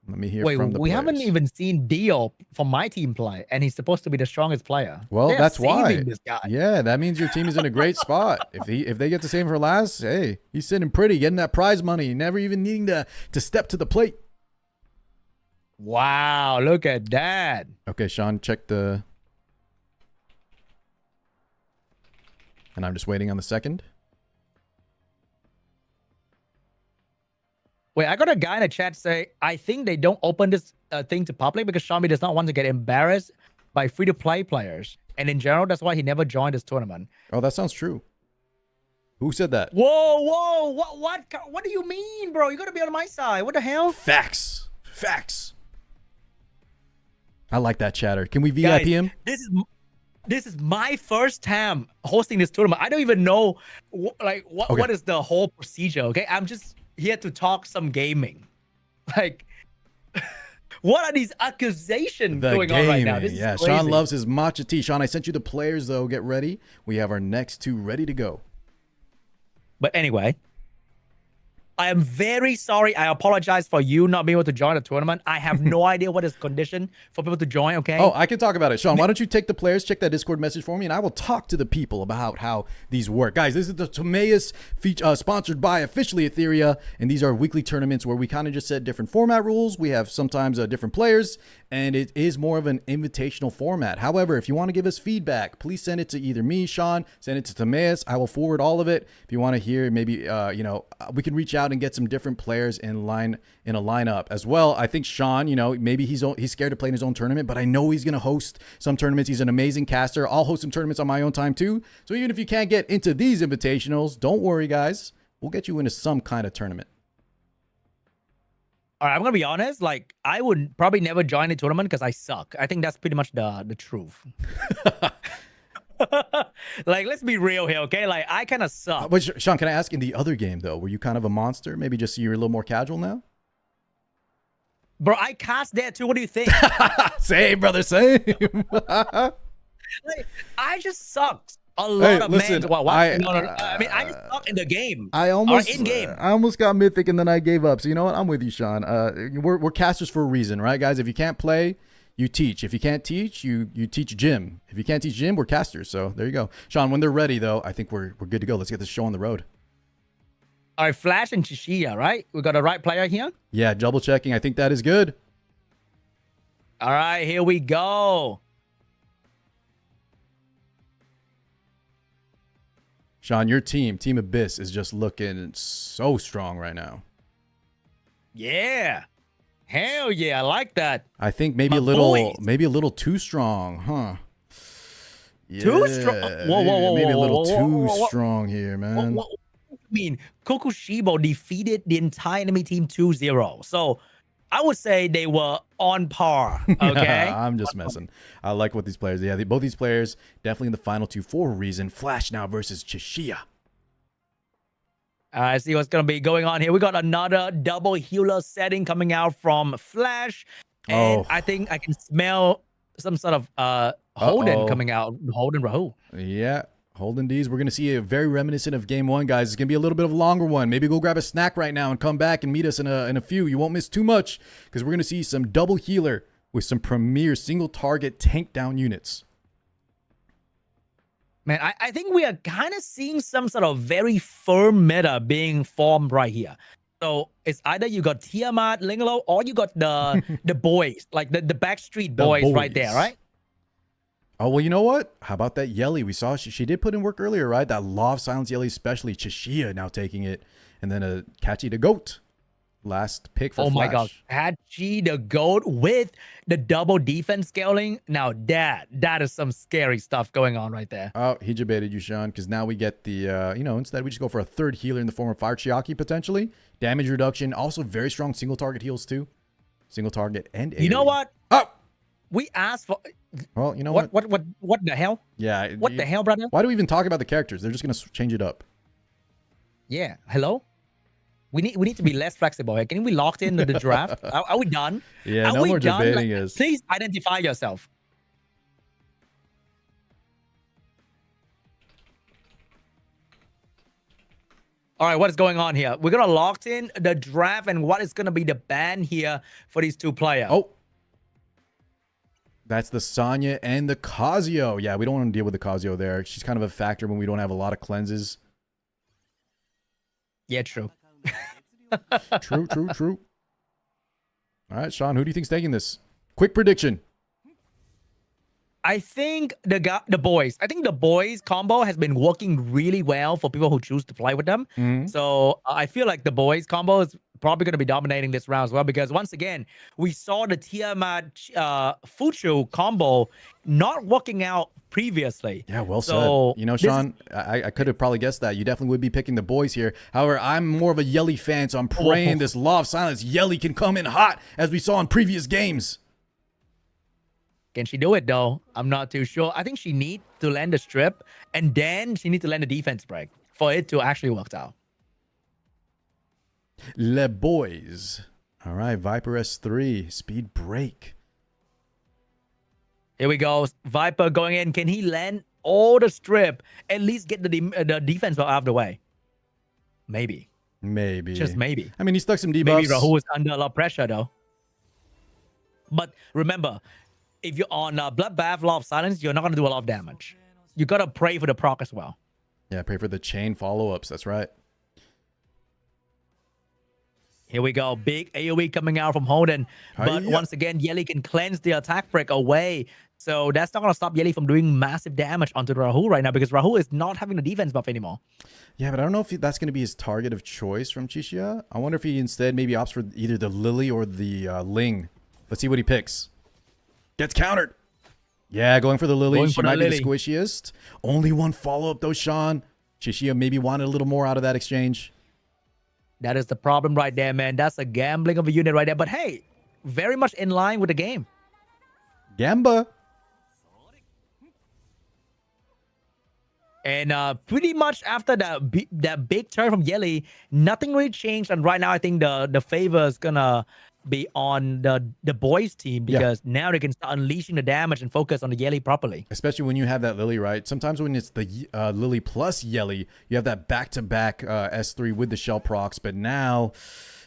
Speaker 1: Let me hear from the
Speaker 2: we
Speaker 1: players.
Speaker 2: haven't even seen Dio from my team play, and he's supposed to be the strongest player.
Speaker 1: Well,
Speaker 2: They're
Speaker 1: that's why.
Speaker 2: saving this guy.
Speaker 1: Yeah, that means your team is in a great spot. If they get to save him for last, hey, he's sitting pretty, getting that prize money, never even needing to step to the plate.
Speaker 2: Wow, look at that.
Speaker 1: Okay, Sean, check the. And I'm just waiting on the second.
Speaker 2: Wait, I got a guy in the chat say, I think they don't open this thing to public because Xiaomi does not want to get embarrassed by free-to-play players. And in general, that's why he never joined this tournament.
Speaker 1: Oh, that sounds true. Who said that?
Speaker 2: Whoa, what do you mean, bro? You got to be on my side. What the hell?
Speaker 1: Facts. I like that chatter. Can we VIP
Speaker 2: Guys,
Speaker 1: him?
Speaker 2: This is my first time hosting this tournament. I don't even know what is the whole procedure, okay? I'm just here to talk some gaming. Like, what are these accusations going on right now? This is crazy.
Speaker 1: Sean loves his matcha tea. Sean, I sent you the players, though. Get ready. We have our next 2 ready to go.
Speaker 2: But anyway, I am very sorry. I apologize for you not being able to join the tournament. I have no idea what is condition for people to join, okay?
Speaker 1: Oh, I can talk about it. Sean, why don't you take the players, check that Discord message for me, and I will talk to the people about how these work. Guys, this is the Timaeus sponsored by officially Etheria, and these are weekly tournaments where we kind of just set different format rules. We have sometimes different players, and it is more of an invitational format. However, if you want to give us feedback, please send it to either me, Sean, send it to Timaeus. I will forward all of it. If you want to hear, maybe, we can reach out and get some different players in a lineup as well. I think Sean, maybe he's scared to play in his own tournament, but I know he's going to host some tournaments. He's an amazing caster. I'll host some tournaments on my own time too. So even if you can't get into these invitationals, don't worry, guys. We'll get you into some kind of tournament.
Speaker 2: All right, I'm gonna be honest. Like, I would probably never join a tournament because I suck. I think that's pretty much the truth. Like, let's be real here, okay? Like, I kind of suck.
Speaker 1: But Sean, can I ask, in the other game though, were you kind of a monster? Maybe just you're a little more casual now?
Speaker 2: Bro, I cast there too. What do you think?
Speaker 1: Same, brother, same.
Speaker 2: Like, I just sucked a lot of
Speaker 1: listen,
Speaker 2: men. What? I mean, I just suck in the game.
Speaker 1: I almost
Speaker 2: in game.
Speaker 1: I almost got mythic and then I gave up. So you know what? I'm with you, Sean. We're casters for a reason, right, guys? If you can't play, you teach. If you can't teach, you teach gym. If you can't teach gym, we're casters. So there you go, Sean. When they're ready, though, I think we're good to go. Let's get this show on the road.
Speaker 2: All right, Flash and Chishia, right? We got the right player here.
Speaker 1: Yeah, double checking. I think that is good.
Speaker 2: All right, here we go.
Speaker 1: Sean, your Team Abyss, is just looking so strong right now.
Speaker 2: Yeah. Hell yeah, I like that.
Speaker 1: I think maybe
Speaker 2: My
Speaker 1: a little
Speaker 2: boys.
Speaker 1: maybe a little too strong, huh?
Speaker 2: Too strong? Whoa,
Speaker 1: maybe a little
Speaker 2: whoa,
Speaker 1: too
Speaker 2: whoa, whoa.
Speaker 1: strong here, man.
Speaker 2: What do you mean? Kokushibo defeated the entire enemy team 2-0. So I would say they were on par. Okay.
Speaker 1: I'm just messing. I like what these players. Yeah, both these players definitely in the final two for a reason. Flash now versus Chishia.
Speaker 2: I see what's going to be going on here. We got another double healer setting coming out from Flash. And I think I can smell some sort of Holden coming out. Holden Rahul.
Speaker 1: Yeah. Holden D's. We're going to see a very reminiscent of game one, guys. It's going to be a little bit of a longer one. Maybe go grab a snack right now and come back and meet us in a few. You won't miss too much because we're going to see some double healer with some premier single target tank down units.
Speaker 2: Man, I think we are kind of seeing some sort of very firm meta being formed right here. So it's either you got Tiamat, Lingalo, or you got the boys, like the Backstreet boys right there, right?
Speaker 1: Oh, well, you know what? How about that Yelly? We saw she did put in work earlier, right? That Law of Silence Yelly, especially Chishia now taking it. And then a Catchy the Goat. Last pick for Flash.
Speaker 2: Oh my God. Catchy the Goat with the double defense scaling. Now that is some scary stuff going on right there.
Speaker 1: Oh, he debated you, Sean, because now we get the, instead we just go for a third healer in the form of Fire Chiaki potentially. Damage reduction. Also very strong single target heals too. Single target and AoE.
Speaker 2: You know what?
Speaker 1: Oh!
Speaker 2: We asked for...
Speaker 1: Well, you know what?
Speaker 2: What the hell?
Speaker 1: Yeah.
Speaker 2: What the hell, brother?
Speaker 1: Why do we even talk about the characters? They're just going to change it up.
Speaker 2: Yeah. Hello? We need to be less flexible here. Can we locked into the draft? Are we done?
Speaker 1: Yeah,
Speaker 2: are
Speaker 1: no
Speaker 2: we
Speaker 1: more
Speaker 2: done?
Speaker 1: debating is.
Speaker 2: Please identify yourself. All right, what is going on here? We're going to lock in the draft and what is going to be the ban here for these two players.
Speaker 1: Oh. That's the Sonya and the Kazuyo. Yeah, we don't want to deal with the Kazuyo there. She's kind of a factor when we don't have a lot of cleanses.
Speaker 2: Yeah, true.
Speaker 1: True. All right, Sean, who do you think's taking this? Quick prediction.
Speaker 2: I think the boys. I think the boys combo has been working really well for people who choose to play with them.
Speaker 1: Mm-hmm.
Speaker 2: So I feel like the boys combo is probably going to be dominating this round as well because once again we saw the Tiamat Fuchu combo not working out previously.
Speaker 1: Yeah, well
Speaker 2: so
Speaker 1: said. You know, Sean, I could have probably guessed that. You definitely would be picking the boys here. However, I'm more of a Yelly fan, so I'm praying this Law of Silence Yelly can come in hot as we saw in previous games.
Speaker 2: Can she do it though? I'm not too sure. I think she needs to land the strip and then she needs to land the defense break for it to actually work out.
Speaker 1: Le boys. All right, Viper S3, speed break.
Speaker 2: Here we go. Viper going in. Can he land all the strip? At least get the defense out of the way. Maybe. Just maybe.
Speaker 1: I mean, he stuck some debuffs.
Speaker 2: Maybe Rahul is under a lot of pressure though. But remember, if you're on Bloodbath, Law of Silence, you're not going to do a lot of damage. You got to pray for the proc as well.
Speaker 1: Yeah, pray for the chain follow-ups. That's right.
Speaker 2: Here we go. Big AoE coming out from Holden. But once again, Yelly can cleanse the attack break away. So that's not going to stop Yelly from doing massive damage onto Rahul right now because Rahul is not having the defense buff anymore.
Speaker 1: Yeah, but I don't know if that's going to be his target of choice from Chishia. I wonder if he instead maybe opts for either the Lily or the Ling. Let's see what he picks. Gets countered. Yeah, going for the Lily. She might be the squishiest. Only one follow-up though, Sean. Chishia maybe wanted a little more out of that exchange.
Speaker 2: That is the problem right there, man. That's a gambling of a unit right there. But hey, very much in line with the game.
Speaker 1: Gamba.
Speaker 2: And pretty much after that big turn from Yelly, nothing really changed. And right now, I think the favor is gonna be on the boys team because now they can start unleashing the damage and focus on the Yelly properly.
Speaker 1: Especially when you have that Lily, right? Sometimes when it's the Lily plus Yelly, you have that back-to-back S3 with the shell procs. But now,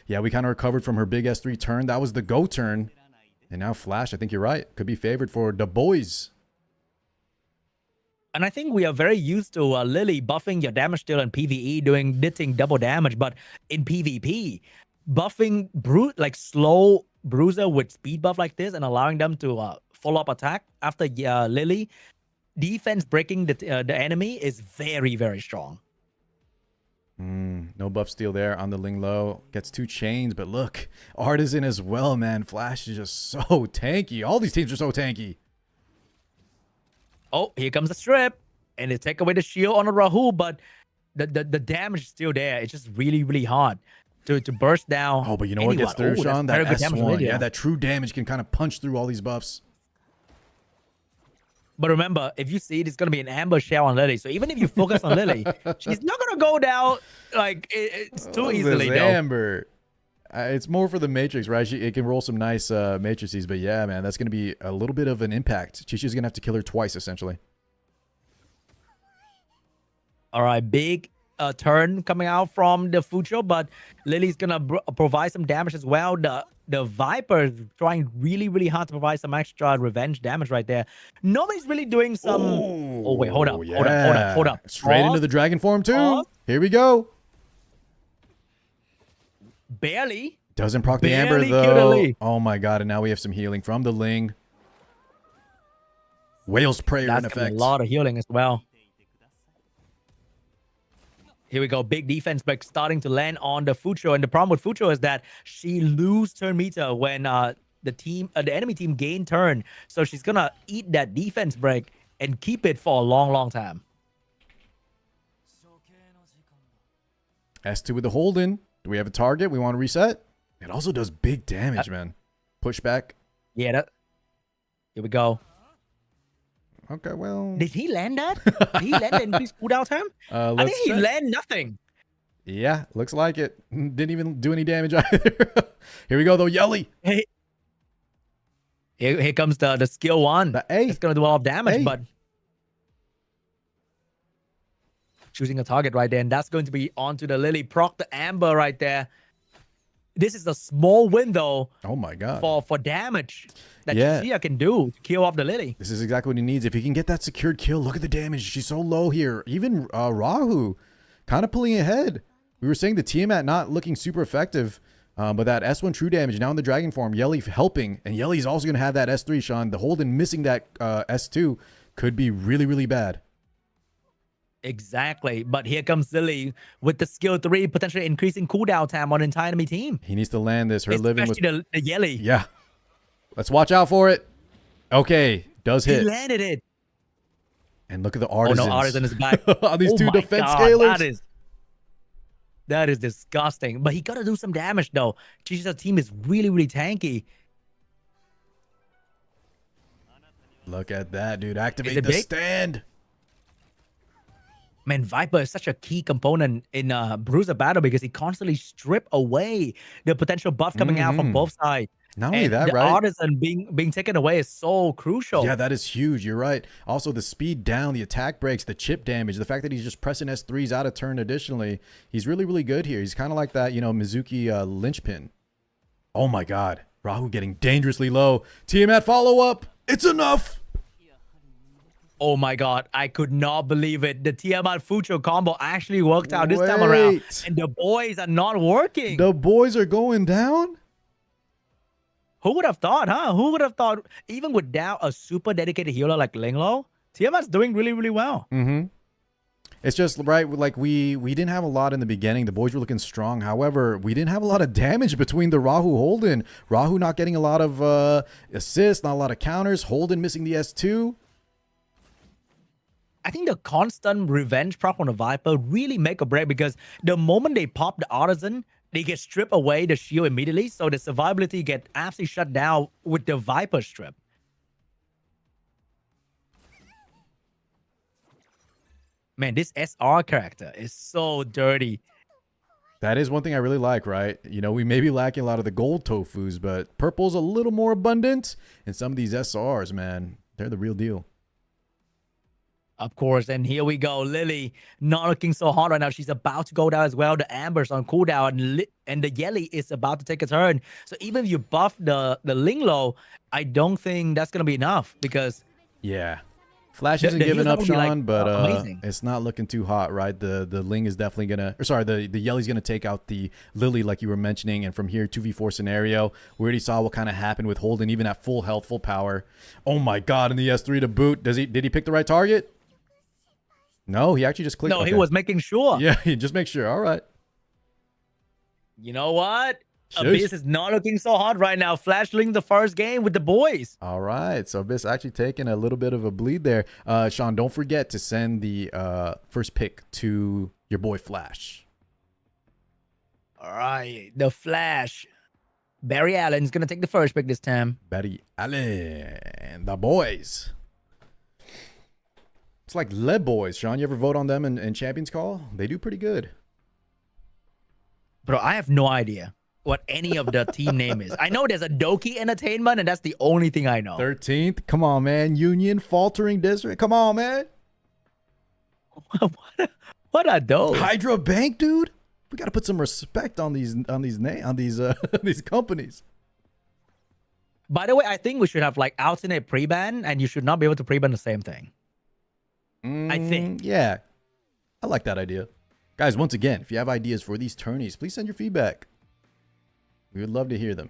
Speaker 1: yeah, we kind of recovered from her big S3 turn. That was the go turn. And now Flash, I think you're right, could be favored for the boys.
Speaker 2: And I think we are very used to Lily buffing your damage deal in PvE, hitting double damage. But in PvP, buffing like slow bruiser with speed buff like this and allowing them to follow up attack after Lily, defense breaking the enemy is very, very strong.
Speaker 1: No buff steal there on the Ling Low. Gets 2 chains, but look, Artisan as well, man. Flash is just so tanky. All these teams are so tanky.
Speaker 2: Oh, here comes the strip. And they take away the shield on the Rahul, but the damage is still there. It's just really, really hard to burst down.
Speaker 1: Oh, but you know what gets through, Sean? That S1. Yeah, that true damage can kind of punch through all these buffs.
Speaker 2: But remember, if you see it, it's going to be an amber shell on Lily. So even if you focus on Lily, she's not going to go down like it's too easily.
Speaker 1: Amber. It's more for the Matrix, right? It can roll some nice matrices. But yeah, man, that's going to be a little bit of an impact. Chichi's going to have to kill her twice, essentially.
Speaker 2: All right, big turn coming out from the Fucho, but Lily's going to provide some damage as well. The Viper is trying really, really hard to provide some extra revenge damage right there. Nobody's really doing some... Oh, wait, hold up, hold up.
Speaker 1: Straight into the dragon form, too. Here we go.
Speaker 2: Barely.
Speaker 1: Doesn't proc the Amber, though. Oh, my God, and now we have some healing from the Ling. Whale's Prayer in effect.
Speaker 2: A lot of healing as well. Here we go. Big defense break starting to land on the Fucho. And the problem with Fucho is that she loses turn meter when the enemy team gain turn. So she's going to eat that defense break and keep it for a long, long time.
Speaker 1: S2 with the hold in. Do we have a target? We want to reset? It also does big damage, man. Pushback.
Speaker 2: Yeah. Here we go.
Speaker 1: Okay, well...
Speaker 2: Did he land that? Did he land the increased cooldown time? I think he landed nothing.
Speaker 1: Yeah, looks like it. Didn't even do any damage either. Here we go, though. Yelly.
Speaker 2: Hey. Here comes the skill 1. It's going to do a lot of damage, but... Choosing a target right there, and that's going to be onto the Lily. Proc the Amber right there. This is a small window.
Speaker 1: Oh my God.
Speaker 2: For damage that Chia can do to kill off the Lily.
Speaker 1: This is exactly what he needs. If he can get that secured kill, look at the damage. She's so low here. Even Rahu kind of pulling ahead. We were saying the Tiamat not looking super effective, but that S1 true damage now in the dragon form. Yelly helping, and Yelly's also going to have that S3, Sean. The Holden missing that S2 could be really, really bad.
Speaker 2: Exactly, but here comes Lily with the skill 3, potentially increasing cooldown time on the entire enemy team.
Speaker 1: He needs to land this. Her living was
Speaker 2: the Yelly.
Speaker 1: Yeah, let's watch out for it. Okay, does hit.
Speaker 2: He landed it.
Speaker 1: And look at the Artisans.
Speaker 2: Oh no, Artisan is back.
Speaker 1: On these two defense scalers.
Speaker 2: That is disgusting. But he got to do some damage though. Chichi's team is really, really tanky.
Speaker 1: Look at that, dude. Activate the stand.
Speaker 2: Man, Viper is such a key component in Bruiser battle because he constantly strip away the potential buff coming out from both sides.
Speaker 1: Not only that,
Speaker 2: the
Speaker 1: right?
Speaker 2: Artisan being taken away is so crucial.
Speaker 1: Yeah, that is huge. You're right. Also, the speed down, the attack breaks, the chip damage, the fact that he's just pressing S3s out of turn additionally. He's really, really good here. He's kind of like that, you know, Mizuki linchpin. Oh my God. Rahu getting dangerously low. Tiamat follow-up. It's enough.
Speaker 2: Oh my God, I could not believe it. The Tiamat Fucho combo actually worked out this time around. And the boys are not working.
Speaker 1: The boys are going down?
Speaker 2: Who would have thought, huh? Who would have thought, even without a super dedicated healer like Linglo, Tiamat's doing really, really well.
Speaker 1: It's just, right, like we didn't have a lot in the beginning. The boys were looking strong. However, we didn't have a lot of damage between the Rahu Holden. Rahu not getting a lot of assists, not a lot of counters. Holden missing the S2.
Speaker 2: I think the constant revenge proc on the Viper really make a break because the moment they pop the Artisan, they get stripped away the shield immediately. So the survivability get absolutely shut down with the Viper strip. Man, this SR character is so dirty.
Speaker 1: That is one thing I really like, right? You know, we may be lacking a lot of the gold tofus, but purple's a little more abundant. And some of these SRs, man, they're the real deal.
Speaker 2: Of course, and here we go. Lily not looking so hot right now. She's about to go down as well. The Amber's on cooldown, and the Yelly is about to take a turn. So even if you buff the Linglo, I don't think that's gonna be enough because
Speaker 1: yeah, Flash isn't
Speaker 2: the
Speaker 1: giving
Speaker 2: heal's
Speaker 1: up,
Speaker 2: gonna be, like,
Speaker 1: Sean, but
Speaker 2: amazing.
Speaker 1: it's not looking too hot, right? The Ling is definitely gonna, or sorry, the Yelly's gonna take out the Lily, like you were mentioning, and from here 2v4 scenario, we already saw what kind of happened with Holden, even at full health, full power. Oh my God! In the S3 to boot, did he pick the right target? No, he actually just clicked.
Speaker 2: No,
Speaker 1: okay.
Speaker 2: he was making sure.
Speaker 1: Yeah, he just make sure. All right.
Speaker 2: You know what?
Speaker 1: Shush.
Speaker 2: Abyss is not looking so hot right now. Flash winning the first game with the boys.
Speaker 1: All right. So Abyss actually taking a little bit of a bleed there. Sean, don't forget to send the first pick to your boy Flash.
Speaker 2: All right. The Flash. Barry Allen's going to take the first pick this time.
Speaker 1: Barry Allen. The boys. It's like Le Boys. Sean, you ever vote on them in Champions Call? They do pretty good.
Speaker 2: Bro, I have no idea what any of the team name is. I know there's a Doki Entertainment, and that's the only thing I know.
Speaker 1: 13th. Come on, man. Union Faltering District. Come on, man.
Speaker 2: What are those?
Speaker 1: Hydra Bank, dude. We got to put some respect on these these companies.
Speaker 2: By the way, I think we should have like alternate pre-ban, and you should not be able to pre-ban the same thing. I think.
Speaker 1: Yeah. I like that idea. Guys, once again, if you have ideas for these tourneys, please send your feedback. We would love to hear them.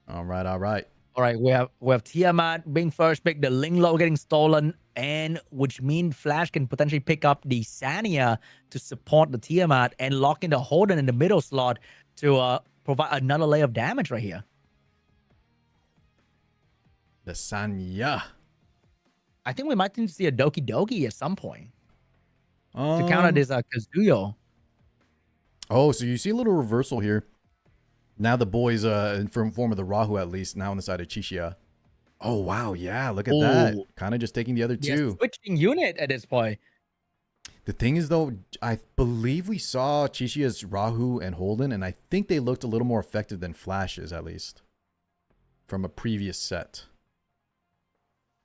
Speaker 1: All right, all right.
Speaker 2: All right, we have Tiamat being first pick, the Linglo getting stolen, and which means Flash can potentially pick up the Sania to support the Tiamat and lock in the Holden in the middle slot to provide another layer of damage right here.
Speaker 1: The Sanya.
Speaker 2: I think we might need to see a Doki Doki at some point to counter this Kazuyo.
Speaker 1: Oh, so you see a little reversal here. Now the boys, in form of the Rahu at least, now on the side of Chishia. Oh, wow. Yeah, look at that. Kind of just taking the other two.
Speaker 2: Switching unit at this point.
Speaker 1: The thing is, though, I believe we saw Chishia's Rahu and Holden, and I think they looked a little more effective than Flash's, at least, from a previous set.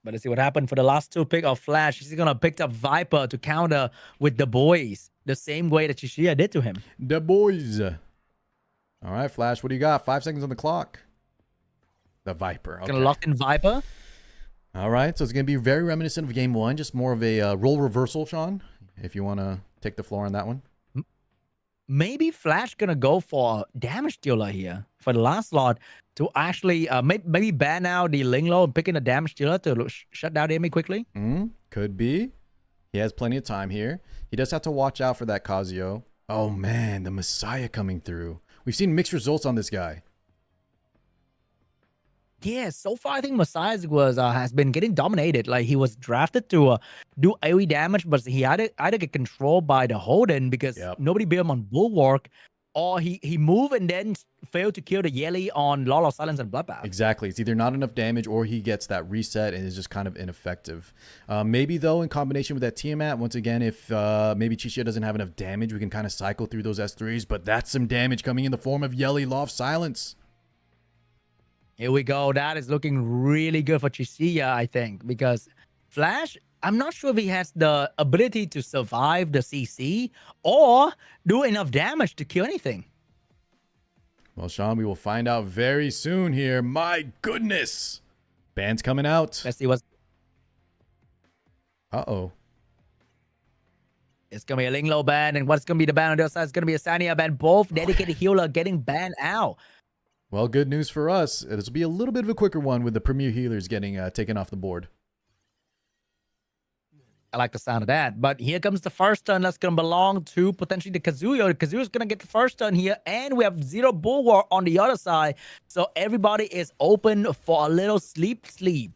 Speaker 2: But let's see what happened for the last two pick of Flash. He's going to pick up Viper to counter with the boys the same way that Chishia did to him.
Speaker 1: The boys. All right, Flash, what do you got? 5 seconds on the clock. The Viper. Okay.
Speaker 2: Going to lock in Viper.
Speaker 1: All right, so it's going to be very reminiscent of game one, just more of a role reversal, Sean, if you want to take the floor on that one.
Speaker 2: Maybe Flash going to go for a damage dealer here for the last slot to actually maybe ban out the Linglo and pick in a damage dealer to shut down the enemy quickly.
Speaker 1: Could be. He has plenty of time here. He does have to watch out for that Kazuyo. Oh, man, the Messiah coming through. We've seen mixed results on this guy.
Speaker 2: Yeah, so far I think Messiah has been getting dominated. Like he was drafted to do AoE damage, but he either get controlled by the Holden because nobody beat him on Bulwark, or he moved and then failed to kill the Yelly on Law of Silence and Bloodbath.
Speaker 1: Exactly. It's either not enough damage or he gets that reset and is just kind of ineffective. Maybe, though, in combination with that Tiamat, once again, if maybe Chishia doesn't have enough damage, we can kind of cycle through those S3s, but that's some damage coming in the form of Yelly, Law of Silence.
Speaker 2: Here we go. That is looking really good for Chishia, I think, because Flash, I'm not sure if he has the ability to survive the CC or do enough damage to kill anything.
Speaker 1: Well, Sean, we will find out very soon here. My goodness. Band's coming out.
Speaker 2: Let's see what's...
Speaker 1: Uh-oh.
Speaker 2: It's going to be a Linglo ban, and what's going to be the ban on the other side? It's going to be a Sania ban. Both dedicated healer getting banned out.
Speaker 1: Well, good news for us. This will be a little bit of a quicker one with the premier healers getting taken off the board.
Speaker 2: I like the sound of that. But here comes the first turn that's going to belong to potentially the Kazuyo. The Kazuyo's going to get the first turn here. And we have Zero Bulwark on the other side. So everybody is open for a little sleep.
Speaker 1: Sleepy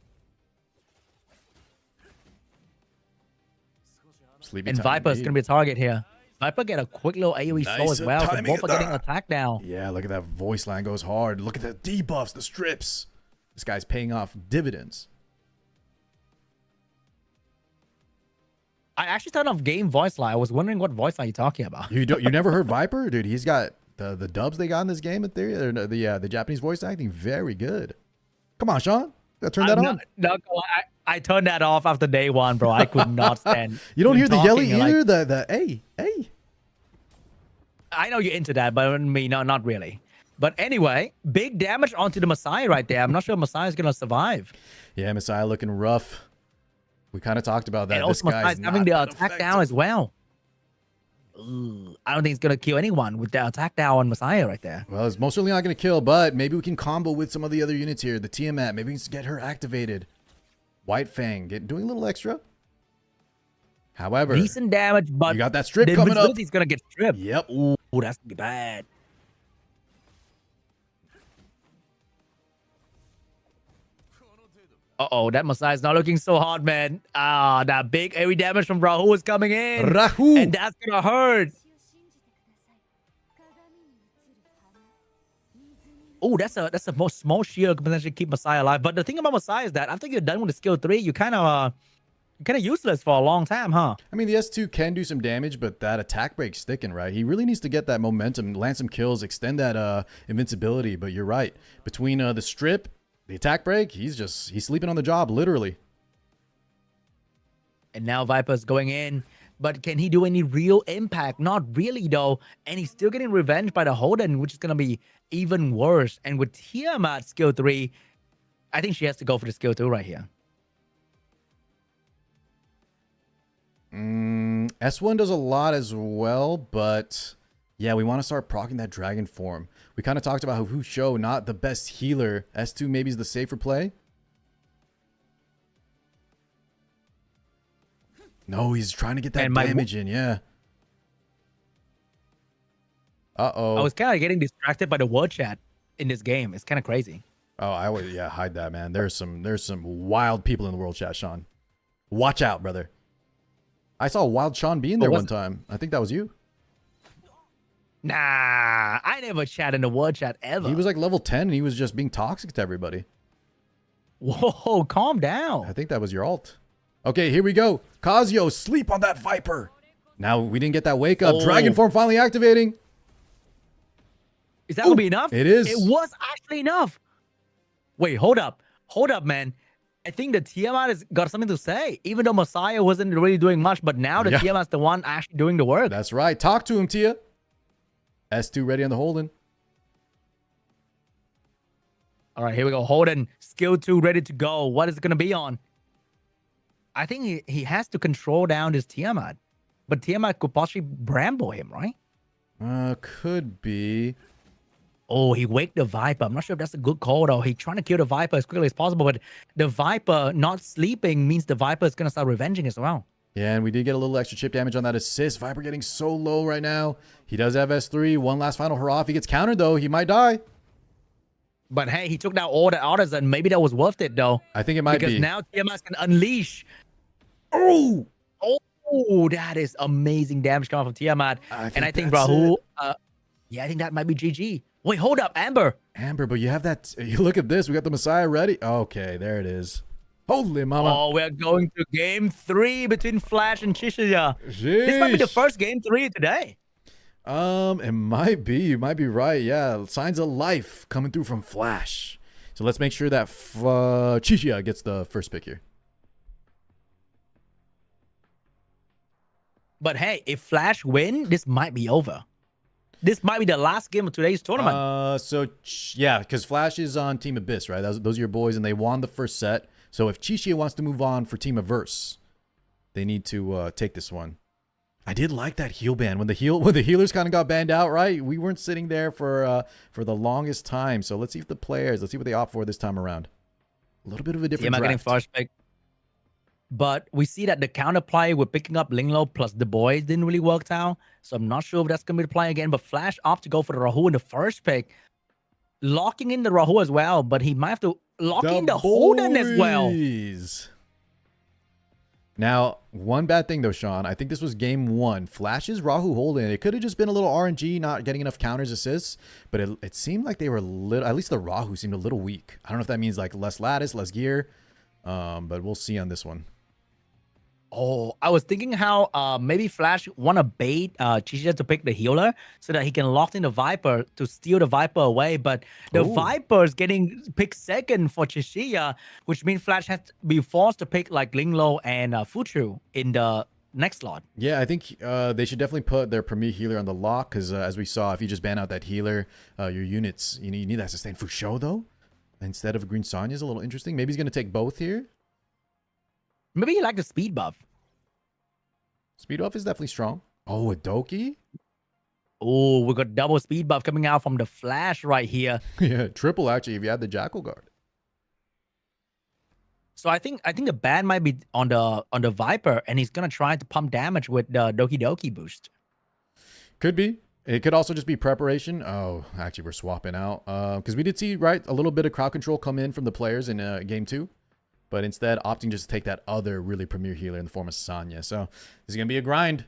Speaker 2: and Viper's going to be a target here. Viper get a quick little AoE slow as well. So both are getting attacked now.
Speaker 1: Yeah, look at that voice line goes hard. Look at the debuffs, the strips. This guy's paying off dividends.
Speaker 2: I actually turned off game voice line. I was wondering what voice line you're talking about.
Speaker 1: You never heard Viper, dude? He's got the dubs they got in this game in theory. Or the Japanese voice acting very good. Come on, Sean. Gotta turn that on.
Speaker 2: I turned that off after day one, bro. I could not stand.
Speaker 1: You don't hear the yelly
Speaker 2: talking,
Speaker 1: either. The hey.
Speaker 2: I know you're into that, but me, no, not really. But anyway, big damage onto the Messiah right there. I'm not sure Messiah's gonna survive.
Speaker 1: Yeah, Messiah looking rough. We kind of talked about that.
Speaker 2: And also Messiah's having the attack down as well. Ooh, I don't think it's gonna kill anyone with the attack down on Messiah right there.
Speaker 1: Well, it's most certainly not going to kill, but maybe we can combo with some of the other units here. The Tiamat, maybe we can get her activated. White Fang, doing a little extra. However,
Speaker 2: Decent damage, but
Speaker 1: you got that strip coming up.
Speaker 2: He's gonna get stripped.
Speaker 1: Yep.
Speaker 2: Ooh, that's gonna be bad. Uh-oh, that Messiah's not looking so hot, man. Ah, that big AoE damage from Rahu is coming in.
Speaker 1: Rahu.
Speaker 2: And that's gonna hurt. Oh, that's a most small shield can potentially keep Messiah alive. But the thing about Messiah is that after you're done with the skill 3, you're kind of useless for a long time, huh?
Speaker 1: I mean, the S2 can do some damage, but that attack break's sticking, right? He really needs to get that momentum, land some kills, extend that invincibility. But you're right. Between the strip, the attack break, he's sleeping on the job, literally.
Speaker 2: And now Viper's going in. But can he do any real impact? Not really, though. And he's still getting revenge by the Holden, which is going to be even worse. And with Tiamat skill 3, I think she has to go for the skill 2 right here.
Speaker 1: S1 does a lot as well, but yeah, we want to start proccing that dragon form. We kind of talked about how Show not the best healer. S2 maybe is the safer play. No, he's trying to get that damage in, yeah. Uh-oh.
Speaker 2: I was kind of getting distracted by the word chat in this game. It's kind of crazy.
Speaker 1: Oh, I would, yeah, hide that, man. There's some wild people in the world chat, Sean. Watch out, brother. I saw Wild Sean be in there one time. I think that was you.
Speaker 2: Nah, I never chat in the word chat ever.
Speaker 1: He was like level 10 and he was just being toxic to everybody.
Speaker 2: Whoa, calm down.
Speaker 1: I think that was your alt. Okay, here we go. Kazuyo, sleep on that Viper. Now, we didn't get that wake up. Dragon form finally activating.
Speaker 2: Is that going to be enough?
Speaker 1: It is.
Speaker 2: It was actually enough. Wait, hold up. Hold up, man. I think the Tiamat has got something to say. Even though Messiah wasn't really doing much, but now the Tiamat's the one actually doing the work.
Speaker 1: That's right. Talk to him, Tia. S2 ready on the Holden.
Speaker 2: All right, here we go. Holden, skill 2 ready to go. What is it going to be on? I think he has to control down this Tiamat. But Tiamat could possibly bramble him, right?
Speaker 1: Could be.
Speaker 2: Oh, he waked the Viper. I'm not sure if that's a good call, though. He's trying to kill the Viper as quickly as possible, but the Viper not sleeping means the Viper is going to start revenging as well.
Speaker 1: Yeah, and we did get a little extra chip damage on that assist. Viper getting so low right now. He does have S3. One last final hurrah. If he gets countered, though, he might die.
Speaker 2: But hey, he took down all the others, and maybe that was worth it, though.
Speaker 1: I think it might be.
Speaker 2: Because now Tiamat can unleash. Oh, that is amazing damage coming from Tiamat. And I think Rahul, I think that might be GG. Wait, hold up, Amber.
Speaker 1: Amber, but you have that. You look at this. We got the Messiah ready. Okay, there it is. Holy mama.
Speaker 2: Oh, we're going to game 3 between Flash and Chishiya.
Speaker 1: Sheesh.
Speaker 2: This might be the first game 3 today.
Speaker 1: It might be. You might be right. Yeah, signs of life coming through from Flash. So let's make sure that Chishiya gets the first pick here.
Speaker 2: But hey, if Flash win, this might be over. This might be the last game of today's tournament.
Speaker 1: Yeah, because Flash is on Team Abyss, right? Those are your boys, and they won the first set. So if Chishiya wants to move on for Team Averse, they need to take this one. I did like that heal ban when the healers kind of got banned out, right? We weren't sitting there for the longest time. So let's see if let's see what they opt for this time around. A little bit of a different draft.
Speaker 2: Getting first pick. But we see that the counterplay with picking up Linglo plus the boys didn't really work out. So I'm not sure if that's going to be the play again. But Flash opts to go for the Rahu in the first pick. Locking in the Rahu as well. But he might have to lock in the Holden as well.
Speaker 1: Now, one bad thing though, Sean. I think this was game 1. Flash's Rahu Holden. It could have just been a little RNG, not getting enough counters, assists. But it seemed like they were at least the Rahu seemed a little weak. I don't know if that means like less lattice, less gear. But we'll see on this one.
Speaker 2: Oh, I was thinking how maybe Flash want to bait Chichia to pick the healer so that he can lock in the Viper to steal the Viper away. But the
Speaker 1: Oh.
Speaker 2: Viper is getting picked second for Chichia, which means Flash has to be forced to pick like Linglo and Fuchu in the next slot.
Speaker 1: Yeah, I think they should definitely put their premier healer on the lock because as we saw, if you just ban out that healer, your units, you need that sustained Fusho though. Instead of a Green Sonya is a little interesting. Maybe he's going to take both here.
Speaker 2: Maybe he like the speed buff.
Speaker 1: Speed buff is definitely strong. Oh, a Doki?
Speaker 2: Oh, we got double speed buff coming out from the Flash right here.
Speaker 1: Yeah, triple actually if you had the Jackal Guard.
Speaker 2: So I think the ban might be on the Viper, and he's gonna try to pump damage with the Doki Doki boost.
Speaker 1: Could be. It could also just be preparation. Oh, actually we're swapping out. Because we did see, right, a little bit of crowd control come in from the players in game 2. But instead, opting just to take that other really premier healer in the form of Sonya. So this is going to be a grind.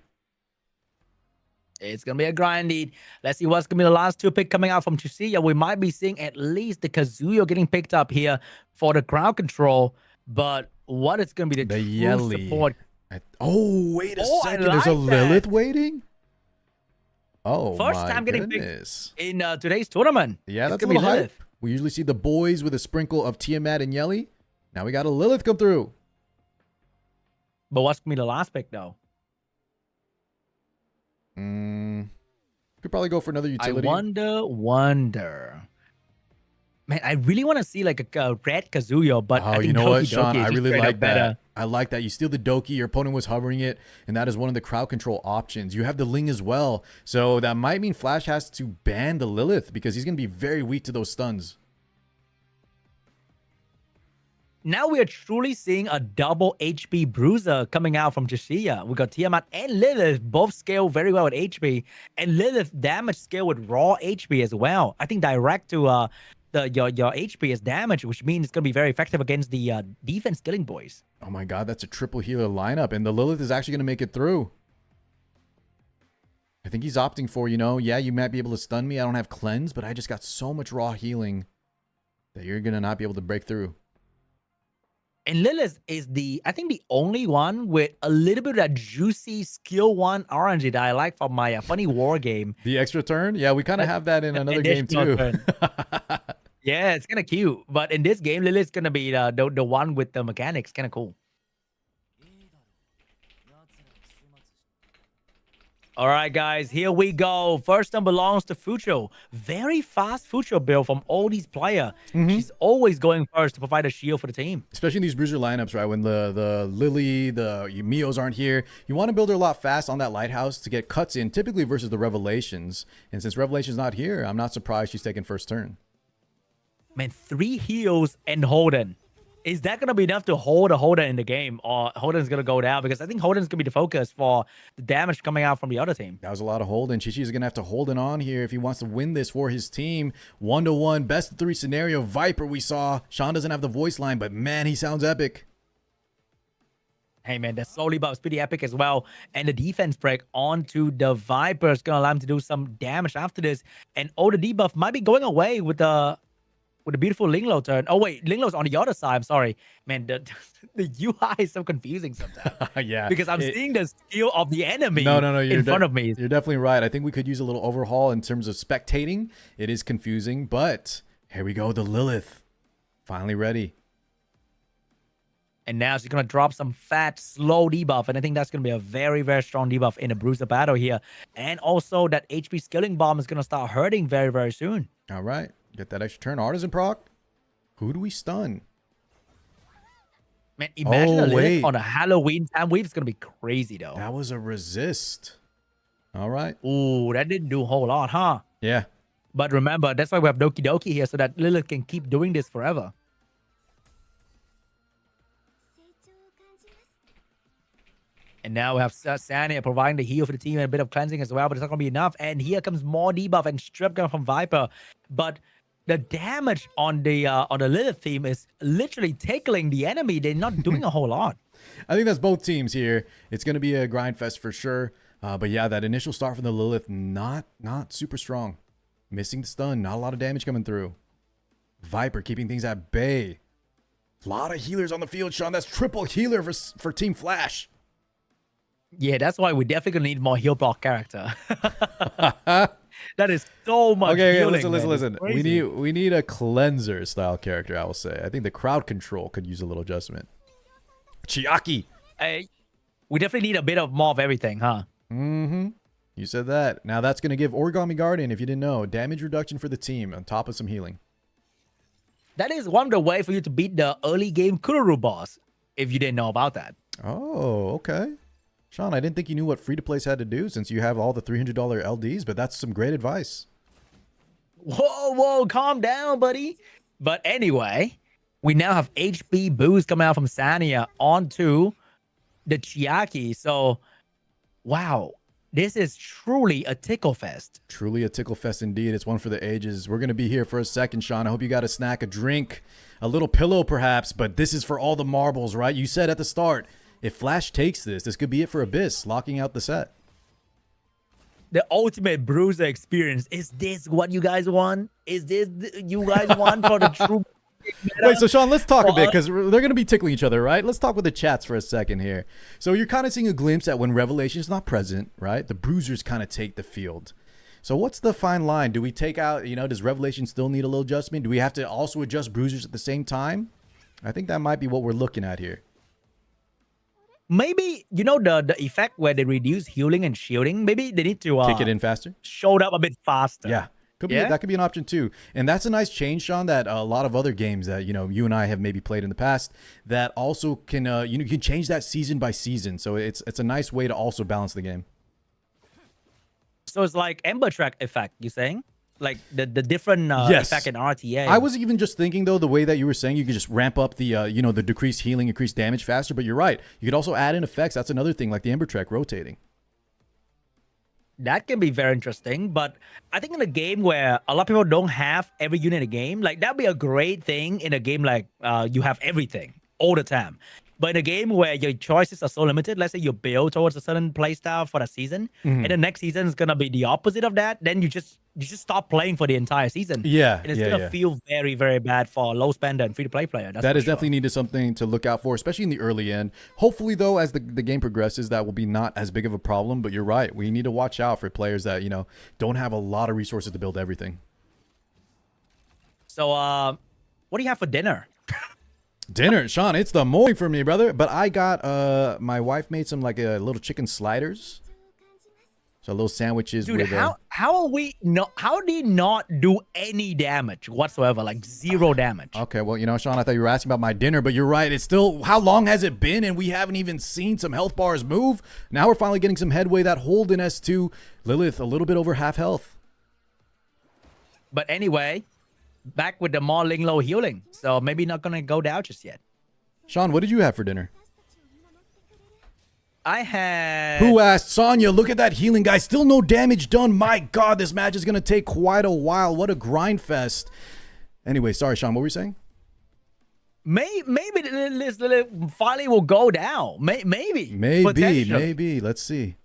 Speaker 2: It's going to be a grind indeed. Let's see what's going to be the last 2 pick coming out from Chichia. We might be seeing at least the Kazuyo getting picked up here for the crowd control. But what is going to be the true
Speaker 1: Yelly
Speaker 2: support?
Speaker 1: Oh, wait a second.
Speaker 2: I
Speaker 1: There's a
Speaker 2: like that.
Speaker 1: Lilith waiting? Oh,
Speaker 2: First
Speaker 1: my
Speaker 2: time getting
Speaker 1: goodness.
Speaker 2: picked in today's tournament.
Speaker 1: Yeah,
Speaker 2: It's
Speaker 1: that's a
Speaker 2: gonna be
Speaker 1: little hype.
Speaker 2: Lilith.
Speaker 1: We usually see the boys with a sprinkle of Tiamat and Yelly. Now we got a Lilith come through.
Speaker 2: But what's going to be the last pick, though?
Speaker 1: Could probably go for another utility.
Speaker 2: I wonder. Man, I really want to see like a red Kazuyo, but I
Speaker 1: Oh,
Speaker 2: think
Speaker 1: you know
Speaker 2: Doki
Speaker 1: what,
Speaker 2: Doki
Speaker 1: Sean?
Speaker 2: is
Speaker 1: I
Speaker 2: just
Speaker 1: really
Speaker 2: straight up
Speaker 1: like
Speaker 2: better.
Speaker 1: that. I like that. You steal the Doki, your opponent was hovering it, and that is one of the crowd control options. You have the Ling as well. So that might mean Flash has to ban the Lilith because he's going to be very weak to those stuns.
Speaker 2: Now we are truly seeing a double HP bruiser coming out from Chichia. We got Tiamat and Lilith both scale very well with HP, and Lilith damage scale with raw HP as well. I think direct to your HP is damage, which means it's gonna be very effective against the defense killing boys.
Speaker 1: Oh my god, that's a triple healer lineup, and the Lilith is actually going to make it through. I think he's opting for, yeah, you might be able to stun me. I don't have cleanse, but I just got so much raw healing that you're going to not be able to break through.
Speaker 2: And Lilith is I think the only one with a little bit of that juicy skill 1 RNG that I like from my funny war game.
Speaker 1: The extra turn? Yeah, we kind of have that in another game too.
Speaker 2: Yeah, it's kind of cute. But in this game, Lilith's going to be the one with the mechanics. Kind of cool. All right, guys, here we go. First one belongs to Fucho. Very fast Fucho build from all these players. She's always going first to provide a shield for the team.
Speaker 1: Especially in these bruiser lineups, right? When the Lily, the Mios aren't here, you want to build her a lot fast on that lighthouse to get cuts in, typically versus the Revelations. And since Revelation's not here, I'm not surprised she's taking first turn.
Speaker 2: Man, 3 heals and Holden. Is that going to be enough to hold a Holden in the game? Or Holden's going to go down? Because I think Holden's going to be the focus for the damage coming out from the other team.
Speaker 1: That was a lot of Holden. Chichi's going to have to hold it on here if he wants to win this for his team. 1-1, best of 3 scenario. Viper we saw. Sean doesn't have the voice line, but man, he sounds epic.
Speaker 2: Hey, man, that's slowly but pretty epic as well. And the defense break onto the Viper is going to allow him to do some damage after this. And all the debuff might be going away with the beautiful Linglo turn. Oh, wait, Linglo's on the other side. I'm sorry. Man, the UI is so confusing sometimes.
Speaker 1: Yeah.
Speaker 2: Because I'm seeing the skill of the enemy
Speaker 1: No,
Speaker 2: in front of me.
Speaker 1: You're definitely right. I think we could use a little overhaul in terms of spectating. It is confusing, but here we go. The Lilith. Finally ready.
Speaker 2: And now she's going to drop some fat, slow debuff. And I think that's going to be a very, very strong debuff in a Bruiser battle here. And also that HP skilling bomb is going to start hurting very, very soon.
Speaker 1: All right. Get that extra turn. Artisan proc. Who do we stun?
Speaker 2: Man, imagine a Lilith
Speaker 1: wait.
Speaker 2: on a Halloween time wave. It's going to be crazy, though.
Speaker 1: That was a resist. All right.
Speaker 2: Ooh, that didn't do a whole lot, huh?
Speaker 1: Yeah.
Speaker 2: But remember, that's why we have Doki Doki here, so that Lilith can keep doing this forever. And now we have Sania providing the heal for the team and a bit of cleansing as well, but it's not going to be enough. And here comes more debuff and strip gun from Viper. But the damage on the Lilith team is literally tickling the enemy. They're not doing a whole lot.
Speaker 1: I think that's both teams here. It's going to be a grind fest for sure. But yeah, that initial start from the Lilith, not super strong. Missing the stun, not a lot of damage coming through. Viper keeping things at bay. A lot of healers on the field, Sean. That's triple healer for Team Flash.
Speaker 2: Yeah, that's why we definitely need more heal block character. That is so much
Speaker 1: Okay,
Speaker 2: healing,
Speaker 1: listen,
Speaker 2: man. It's
Speaker 1: listen.
Speaker 2: crazy.
Speaker 1: We need a cleanser style character, I will say. I think the crowd control could use a little adjustment. Chiaki.
Speaker 2: We definitely need a bit of more of everything, huh?
Speaker 1: Mm-hmm. You said that. Now that's going to give Origami Guardian, if you didn't know, damage reduction for the team on top of some healing.
Speaker 2: That is one of the way for you to beat the early game Kururu boss, if you didn't know about that.
Speaker 1: Oh, okay. Sean, I didn't think you knew what free-to-plays had to do since you have all the $300 LDs, but that's some great advice.
Speaker 2: Whoa, calm down, buddy. But anyway, we now have HP boost coming out from Sania onto the Chiaki. So, wow, this is truly a tickle fest.
Speaker 1: Truly a tickle fest indeed. It's one for the ages. We're going to be here for a second, Sean. I hope you got a snack, a drink, a little pillow perhaps, but this is for all the marbles, right? You said at the start, if Flash takes this could be it for Abyss, locking out the set.
Speaker 2: The ultimate bruiser experience. Is this what you guys want? Is this you guys want for the true?
Speaker 1: Wait, so Sean, let's talk a bit because they're going to be tickling each other, right? Let's talk with the chats for a second here. So you're kind of seeing a glimpse at when Revelation is not present, right? The bruisers kind of take the field. So what's the fine line? Do we take out, does Revelation still need a little adjustment? Do we have to also adjust bruisers at the same time? I think that might be what we're looking at here.
Speaker 2: Maybe, the effect where they reduce healing and shielding, maybe they need to
Speaker 1: kick it in faster?
Speaker 2: Show it up a bit faster.
Speaker 1: Yeah. That could be an option too. And that's a nice change, Sean, that a lot of other games that, you and I have maybe played in the past that also can, you can change that season by season. So it's a nice way to also balance the game. So
Speaker 2: it's like Ember Track effect, you saying? Like the different
Speaker 1: yes.
Speaker 2: effect in RTA.
Speaker 1: I was even just thinking, though, the way that you were saying, you could just ramp up the, the decreased healing, increased damage faster. But you're right. You could also add in effects. That's another thing, like the Ember Trek rotating.
Speaker 2: That can be very interesting. But I think in a game where a lot of people don't have every unit in a game, like that'd be a great thing in a game like you have everything all the time. But in a game where your choices are so limited, let's say you build towards a certain playstyle for the season, and the next season is gonna be the opposite of that, then you just stop playing for the entire season.
Speaker 1: Yeah,
Speaker 2: and it's gonna feel very, very bad for a low spender and free to play player.
Speaker 1: That is definitely needed something to look out for, especially in the early end. Hopefully, though, as the game progresses, that will be not as big of a problem. But you're right, we need to watch out for players that don't have a lot of resources to build everything.
Speaker 2: So, what do you have for dinner?
Speaker 1: Dinner, Sean, it's the morning for me, brother. But I got my wife made some like little chicken sliders. So little sandwiches.
Speaker 2: Dude,
Speaker 1: with
Speaker 2: how do you not do any damage whatsoever? Like zero damage.
Speaker 1: Okay, well, Sean, I thought you were asking about my dinner, but you're right. It's still, how long has it been? And we haven't even seen some health bars move. Now we're finally getting some headway. That hold in S2. Lilith, a little bit over half health.
Speaker 2: But anyway, back with the more Ling Low healing. So maybe not going to go down just yet.
Speaker 1: Sean, what did you have for dinner?
Speaker 2: I had...
Speaker 1: Who asked? Sonya, look at that healing, guys. Still no damage done. My God, this match is going to take quite a while. What a grind fest. Anyway, sorry, Sean, what were you saying?
Speaker 2: Maybe this finally will go down. Maybe.
Speaker 1: Maybe. Let's see.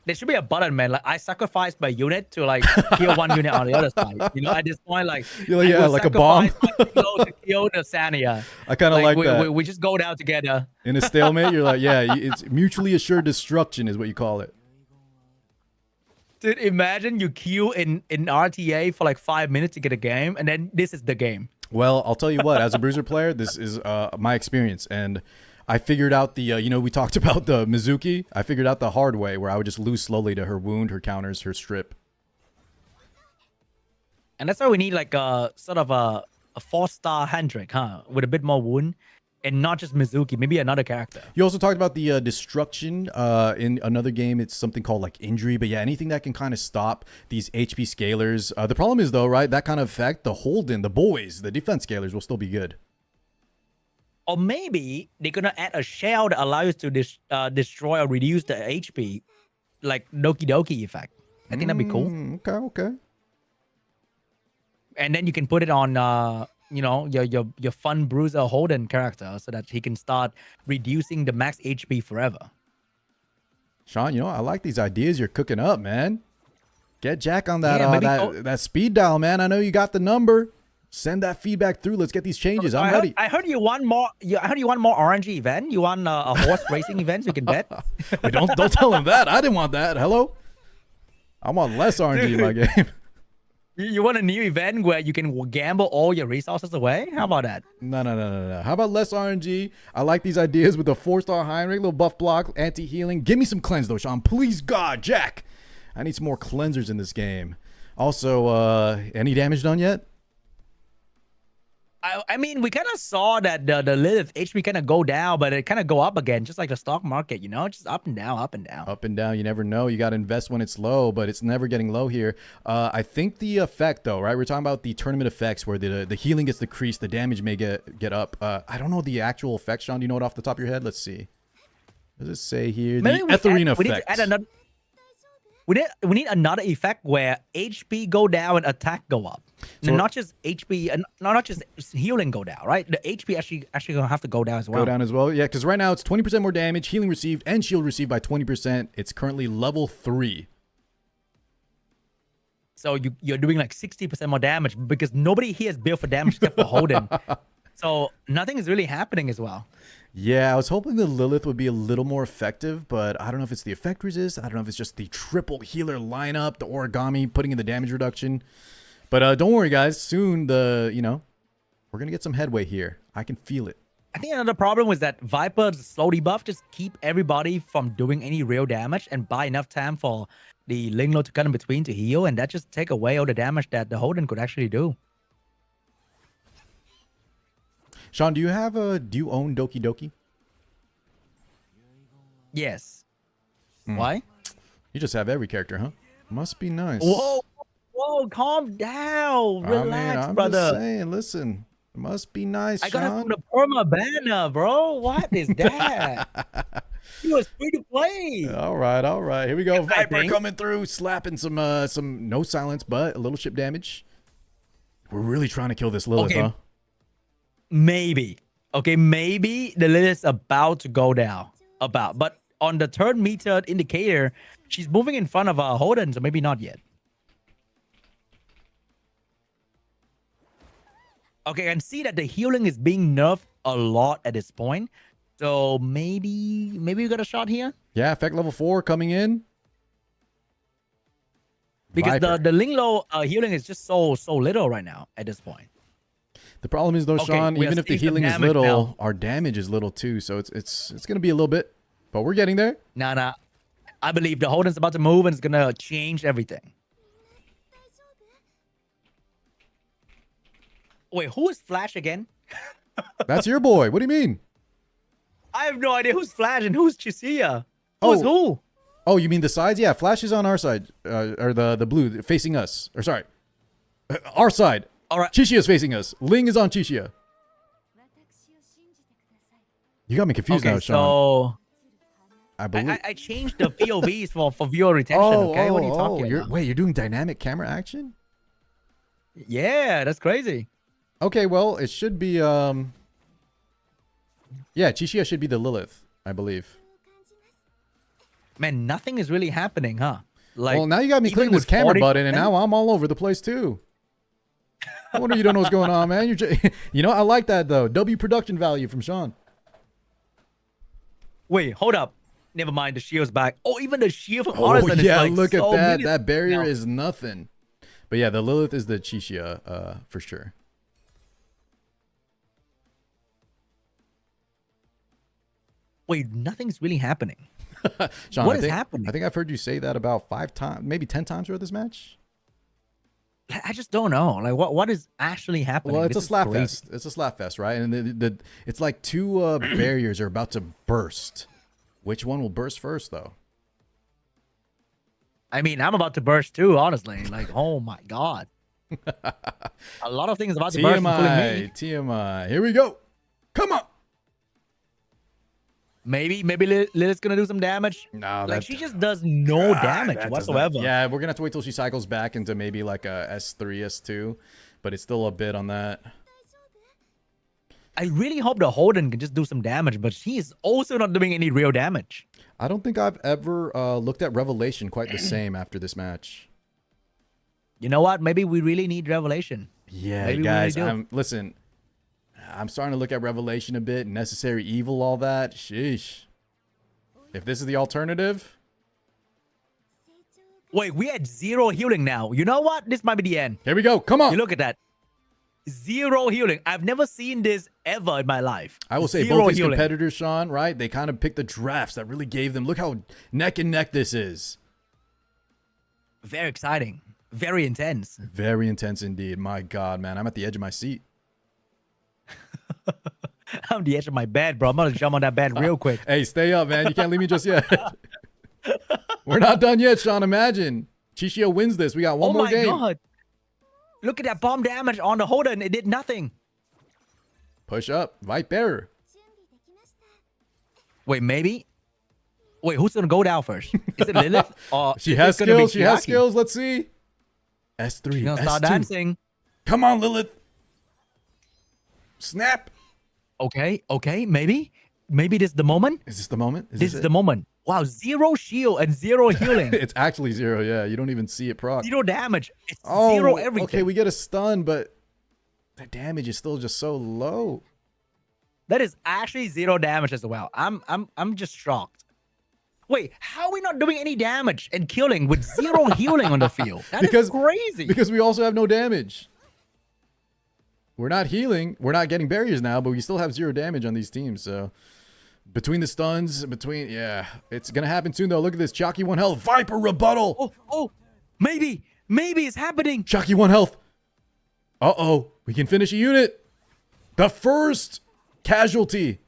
Speaker 2: There should be a button, man. Like I sacrificed my unit to like kill one unit on the other side. At this point, like
Speaker 1: like a bomb.
Speaker 2: To kill the Sania.
Speaker 1: I kind of like that.
Speaker 2: We just go down together.
Speaker 1: In a stalemate, you're like, yeah, it's mutually assured destruction is what you call it.
Speaker 2: Dude, imagine you queue in RTA for like 5 minutes to get a game, and then this is the game.
Speaker 1: Well, I'll tell you what. As a bruiser player, this is my experience, and I figured out the, we talked about the Mizuki. I figured out the hard way where I would just lose slowly to her wound, her counters, her strip.
Speaker 2: And that's why we need like a sort of a 4-star Hendrik, huh? With a bit more wound and not just Mizuki, maybe another character.
Speaker 1: You also talked about the destruction in another game. It's something called like injury. But yeah, anything that can kind of stop these HP scalers. The problem is though, right? That kind of effect, the Holden, the boys, the defense scalers will still be good.
Speaker 2: Or maybe they're going to add a shell that allows you to destroy or reduce the HP, like Doki Doki effect. I think that'd be cool.
Speaker 1: Okay.
Speaker 2: And then you can put it on, your fun bruiser Holden character so that he can start reducing the max HP forever.
Speaker 1: Sean, I like these ideas you're cooking up, man. Get Jack on that that speed dial, man. I know you got the number. Send that feedback through. Let's get these changes.
Speaker 2: So
Speaker 1: I'm ready.
Speaker 2: I heard you want more. I heard you want more RNG event. You want a horse racing event so you can bet.
Speaker 1: Wait, don't tell him that. I didn't want that. Hello? I want less RNG in my game.
Speaker 2: You want a new event where you can gamble all your resources away? How about that?
Speaker 1: No. How about less RNG? I like these ideas with the 4-star Heinrich, little buff block, anti-healing. Give me some cleanse though, Sean. Please, God, Jack. I need some more cleansers in this game. Also, any damage done yet?
Speaker 2: I mean, we kind of saw that the Lilith HP kind of go down, but it kind of go up again, just like the stock market, you know, just up and down, up and down.
Speaker 1: Up and down. You never know. You got to invest when it's low, but it's never getting low here. I think the effect, though, right? We're talking about the tournament effects where the healing gets decreased, the damage may get up. I don't know the actual effect, Sean. Do you know it off the top of your head? Let's see. What does it say here?
Speaker 2: Maybe
Speaker 1: the Etherine effect.
Speaker 2: We need to add another. We need another effect where HP go down and attack go up. So not just HP and not just healing go down, right? The HP actually gonna have to go down as well.
Speaker 1: Go down as well, yeah. Because right now it's 20% more damage, healing received, and shield received by 20%. It's currently level 3.
Speaker 2: So you're doing like 60% more damage because nobody here is built for damage except for Holden. So nothing is really happening as well.
Speaker 1: Yeah, I was hoping the Lilith would be a little more effective, but I don't know if it's the effect resist. I don't know if it's just the triple healer lineup, the origami putting in the damage reduction. But don't worry, guys. Soon we're gonna get some headway here. I can feel it.
Speaker 2: I think another problem was that Viper's slow debuff just keep everybody from doing any real damage and buy enough time for the Linglo to cut in between to heal, and that just take away all the damage that the Holden could actually do.
Speaker 1: Sean, do you own Doki Doki?
Speaker 2: Yes. Why?
Speaker 1: You just have every character, huh? Must be nice.
Speaker 2: Whoa, calm down. Relax,
Speaker 1: I'm
Speaker 2: brother.
Speaker 1: just saying, listen. It must be nice,
Speaker 2: I got it
Speaker 1: Sean.
Speaker 2: from the perma banner, bro. What is that? He was free to play.
Speaker 1: All right. Here we go.
Speaker 2: I
Speaker 1: Viper
Speaker 2: think.
Speaker 1: coming through, slapping some no silence, but a little chip damage. We're really trying to kill this Lilith,
Speaker 2: Okay.
Speaker 1: huh?
Speaker 2: Maybe. Okay, maybe the Lilith's about to go down. But on the turn meter indicator, she's moving in front of Holden, so maybe not yet. Okay, I can see that the healing is being nerfed a lot at this point. So maybe we got a shot here.
Speaker 1: Yeah, effect level 4 coming in.
Speaker 2: Because
Speaker 1: Viper.
Speaker 2: the Linglo healing is just so little right now at this point.
Speaker 1: The problem is though,
Speaker 2: Okay,
Speaker 1: Sean,
Speaker 2: we are
Speaker 1: even if the
Speaker 2: seeing some
Speaker 1: healing is
Speaker 2: damage
Speaker 1: little,
Speaker 2: now.
Speaker 1: our damage is little too. So it's gonna be a little bit, but we're getting there.
Speaker 2: Nah. I believe the Holden's about to move and it's gonna change everything. Wait, who is Flash again?
Speaker 1: That's your boy. What do you mean?
Speaker 2: I have no idea who's Flash and who's Chisia. Who's who?
Speaker 1: Oh, you mean the sides? Yeah, Flash is on our side, or the blue facing us. Or sorry, our side.
Speaker 2: All right.
Speaker 1: Chishia is facing us. Ling is on Chishia. You got me confused now, Sean.
Speaker 2: So
Speaker 1: I believe.
Speaker 2: I changed the POVs for viewer retention. Okay, what are you talking about?
Speaker 1: Wait, you're doing dynamic camera action?
Speaker 2: Yeah, that's crazy.
Speaker 1: Okay, well, it should be yeah, Chishia should be the Lilith, I believe.
Speaker 2: Man, nothing is really happening, huh? Like,
Speaker 1: Well, now you got me
Speaker 2: even
Speaker 1: clicking this
Speaker 2: with
Speaker 1: camera
Speaker 2: 40%?
Speaker 1: button, and now I'm all over the place too. I wonder you don't know what's going on, man. You know, I like that though. W production value from Sean.
Speaker 2: Wait, hold up. Never mind, the shield's back. Oh, even the shield from
Speaker 1: Oh
Speaker 2: Artisan is
Speaker 1: yeah,
Speaker 2: like
Speaker 1: look at
Speaker 2: so
Speaker 1: that.
Speaker 2: minuscule
Speaker 1: That barrier
Speaker 2: now.
Speaker 1: is nothing. But yeah, the Lilith is the Chishia, for sure.
Speaker 2: Wait, nothing's really happening.
Speaker 1: Sean,
Speaker 2: What
Speaker 1: I
Speaker 2: is
Speaker 1: think,
Speaker 2: happening?
Speaker 1: I think I've heard you say that about 5 times, maybe 10 times throughout this match.
Speaker 2: I just don't know. Like, what is actually happening?
Speaker 1: Well, it's
Speaker 2: This
Speaker 1: a
Speaker 2: is
Speaker 1: slap
Speaker 2: crazy.
Speaker 1: fest. It's a slap fest, right? And it's like two barriers are about to burst. Which one will burst first, though?
Speaker 2: I mean, I'm about to burst too, honestly. Like, oh my god. A lot of things about to burst, including me.
Speaker 1: TMI. Here we go. Come on.
Speaker 2: Maybe Lilith's gonna do some damage.
Speaker 1: No,
Speaker 2: Like, she just does no damage
Speaker 1: that does not-
Speaker 2: whatsoever.
Speaker 1: Yeah, we're gonna have to wait till she cycles back into maybe like a S3, S2, but it's still a bit on that.
Speaker 2: I really hope the Holden can just do some damage, but she is also not doing any real damage.
Speaker 1: I don't think I've ever looked at Revelation quite the same after this match.
Speaker 2: You know what? Maybe we really need Revelation.
Speaker 1: Yeah,
Speaker 2: Maybe we
Speaker 1: guys.
Speaker 2: really do.
Speaker 1: Listen. I'm starting to look at Revelation a bit. Necessary Evil, all that. Sheesh. If this is the alternative,
Speaker 2: Wait, we had 0 healing now. You know what? This might be the end.
Speaker 1: here we go. Come on.
Speaker 2: You look at that. 0 healing. I've never seen this ever in my life.
Speaker 1: I will say
Speaker 2: 0
Speaker 1: both these
Speaker 2: healing.
Speaker 1: competitors, Sean, right? They kind of picked the drafts that really gave them. Look how neck and neck this is.
Speaker 2: Very exciting. Very intense.
Speaker 1: Very intense indeed. My God, man. I'm at the edge of my seat.
Speaker 2: I'm on the edge of my bed, bro. I'm gonna jump on that bed real quick.
Speaker 1: Hey, stay up, man. You can't leave me just yet. We're not done yet, Sean. Imagine. Chichio wins this. We got one more game.
Speaker 2: Oh my god. Look at that bomb damage on the Holden. It did nothing.
Speaker 1: Push up. Viper.
Speaker 2: Wait, maybe? Wait, who's gonna go down first? Is it Lilith? Or
Speaker 1: She
Speaker 2: is
Speaker 1: has
Speaker 2: it gonna be
Speaker 1: skills. She has
Speaker 2: Chiaki?
Speaker 1: skills. Let's see. S3.
Speaker 2: She's gonna start
Speaker 1: S2.
Speaker 2: dancing.
Speaker 1: Come on, Lilith. Snap.
Speaker 2: Okay, maybe this is the moment.
Speaker 1: Is this the moment?
Speaker 2: This is
Speaker 1: it?
Speaker 2: the moment. Wow, 0 shield and 0 healing.
Speaker 1: It's actually 0. Yeah, you don't even see it proc.
Speaker 2: 0 damage. It's
Speaker 1: Oh,
Speaker 2: 0 everything.
Speaker 1: okay. We get a stun, but the damage is still just so low.
Speaker 2: That is actually 0 damage as well. I'm just shocked. Wait, how are we not doing any damage and killing with 0 healing on the field? That is crazy.
Speaker 1: Because we also have no damage. We're not healing. We're not getting barriers now, but we still have 0 damage on these teams. So between the stuns, yeah, it's gonna happen soon though. Look at this, Chalky 1 health, Viper rebuttal.
Speaker 2: Oh, maybe it's happening.
Speaker 1: Chalky 1 health. Uh-oh, we can finish a unit. The first casualty.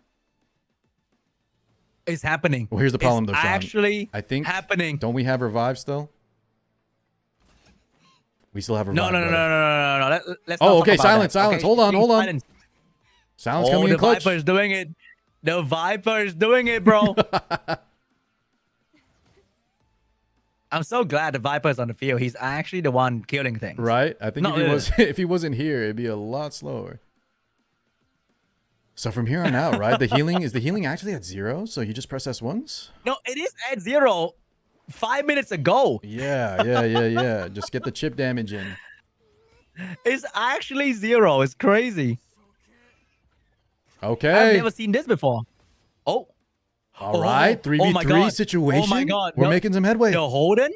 Speaker 2: It's happening.
Speaker 1: Well, here's the problem though, Sean.
Speaker 2: Actually,
Speaker 1: I think
Speaker 2: happening.
Speaker 1: Don't we have revive still? We still have revive.
Speaker 2: No. Let's
Speaker 1: Oh,
Speaker 2: not
Speaker 1: okay.
Speaker 2: talk about
Speaker 1: Silence.
Speaker 2: that. Okay,
Speaker 1: Hold on.
Speaker 2: silence.
Speaker 1: Silence coming in
Speaker 2: the
Speaker 1: clutch.
Speaker 2: Viper's doing it. The Viper's doing it, bro. I'm so glad the Viper's on the field. He's actually the one killing things.
Speaker 1: Right? I think
Speaker 2: No,
Speaker 1: if he wasn't here, it'd be a lot slower. So from here on out, right? Is the healing actually at 0? So you just press S1s?
Speaker 2: No, it is at 0 5 minutes ago.
Speaker 1: Yeah. Just get the chip damage in.
Speaker 2: It's actually 0. It's crazy.
Speaker 1: Okay.
Speaker 2: I've never seen this before. Oh.
Speaker 1: All right. 3v3 situation.
Speaker 2: Oh my god.
Speaker 1: We're making some headway.
Speaker 2: The Holden?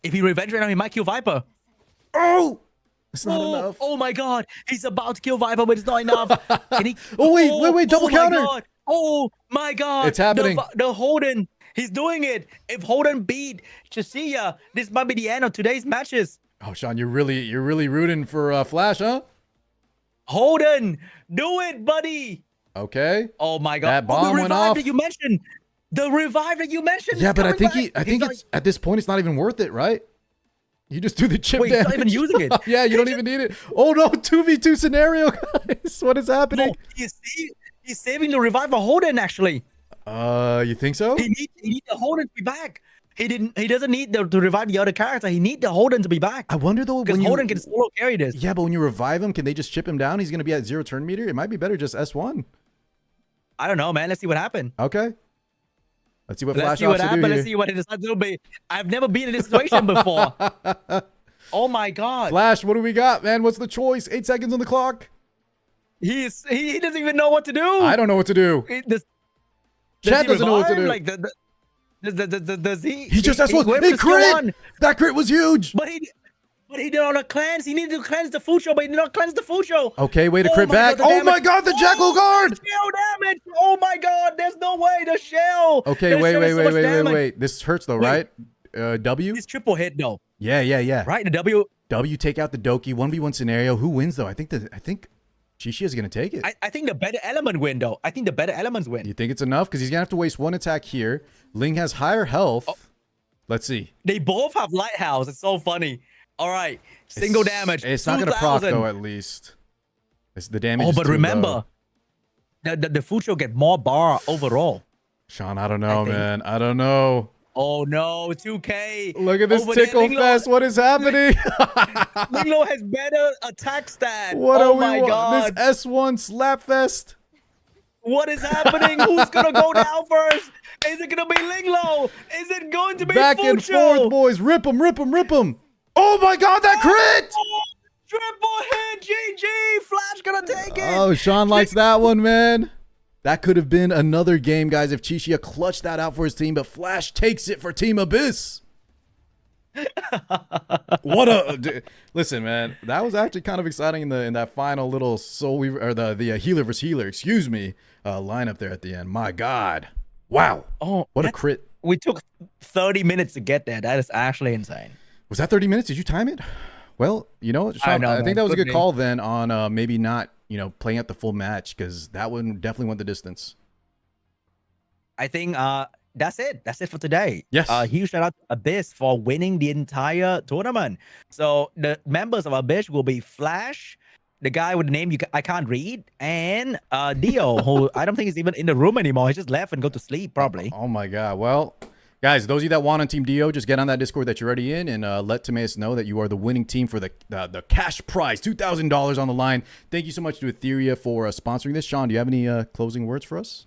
Speaker 2: If he revenge right now, he might kill Viper.
Speaker 1: Oh! It's not enough.
Speaker 2: Oh my god. He's about to kill Viper, but it's not enough. Can he...
Speaker 1: Oh, wait. Double counter.
Speaker 2: Oh my god.
Speaker 1: It's happening.
Speaker 2: The Holden. He's doing it. If Holden beat Chisia, this might be the end of today's matches.
Speaker 1: Oh, Sean, you're really rooting for Flash, huh?
Speaker 2: Holden, do it, buddy.
Speaker 1: Okay.
Speaker 2: Oh my god.
Speaker 1: That bomb
Speaker 2: the
Speaker 1: went
Speaker 2: revive
Speaker 1: off.
Speaker 2: that you mentioned. The revive that you mentioned.
Speaker 1: Yeah,
Speaker 2: is
Speaker 1: but I
Speaker 2: coming
Speaker 1: think
Speaker 2: back.
Speaker 1: it's at this point it's not even worth it, right? You just do the chip
Speaker 2: Wait, he's
Speaker 1: damage.
Speaker 2: not even using it.
Speaker 1: Yeah, you don't even need it. Oh no, 2v2 scenario, guys. What is happening?
Speaker 2: No, he's saving the revive for Holden actually.
Speaker 1: You think so?
Speaker 2: He need the Holden to be back. He doesn't need to revive the other character. He need the Holden to be back.
Speaker 1: I wonder though
Speaker 2: Because Holden can solo carry this.
Speaker 1: Yeah, but when you revive him, can they just chip him down? He's gonna be at 0 turn meter. It might be better just S1.
Speaker 2: I don't know, man. Let's see what happened.
Speaker 1: Okay. Let's see what
Speaker 2: Let's
Speaker 1: Flash
Speaker 2: see what
Speaker 1: Ops do
Speaker 2: happened.
Speaker 1: here.
Speaker 2: Let's see what it decides to be. I've never been in this situation before. Oh my god.
Speaker 1: Flash, what do we got, man? What's the choice? 8 seconds on the clock.
Speaker 2: He doesn't even know what to do.
Speaker 1: I don't know what to do. Chat doesn't know what to do.
Speaker 2: Like does he?
Speaker 1: He just S1.
Speaker 2: whipped
Speaker 1: He
Speaker 2: the skill
Speaker 1: crit!
Speaker 2: on.
Speaker 1: That crit was huge.
Speaker 2: But he did not a cleanse. He needed to cleanse the Fucho, but he did not cleanse the Fucho.
Speaker 1: Okay, way to
Speaker 2: Oh
Speaker 1: crit
Speaker 2: my
Speaker 1: back.
Speaker 2: God, the
Speaker 1: Oh my
Speaker 2: damage.
Speaker 1: god, the Jackal Guard!
Speaker 2: Shell damage. Oh my god, there's no way. The shell.
Speaker 1: Okay,
Speaker 2: The
Speaker 1: wait.
Speaker 2: shell is so much damage.
Speaker 1: This hurts though,
Speaker 2: Wait.
Speaker 1: right? W?
Speaker 2: It's triple hit though.
Speaker 1: Yeah.
Speaker 2: Right? The W.
Speaker 1: W take out the Doki 1v1 scenario. Who wins though? I think Chichi is gonna take it.
Speaker 2: I think the better element win though. I think the better elements win.
Speaker 1: You think it's enough? Because he's gonna have to waste 1 attack here. Ling has higher health.
Speaker 2: Oh.
Speaker 1: Let's see.
Speaker 2: They both have lighthouse. It's so funny. All right, single damage.
Speaker 1: It's not gonna proc
Speaker 2: 2,000.
Speaker 1: though. At least. It's the damage.
Speaker 2: Oh,
Speaker 1: is
Speaker 2: but
Speaker 1: too
Speaker 2: remember,
Speaker 1: low.
Speaker 2: the Fucho get more bar overall.
Speaker 1: Sean, I don't know,
Speaker 2: think.
Speaker 1: man. I don't know.
Speaker 2: Oh no, 2K.
Speaker 1: Look at this
Speaker 2: Over there,
Speaker 1: tickle
Speaker 2: Linglo-
Speaker 1: fest. What is happening?
Speaker 2: Linglo has better attack stat.
Speaker 1: What
Speaker 2: Oh
Speaker 1: are we?
Speaker 2: my god.
Speaker 1: This S1 slap fest.
Speaker 2: What is happening? Who's gonna go down first? Is it gonna be Linglo? Is it going to be
Speaker 1: Back
Speaker 2: Fucho?
Speaker 1: and forth, boys. Rip him. Oh my god, that crit!
Speaker 2: Oh, Triple hit, GG. Flash gonna take it.
Speaker 1: Oh, Sean likes that one, man. That could have been another game, guys, if Chishia clutched that out for his team, but Flash takes it for Team Abyss. What a listen, man. That was actually kind of exciting in that final little Soul Weaver or the healer versus healer, excuse me, lineup there at the end. My God, wow!
Speaker 2: Oh,
Speaker 1: what a crit!
Speaker 2: We took 30 minutes to get there. That is actually insane.
Speaker 1: Was that 30 minutes? Did you time it? Well, you know, Sean, I think that was a good call then on maybe not playing out the full match because that one definitely went the distance.
Speaker 2: I think that's it. That's it for today.
Speaker 1: Yes.
Speaker 2: Huge shout out to Abyss for winning the entire tournament. So the members of Abyss will be Flash, the guy with the name I can't read, and Dio, who I don't think is even in the room anymore. He just left and go to sleep probably.
Speaker 1: Oh my God. Well, guys, those of you that want on Team Dio, just get on that Discord that you're already in and let Timaeus know that you are the winning team for the cash prize, $2,000 on the line. Thank you so much to Etheria for sponsoring this. Sean, do you have any closing words for us?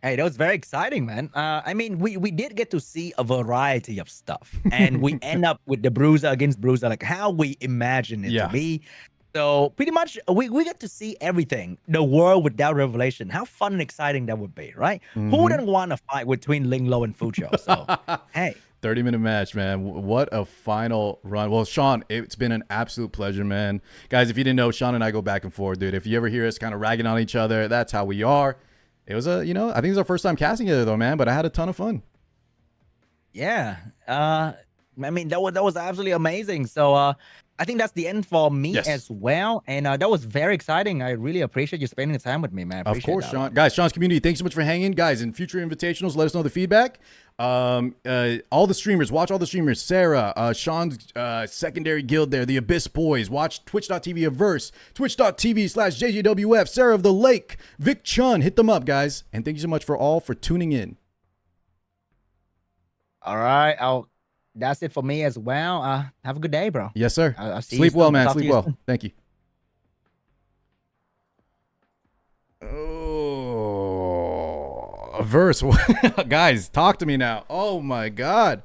Speaker 2: Hey, that was very exciting, man. I mean, we did get to see a variety of stuff, and we end up with the Bruiser against Bruiser, like how we imagine it to be. So pretty much, we get to see everything. The world without revelation. How fun and exciting that would be, right? Who wouldn't want to fight between Linglo and Fucho? So, hey.
Speaker 1: 30-minute match, man. What a final run. Well, Sean, it's been an absolute pleasure, man. Guys, if you didn't know, Sean and I go back and forth, dude. If you ever hear us kind of ragging on each other, that's how we are. It was I think it was our first time casting together though, man, but I had a ton of fun.
Speaker 2: Yeah. I mean, that was absolutely amazing. So I think that's the end for me as well. And that was very exciting. I really appreciate you spending the time with me, man.
Speaker 1: Of course, Sean. Guys, Sean's community, thanks so much for hanging. Guys, in future invitationals, let us know the feedback. All the streamers, watch all the streamers. Sarah, Sean's secondary guild there, the Abyss Boys. Watch twitch.tv Averse, twitch.tv/JJWF, Sarah of the Lake, Vic Chun. Hit them up, guys. And thank you so much for tuning in.
Speaker 2: All right. That's it for me as well. Have a good day, bro.
Speaker 1: Yes, sir.
Speaker 2: I'll see
Speaker 1: Sleep
Speaker 2: you
Speaker 1: well,
Speaker 2: soon.
Speaker 1: man.
Speaker 2: Talk
Speaker 1: Sleep well.
Speaker 2: soon.
Speaker 1: Thank you. Oh, Averse. Guys, talk to me now. Oh, my God.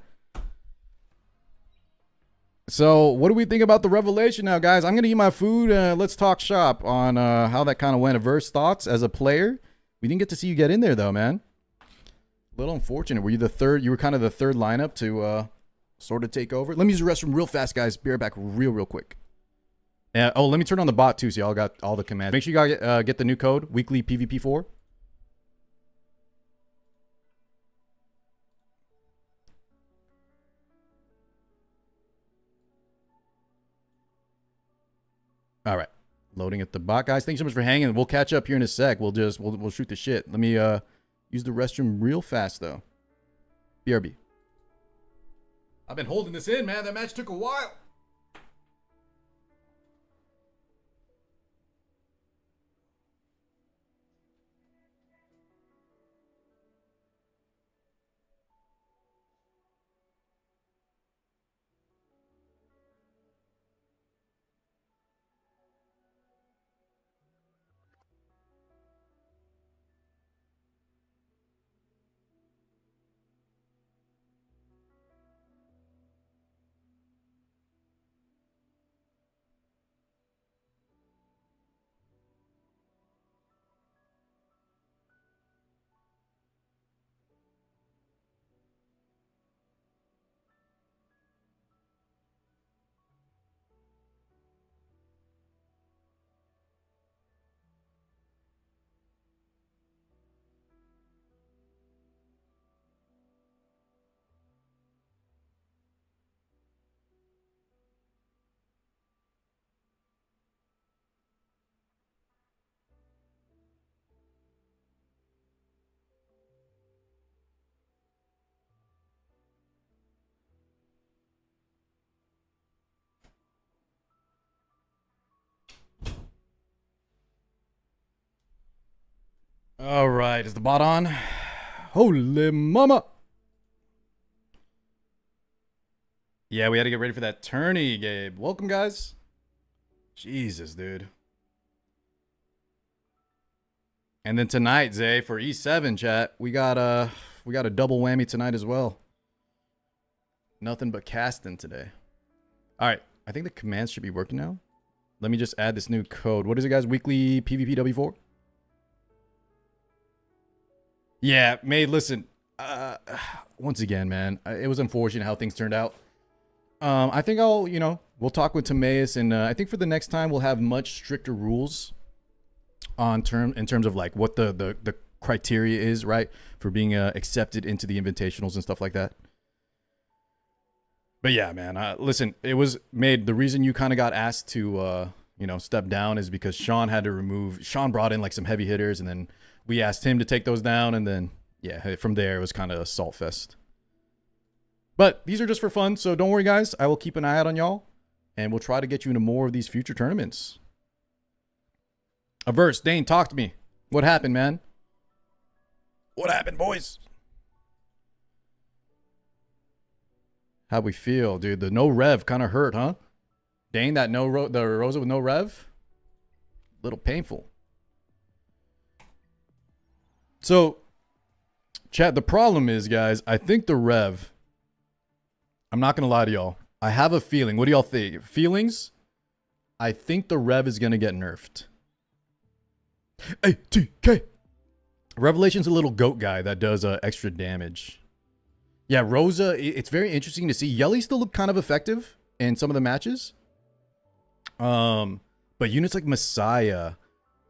Speaker 1: So what do we think about the revelation now, guys? I'm going to eat my food. Let's talk shop on how that kind of went. Averse thoughts as a player. We didn't get to see you get in there, though, man. A little unfortunate. Were you the third? You were kind of the third lineup to sort of take over. Let me use the restroom real fast, guys. Be right back real quick. Oh, let me turn on the bot, too, so y'all got all the commands. Make sure you guys get the new code, weekly PvP4. All right. Loading at the bot, guys. Thanks so much for hanging. We'll catch up here in a sec. We'll shoot the shit. Let me use the restroom real fast, though. BRB. I've been holding this in, man. That match took a while. All right, is the bot on? Holy mama. Yeah, we had to get ready for that tourney, Gabe. Welcome, guys. Jesus, dude. And then tonight, Zay, for E7 chat, we got a double whammy tonight as well. Nothing but casting today. All right, I think the commands should be working now. Let me just add this new code. What is it, guys? Weekly PvP W4? Yeah, Made, listen. Once again, man, it was unfortunate how things turned out. I think I'll, we'll talk with Timaeus, and I think for the next time we'll have much stricter rules in terms of like what the criteria is, right, for being accepted into the invitationals and stuff like that. But yeah, man, listen, it was Made. The reason you kind of got asked to, step down is because Sean brought in like some heavy hitters, and then we asked him to take those down, and then, yeah, from there it was kind of a salt fest. But these are just for fun, so don't worry, guys. I will keep an eye out on y'all, and we'll try to get you into more of these future tournaments. Averse, Dane, talk to me. What happened, man? What happened, boys? How'd we feel, dude? The no rev kind of hurt, huh? Dane, the Rosa with no rev? Little painful. So, chat, the problem is, guys, I think the rev, I'm not going to lie to y'all. I have a feeling. What do y'all think? Feelings? I think the rev is going to get nerfed. ATK. Revelation's a little goat guy that does extra damage. Yeah, Rosa, it's very interesting to see. Yelly still look kind of effective in some of the matches. But units like Messiah,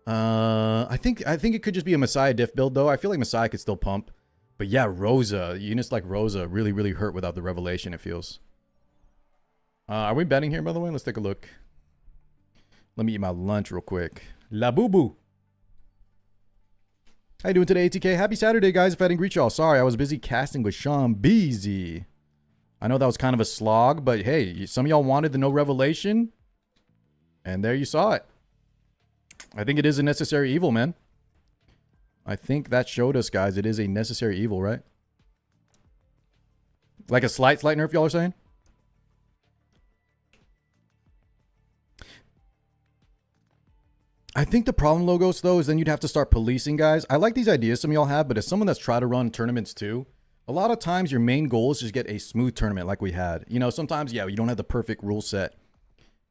Speaker 1: I think it could just be a Messiah diff build, though. I feel like Messiah could still pump. But yeah, Rosa, units like Rosa really, really hurt without the Revelation, it feels. Are we betting here, by the way? Let's take a look. Let me eat my lunch real quick. La Boo Boo. How you doing today, ATK? Happy Saturday, guys. If I didn't greet y'all, sorry. I was busy casting with Sean Beasy. I know that was kind of a slog, but hey, some of y'all wanted the no Revelation, and there you saw it. I think it is a necessary evil, man. I think that showed us, guys, it is a necessary evil, right? Like a slight nerf, y'all are saying? I think the problem, Logos, though, is then you'd have to start policing, guys. I like these ideas some of y'all have, but as someone that's tried to run tournaments too, a lot of times your main goal is just get a smooth tournament like we had. Sometimes, yeah, you don't have the perfect rule set.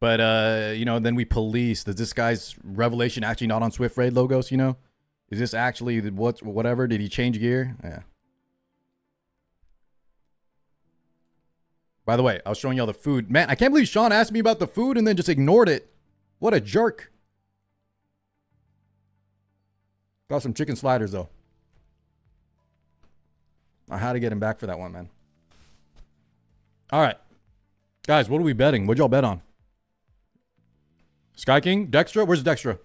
Speaker 1: But, then we police. Does this guy's Revelation actually not on Swift Raid, Logos, Is this actually whatever? Did he change gear? Yeah. By the way, I was showing y'all the food. Man, I can't believe Sean asked me about the food and then just ignored it. What a jerk. Got some chicken sliders, though. I had to get him back for that one, man. All right. Guys, what are we betting? What'd y'all bet on? Sky King? Dextra? Where's Dextra?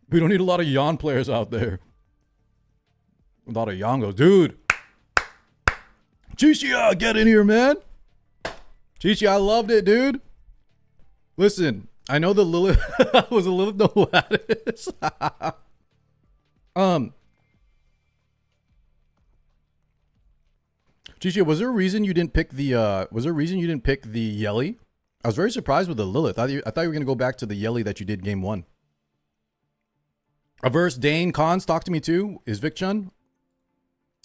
Speaker 1: We don't need a lot of Yawn players out there. A lot of Yongos. Dude. Chichia, get in here, man. Chichi, I loved it, dude. Listen, I know the Lilith was a Lilith no lattice. Chichi, was there a reason you didn't pick the Yelly? I was very surprised with the Lilith. I thought you were gonna go back to the Yelly that you did game 1. Averse Dane Cons, talk to me too. Is Vic Chun?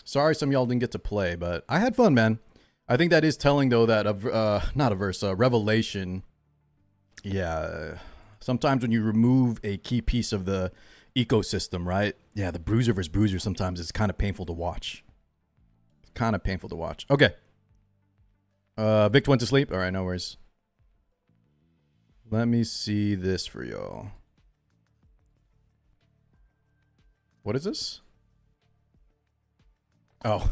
Speaker 1: Sorry some of y'all didn't get to play, but I had fun, man. I think that is telling, though, that not Averse, Revelation. Yeah, sometimes when you remove a key piece of the ecosystem, right? Yeah, the bruiser versus bruiser sometimes is kind of painful to watch. Kind of painful to watch. Okay. Vic went to sleep. All right, no worries. Let me see this for y'all. What is this? Oh.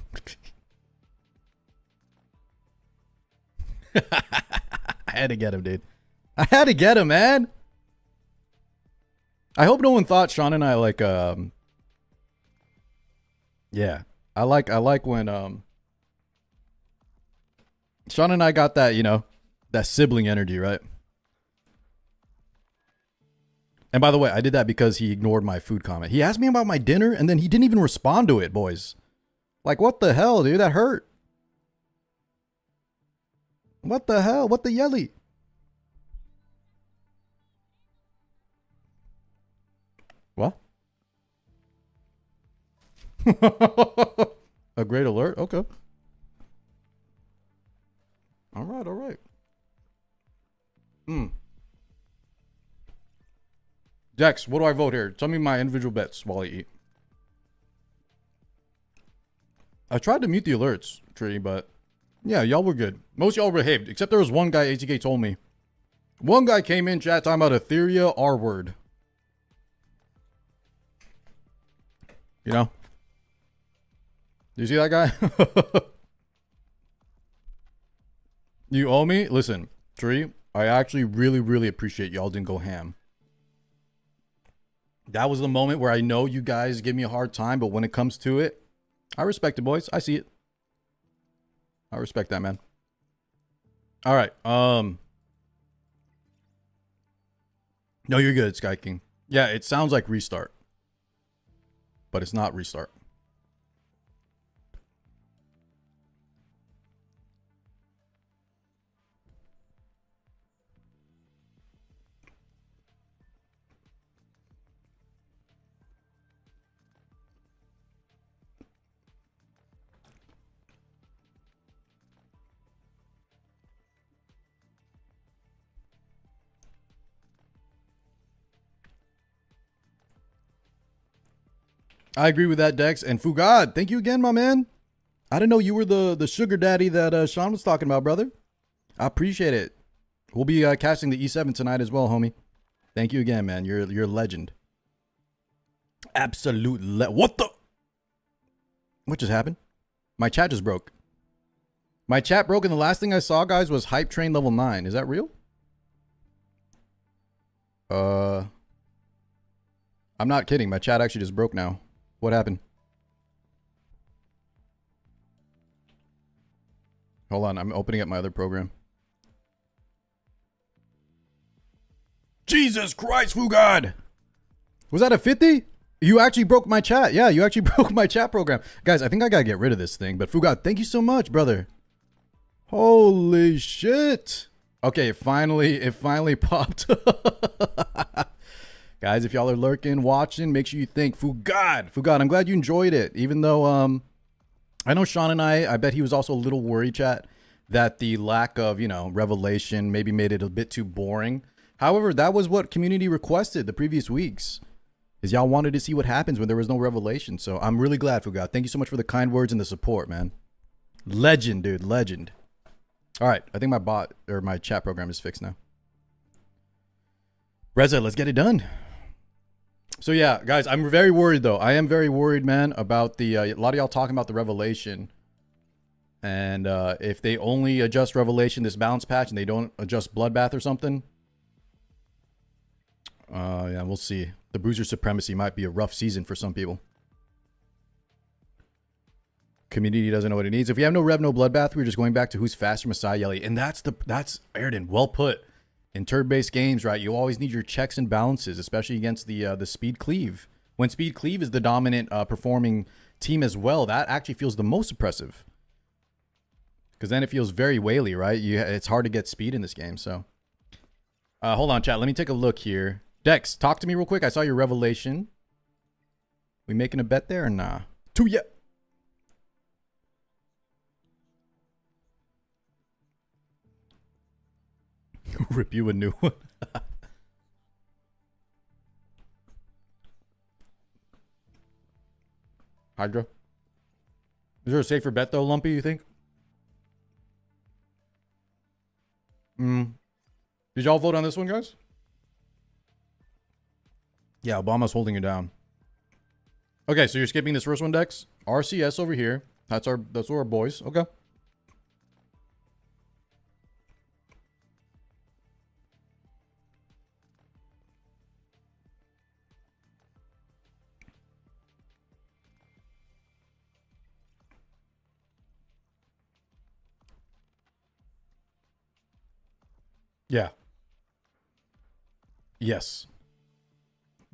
Speaker 1: I had to get him, dude. I had to get him, man. I hope no one thought Sean and I like yeah. I like when Sean and I got that, that sibling energy, right? And by the way, I did that because he ignored my food comment. He asked me about my dinner and then he didn't even respond to it, boys. Like, what the hell, dude? That hurt. What the hell? What the yelly? What? A great alert? Okay. All right, all right. Dex, what do I vote here? Tell me my individual bets while I eat. I tried to mute the alerts, Tree, but yeah, y'all were good. Most y'all behaved, except there was one guy ATK told me. One guy came in chat talking about Etheria R word. You know? Do you see that guy? You owe me? Listen, Tree, I actually really appreciate y'all didn't go ham. That was the moment where I know you guys give me a hard time, but when it comes to it, I respect it, boys. I see it. I respect that, man. All right. No, you're good, Sky King. Yeah, it sounds like restart, but it's not restart. I agree with that, Dex. And Fugad, thank you again, my man. I didn't know you were the sugar daddy that Sean was talking about, brother. I appreciate it. We'll be casting the E7 tonight as well, homie. Thank you again, man. You're a legend. Absolute what the? What just happened? My chat just broke. My chat broke, and the last thing I saw, guys, was Hype Train level 9. Is that real? I'm not kidding. My chat actually just broke now. What happened? Hold on. I'm opening up my other program. Jesus Christ, Fugad! Was that a 50? You actually broke my chat. Yeah, you actually broke my chat program. Guys, I think I gotta get rid of this thing. But Fugad, thank you so much, brother. Holy shit. Okay, it finally popped. Guys, if y'all are lurking, watching, make sure you thank Fugad. Fugad, I'm glad you enjoyed it. Even though I know Sean and I bet he was also a little worried, chat, that the lack of, revelation maybe made it a bit too boring. However, that was what community requested the previous weeks. Is y'all wanted to see what happens when there was no revelation. So I'm really glad, Fugad. Thank you so much for the kind words and the support, man. Legend, dude. Legend. All right. I think my chat program is fixed now. Reza, let's get it done. So yeah, guys, I'm very worried though. I am very worried, man, about the a lot of y'all talking about the revelation. And if they only adjust revelation this balance patch and they don't adjust bloodbath or something. Yeah, we'll see. The bruiser supremacy might be a rough season for some people. Community doesn't know what it needs. If we have no rev, no bloodbath, we're just going back to who's faster, Messiah Yelly. And that's Airden, well put. In turn-based games, right, you always need your checks and balances, especially against the speed cleave. When speed cleave is the dominant performing team as well, that actually feels the most oppressive. Because then it feels very whaley, right? It's hard to get speed in this game, so. Hold on, chat. Let me take a look here. Dex, talk to me real quick. I saw your revelation. We making a bet there or nah? 2 yet. Rip you a new one. Hydra. Is there a safer bet though, Lumpy, you think? Did y'all vote on this one, guys? Yeah, Obama's holding you down. Okay, so you're skipping this first one, Dex. RCS over here. That's our boys. Okay. Yeah. Yes.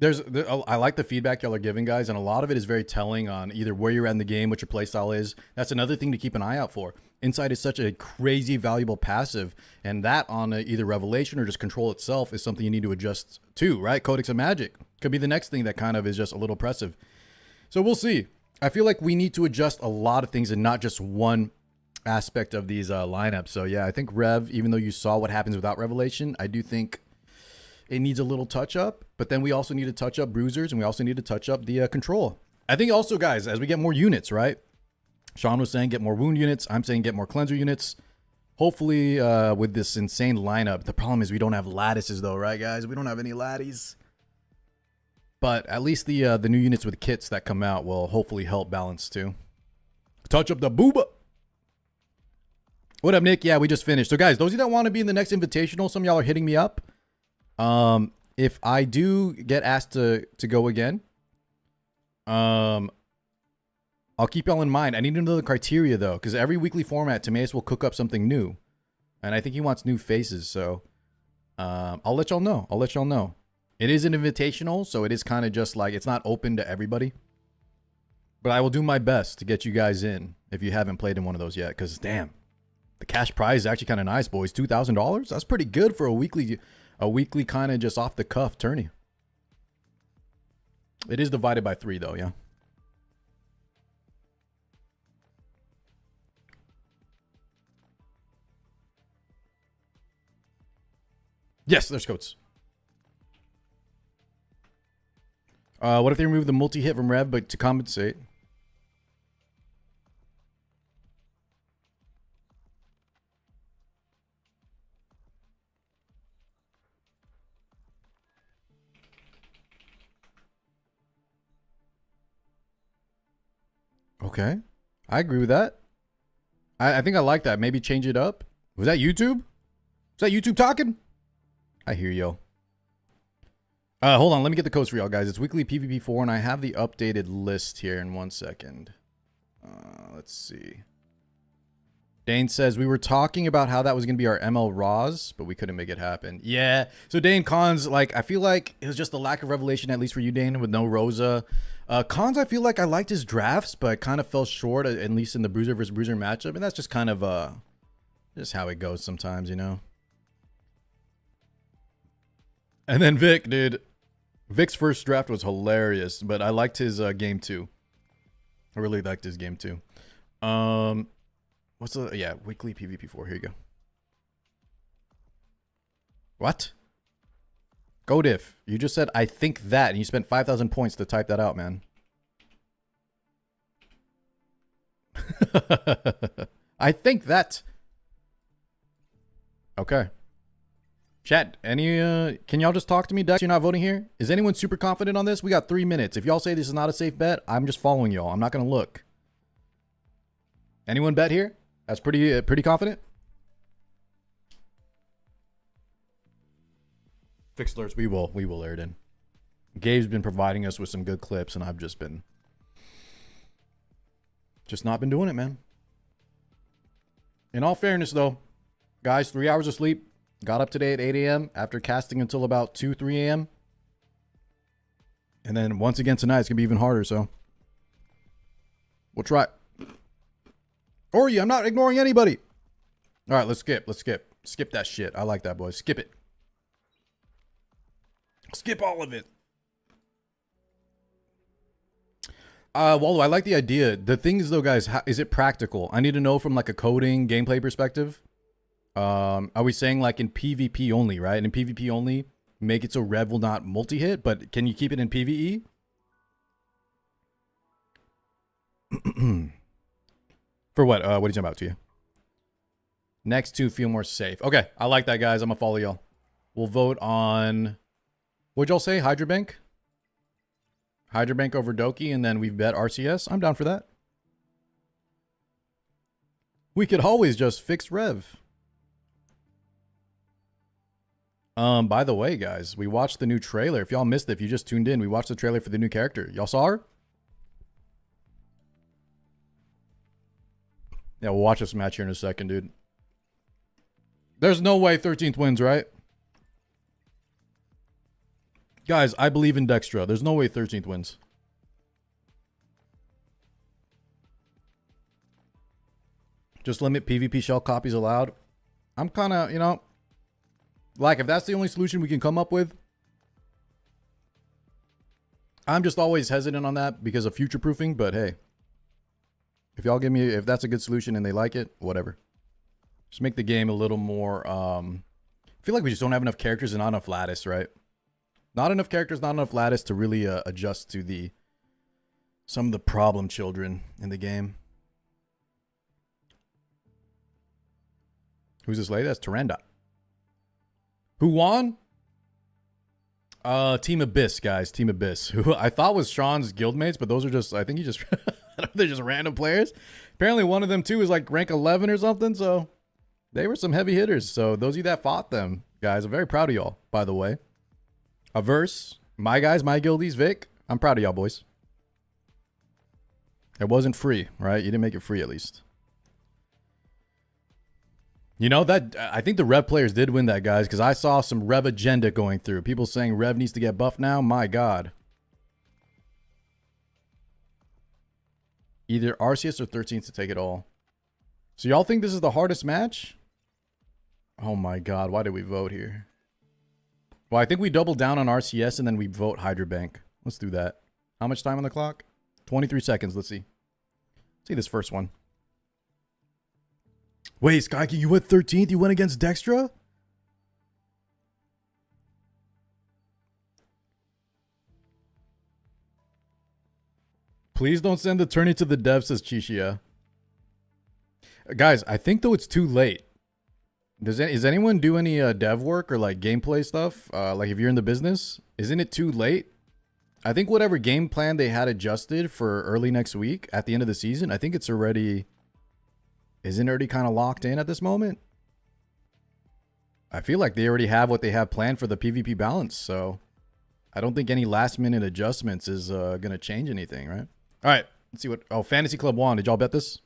Speaker 1: I like the feedback y'all are giving, guys, and a lot of it is very telling on either where you're at in the game, what your playstyle is. That's another thing to keep an eye out for. Insight is such a crazy valuable passive, and that on either Revelation or just Control itself is something you need to adjust to, right? Codex of Magic could be the next thing that kind of is just a little oppressive. So we'll see. I feel like we need to adjust a lot of things and not just one aspect of these lineups. So yeah, I think Rev, even though you saw what happens without Revelation, I do think it needs a little touch up. But then we also need to touch up Bruisers, and we also need to touch up the control. I think also, guys, as we get more units, right? Sean was saying get more wound units. I'm saying get more cleanser units. Hopefully with this insane lineup. The problem is we don't have lattices though, right, guys? We don't have any latties. But at least the new units with kits that come out will hopefully help balance too. Touch up the booba. What up, Nick? Yeah, we just finished. So, guys, those of you that want to be in the next invitational, some of y'all are hitting me up. If I do get asked to go again, I'll keep y'all in mind. I need to know the criteria, though, because every weekly format, Timaeus will cook up something new. And I think he wants new faces, so I'll let y'all know. I'll let y'all know. It is an invitational, so it is kind of just like, it's not open to everybody. But I will do my best to get you guys in if you haven't played in one of those yet, because damn, the cash prize is actually kind of nice, boys. $2,000? That's pretty good for a weekly kind of just off-the-cuff tourney. It is divided by 3, though, yeah. Yes, there's coats. What if they remove the multi-hit from Rev, but to compensate? Okay. I agree with that. I think I like that. Maybe change it up. Was that YouTube? Was that YouTube talking? I hear yo. Hold on. Let me get the codes for y'all, guys. It's weekly PvP4, and I have the updated list here in 1 second. Let's see. Dane says, we were talking about how that was going to be our ML Raws, but we couldn't make it happen. Yeah. So Dane, Cons, like, I feel like it was just the lack of revelation, at least for you, Dane, with no Rosa. Cons, I feel like I liked his drafts, but it kind of fell short, at least in the Bruiser versus Bruiser matchup. And that's just kind of just how it goes sometimes, you know? And then Vic, dude. Vic's first draft was hilarious, but I liked his game too. I really liked his game too. What's the, yeah, weekly PvP4. Here you go. What? Go diff. You just said, I think that, and you spent 5,000 points to type that out, man. I think that. Okay. Chat, can y'all just talk to me? Dex, you're not voting here? Is anyone super confident on this? We got 3 minutes. If y'all say this is not a safe bet, I'm just following y'all. I'm not going to look. Anyone bet here? That's pretty confident? Fixed alerts, we will air it in. Gabe's been providing us with some good clips, and I've just not been doing it, man. In all fairness, though, guys, 3 hours of sleep. Got up today at 8 a.m. after casting until about 2, 3 a.m. And then once again tonight, it's going to be even harder, so. We'll try. Ori, I'm not ignoring anybody. All right, let's skip. Skip that shit. I like that, boys. Skip it. Skip all of it. Waldo, I like the idea. The thing is, though, guys, is it practical? I need to know from, like, a coding gameplay perspective. Are we saying like in PvP only, right? And in PvP only, make it so Rev will not multi-hit, but can you keep it in PvE? For what? What are you talking about to you? Next two feel more safe. Okay, I like that, guys. I'm gonna follow y'all. We'll vote on, what'd y'all say? Hydra Bank? Hydra Bank over Doki, and then we've bet RCS. I'm down for that. We could always just fix Rev. By the way, guys, we watched the new trailer. If y'all missed it, if you just tuned in, we watched the trailer for the new character. Y'all saw her? Yeah, we'll watch this match here in a second, dude. There's no way 13th wins, right? Guys, I believe in Dextra. There's no way 13th wins. Just limit PvP shell copies allowed. I'm kind of, you know, like, if that's the only solution we can come up with, I'm just always hesitant on that because of future-proofing, but hey. If y'all give me, if that's a good solution and they like it, whatever. Just make the game a little more, I feel like we just don't have enough characters and not enough lattice, right? Not enough characters, not enough lattice to really adjust to some of the problem children in the game. Who's this lady? That's Tyrande. Who won? Team Abyss, guys. Team Abyss. Who I thought was Sean's guildmates, but those are just, I think he just, they're just random players. Apparently one of them too is like rank 11 or something, so they were some heavy hitters. So those of you that fought them, guys, I'm very proud of y'all, by the way. Averse, my guys, my guildies, Vic, I'm proud of y'all, boys. It wasn't free, right? You didn't make it free, at least. You know, that I think the Rev players did win that, guys, because I saw some Rev agenda going through. People saying Rev needs to get buffed now. My God. Either RCS or 13th to take it all. So y'all think this is the hardest match? Oh my God, why did we vote here? Well, I think we double down on RCS and then we vote Hydra Bank. Let's do that. How much time on the clock? 23 seconds. Let's see. See this first one. Wait, Skyky, you went 13th? You went against Dextra? Please don't send the tourney to the devs, says Chishia. Guys, I think though it's too late. Is anyone do any dev work or like gameplay stuff? Like if you're in the business, isn't it too late? I think whatever game plan they had adjusted for early next week at the end of the season, I think it's already, isn't it already kind of locked in at this moment? I feel like they already have what they have planned for the PvP balance, so I don't think any last minute adjustments is going to change anything, right? All right, let's see what, oh, Fantasy Club won. Did y'all bet this?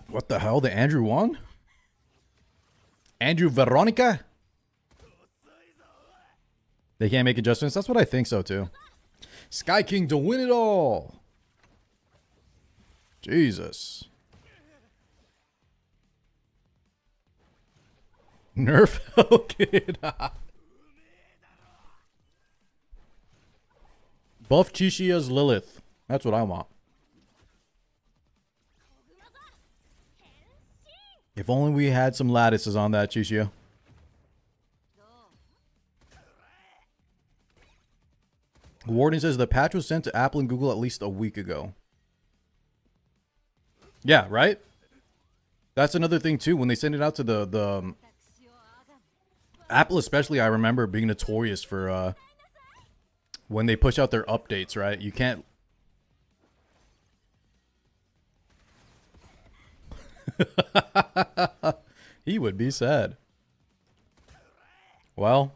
Speaker 1: What the hell? The Andrew won? Andrew Veronica? They can't make adjustments? That's what I think so too. Sky King to win it all. Jesus. Nerf? Okay. Buff Chishia's Lilith. That's what I want. If only we had some lattices on that, Chishia. Warden says the patch was sent to Apple and Google at least a week ago. Yeah, right? That's another thing too. When they send it out to the Apple especially, I remember being notorious for when they push out their updates, right? You can't. He would be sad. Well,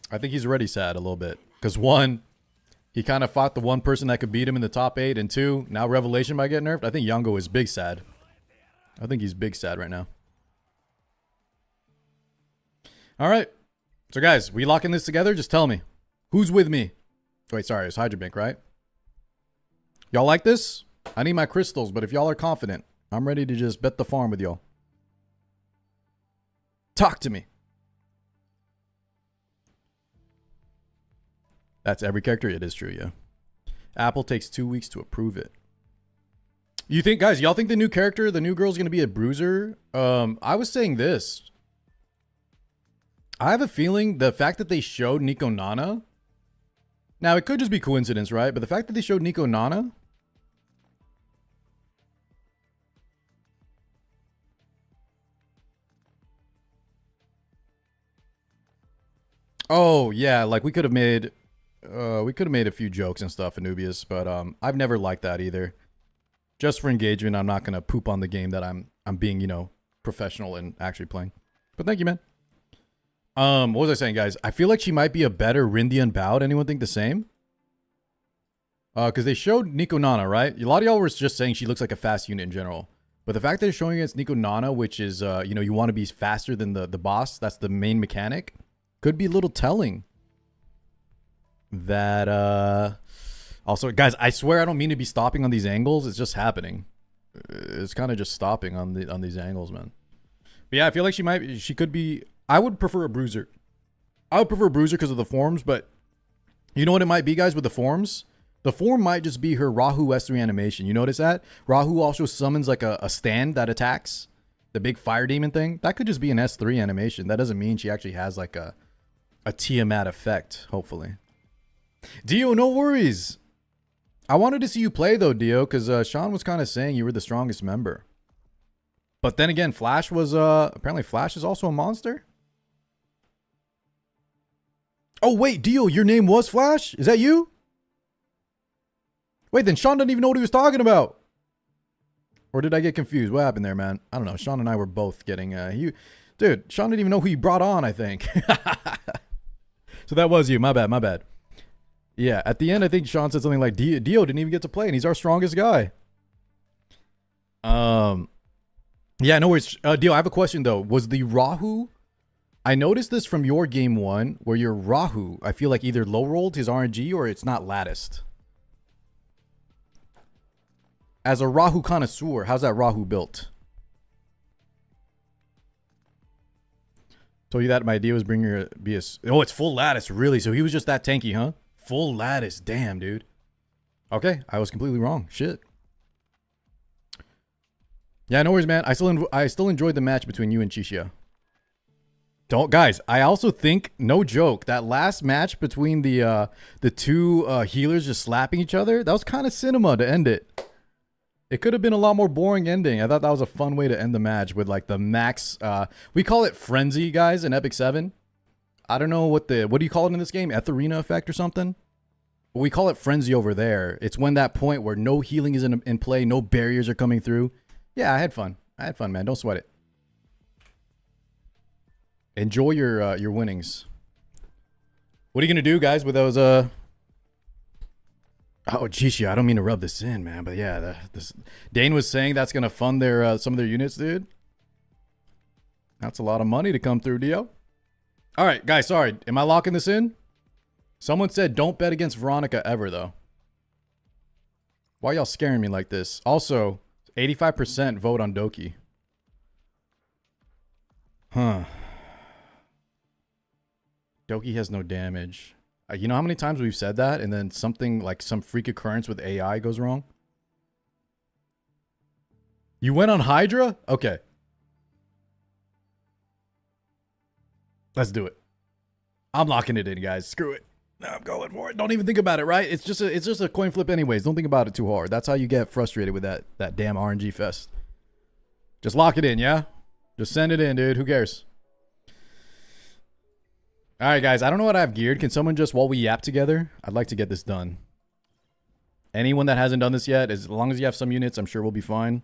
Speaker 1: I think he's already sad a little bit. Because one, he kind of fought the one person that could beat him in the top 8. And two, now Revelation might get nerfed. I think Yango is big sad. I think he's big sad right now. All right. So guys, we locking this together? Just tell me. Who's with me? Wait, sorry. It's Hydra Bank, right? Y'all like this? I need my crystals, but if y'all are confident, I'm ready to just bet the farm with y'all. Talk to me. That's every character? It is true, yeah. Apple takes 2 weeks to approve it. You think, guys, y'all think the new character, the new girl's going to be a bruiser? I was saying this. I have a feeling the fact that they showed Nico Nana. Now, it could just be coincidence, right? But the fact that they showed Nico Nana. Oh, yeah, like we could have made a few jokes and stuff, Anubius, but I've never liked that either. Just for engagement, I'm not gonna poop on the game that I'm being, you know, professional and actually playing. But thank you, man. What was I saying, guys? I feel like she might be a better Rindian Bout. Anyone think the same? Because they showed Nico Nana, right? A lot of y'all were just saying she looks like a fast unit in general. But the fact that they're showing against Nico Nana, which is, you know, you want to be faster than the boss, that's the main mechanic, could be a little telling. That, also, guys, I swear I don't mean to be stopping on these angles. It's just happening. It's kind of just stopping on these angles, man. But yeah, I feel like she could be, I would prefer a bruiser. I would prefer a bruiser because of the forms, but you know what it might be, guys, with the forms? The form might just be her Rahu S3 animation. You notice that? Rahu also summons like a stand that attacks. The big fire demon thing. That could just be an S3 animation. That doesn't mean she actually has like a Tiamat effect, hopefully. Dio, no worries. I wanted to see you play though, Dio, because Sean was kind of saying you were the strongest member. But then again, Flash was, apparently Flash is also a monster? Oh, wait, Dio, your name was Flash? Is that you? Wait, then Sean doesn't even know what he was talking about. Or did I get confused? What happened there, man? I don't know. Sean and I were both getting, dude, Sean didn't even know who he brought on, I think. So that was you. My bad, my bad. Yeah, at the end, I think Sean said something like, Dio didn't even get to play, and he's our strongest guy. Yeah, no worries. Dio, I have a question, though. Was the Rahu... I noticed this from your game 1, where your Rahu, I feel like either low-rolled his RNG or it's not latticed. As a Rahu connoisseur, how's that Rahu built? Told you that my idea was bring your BS. Oh, it's full lattice, really? So he was just that tanky, huh? Full lattice, damn, dude. Okay, I was completely wrong. Shit. Yeah, no worries, man. I still enjoyed the match between you and Chishia. Don't, guys. I also think, no joke, that last match between the two healers just slapping each other, that was kind of cinema to end it. It could have been a lot more boring ending. I thought that was a fun way to end the match with like the max. We call it frenzy, guys, in Epic 7. I don't know what do you call it in this game? Etherina effect or something? But we call it frenzy over there. It's when that point where no healing is in play, no barriers are coming through. Yeah, I had fun. I had fun, man. Don't sweat it. Enjoy your winnings. What are you gonna do, guys, with those Oh, geez, I don't mean to rub this in, man, but yeah, Dane was saying that's gonna fund their some of their units, dude. That's a lot of money to come through, Dio. All right, guys, sorry. Am I locking this in? Someone said don't bet against Veronica ever, though. Why y'all scaring me like this? Also, 85% vote on Doki. Huh. Doki has no damage. You know how many times we've said that and then something like some freak occurrence with AI goes wrong? You went on Hydra? Okay. Let's do it. I'm locking it in, guys. Screw it. I'm going for it. Don't even think about it, right? It's just a coin flip anyways. Don't think about it too hard. That's how you get frustrated with that damn RNG fest. Just lock it in, yeah? Just send it in, dude. Who cares? All right, guys. I don't know what I have geared. Can someone just, while we yap together, I'd like to get this done. Anyone that hasn't done this yet, as long as you have some units, I'm sure we'll be fine.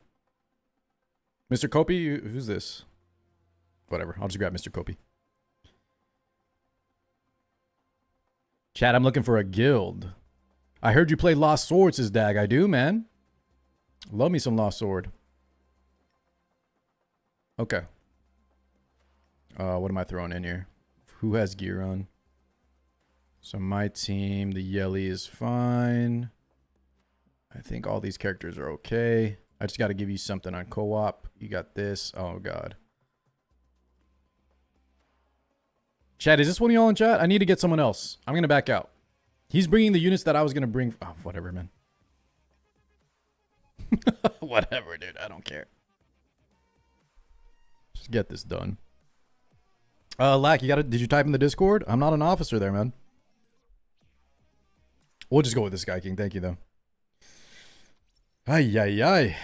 Speaker 1: Mr. Kopi, who's this? Whatever. I'll just grab Mr. Kopi. Chat, I'm looking for a guild. I heard you play Lost Sword, says Dag. I do, man. Love me some Lost Sword. Okay. What am I throwing in here? Who has gear on? So my team, the Yelly is fine. I think all these characters are okay. I just got to give you something on co-op. You got this. Oh, God. Chat, is this one of y'all in chat? I need to get someone else. I'm going to back out. He's bringing the units that I was going to bring. Oh, whatever, man. Whatever, dude. I don't care. Just get this done. Lack, did you type in the Discord? I'm not an officer there, man. We'll just go with this guy, King. Thank you, though. Ay, ay, ay.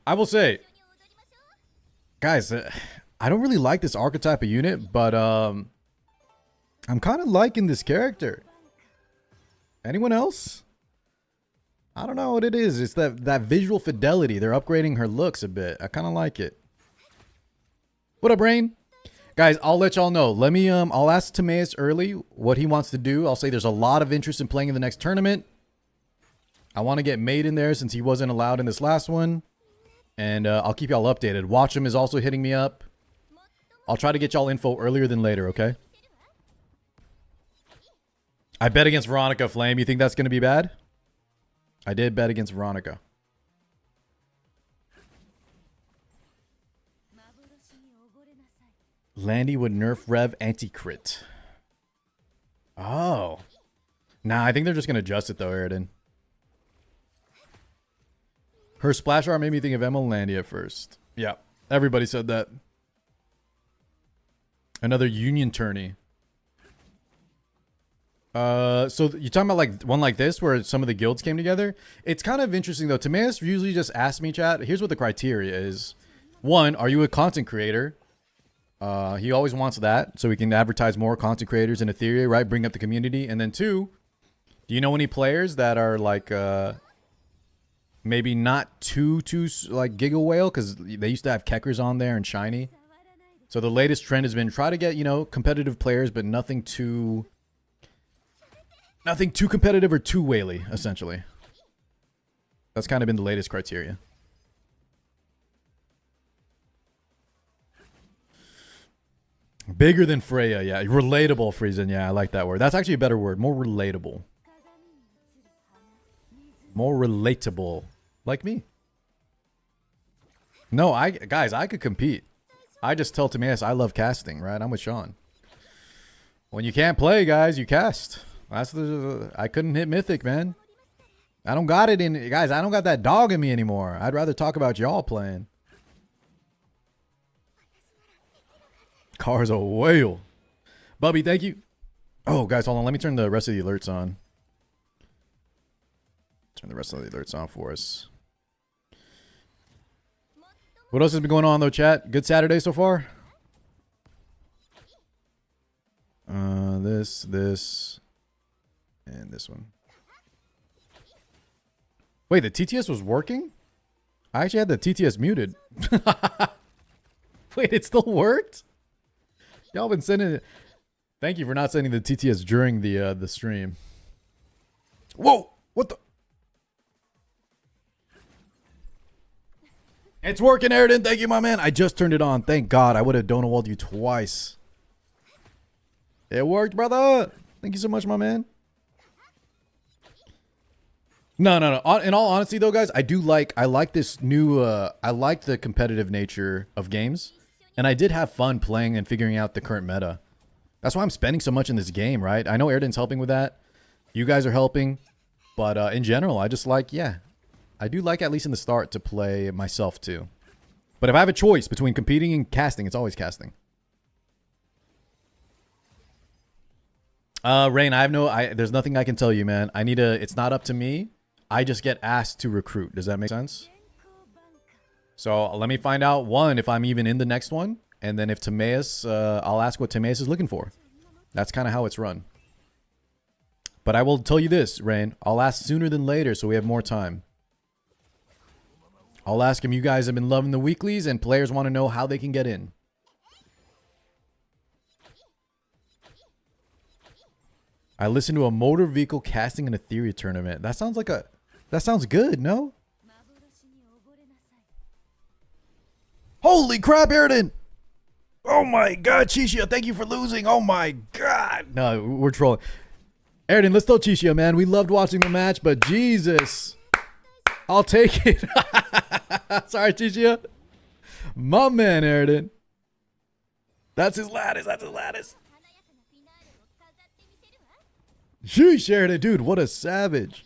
Speaker 1: I will say, guys, I don't really like this archetype of unit, but I'm kind of liking this character. Anyone else? I don't know what it is. It's that visual fidelity. They're upgrading her looks a bit. I kind of like it. What up, Rain? Guys, I'll let y'all know. Let me I'll ask Timaeus early what he wants to do. I'll say there's a lot of interest in playing in the next tournament. I want to get Made in there since he wasn't allowed in this last one. And I'll keep y'all updated. Watch'em is also hitting me up. I'll try to get y'all info earlier than later, okay? I bet against Veronica, Flame. You think that's going to be bad? I did bet against Veronica. Landy would nerf Rev anti-crit. Oh. Nah, I think they're just going to adjust it, though, Aridin. Her splash art made me think of Emma Landy at first. Yeah, everybody said that. Another Union tourney. So you're talking about like one like this where some of the guilds came together? It's kind of interesting, though. Timaeus usually just asks me, chat, here's what the criteria is. One, are you a content creator? He always wants that, so we can advertise more content creators in Etheria, right? Bring up the community. And then two, do you know any players that are like maybe not too like Giga Whale? Because they used to have Keckers on there and Shiny. So the latest trend has been try to get, you know, competitive players, but nothing too competitive or too whaley, essentially. That's kind of been the latest criteria. Bigger than Freya, yeah. Relatable, Friesen, yeah, I like that word. That's actually a better word. More relatable. More relatable. Like me. No, guys, I could compete. I just tell Timaeus I love casting, right? I'm with Sean. When you can't play, guys, you cast. I couldn't hit Mythic, man. I don't got it in... Guys, I don't got that dog in me anymore. I'd rather talk about y'all playing. Car's a whale. Bubby, thank you. Oh, guys, hold on. Let me turn the rest of the alerts on. Turn the rest of the alerts on for us. What else has been going on, though, chat? Good Saturday so far? This, and this one. Wait, the TTS was working? I actually had the TTS muted. Wait, it still worked? Y'all been sending it. Thank you for not sending the TTS during the stream. Whoa! What the? It's working, Aridin. Thank you, my man. I just turned it on. Thank God. I would have donut-walled you twice. It worked, brother. Thank you so much, my man. No. In all honesty, though, guys, I like this new, I like the competitive nature of games. And I did have fun playing and figuring out the current meta. That's why I'm spending so much in this game, right? I know Aridin's helping with that. You guys are helping. But in general, I just like, yeah. I do like, at least in the start, to play myself, too. But if I have a choice between competing and casting, it's always casting. Rain, there's nothing I can tell you, man. It's not up to me. I just get asked to recruit. Does that make sense? So let me find out, one, if I'm even in the next one. And then if Timaeus, I'll ask what Timaeus is looking for. That's kind of how it's run. But I will tell you this, Rain. I'll ask sooner than later so we have more time. I'll ask him, you guys have been loving the weeklies and players want to know how they can get in. I listened to a motor vehicle casting in a Etheria tournament. That sounds like that sounds good, no? Holy crap, Aridin! Oh my God, Chishia, thank you for losing. Oh my God. No, we're trolling. Aridin, let's tell Chishia, man. We loved watching the match, but Jesus. I'll take it. Sorry, Chishia. My man, Aridin. That's his lattice. That's his lattice. Sheesh, Aridin. Dude, what a savage.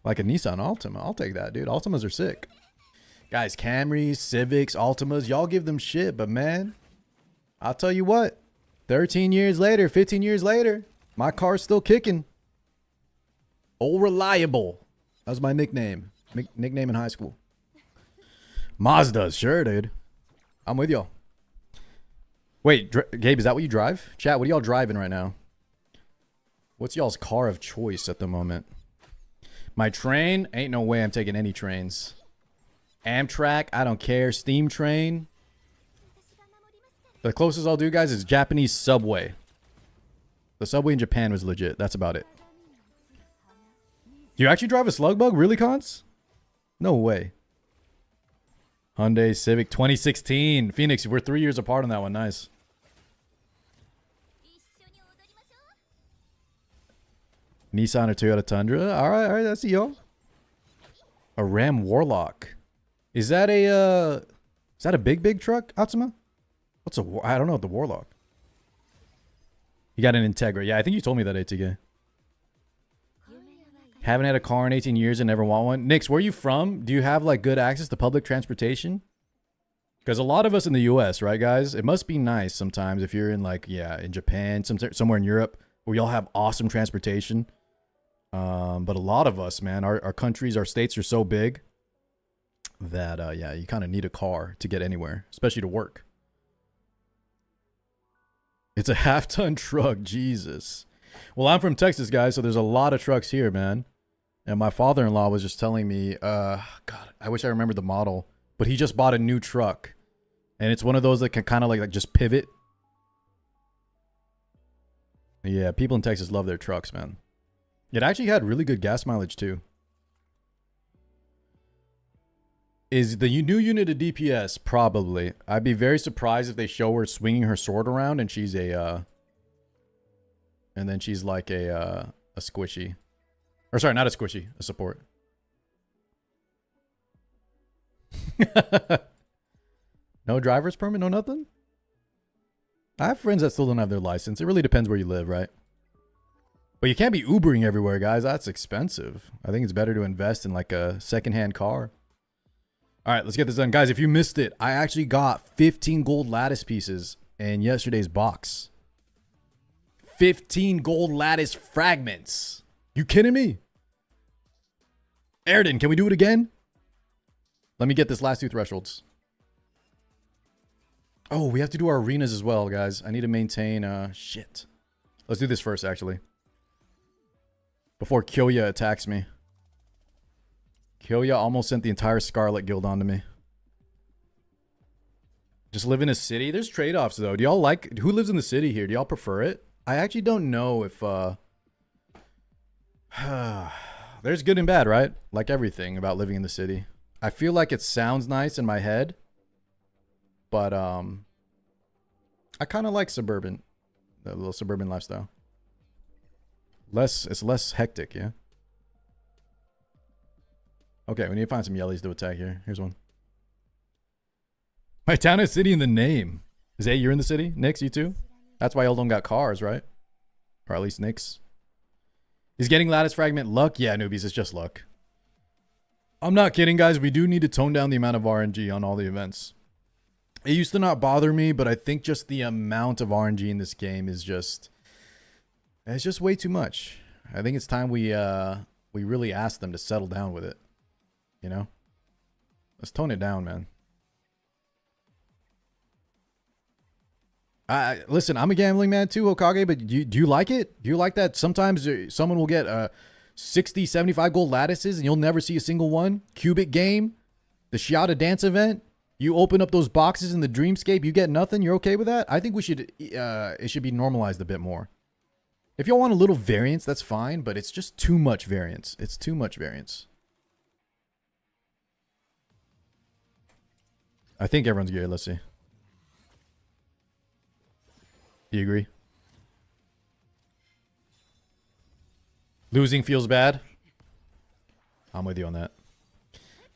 Speaker 1: Like a Nissan Altima. I'll take that, dude. Altimas are sick. Guys, Camrys, Civics, Altimas, y'all give them shit, but man, I'll tell you what. 13 years later, 15 years later, my car's still kicking. Old Reliable. That was my nickname. Nickname in high school. Mazdas, sure, dude. I'm with y'all. Wait, Gabe, is that what you drive? Chat, what are y'all driving right now? What's y'all's car of choice at the moment? My train? Ain't no way I'm taking any trains. Amtrak, I don't care. Steam train. The closest I'll do, guys, is Japanese subway. The subway in Japan was legit. That's about it. Do you actually drive a slug bug? Really, Cons? No way. Hyundai Civic 2016. Phoenix, we're 3 years apart on that one. Nice. Nissan or Toyota Tundra. All right, I see y'all. A Ram Warlock. Is that a big truck, Atsuma? I don't know, the Warlock. You got an Integra. Yeah, I think you told me that, ATK. Haven't had a car in 18 years and never want one. Nix, where are you from? Do you have like good access to public transportation? Because a lot of us in the US, right, guys? It must be nice sometimes if you're in like, yeah, in Japan, somewhere in Europe, where y'all have awesome transportation. But a lot of us, man, our countries, our states are so big that, yeah, you kind of need a car to get anywhere, especially to work. It's a half-ton truck, Jesus. Well, I'm from Texas, guys, so there's a lot of trucks here, man. And my father-in-law was just telling me, God, I wish I remembered the model, but he just bought a new truck. And it's one of those that can kind of like just pivot. Yeah, people in Texas love their trucks, man. It actually had really good gas mileage, too. Is the new unit a DPS? Probably. I'd be very surprised if they show her swinging her sword around and she's a, and then she's like a squishy. Or sorry, not a squishy, a support. No driver's permit, no nothing? I have friends that still don't have their license. It really depends where you live, right? But you can't be Ubering everywhere, guys. That's expensive. I think it's better to invest in like a secondhand car. All right, let's get this done. Guys, if you missed it, I actually got 15 gold lattice pieces in yesterday's box. 15 gold lattice fragments. You kidding me? Airden, can we do it again? Let me get this last two thresholds. Oh, we have to do our arenas as well, guys. I need to maintain, shit. Let's do this first, actually. Before Kyoya attacks me. Kyoya almost sent the entire Scarlet Guild onto me. Just live in a city? There's trade-offs, though. Do y'all like... Who lives in the city here? Do y'all prefer it? I actually don't know if, there's good and bad, right? Like everything about living in the city. I feel like it sounds nice in my head. But, I kind of like suburban. The little suburban lifestyle. It's less hectic, yeah? Okay, we need to find some yellies to attack here. Here's one. My town has city in the name. Zay, you're in the city? Nix, you too? That's why y'all don't got cars, right? Or at least Nix. Is getting lattice fragment luck? Yeah, newbies, it's just luck. I'm not kidding, guys. We do need to tone down the amount of RNG on all the events. It used to not bother me, but I think just the amount of RNG in this game is just... It's just way too much. I think it's time we really ask them to settle down with it. You know? Let's tone it down, man. Listen, I'm a gambling man too, Hokage, but do you like it? Do you like that sometimes someone will get 60, 75 gold lattices and you'll never see a single one? Cubic game? The Shiata dance event? You open up those boxes in the dreamscape, you get nothing? You're okay with that? I think we should, it should be normalized a bit more. If y'all want a little variance, that's fine, but it's just too much variance. It's too much variance. I think everyone's geared. Let's see. Do you agree? Losing feels bad. I'm with you on that.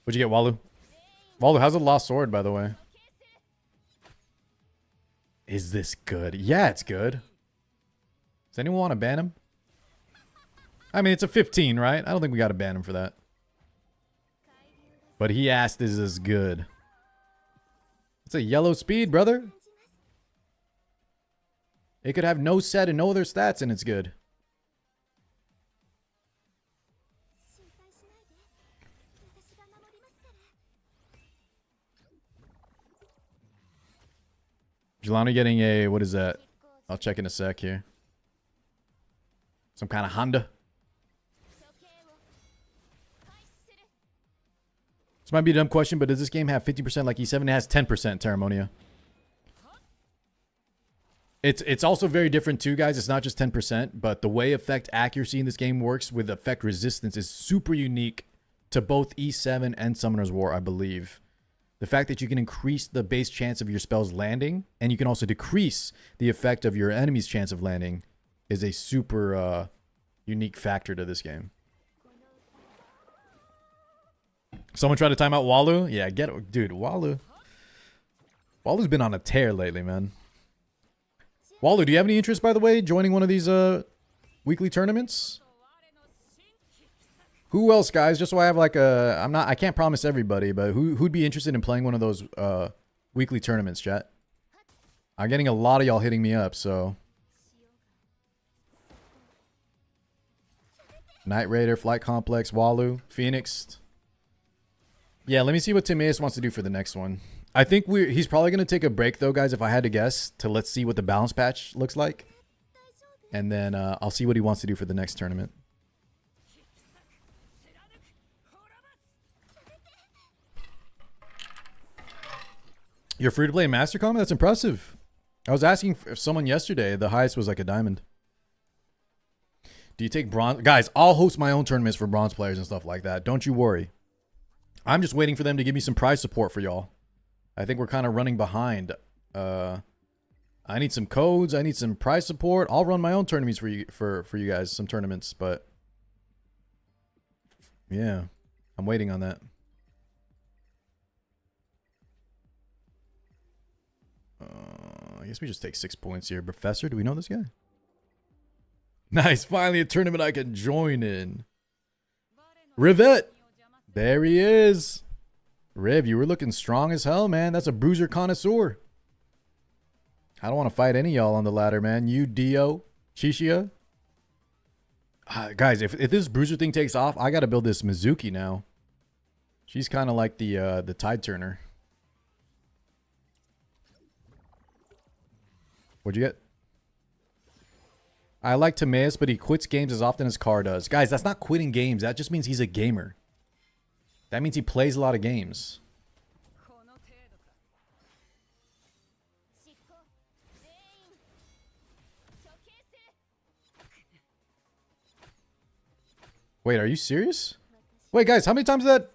Speaker 1: What'd you get, Walu? Walu, how's the lost sword, by the way? Is this good? Yeah, it's good. Does anyone want to ban him? I mean, it's a 15, right? I don't think we got to ban him for that. But he asked, is this good? It's a yellow speed, brother. It could have no set and no other stats, and it's good. Jelani getting a... What is that? I'll check in a sec here. Some kind of Honda. This might be a dumb question, but does this game have 50% like E7? It has 10% Terramonia. It's also very different too, guys. It's not just 10%, but the way effect accuracy in this game works with effect resistance is super unique to both E7 and Summoner's War, I believe. The fact that you can increase the base chance of your spells landing, and you can also decrease the effect of your enemy's chance of landing, is a super unique factor to this game. Someone tried to time out Walu? Yeah, get it. Dude, Walu's been on a tear lately, man. Walu, do you have any interest, by the way, joining one of these weekly tournaments? Who else, guys? Just so I have like a, I can't promise everybody, but who'd be interested in playing one of those weekly tournaments, chat? I'm getting a lot of y'all hitting me up, so. Night Raider, Flight Complex, Walu, Phoenix. Yeah, let me see what Timaeus wants to do for the next one. I think he's probably going to take a break, though, guys, if I had to guess, to let's see what the balance patch looks like. And then I'll see what he wants to do for the next tournament. You're free to play in Master Combat? That's impressive. I was asking if someone yesterday, the highest was like a diamond. Do you take bronze? Guys, I'll host my own tournaments for bronze players and stuff like that. Don't you worry. I'm just waiting for them to give me some prize support for y'all. I think we're kind of running behind. I need some codes. I need some prize support. I'll run my own tournaments for you guys, some tournaments, but yeah, I'm waiting on that. I guess we just take 6 points here. Professor, do we know this guy? Nice, finally a tournament I can join in. Rivet, there he is. Riv, you were looking strong as hell, man. That's a bruiser connoisseur. I don't want to fight any of y'all on the ladder, man. You, Dio, Shishia. Guys, if this bruiser thing takes off, I got to build this Mizuki now. She's kind of like the tide turner. What'd you get? I like Timaeus, but he quits games as often as Carr does. Guys, that's not quitting games. That just means he's a gamer. That means he plays a lot of games. Wait, are you serious? Wait, guys, how many times is that?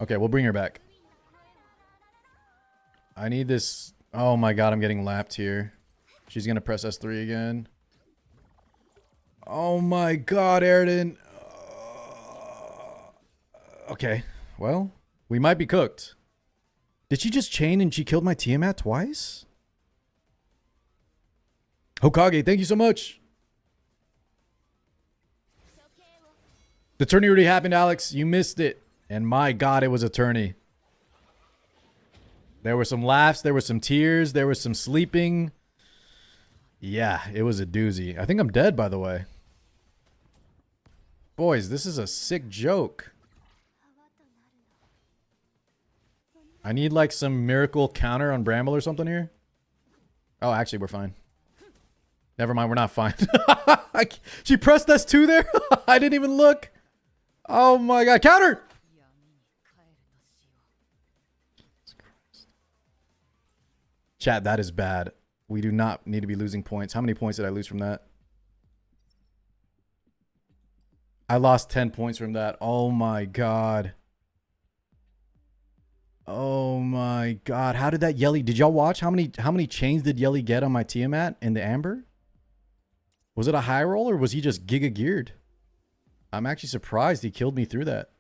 Speaker 1: Okay, we'll bring her back. I need this. Oh my god, I'm getting lapped here. She's going to press S3 again. Oh my god, Airden. Okay, well, we might be cooked. Did she just chain and she killed my Tiamat twice? Hokage, thank you so much. The tourney already happened, Alex. You missed it. And my god, it was a tourney. There were some laughs. There were some tears. There was some sleeping. Yeah, it was a doozy. I think I'm dead, by the way. Boys, this is a sick joke. I need like some miracle counter on Bramble or something here. Oh, actually, we're fine. Never mind, we're not fine. She pressed S2 there? I didn't even look. Oh my god, counter! Chat, that is bad. We do not need to be losing points. How many points did I lose from that? I lost 10 points from that. Oh my god. Oh my god. How did that Yelly... Did y'all watch? How many chains did Yelly get on my Tiamat in the Amber? Was it a high roll or was he just giga geared? I'm actually surprised he killed me through that.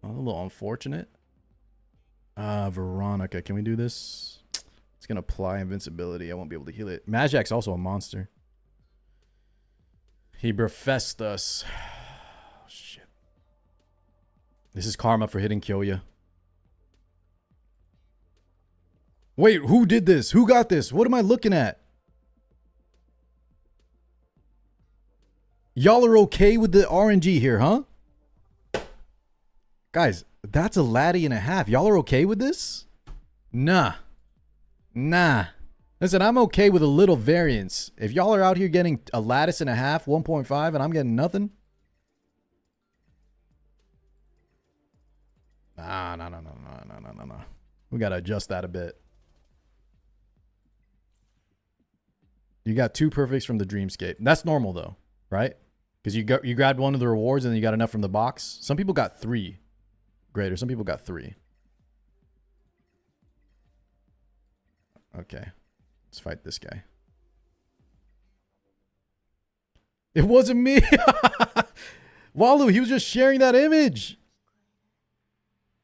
Speaker 1: Oh, a little unfortunate. Veronica. Can we do this? It's going to apply invincibility. I won't be able to heal it. Majak's also a monster. He professed us. Oh, shit. This is karma for hitting Kyoya. Wait, who did this? Who got this? What am I looking at? Y'all are okay with the RNG here, huh? Guys, that's a laddie and a half. Y'all are okay with this? Nah. Nah. Listen, I'm okay with a little variance. If y'all are out here getting a lattice and a half, 1.5, and I'm getting nothing. No. We got to adjust that a bit. You got 2 perfects from the Dreamscape. That's normal, though, right? Because you grabbed one of the rewards and then you got enough from the box. Some people got 3. Greater. Some people got 3. Okay. Let's fight this guy. It wasn't me. Walu, he was just sharing that image.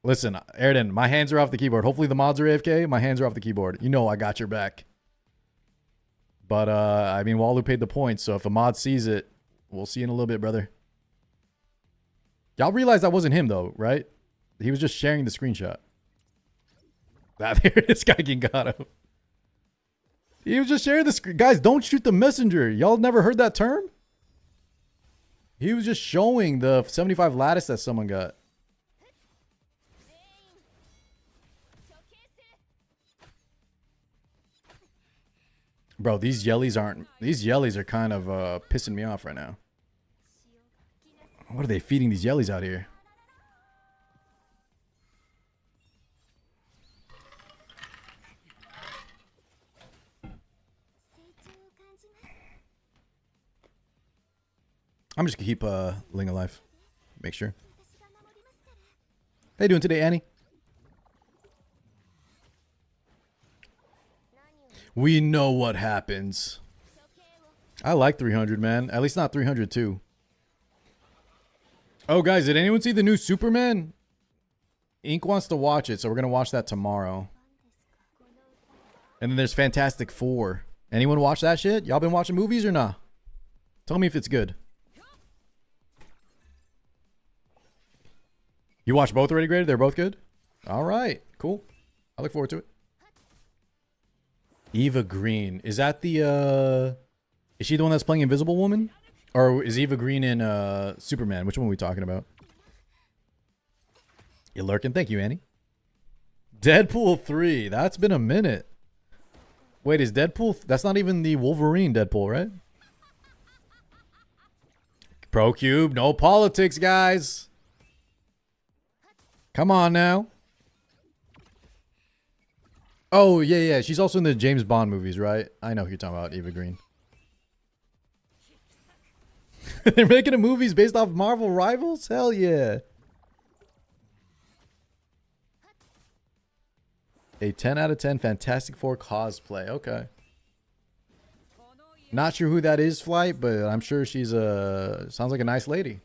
Speaker 1: Listen, Airden, my hands are off the keyboard. Hopefully the mods are AFK. My hands are off the keyboard. You know I got your back. But, I mean, Walu paid the points, so if a mod sees it, we'll see in a little bit, brother. Y'all realize that wasn't him, though, right? He was just sharing the screenshot. This guy got him. He was just sharing the screen. Guys, don't shoot the messenger. Y'all never heard that term? He was just showing the 75 lattice that someone got. Bro, these yellies are kind of pissing me off right now. What are they feeding these yellies out here? I'm just gonna keep Ling alive. Make sure. How you doing today, Annie? We know what happens. I like 300, man. At least not 302. Oh, guys, did anyone see the new Superman? Ink wants to watch it, so we're going to watch that tomorrow. And then there's Fantastic Four. Anyone watch that shit? Y'all been watching movies or not? Tell me if it's good. You watched both already, graded? They're both good? All right, cool. I look forward to it. Eva Green. Is that the, is she the one that's playing Invisible Woman? Or is Eva Green in, Superman? Which one are we talking about? You lurking? Thank you, Annie. Deadpool 3. That's been a minute. Wait, is Deadpool... That's not even the Wolverine Deadpool, right? Pro Cube. No politics, guys. Come on now. Oh, yeah. She's also in the James Bond movies, right? I know who you're talking about, Eva Green. They're making a movies based off Marvel Rivals? Hell yeah. A 10 out of 10 Fantastic Four cosplay. Okay. Not sure who that is, Flight, but I'm sure she's a... Sounds like a nice lady.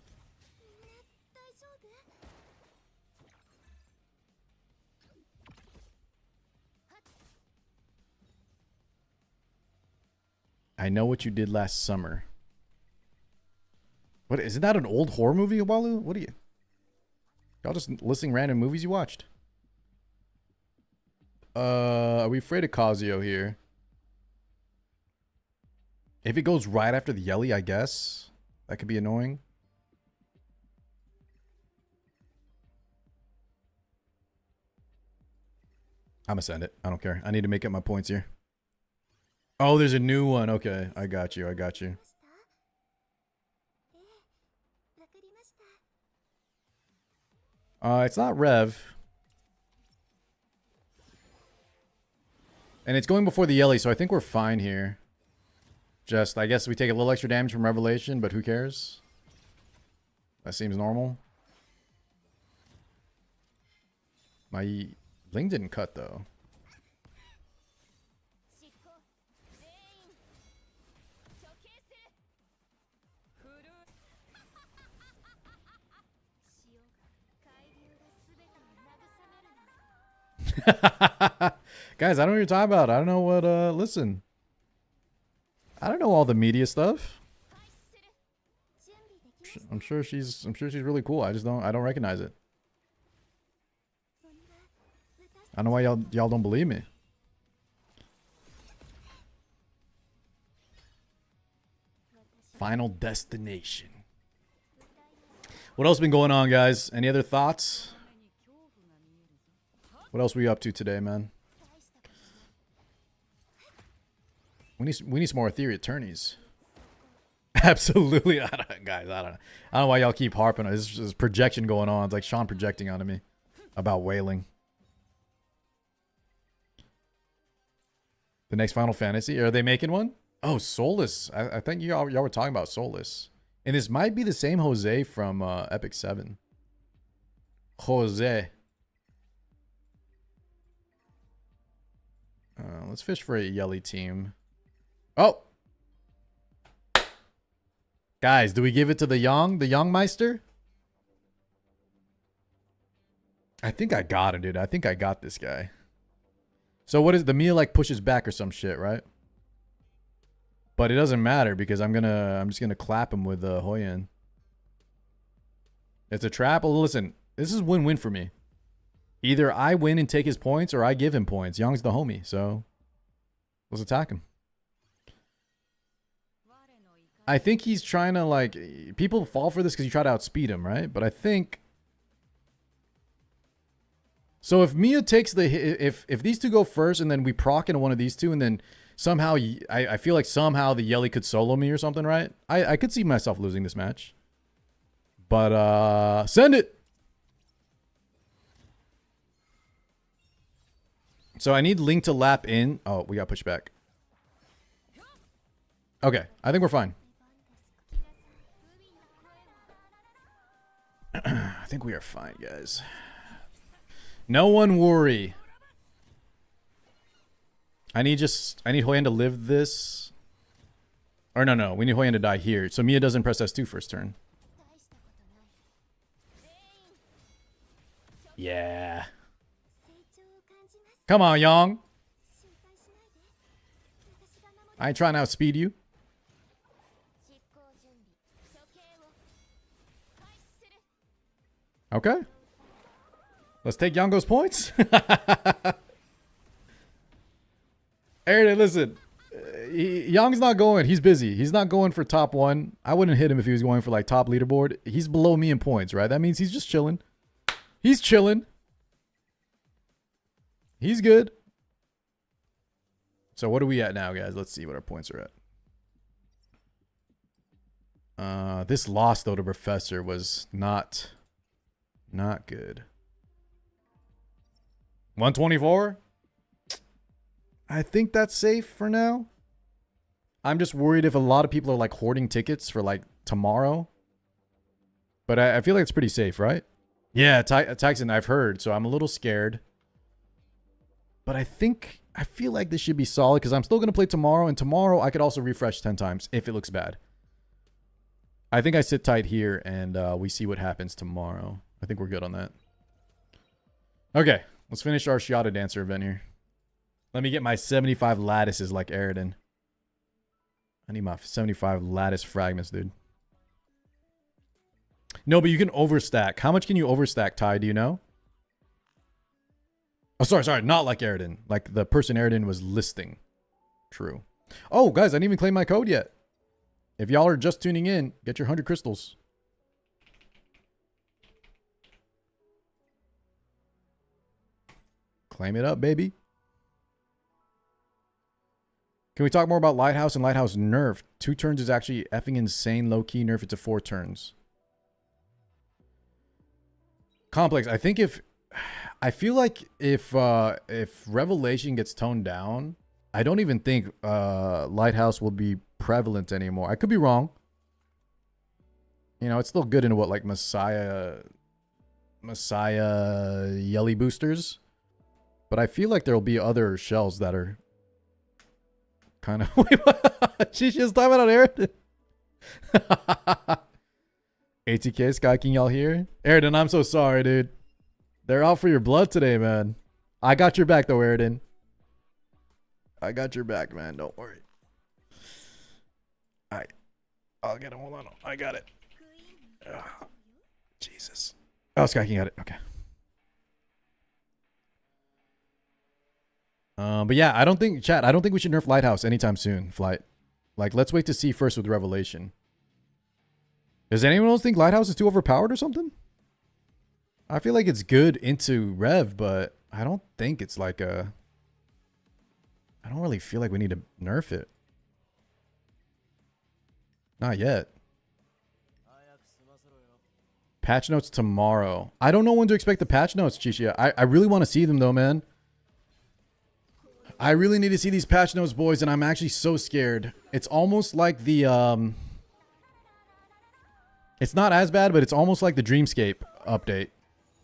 Speaker 1: I Know What You Did Last Summer. What, isn't that an old horror movie, Walu? What are you? Y'all just listing random movies you watched. Are we afraid of Kazuyo here? If it goes right after the Yelly, I guess. That could be annoying. I'm gonna send it. I don't care. I need to make up my points here. Oh, there's a new one. Okay, I got you. It's not Rev. And it's going before the Yelly, so I think we're fine here. Just, I guess we take a little extra damage from Revelation, but who cares? That seems normal. My Ling didn't cut, though. Guys, I don't know what you're talking about. I don't know what, listen. I don't know all the media stuff. I'm sure she's really cool. I don't recognize it. I don't know why y'all don't believe me. Final Destination. What else been going on, guys? Any other thoughts? What else were you up to today, man? We need some more theory attorneys. Absolutely, guys. I don't know why y'all keep harping on this. There's projection going on. It's like Sean projecting onto me about whaling. The next Final Fantasy, are they making one? Oh, Solus. I think y'all were talking about Solus, and this might be the same Jose from Epic 7. Jose. Let's fish for a Yelly team. Oh! Guys, do we give it to the Young Meister? I think I got it, dude. I think I got this guy. So what is the Mia like pushes back or some shit, right? But it doesn't matter because I'm just gonna clap him with Hoyan. It's a trap. Well, listen, this is win-win for me. Either I win and take his points or I give him points. Young's the homie, so let's attack him. I think he's trying to, like, people fall for this because you try to outspeed him, right? But I think... So if Mia takes the... If these two go first and then we proc into one of these two and then somehow... I feel like somehow the Yelly could solo me or something, right? I could see myself losing this match. But, send it! So I need Link to lap in. Oh, we got pushed back. Okay, I think we're fine. I think we are fine, guys. No one worry. I need Hoyan to live this. Or no, we need Hoyan to die here. So Mia doesn't press S2 first turn. Yeah. Come on, Young. I ain't trying to outspeed you. Okay. Let's take Yongo's points. Aaron, listen. Young's not going. He's busy. He's not going for top 1. I wouldn't hit him if he was going for like top leaderboard. He's below me in points, right? That means he's just chilling. He's chilling. He's good. So what are we at now, guys? Let's see what our points are at. This loss, though, to Professor was not good. 124? I think that's safe for now. I'm just worried if a lot of people are like hoarding tickets for like tomorrow. But I feel like it's pretty safe, right? Yeah, Tyson, I've heard. So I'm a little scared. But I feel like this should be solid because I'm still going to play tomorrow. And tomorrow I could also refresh 10 times if it looks bad. I think I sit tight here and we see what happens tomorrow. I think we're good on that. Okay, let's finish our Shiata Dancer event here. Let me get my 75 lattices like Aridin. I need my 75 lattice fragments, dude. No, but you can overstack. How much can you overstack, Ty? Do you know? Oh, sorry. Not like Aridin. Like the person Aridin was listing. True. Oh, guys, I didn't even claim my code yet. If y'all are just tuning in, get your 100 crystals. Claim it up, baby. Can we talk more about Lighthouse and Lighthouse nerf? 2 turns is actually effing insane. Low-key nerf it to 4 turns. Complex. I think I feel like if Revelation gets toned down, I don't even think Lighthouse will be prevalent anymore. I could be wrong. You know, it's still good into what, like Messiah Yelly boosters. But I feel like there'll be other shells that are kind of... She's just talking about Aridin. ATK Sky King, y'all here? Aridin, I'm so sorry, dude. They're out for your blood today, man. I got your back, though, Aridin. I got your back, man. Don't worry. Alright. I'll get him. Hold on. I got it. Ugh. Jesus. Oh, Sky King got it. Okay. But yeah, I don't think we should nerf Lighthouse anytime soon, Flight. Like, let's wait to see first with Revelation. Does anyone else think Lighthouse is too overpowered or something? I feel like it's good into Rev, but I don't think it's like a... I don't really feel like we need to nerf it. Not yet. Patch notes tomorrow. I don't know when to expect the patch notes, Chishia. I really want to see them though, man. I really need to see these patch notes, boys, and I'm actually so scared. It's almost like the... It's not as bad, but it's almost like the Dreamscape update.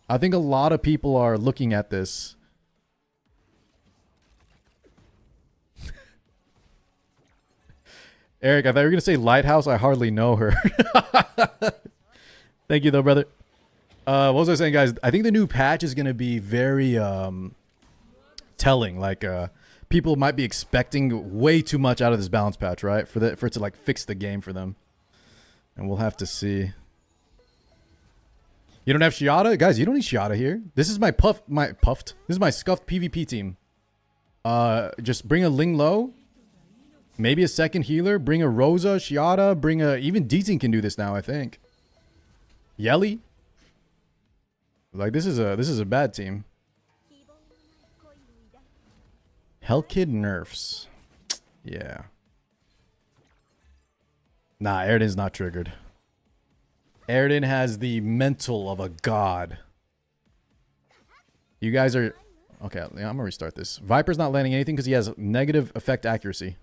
Speaker 1: I think a lot of people are looking at this. Eric, I thought you were going to say Lighthouse. I hardly know her. Thank you, though, brother. What was I saying, guys? I think the new patch is gonna be very telling. Like people might be expecting way too much out of this balance patch, right? For it to like fix the game for them. And we'll have to see. You don't have Shiata? Guys, you don't need Shiata here. This is my puffed. This is my scuffed PvP team. Just bring a Ling Lo. Maybe a second healer. Bring a Rosa, Shiata. Bring a... Even Deeting can do this now, I think. Yelly. Like, this is a bad team. Hellkid nerfs. Yeah. Nah, Airden's not triggered. Airden has the mental of a god. You guys are... Okay, I'm gonna restart this. Viper's not landing anything because he has negative effect accuracy.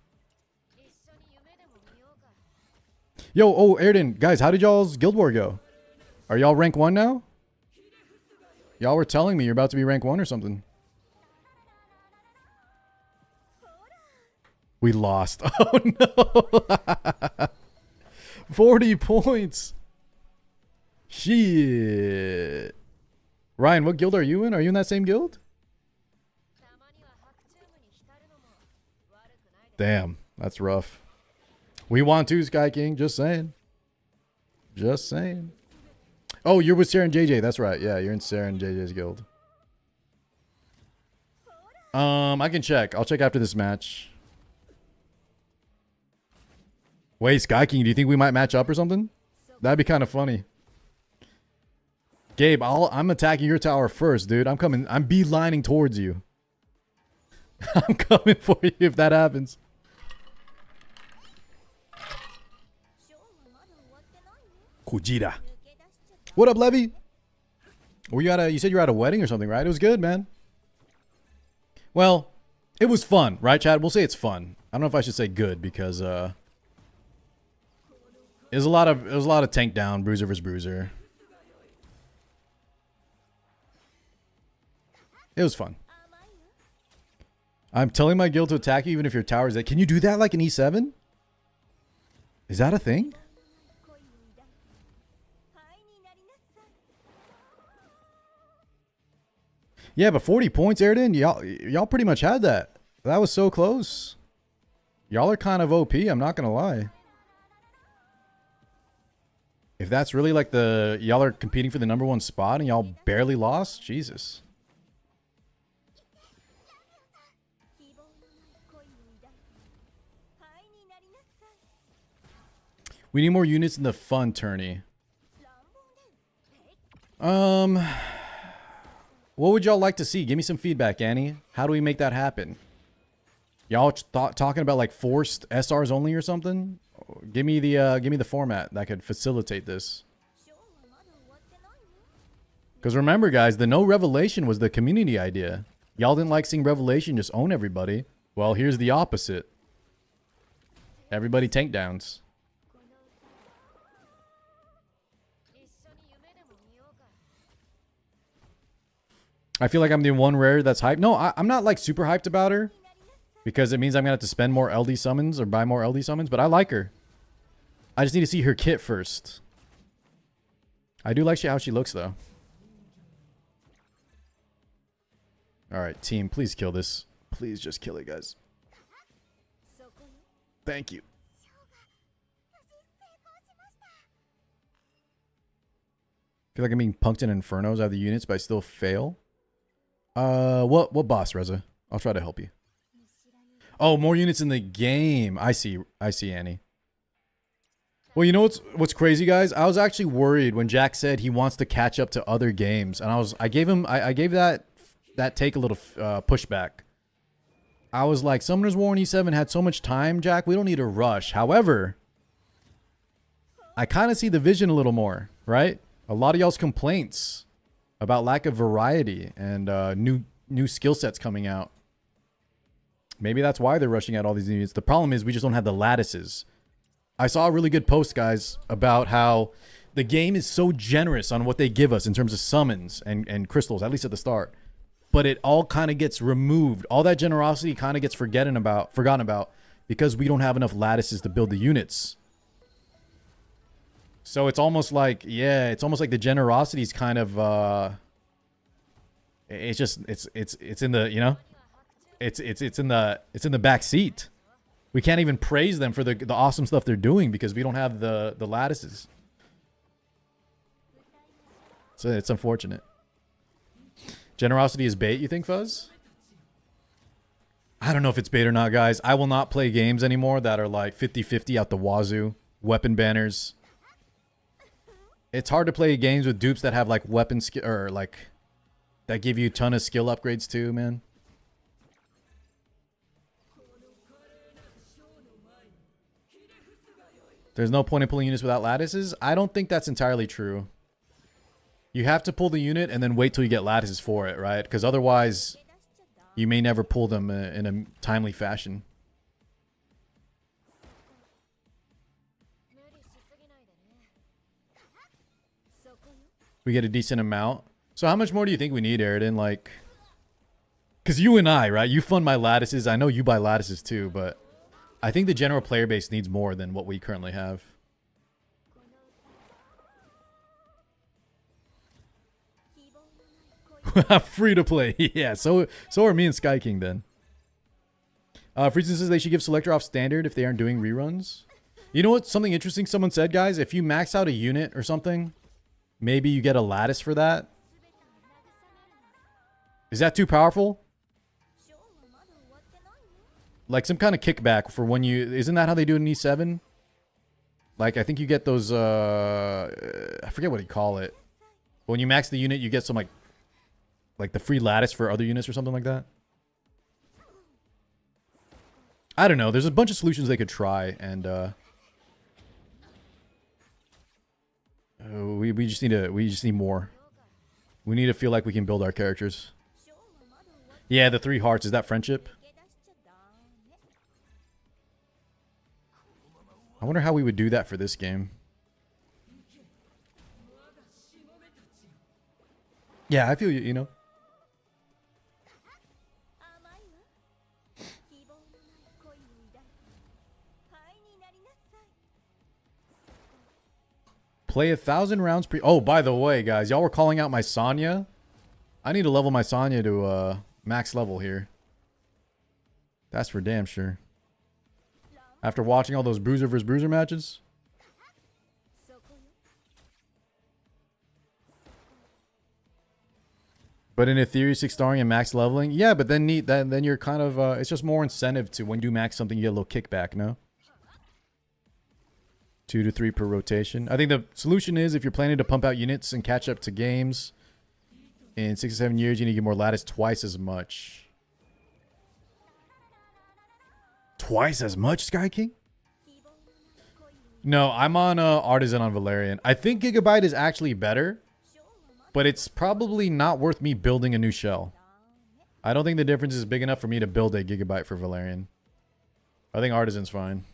Speaker 1: Yo, oh, Airden. Guys, how did y'all's Guild War go? Are y'all rank 1 now? Y'all were telling me you're about to be rank 1 or something. We lost. Oh, no. 40 points. Shit. Ryan, what guild are you in? Are you in that same guild? Damn, that's rough. We want to, Sky King. Just saying. Just saying. Oh, you're with Sarah and JJ. That's right. Yeah, you're in Sarah and JJ's guild. I can check. I'll check after this match. Wait, Sky King, do you think we might match up or something? That'd be kind of funny. Gabe, I'm attacking your tower first, dude. I'm coming. I'm beelining towards you. I'm coming for you if that happens. Kujira. What up, Levy? Were you you said you were at a wedding or something, right? It was good, man. Well, it was fun, right, Chad? We'll say it's fun. I don't know if I should say good because it was a lot of tank down, bruiser versus bruiser. It was fun. I'm telling my guild to attack you even if your tower is dead. Can you do that like an E7? Is that a thing? Yeah, but 40 points, Airden. Y'all pretty much had that. That was so close. Y'all are kind of OP, I'm not gonna lie. If that's really like y'all are competing for the #1 spot and y'all barely lost, Jesus. We need more units in the fun tourney. What would y'all like to see? Give me some feedback, Annie. How do we make that happen? Y'all talking about like forced SRs only or something? Give me the format that could facilitate this. Because remember, guys, the no revelation was the community idea. Y'all didn't like seeing revelation just own everybody. Well, here's the opposite. Everybody tank downs. I feel like I'm the one rare that's hyped. No, I'm not like super hyped about her. Because it means I'm going to have to spend more LD summons or buy more LD summons. But I like her. I just need to see her kit first. I do like how she looks though. Alright, team, please kill this. Please just kill it, guys. Thank you. I feel like I'm being punked in Infernos. I have the units, but I still fail. What boss, Reza? I'll try to help you. Oh, more units in the game. I see, Annie. Well, you know what's crazy, guys? I was actually worried when Jack said he wants to catch up to other games, and I gave that take a little pushback. I was like, Summoner's War and E7 had so much time, Jack. We don't need to rush. However, I kind of see the vision a little more, right? A lot of y'all's complaints about lack of variety and new skill sets coming out. Maybe that's why they're rushing out all these units. The problem is we just don't have the lattices. I saw a really good post, guys, about how the game is so generous on what they give us in terms of summons and crystals, at least at the start. But it all kind of gets removed. All that generosity kind of gets forgotten about because we don't have enough lattices to build the units. So it's almost like, yeah, it's almost like the generosity is kind of it's just it's in the, you know, it's in the back seat. We can't even praise them for the awesome stuff they're doing because we don't have the lattices. So it's unfortunate. Generosity is bait, you think, Fuzz? I don't know if it's bait or not, guys. I will not play games anymore that are like 50-50 out the wazoo. Weapon banners. It's hard to play games with dupes that have like weapon skill or like that give you a ton of skill upgrades too, man. There's no point in pulling units without lattices. I don't think that's entirely true. You have to pull the unit and then wait till you get lattices for it, right? Because otherwise, you may never pull them in a timely fashion. We get a decent amount. So how much more do you think we need, Aridin? Like, because you and I, right? You fund my lattices. I know you buy lattices too, but I think the general player base needs more than what we currently have. Free to play. Yeah, so are me and Sky King then. Friesen says they should give selector off standard if they aren't doing reruns. You know what? Something interesting someone said, guys. If you max out a unit or something, maybe you get a lattice for that. Is that too powerful? Like some kind of kickback for when you... Isn't that how they do it in E7? Like, I think you get those... I forget what you call it. When you max the unit, you get some like the free lattice for other units or something like that. I don't know. There's a bunch of solutions they could try, and we just need more. We need to feel like we can build our characters. Yeah, the 3 hearts, is that friendship? I wonder how we would do that for this game. Yeah, I feel you, you know. Play 1,000 rounds pre... Oh, by the way, guys, y'all were calling out my Sonya. I need to level my Sonya to max level here. That's for damn sure. After watching all those bruiser versus bruiser matches. But in a theory, 6 starring and max leveling, yeah. But then then you're kind of it's just more incentive to when you max something, you get a little kickback, no? 2 to 3 per rotation. I think the solution is if you're planning to pump out units and catch up to games in 6 to 7 years, you need to get more lattice twice as much. Twice as much, Sky King? No, I'm on Artisan on Valerian. I think Gigabyte is actually better, but it's probably not worth me building a new shell. I don't think the difference is big enough for me to build a Gigabyte for Valerian. I think Artisan's fine.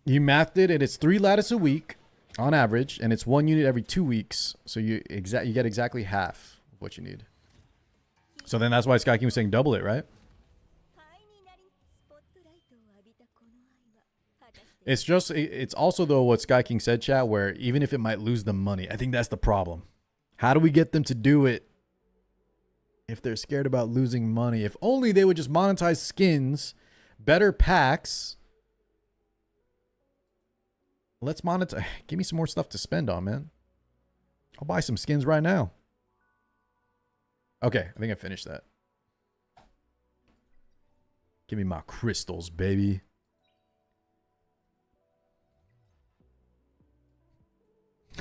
Speaker 1: You mathed it, and it's 3 lattice a week on average, and it's 1 unit every 2 weeks. So you get exactly half of what you need. So then that's why Sky King was saying double it, right? It's just, it's also though what Sky King said, chat, where even if it might lose them money, I think that's the problem. How do we get them to do it if they're scared about losing money? If only they would just monetize skins, better packs. Let's monetize. Give me some more stuff to spend on, man. I'll buy some skins right now. Okay, I think I finished that. Give me my crystals, baby.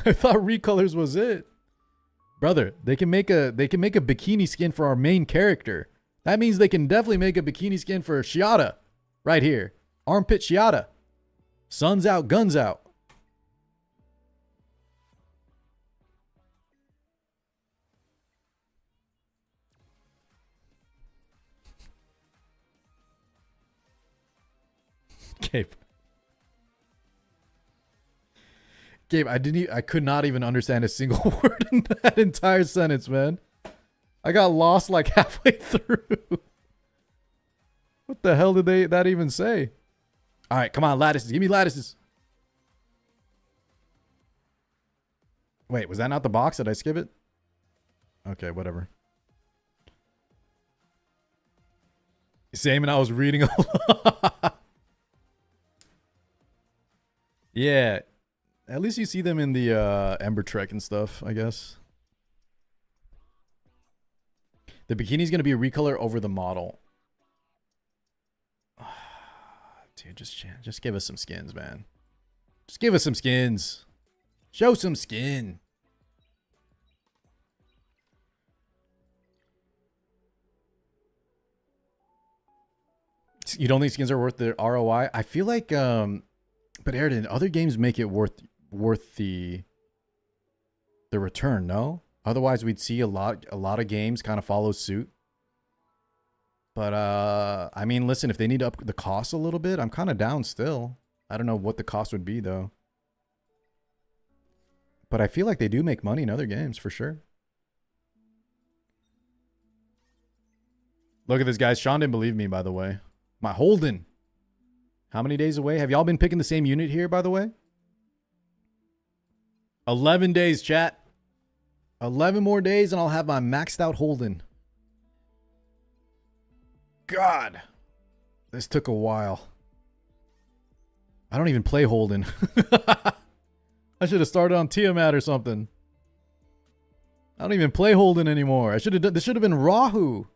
Speaker 1: I thought recolors was it. Brother, they can make a bikini skin for our main character. That means they can definitely make a bikini skin for Shiata. Right here. Armpit Shiata. Sun's out, guns out. Gabe, I could not even understand a single word in that entire sentence, man. I got lost like halfway through. What the hell did that even say? All right, come on, lattices. Give me lattices. Wait, was that not the box? Did I skip it? Okay, whatever. Same, and I was reading a lot. Yeah. At least you see them in the Ember Trek and stuff, I guess. The bikini's going to be a recolor over the model. Dude, just give us some skins, man. Just give us some skins. Show some skin. You don't think skins are worth the ROI? I feel like, but Airden, other games make it worth the return. No, otherwise we'd see a lot of games kind of follow suit. But I mean, listen, if they need to up the cost a little bit, I'm kind of down still. I don't know what the cost would be though. But I feel like they do make money in other games for sure. Look at this, guys. Sean didn't believe me, by the way. My Holden. How many days away? Have y'all been picking the same unit here, by the way? 11 days, chat. 11 more days and I'll have my maxed out Holden. God. This took a while. I don't even play Holden. I should have started on Tiamat or something. I don't even play Holden anymore. This should have been Rahu.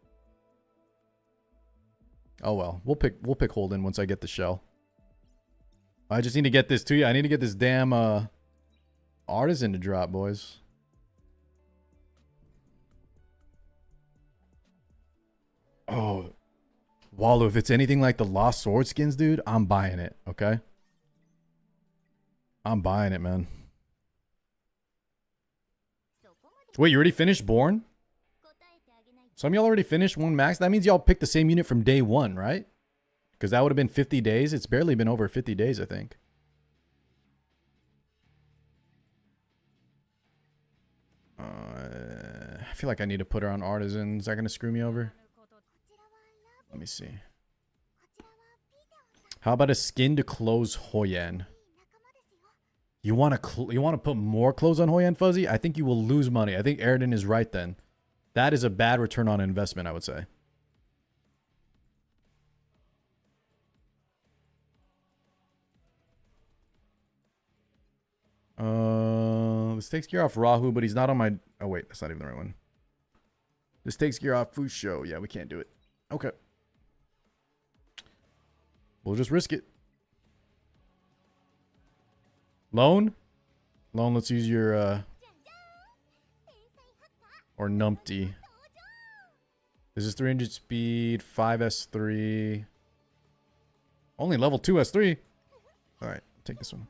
Speaker 1: Oh well, we'll pick Holden once I get the shell. I just need to get this to you. I need to get this damn artisan to drop, boys. Oh, Wallo, if it's anything like the Lost Sword skins, dude, I'm buying it, okay? I'm buying it, man. Wait, you already finished Born? Some of y'all already finished one max. That means y'all picked the same unit from day one, right? Because that would have been 50 days. It's barely been over 50 days, I think. I feel like I need to put her on Artisan. Is that going to screw me over? Let me see. How about a skin to close Hoyan? You want to put more clothes on Hoyan, Fuzzy? I think you will lose money. I think Airden is right then. That is a bad return on investment, I would say. This takes gear off Rahu, but he's not on my... Oh, wait. That's not even the right one. This takes gear off Fusho. Yeah, we can't do it. Okay. We'll just risk it. Lone? Lone, let's use your... Or numpty. This is 300 speed, 5S3. Only level 2 S3. Alright, take this one.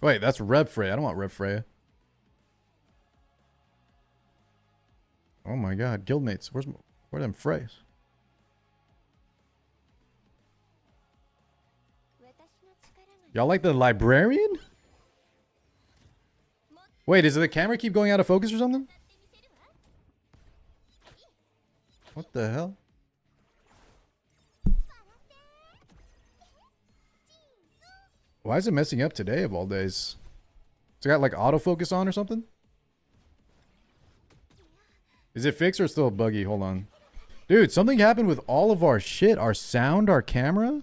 Speaker 1: Wait, that's Rev Freya. I don't want Rev Freya. Oh my god, guildmates. Where are them Freys? Y'all like the librarian? Wait, does the camera keep going out of focus or something? What the hell? Why is it messing up today of all days? It's got like autofocus on or something? Is it fixed or still buggy? Hold on. Dude, something happened with all of our shit. Our sound, our camera.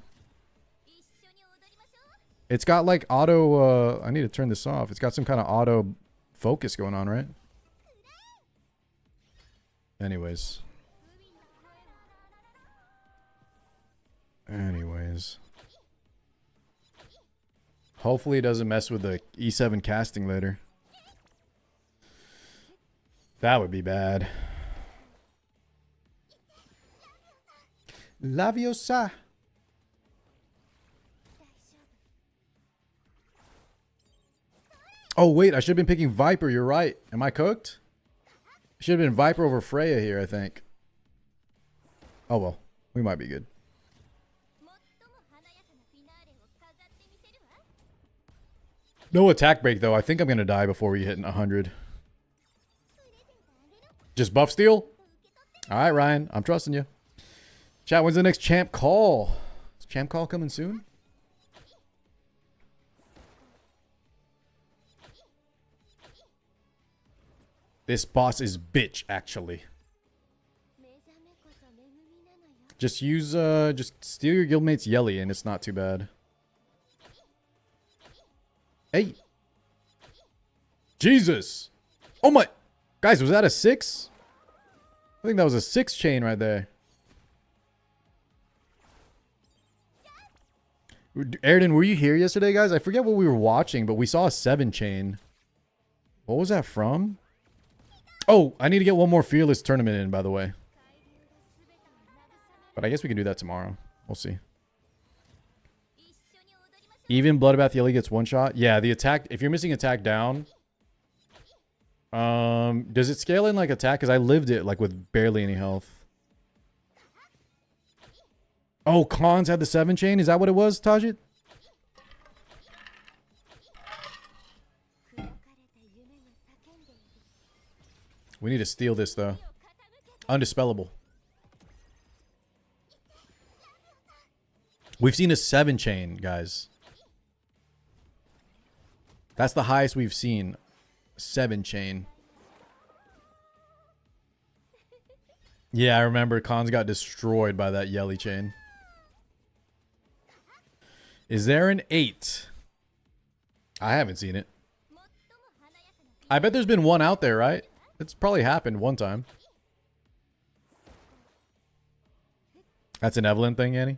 Speaker 1: It's got like auto... I need to turn this off. It's got some kind of auto focus going on, right? Anyways. Hopefully it doesn't mess with the E7 casting later. That would be bad. Laviosa. Oh, wait. I should have been picking Viper. You're right. Am I cooked? Should have been Viper over Freya here, I think. Oh, well. We might be good. No attack break, though. I think I'm going to die before we hit 100. Just buff steal? All right, Ryan. I'm trusting you. Chat, when's the next champ call? Is champ call coming soon? This boss is bitch, actually. Just use, just steal your guildmate's Yelly and it's not too bad. Hey. Jesus. Oh my. Guys, was that a 6? I think that was a 6 chain right there. Airden, were you here yesterday, guys? I forget what we were watching, but we saw a 7 chain. What was that from? Oh, I need to get one more Fearless tournament in, by the way. But I guess we can do that tomorrow. We'll see. Even Bloodbath Yelly gets one shot. Yeah, the attack. If you're missing attack down. Does it scale in like attack? Because I lived it like with barely any health. Oh, Khans had the 7 chain? Is that what it was, Tajit? We need to steal this, though. Undispellable. We've seen a 7 chain, guys. That's the highest we've seen. 7 chain. Yeah, I remember Khans got destroyed by that Yelly chain. Is there an 8? I haven't seen it. I bet there's been one out there, right? It's probably happened one time. That's an Evelyn thing, Annie.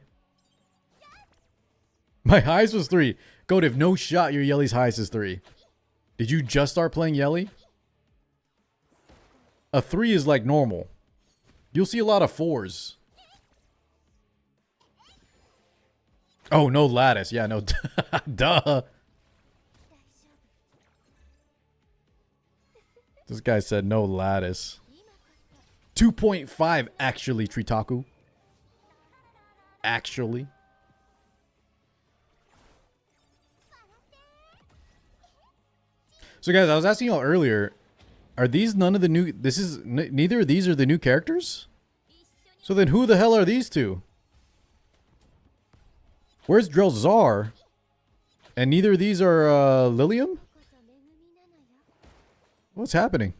Speaker 1: My highest was 3. Goat, if no shot, your Yelly's highest is 3. Did you just start playing Yelly? A 3 is like normal. You'll see a lot of 4s. Oh, no lattice. Yeah, no. Duh. This guy said no lattice. 2.5 actually, Tritaku. Actually. So guys, I was asking y'all earlier, are these none of the new, neither of these are the new characters? So then who the hell are these two? Where's Drelzar? And neither of these are Lliam? What's happening?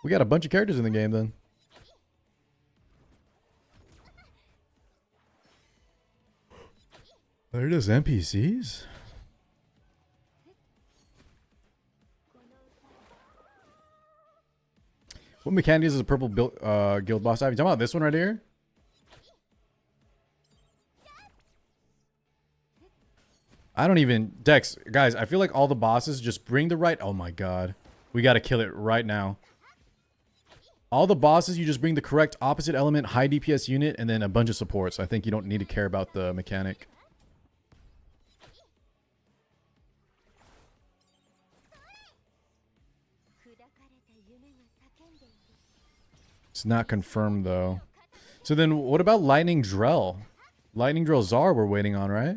Speaker 1: We got a bunch of characters in the game then. They're just NPCs? What mechanic is a purple guild boss type? You talking about this one right here? I don't even... Dex, guys, I feel like all the bosses just bring the right... Oh my god. We gotta kill it right now. All the bosses, you just bring the correct opposite element, high DPS unit, and then a bunch of supports. I think you don't need to care about the mechanic. It's not confirmed, though. So then, what about Lightning Drell? Lightning Drelzar we're waiting on, right?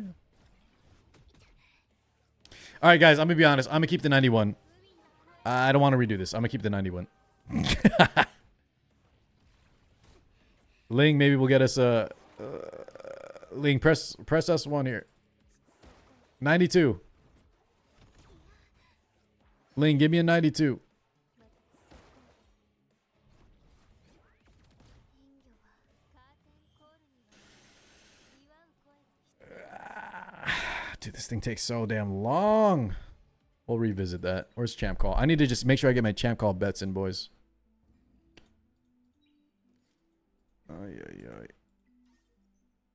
Speaker 1: Alright, guys, I'm gonna be honest. I'm gonna keep the 91. I don't want to redo this. I'm gonna keep the 91. Ling, maybe we'll get us a... Ling, press us one here. 92. Ling, give me a 92. Dude, this thing takes so damn long. We'll revisit that. Where's champ call? I need to just make sure I get my champ call bets in, boys.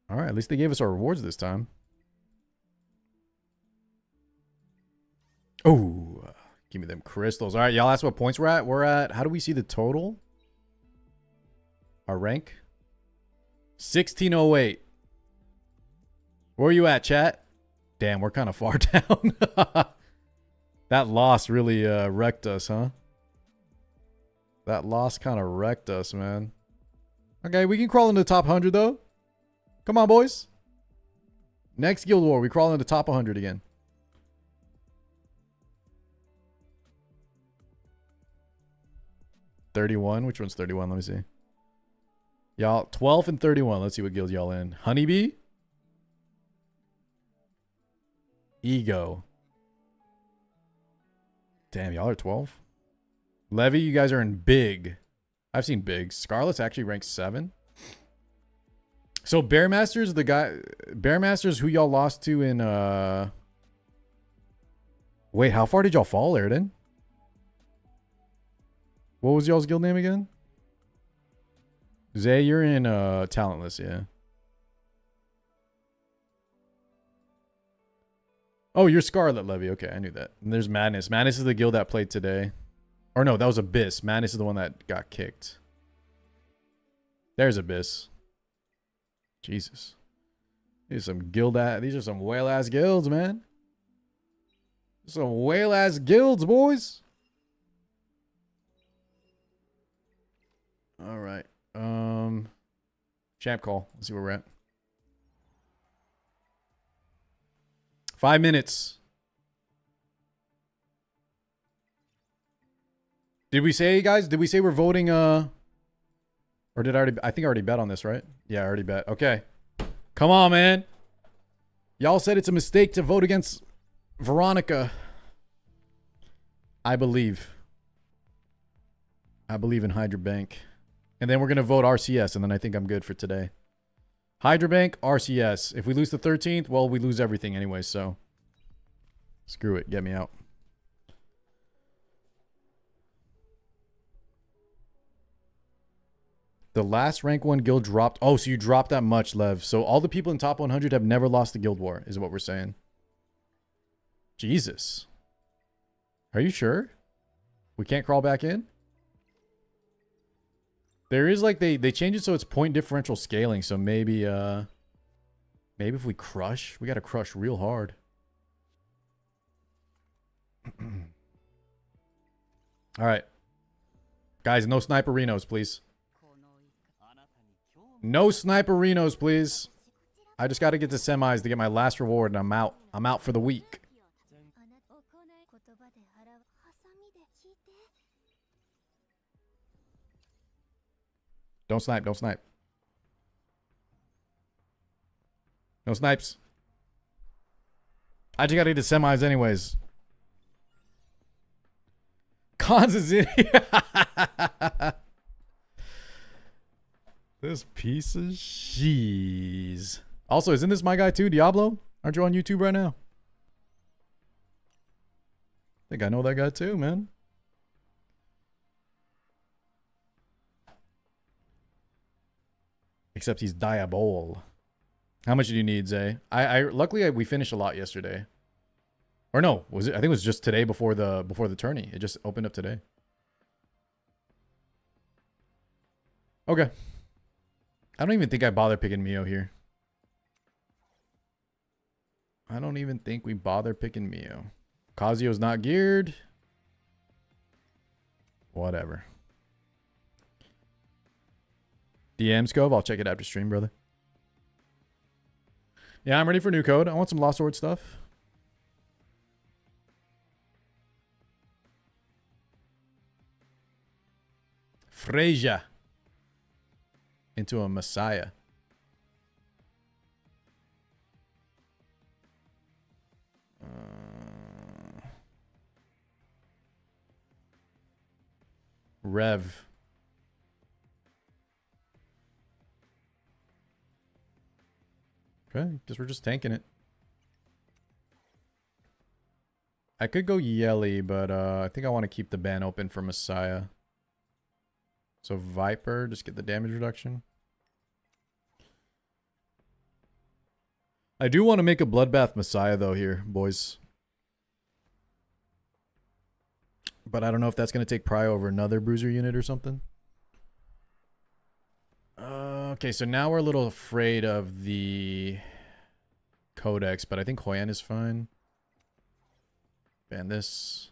Speaker 1: Alright, at least they gave us our rewards this time. Oh, give me them crystals. Alright, y'all ask what points we're at. We're at, how do we see the total? Our rank? 1608. Where are you at, chat? Damn, we're kind of far down. That loss really wrecked us, huh? That loss kind of wrecked us, man. Okay, we can crawl into the top 100, though. Come on, boys. Next Guild War, we crawl into the top 100 again. 31. Which one's 31? Let me see. Y'all, 12 and 31. Let's see what guild y'all in. Honeybee. Ego. Damn, y'all are 12. Levy, you guys are in big. I've seen big. Scarlet's actually ranked 7. So Bearmaster's the guy. Bearmaster's who y'all lost to in Wait, how far did y'all fall, Airden? What was y'all's guild name again? Zay, you're in Talentless, yeah. Oh, you're Scarlet Levy. Okay, I knew that. And there's Madness. Madness is the guild that played today. Or no, that was Abyss. Madness is the one that got kicked. There's Abyss. Jesus. These are some whale ass guilds, man. Some whale ass guilds, boys. All right. Champ call. Let's see where we're at. 5 minutes. Did we say, guys? Did we say we're voting? Or did I already? I think I already bet on this, right? Yeah, I already bet. Okay. Come on, man. Y'all said it's a mistake to vote against Veronica. I believe. I believe in Hydra Bank. And then we're going to vote RCS, and then I think I'm good for today. Hydra Bank, RCS. If we lose the 13th, well, we lose everything anyway, so. Screw it. Get me out. The last rank 1 guild dropped. Oh, so you dropped that much, Lev. So all the people in top 100 have never lost the guild war, is what we're saying. Jesus. Are you sure? We can't crawl back in? There is like they changed it so it's point differential scaling, so maybe maybe if we crush, we gotta crush real hard. Alright. Guys, no sniperinos, please. No sniperinos, please. I just gotta get to semis to get my last reward and I'm out. I'm out for the week. Don't snipe, don't snipe. No snipes. I just gotta get to semis anyways. Cons is in here. This piece of cheese. Also, isn't this my guy too, Diablo? Aren't you on YouTube right now? I think I know that guy too, man. Except he's Diabol. How much do you need, Zay? Luckily we finished a lot yesterday. Or no, was it? I think it was just today before the tourney. It just opened up today. Okay. I don't even think I bother picking Mio here. I don't even think we bother picking Mio. Kazio's not geared. Whatever. DM Scove, I'll check it after stream, brother. Yeah, I'm ready for new code. I want some Lost Sword stuff. Freja. Into a Messiah. Rev. Okay, guess we're just tanking it. I could go Yelly, but I think I want to keep the ban open for Messiah. So Viper, just get the damage reduction. I do want to make a Bloodbath Messiah though here, boys. But I don't know if that's going to take prio over another bruiser unit or something. Okay, so now we're a little afraid of the Codex, but I think Hoi An is fine. Ban this.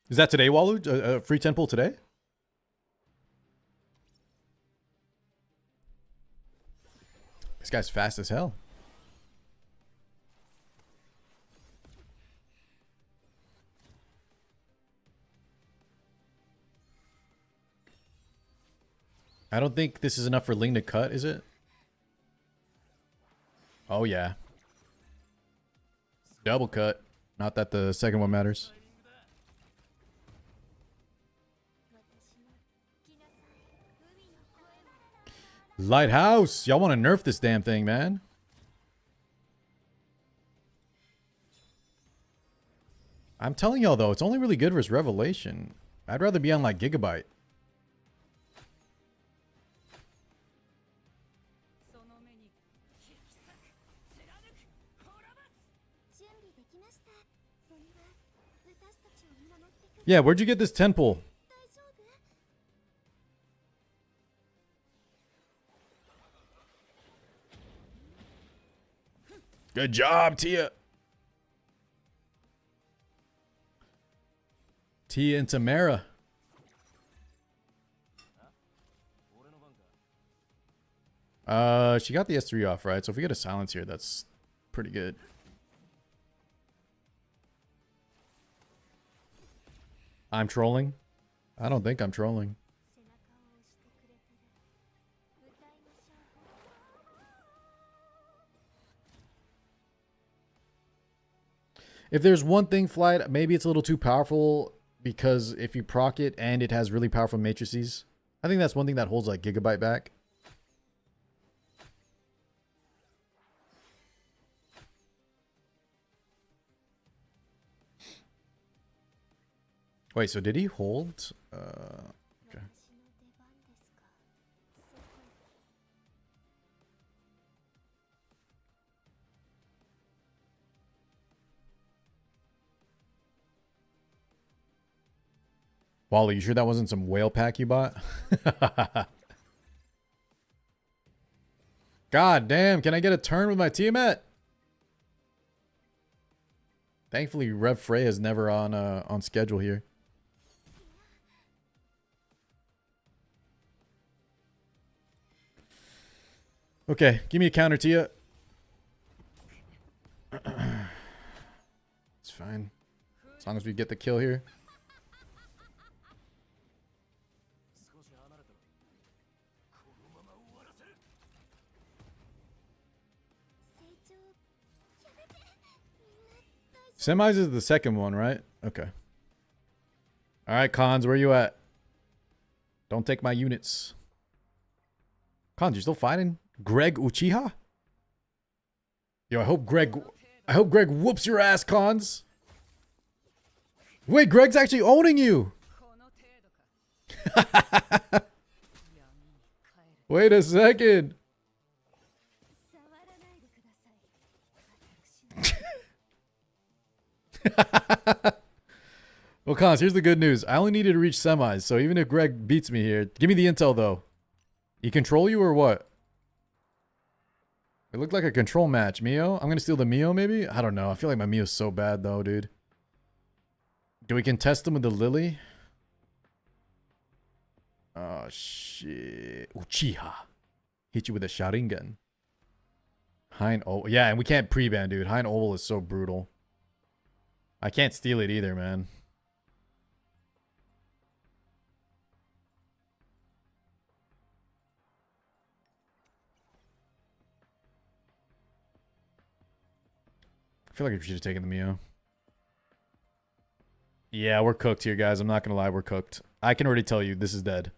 Speaker 1: Is that today, Walu? Free 10 pull today? This guy's fast as hell. I don't think this is enough for Ling to cut, is it? Oh, yeah. Double cut. Not that the second one matters. Lighthouse! Y'all want to nerf this damn thing, man. I'm telling y'all, though, it's only really good versus Revelation. I'd rather be on, like, Gigabyte. Yeah, where'd you get this 10 pull? Good job, Tia. Tia and Tamara. She got the S3 off, right? So if we get a silence here, that's pretty good. I'm trolling? I don't think I'm trolling. If there's one thing, Flight, maybe it's a little too powerful because if you proc it and it has really powerful matrices, I think that's one thing that holds like Gigabyte back. Wait, so did he hold? Okay. Wally, you sure that wasn't some whale pack you bought? God damn, can I get a turn with my Tiamat? Thankfully, Rev Frey is never on schedule here. Okay, give me a counter, Tia. It's fine. As long as we get the kill here. Semis is the second one, right? Okay. Alright, Cons, where you at? Don't take my units. Cons, you still fighting? Greg Uchiha? Yo, I hope Greg whoops your ass, Cons. Wait, Greg's actually owning you. Wait a second. Well, Cons, here's the good news. I only needed to reach semis, so even if Greg beats me here, give me the intel, though. He control you or what? It looked like a control match. Mio? I'm going to steal the Mio, maybe? I don't know. I feel like my Mio's so bad, though, dude. Do we contest him with the Lily? Oh, shit. Uchiha. Hit you with a Sharingan. Hein Oval. Yeah, and we can't pre-ban, dude. Hein Oval is so brutal. I can't steal it either, man. I feel like I should have taken the Mio. Yeah, we're cooked here, guys. I'm not going to lie. We're cooked. I can already tell you this is dead.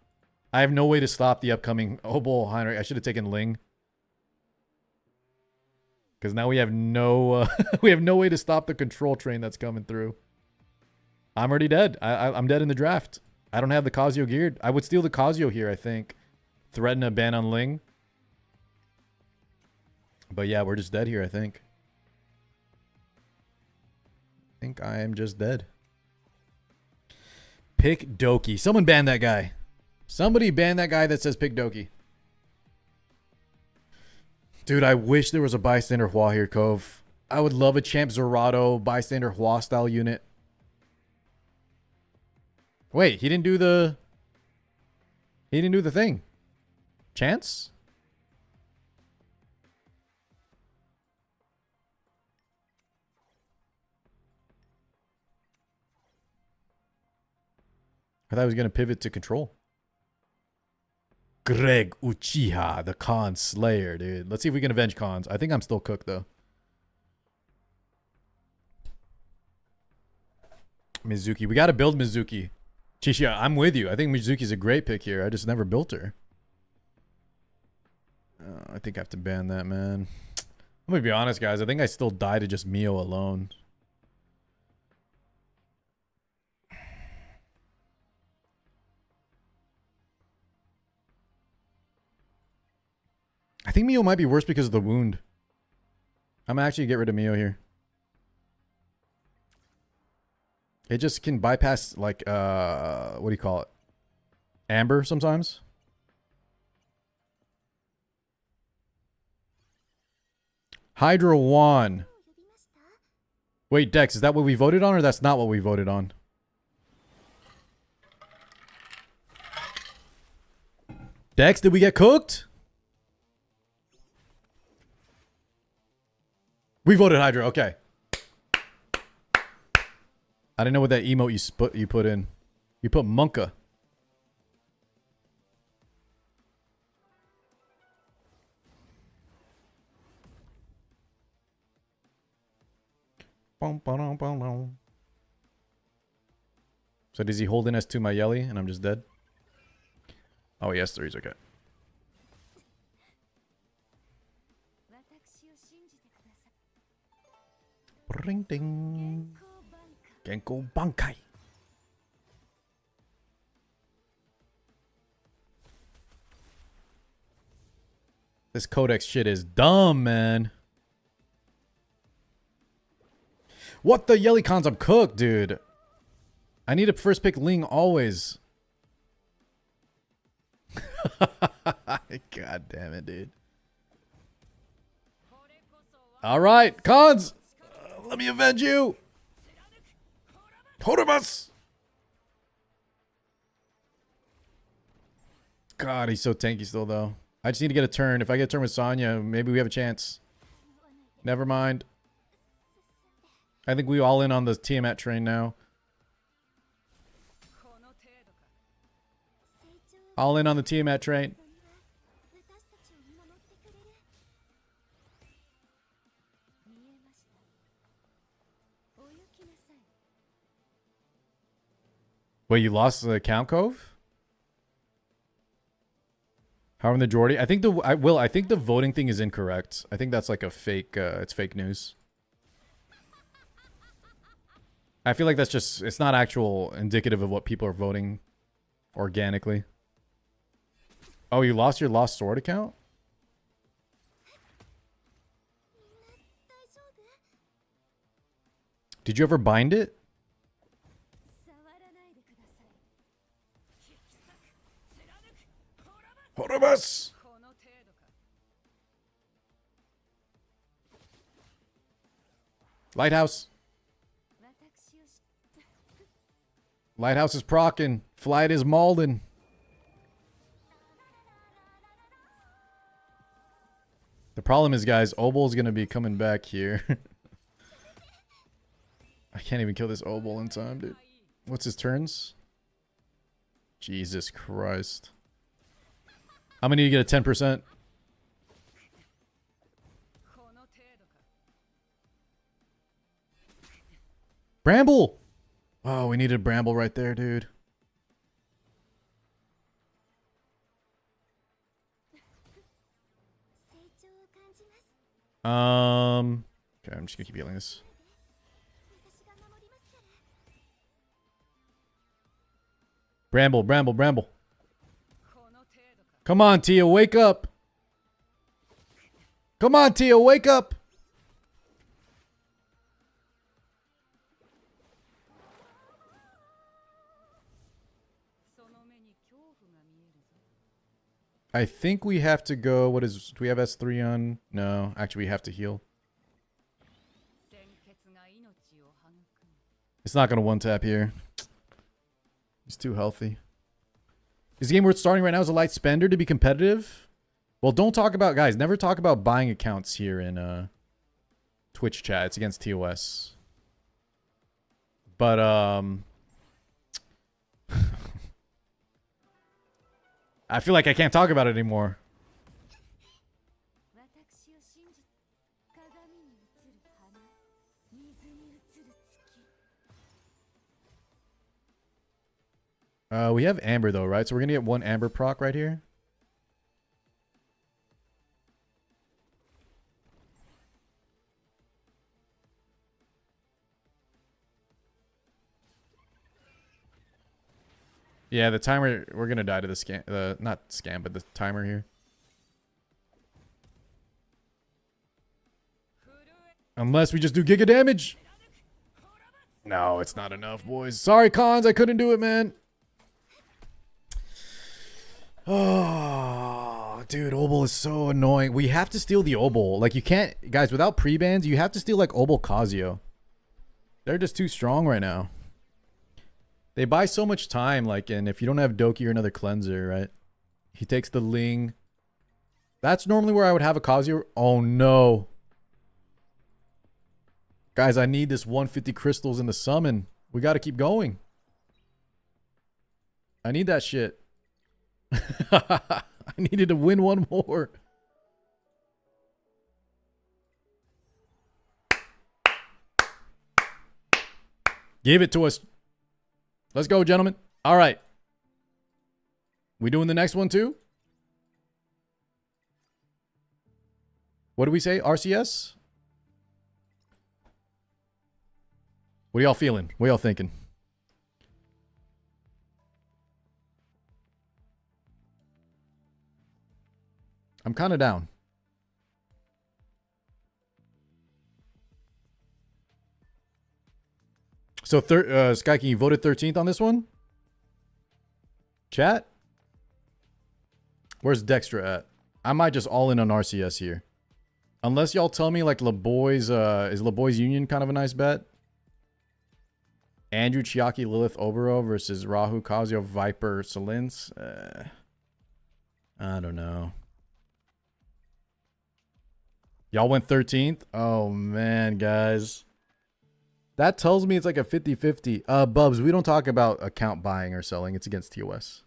Speaker 1: I have no way to stop the upcoming Obol Heinrich. I should have taken Ling. Because now we have no we have no way to stop the control train that's coming through. I'm already dead. I'm dead in the draft. I don't have the Kazuyo geared. I would steal the Kazuyo here, I think. Threaten a ban on Ling. But yeah, we're just dead here, I think. I think I am just dead. Pick Doki. Someone ban that guy. Somebody ban that guy that says pick Doki. Dude, I wish there was a Bystander Hua here, Cove. I would love a Champ Zerato Bystander Hua style unit. Wait, he didn't do the... He didn't do the thing. Chance? I thought I was going to pivot to control. Greg Uchiha, the Khan Slayer, dude. Let's see if we can avenge Khans. I think I'm still cooked, though. Mizuki. We got to build Mizuki. Chishia, I'm with you. I think Mizuki's a great pick here. I just never built her. I think I have to ban that, man. I'm going to be honest, guys. I think I still die to just Mio alone. I think Mio might be worse because of the wound. I'm actually get rid of Mio here. It just can bypass, like, what do you call it? Amber sometimes. Hydra 1. Wait, Dex, is that what we voted on or that's not what we voted on? Dex, did we get cooked? We voted Hydra, okay. I didn't know what that emote you put in. You put Monka. So does he hold in S2 my Yelly and I'm just dead? Oh, yes, S3's okay. Ring ding. Genko Bankai. This codex shit is dumb, man. What the Yelly cons? I'm cooked, dude. I need to first pick Ling always. God damn it, dude. All right, cons. Let me avenge you. Hodamas. God, he's so tanky still, though. I just need to get a turn. If I get a turn with Sonya, maybe we have a chance. Never mind. I think we all in on the Tiamat train now. All in on the Tiamat train. Wait, you lost the Count Cove? How in the majority? I think I think the voting thing is incorrect. I think that's like a fake it's fake news. I feel like that's just it's not actual indicative of what people are voting organically. Oh, you lost your Lost Sword account? Did you ever bind it? Horrimus! Lighthouse. Lighthouse is procking. Flight is Malden. The problem is, guys, Obel's going to be coming back here. I can't even kill this Obel in time, dude. What's his turns? Jesus Christ. I'm going to need to get a 10%. Bramble! Oh, we needed Bramble right there, dude. Okay, I'm just gonna keep healing this. Bramble, Bramble, Bramble. Come on, Tia, wake up. Come on, Tia, wake up. I think we have to go. What is, do we have S3 on? No, actually, we have to heal. It's not going to one tap here. He's too healthy. Is the game worth starting right now as a light spender to be competitive? Well, don't talk about, guys, never talk about buying accounts here in Twitch chat. It's against TOS. But, I feel like I can't talk about it anymore. We have Amber though, right? So we're gonna get one Amber proc right here. Yeah, the timer, we're gonna die to the scam, not scam, but the timer here. Unless we just do giga damage. No, it's not enough, boys. Sorry, Cons, I couldn't do it, man. Oh, dude, Obol is so annoying. We have to steal the Obol. Like, you can't, guys, without pre-bans, you have to steal, like, Obol Kazuyo. They're just too strong right now. They buy so much time, like, and if you don't have Doki or another cleanser, right? He takes the Ling. That's normally where I would have a Kazuyo. Oh, no. Guys, I need this 150 crystals in the summon. We got to keep going. I need that shit. I needed to win one more. Give it to us. Let's go, gentlemen. All right. We doing the next one too? What do we say? RCS? What are y'all feeling? What y'all thinking? I'm kind of down. So, Sky King, you voted 13th on this one? Chat? Where's Dexter at? I might just all in on RCS here. Unless y'all tell me, like, LeBoy's, is LeBoy's Union kind of a nice bet? Andrew, Chiaki, Lilith, Obero versus Rahu, Kazuyo, Viper, Selins. I don't know. Y'all went 13th? Oh, man, guys. That tells me it's like a 50-50. Bubs, we don't talk about account buying or selling. It's against TOS.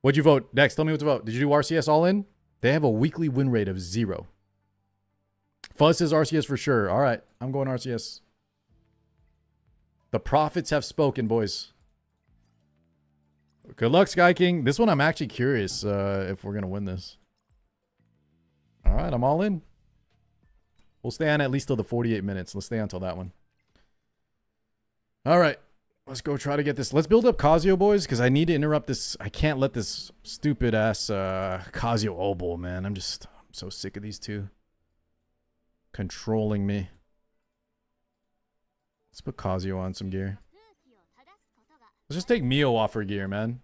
Speaker 1: What'd you vote? Dex, tell me what to vote. Did you do RCS all in? They have a weekly win rate of 0. Fuzz says RCS for sure. All right, I'm going RCS. The prophets have spoken, boys. Good luck, Sky King. This one I'm actually curious if we're going to win this. All right, I'm all in. We'll stay on at least till the 48 minutes. Let's stay on till that one. All right. Let's go try to get this. Let's build up Kazuyo, boys, because I need to interrupt this. I can't let this stupid-ass Kazuyo Obol, man. I'm so sick of these two controlling me. Let's put Kazuyo on some gear. Let's just take Mio off her gear, man.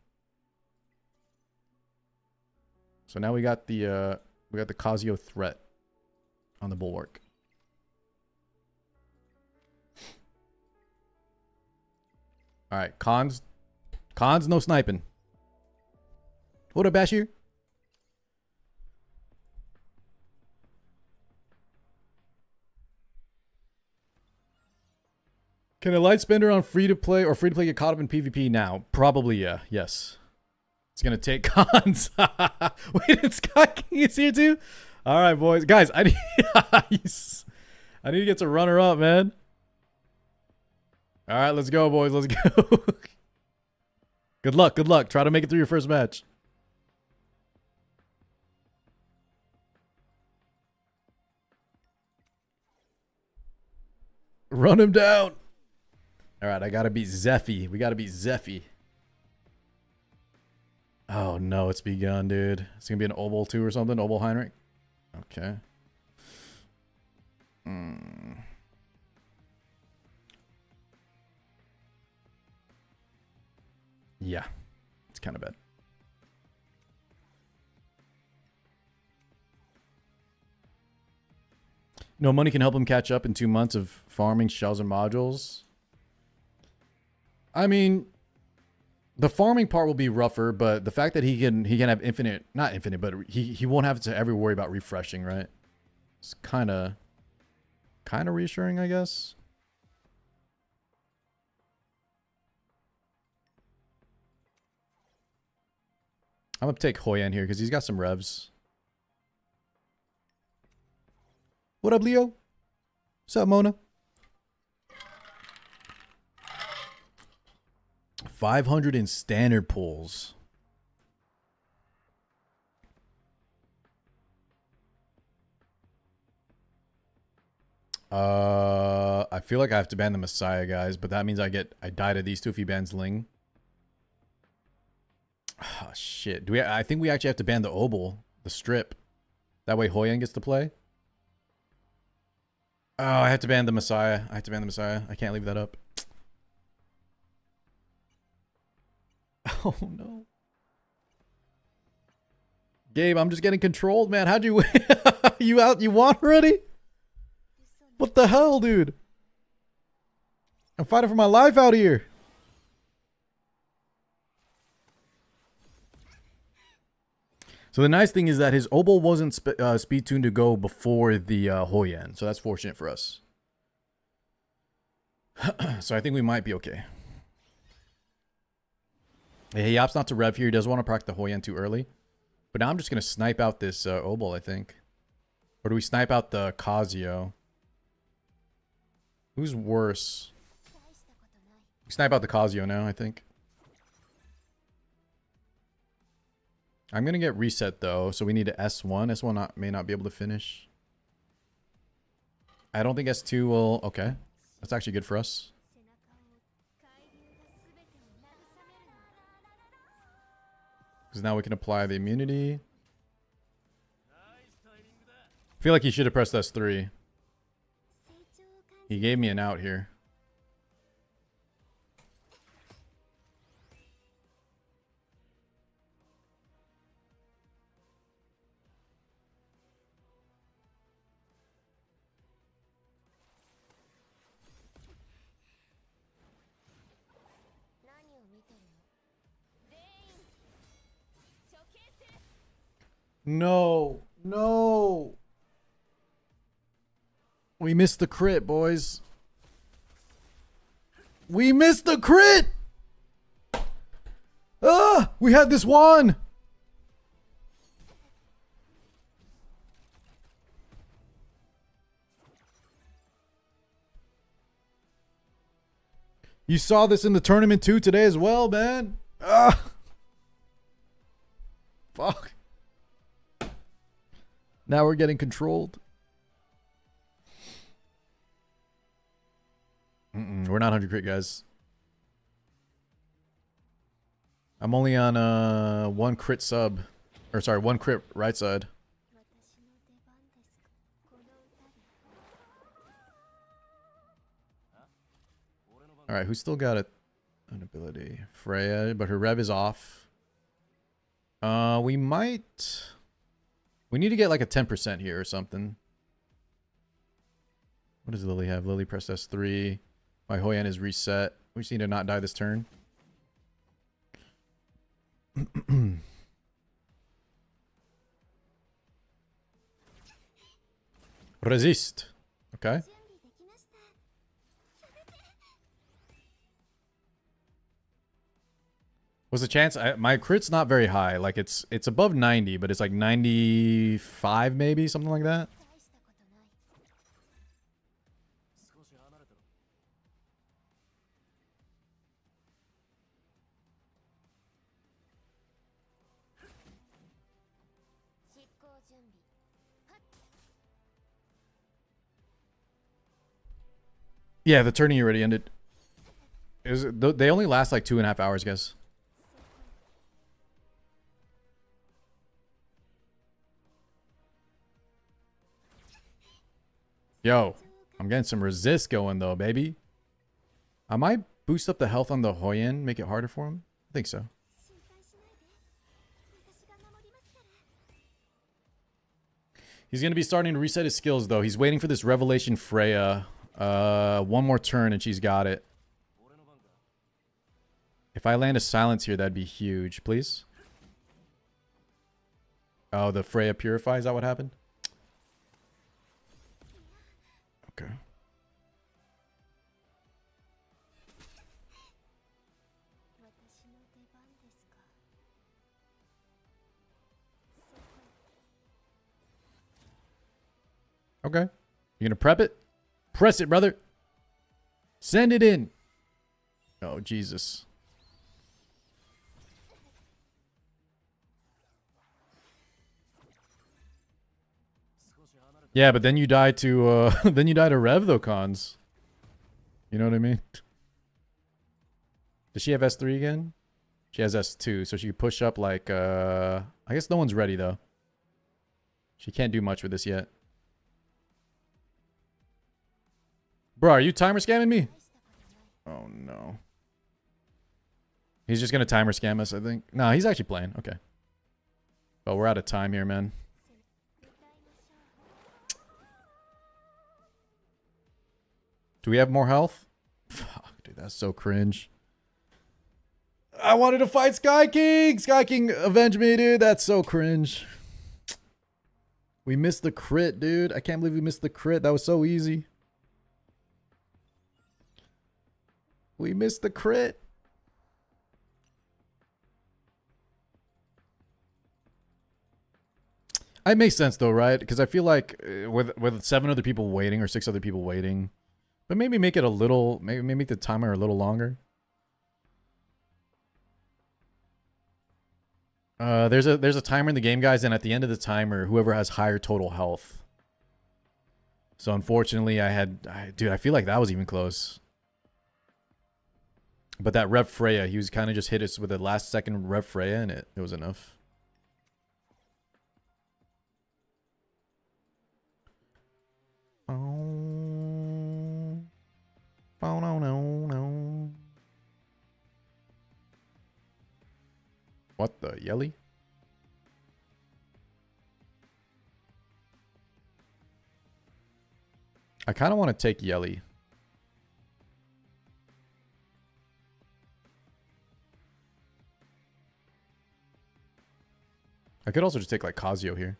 Speaker 1: So now we got the Kazuyo threat on the bulwark. All right, cons, no sniping. What up, Bashir? Can a light spender on free to play or free to play get caught up in PvP now? Probably, yeah. Yes. It's gonna take cons. Wait, and Sky King is here too. All right, boys, guys, I need to get to runner up, man. All right, let's go, boys. Let's go. Good luck. Good luck. Try to make it through your first match. Run him down. All right, I got to beat Zephy. We got to beat Zephy. Oh, no, it's begun, dude. It's going to be an Obol 2 or something. Obol Heinrich. Okay. Yeah, it's kind of bad. No money can help him catch up in 2 months of farming shells and modules. I mean, the farming part will be rougher, but the fact that he can have infinite, not infinite, but he won't have to ever worry about refreshing, right? It's kind of reassuring, I guess. I'm gonna take Hoi in here because he's got some revs. What up, Leo? What's up, Mona? 500 in standard pulls. I feel like I have to ban the Messiah, guys, but that means I die to these two if he bans Ling. Oh, shit. I think we actually have to ban the Obel, the strip. That way Hoyan gets to play. Oh, I have to ban the Messiah. I can't leave that up. Oh, no. Gabe, I'm just getting controlled, man. How'd you you out? You won already? What the hell, dude? I'm fighting for my life out here. So the nice thing is that his Obel wasn't speed tuned to go before the Hoyan. So that's fortunate for us. So I think we might be okay. He opts not to rev here. He doesn't want to proc the Hoyan too early. But now I'm just going to snipe out this Obel, I think. Or do we snipe out the Casio? Who's worse? We snipe out the Casio now, I think. I'm going to get reset, though. So we need to S1. S1 may not be able to finish. I don't think S2 will... Okay. That's actually good for us. Because now we can apply the immunity. I feel like he should have pressed S3. He gave me an out here. No. No. We missed the crit, boys. We missed the crit! Ah! We had this one! You saw this in the tournament too today as well, man. Ah! Fuck. Now we're getting controlled. We're not 100 crit, guys. I'm only on one crit sub. Or sorry, one crit right side. Alright, who's still got an ability? Freya, but her rev is off. We might... We need to get like a 10% here or something. What does Lily have? Lily pressed S3. My Hoyan is reset. We just need to not die this turn. Resist. Okay. What's the chance? My crit's not very high. Like it's above 90, but it's like 95 maybe, something like that. Yeah, the tourney already ended. They only last like 2.5 hours, guys. Yo, I'm getting some resist going though, baby. I might boost up the health on the Hoyan, make it harder for him. I think so. He's going to be starting to reset his skills though. He's waiting for this Revelation Freya. One more turn and she's got it. If I land a silence here, that'd be huge. Please. Oh, the Freya Purify. Is that what happened? Okay. Okay. You gonna prep it? Press it, brother. Send it in. Oh, Jesus. Yeah, but then you die to then you die to Rev though, cons. You know what I mean? Does she have S3 again? She has S2, so she could push up like I guess no one's ready though. She can't do much with this yet. Bro, are you timer scamming me? Oh no. He's just gonna timer scam us, I think. No, he's actually playing. Okay. But we're out of time here, man. Do we have more health? Fuck, dude, that's so cringe. I wanted to fight Sky King! Sky King, avenge me, dude. That's so cringe. We missed the crit, dude. I can't believe we missed the crit. That was so easy. We missed the crit. It makes sense though, right? Because I feel like with 7 other people waiting or 6 other people waiting, but maybe make it a little, maybe make the timer a little longer. There's a timer in the game, guys, and at the end of the timer, whoever has higher total health. So unfortunately, dude, I feel like that was even close. But that Rev Freya, he was kind of just hit us with the last second Rev Freya, and it was enough. Oh, no. What the yelly? I kind of want to take yelly. I could also just take like Kazuo here.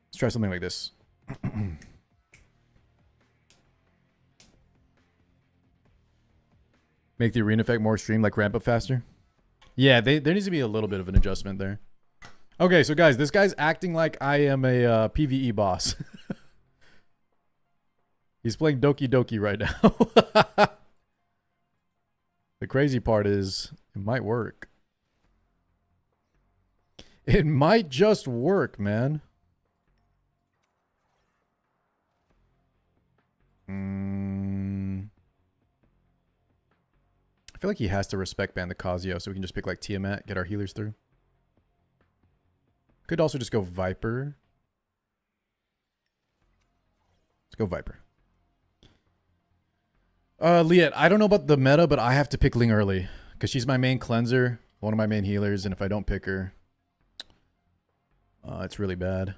Speaker 1: Let's try something like this. Make the arena effect more extreme, like ramp up faster. Yeah, there needs to be a little bit of an adjustment there. Okay, so guys, this guy's acting like I am a PvE boss. He's playing Doki Doki right now. The crazy part is, it might work. It might just work, man. I feel like he has to respect ban the Kazuo, so we can just pick like Tiamat, get our healers through. Could also just go Viper. Let's go Viper. Liet, I don't know about the meta, but I have to pick Ling early. Because she's my main cleanser, one of my main healers, and if I don't pick her, it's really bad.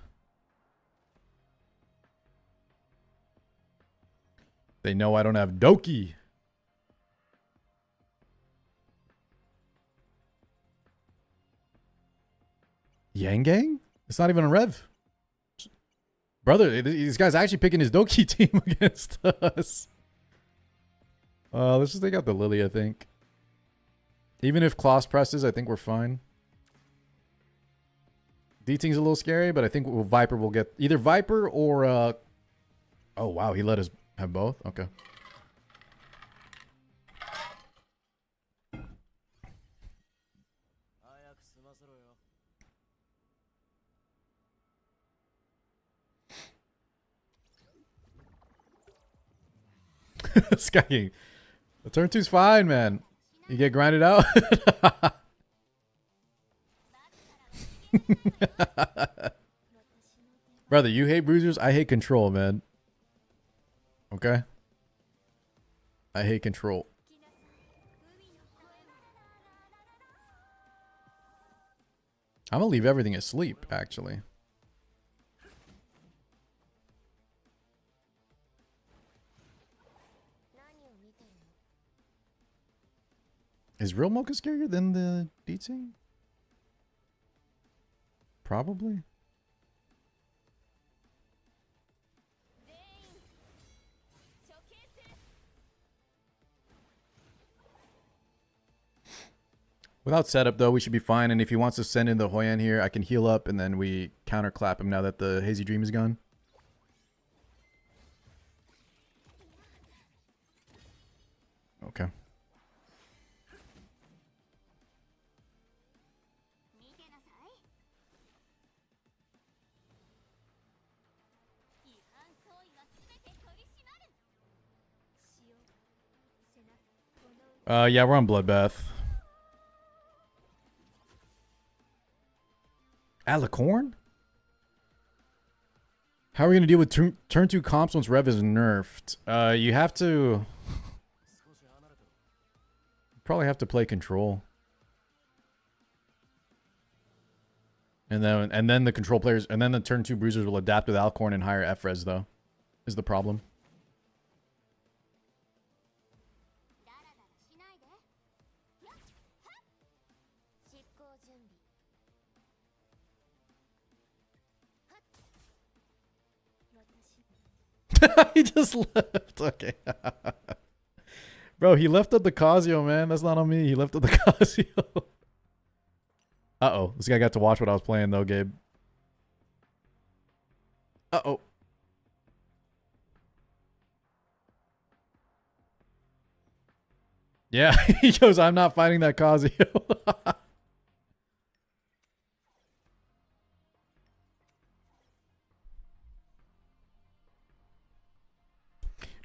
Speaker 1: They know I don't have Doki. Yang Gang? It's not even a Rev. Brother, this guy's actually picking his Doki team against us. Let's just take out the Lily, I think. Even if Kloss presses, I think we're fine. D-Ting's a little scary, but I think Viper will get either Viper or... Oh, wow, he let us have both? Okay. Sky King. The turn 2's fine, man. You get grinded out. Brother, you hate bruisers. I hate control, man. Okay? I hate control. I'm gonna leave everything asleep, actually. Is real Mocha scarier than the D-Ting? Probably. Without setup, though, we should be fine. And if he wants to send in the Hoyan here, I can heal up, and then we counterclap him now that the Hazy Dream is gone. Okay. Yeah, we're on Bloodbath. Alicorn? How are we going to deal with turn 2 comps once Rev is nerfed? You have to... probably have to play control. And then the control players... and then the turn 2 bruisers will adapt with Alicorn and higher F-res, though. Is the problem. He just left. Okay. Bro, he left at the Casio, man. That's not on me. He left at the Casio. Uh-oh. This guy got to watch what I was playing, though, Gabe. Uh-oh. Yeah, he goes, I'm not fighting that Casio.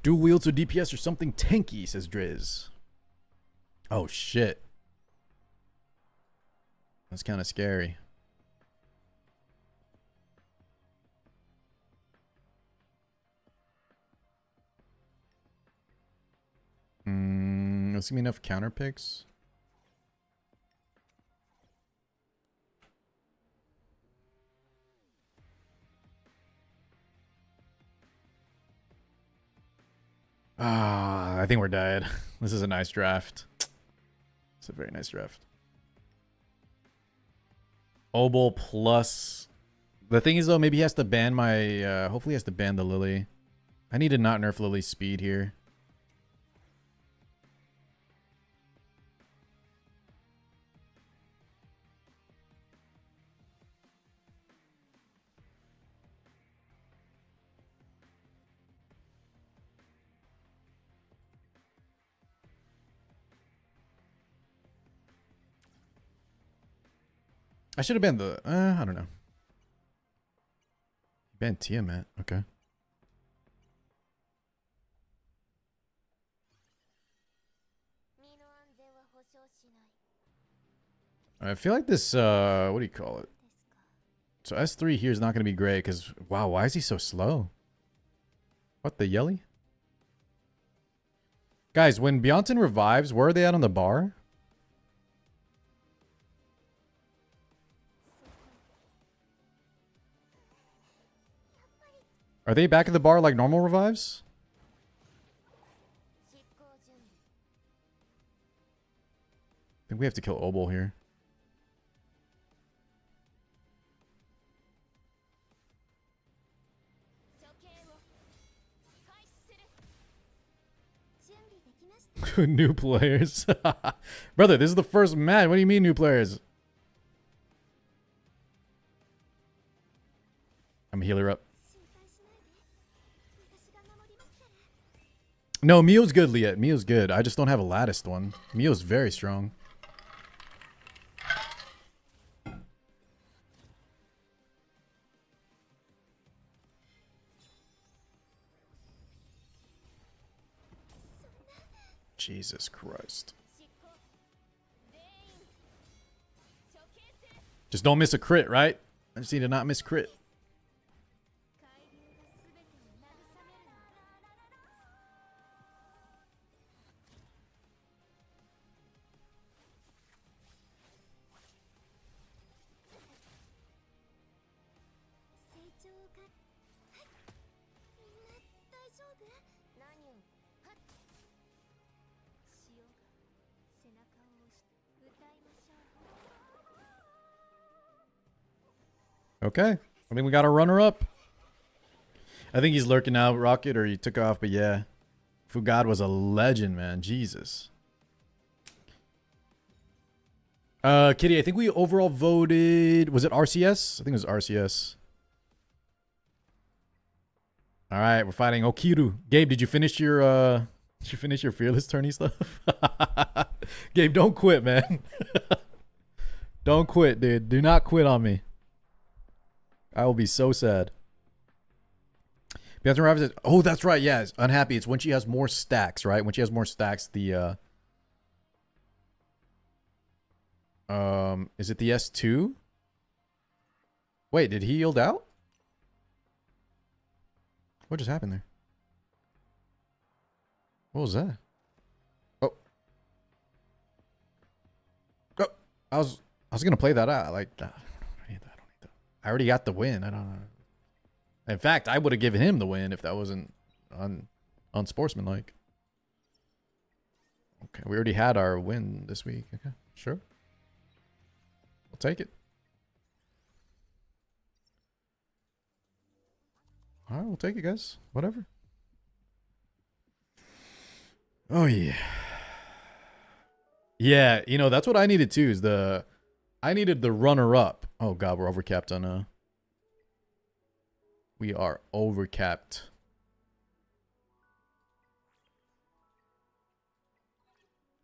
Speaker 1: Dual wields or DPS or something tanky, says Driz. Oh, shit. That's kind of scary. Let's give me enough counter picks. I think we're dead. This is a nice draft. It's a very nice draft. Obol plus... the thing is, though, maybe he has to ban my... hopefully he has to ban the Lily. I need to not nerf Lily's speed here. I should have banned the... I don't know. Banned Tiamat. Okay. I feel like this... what do you call it? So S3 here is not going to be great because... wow, why is he so slow? What, the Yelly? Guys, when Beyonton revives, where are they at on the bar? Are they back at the bar like normal revives? I think we have to kill Obol here. New players. Brother, this is the first match. What do you mean new players? I'm a healer up. No, Mio's good, Liet. Mio's good. I just don't have a latticed one. Mio's very strong. Jesus Christ. Just don't miss a crit, right? I just need to not miss crit. Okay. I mean, we got a runner-up. I think he's lurking out, Rocket, or he took off, but yeah. Fugad was a legend, man. Jesus. Kitty, I think we overall voted, was it RCS? I think it was RCS. All right, we're fighting Okiru. Gabe, did you finish your fearless tourney stuff? Gabe, don't quit, man. Don't quit, dude. Do not quit on me. I will be so sad. Oh, that's right. Yeah, it's unhappy. It's when she has more stacks, right? When she has more stacks, the is it the S2? Wait, did he yield out? What just happened there? What was that? Oh. Oh, I was gonna play that out. Like, I don't need that. I already got the win. I don't know. In fact, I would have given him the win if that wasn't unsportsmanlike. Okay, we already had our win this week. Okay, sure. We'll take it. All right, we'll take it, guys. Whatever. Oh, yeah. Yeah, you know, that's what I needed too, is I needed the runner-up. Oh, God, we're overcapped on... We are overcapped.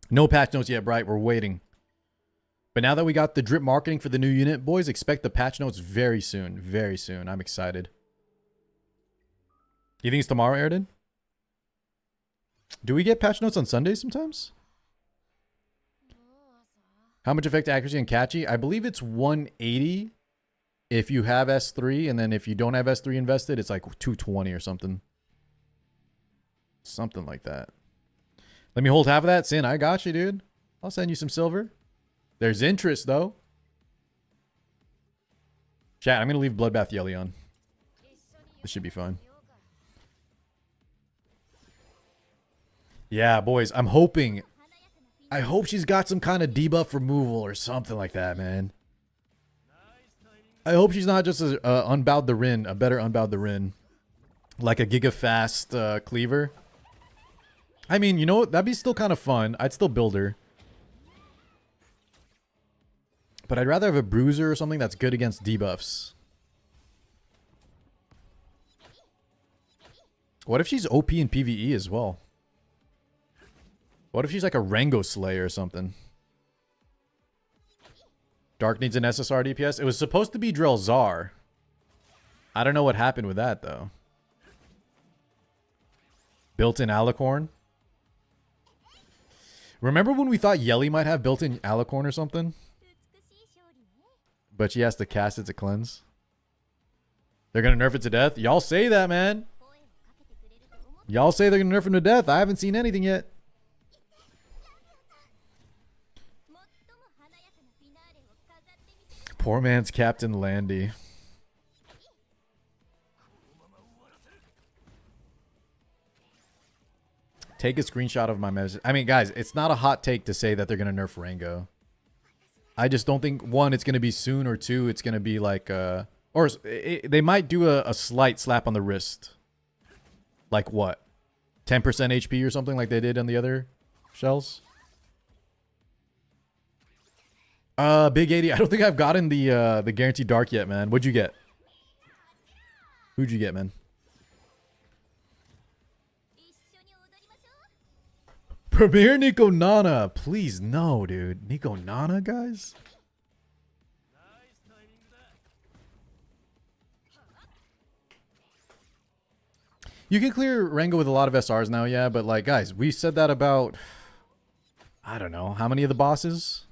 Speaker 1: No patch notes yet, Bright. We're waiting. But now that we got the drip marketing for the new unit, boys, expect the patch notes very soon. Very soon. I'm excited. You think it's tomorrow, Airden? Do we get patch notes on Sundays sometimes? How much effect accuracy and catchy? I believe it's 180 if you have S3, and then if you don't have S3 invested, it's like 220 or something. Something like that. Let me hold half of that. Sin, I got you, dude. I'll send you some silver. There's interest, though. Chat, I'm going to leave Bloodbath Yelly on. This should be fine. Yeah, boys, I'm hoping. I hope she's got some kind of debuff removal or something like that, man. I hope she's not just a Unbowed the Rin, a better Unbowed the Rin. Like a Giga Fast cleaver. I mean, you know what? That'd be still kind of fun. I'd still build her. But I'd rather have a Bruiser or something that's good against debuffs. What if she's OP in PvE as well? What if she's like a Rango Slayer or something? Dark needs an SSR DPS. It was supposed to be Drelzar. I don't know what happened with that, though. Built-in Alicorn. Remember when we thought Yelly might have built-in Alicorn or something? But she has to cast it to cleanse. They're going to nerf it to death? Y'all say that, man. Y'all say they're going to nerf him to death. I haven't seen anything yet. Poor man's Captain Landy. Take a screenshot of my message. I mean, guys, it's not a hot take to say that they're going to nerf Rango. I just don't think, one, it's going to be soon, or two, it's going to be like, they might do a slight slap on the wrist. Like what? 10% HP or something like they did on the other shells? Big 80. I don't think I've gotten the Guaranteed Dark yet, man. What'd you get? Who'd you get, man? Premier Nico Nana. Please, no, dude. Nico Nana, guys? You can clear Rango with a lot of SRs now, yeah, but like, guys, we said that about, I don't know, how many of the bosses?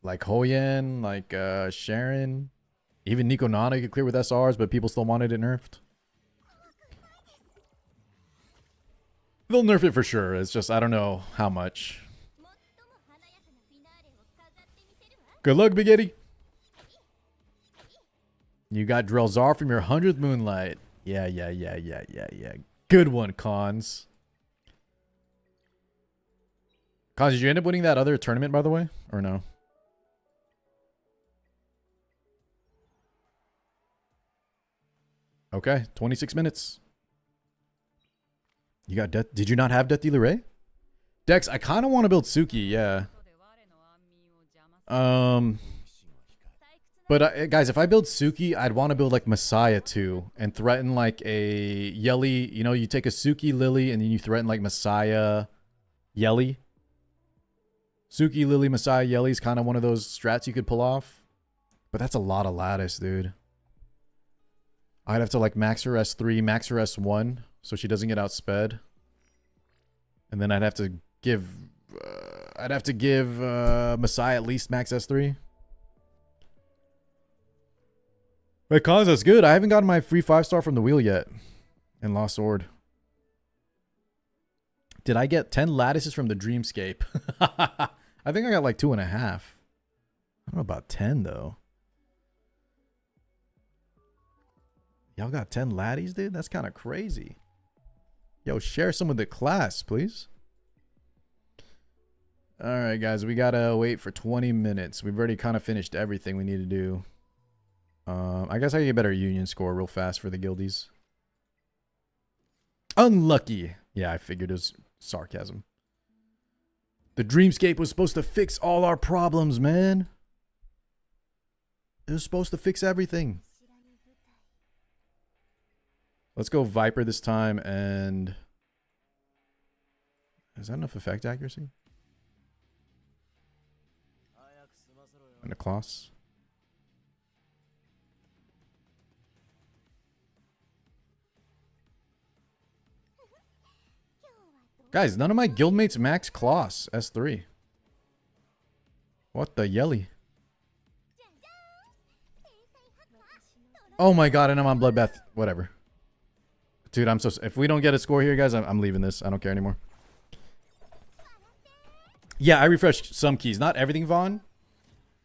Speaker 1: Like Hoyen, like Sharon, even Nico Nana you could clear with SRs, but people still wanted it nerfed. They'll nerf it for sure. It's just, I don't know how much. Good luck, Big Eddie. You got Drelzar from your 100th Moonlight. Yeah. Good one, Cons. Cons, did you end up winning that other tournament, by the way? Or no? Okay, 26 minutes. You got Death. Did you not have Death Dealer Ray? Dex, I kind of want to build Suki, yeah. But guys, if I build Suki, I'd want to build like Messiah too, and threaten like a Yelly. You know, you take a Suki Lily and then you threaten like Messiah Yelly. Suki Lily Messiah Yelly is kind of one of those strats you could pull off, but that's a lot of lattice, dude. I'd have to like max her S3, max her S1, so she doesn't get outsped, and then I'd have to give Messiah at least max S3. Wait, cause that's good. I haven't gotten my free 5-star from the wheel yet. And Lost Sword. Did I get 10 lattices from the Dreamscape? I think I got like 2.5. I don't know about 10 though. Y'all got 10 laddies, dude? That's kind of crazy. Yo, share some with the class, please. Alright, guys. We gotta wait for 20 minutes. We've already kind of finished everything we need to do. I guess I can get better union score real fast for the guildies. Unlucky. Yeah, I figured it was sarcasm. The Dreamscape was supposed to fix all our problems, man. It was supposed to fix everything. Let's go Viper this time, and... Is that enough effect accuracy? And a Kloss. Guys, none of my guildmates max Kloss S3. What the yelly? Oh my god, and I'm on Bloodbath. Whatever. Dude, I'm so... If we don't get a score here, guys, I'm leaving this. I don't care anymore. Yeah, I refreshed some keys. Not everything, Vaughn.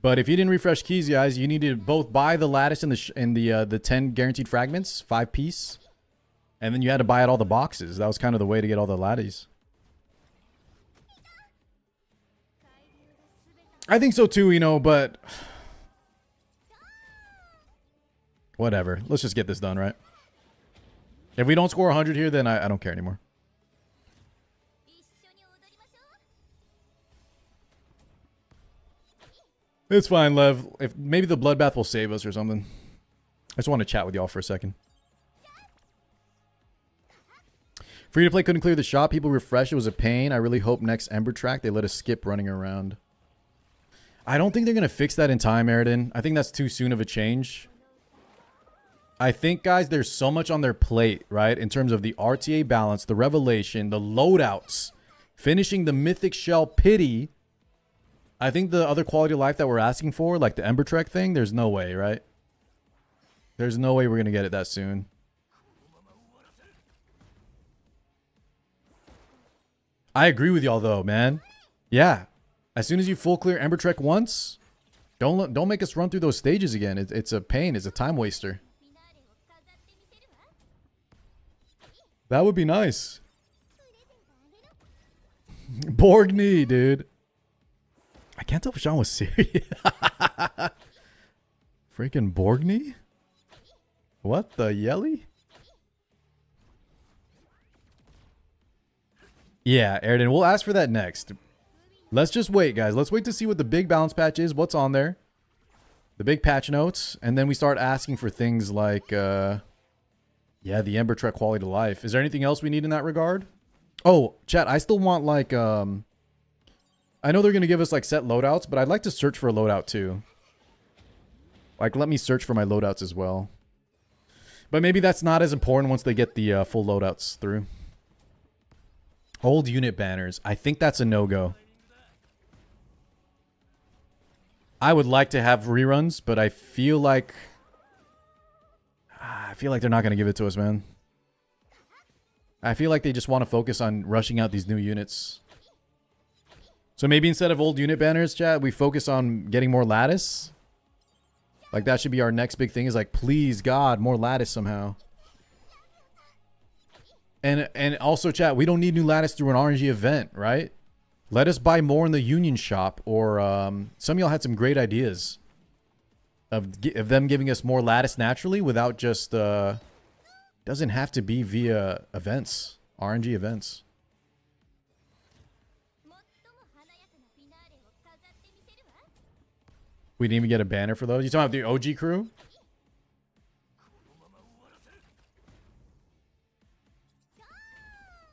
Speaker 1: But if you didn't refresh keys, guys, you need to both buy the lattice and the 10 guaranteed fragments, 5 piece. And then you had to buy out all the boxes. That was kind of the way to get all the laddies. I think so too, you know, but... Whatever. Let's just get this done, right? If we don't score 100 here, then I don't care anymore. It's fine, Lev. If maybe the Bloodbath will save us or something. I just want to chat with y'all for a second. Free to play couldn't clear the shop. People refreshed. It was a pain. I really hope next Ember track they let us skip running around. I don't think they're going to fix that in time, Eridan. I think that's too soon of a change. I think, guys, there's so much on their plate, right? In terms of the RTA balance, the revelation, the loadouts, finishing the Mythic Shell Pity. I think the other quality of life that we're asking for, like the Ember Trek thing, there's no way, right? There's no way we're going to get it that soon. I agree with y'all, though, man. Yeah. As soon as you full clear Ember Trek once, don't make us run through those stages again. It's a pain. It's a time waster. That would be nice. Borgny, dude. I can't tell if Sean was serious. Freaking Borgny? What the yelly? Yeah, Eridan, we'll ask for that next. Let's just wait, guys. Let's wait to see what the big balance patch is, what's on there. The big patch notes. And then we start asking for things like, yeah, the Ember Trek quality of life. Is there anything else we need in that regard? Oh, chat, I still want, like, I know they're going to give us, like, set loadouts, but I'd like to search for a loadout, too. Like, let me search for my loadouts as well. But maybe that's not as important once they get the full loadouts through. Old unit banners. I think that's a no-go. I would like to have reruns, but I feel like... they're not going to give it to us, man. I feel like they just want to focus on rushing out these new units. So maybe instead of old unit banners, chat, we focus on getting more lattice. Like, that should be our next big thing, is like, please, God, more lattice somehow. And also, chat, we don't need new lattice through an RNG event, right? Let us buy more in the Union shop, or some of y'all had some great ideas of them giving us more lattice naturally without just, doesn't have to be via events, RNG events. We didn't even get a banner for those. You talking about the OG crew?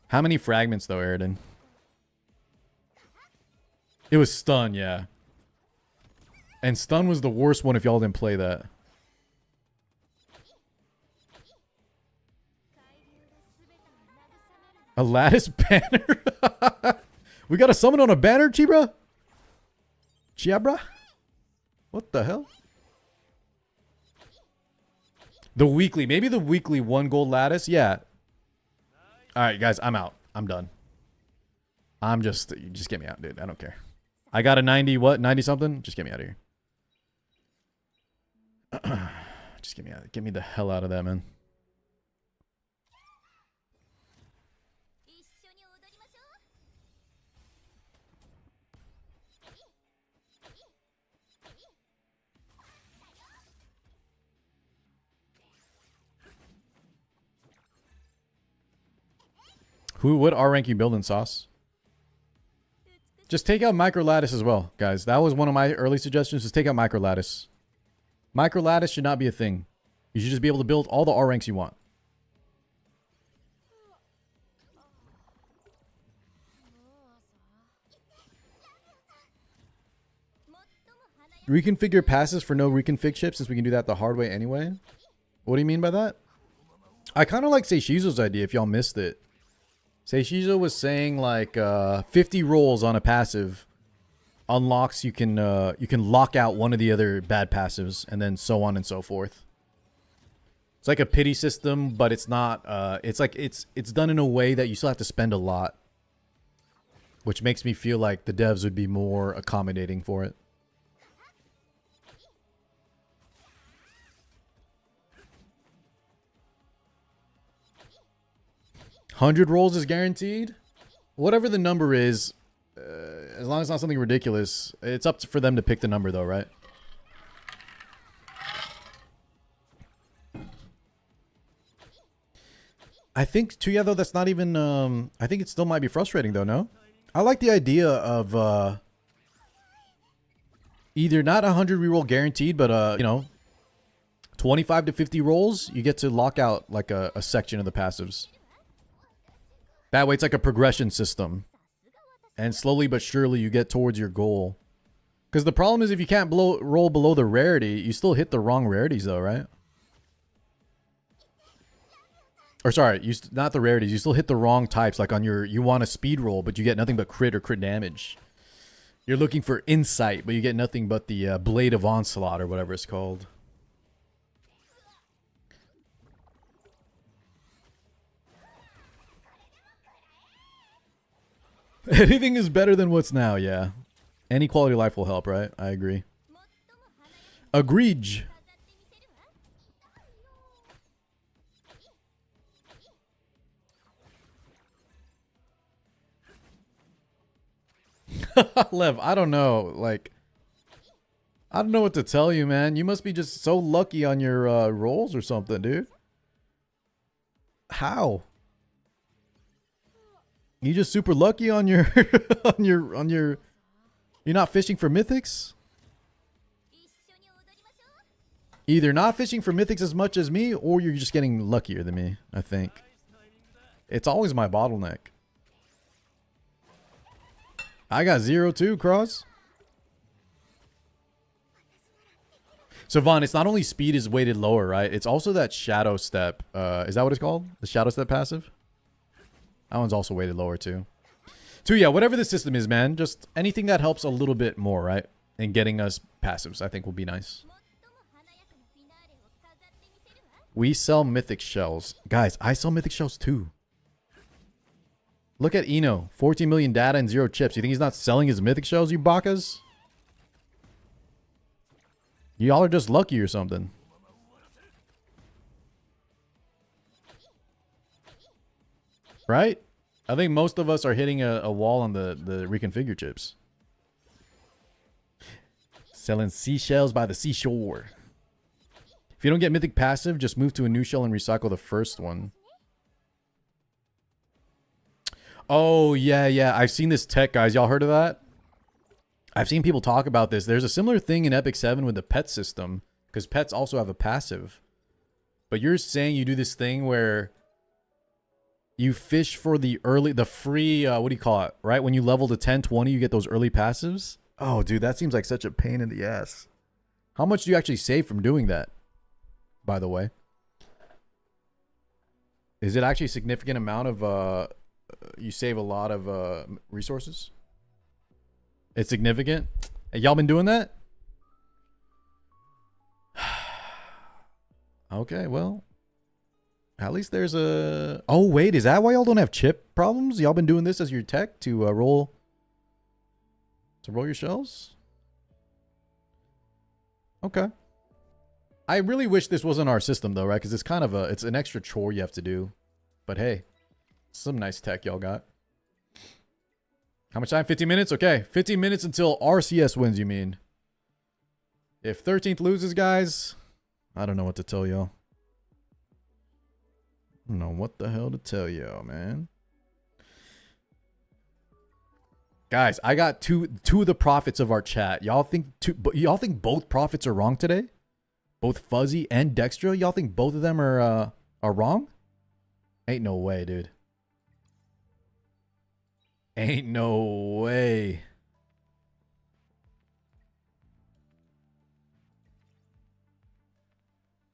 Speaker 1: How many fragments though, Aridin? It was stun, yeah. And stun was the worst one if y'all didn't play that. A lattice banner? We got a summon on a banner, Chibra? Chiabra? What the hell? The weekly. Maybe the weekly 1 gold lattice? Yeah. Alright, guys. I'm out. I'm done. Just get me out, dude. I don't care. I got a 90, what? 90 something? Just get me out of here. Just get me out. Get me the hell out of that, man. What R rank you building, Sauce? Just take out micro lattice as well, guys. That was one of my early suggestions. Just take out micro lattice. Micro lattice should not be a thing. You should just be able to build all the R ranks you want. Reconfigure passes for no reconfig chips since we can do that the hard way anyway. What do you mean by that? I kind of like Seishizo's idea if y'all missed it. Seishizo was saying like 50 rolls on a passive unlocks you can lock out one of the other bad passives and then so on and so forth. It's like a pity system, but it's not it's like it's done in a way that you still have to spend a lot, which makes me feel like the devs would be more accommodating for it. $100 rolls is guaranteed. Whatever the number is, as long as it's not something ridiculous, it's up for them to pick the number, though, right? I think, too, yeah, though, that's not even... I think it still might be frustrating, though, no? I like the idea of either not 100 reroll guaranteed, but, you know, 25 to 50 rolls, you get to lock out, like, a section of the passives. That way it's like a progression system. And slowly but surely you get towards your goal. Because the problem is if you can't roll below the rarity, you still hit the wrong rarities though, right? Or sorry, not the rarities. You still hit the wrong types. Like on your, you want a speed roll, but you get nothing but crit or crit damage. You're looking for insight, but you get nothing but the Blade of Onslaught or whatever it's called. Anything is better than what's now, yeah. Any quality of life will help, right? I agree. Agreed. Lev, I don't know. Like, I don't know what to tell you, man. You must be just so lucky on your rolls or something, dude. How? You just super lucky on your on your you're not fishing for mythics? Either not fishing for mythics as much as me or you're just getting luckier than me, I think. It's always my bottleneck. I got 0 too, Cross. So Vaughn, it's not only speed is weighted lower, right? It's also that shadow step. Is that what it's called? The shadow step passive? That one's also weighted lower too. So yeah, whatever the system is, man, just anything that helps a little bit more, right? And getting us passives, I think will be nice. We sell mythic shells. Guys, I sell mythic shells too. Look at Eno. 14 million data and 0 chips. You think he's not selling his mythic shells, you bakas? Y'all are just lucky or something. Right? I think most of us are hitting a wall on the reconfigure chips. Selling seashells by the seashore. If you don't get mythic passive, just move to a new shell and recycle the first one. Oh, yeah, yeah. I've seen this tech, guys. Y'all heard of that? I've seen people talk about this. There's a similar thing in Epic 7 with the pet system, because pets also have a passive. But you're saying you do this thing where you fish for the free, what do you call it, right? When you level to 10, 20, you get those early passives. Oh, dude, that seems like such a pain in the ass. How much do you actually save from doing that, by the way? Is it actually a significant amount of, you save a lot of resources? It's significant? Hey, y'all been doing that? Okay, well, at least there's a... Oh, wait, is that why y'all don't have chip problems? Y'all been doing this as your tech to roll your shells? Okay. I really wish this wasn't our system, though, right? Because it's kind of it's an extra chore you have to do. But hey, some nice tech y'all got. How much time? 15 minutes? Okay, 15 minutes until RCS wins, you mean? If 13th loses, guys, I don't know what to tell y'all. I don't know what the hell to tell y'all, man. Guys, I got two of the prophets of our chat. Y'all think both prophets are wrong today? Both Fuzzy and Dextra? Y'all think both of them are wrong? Ain't no way, dude. Ain't no way.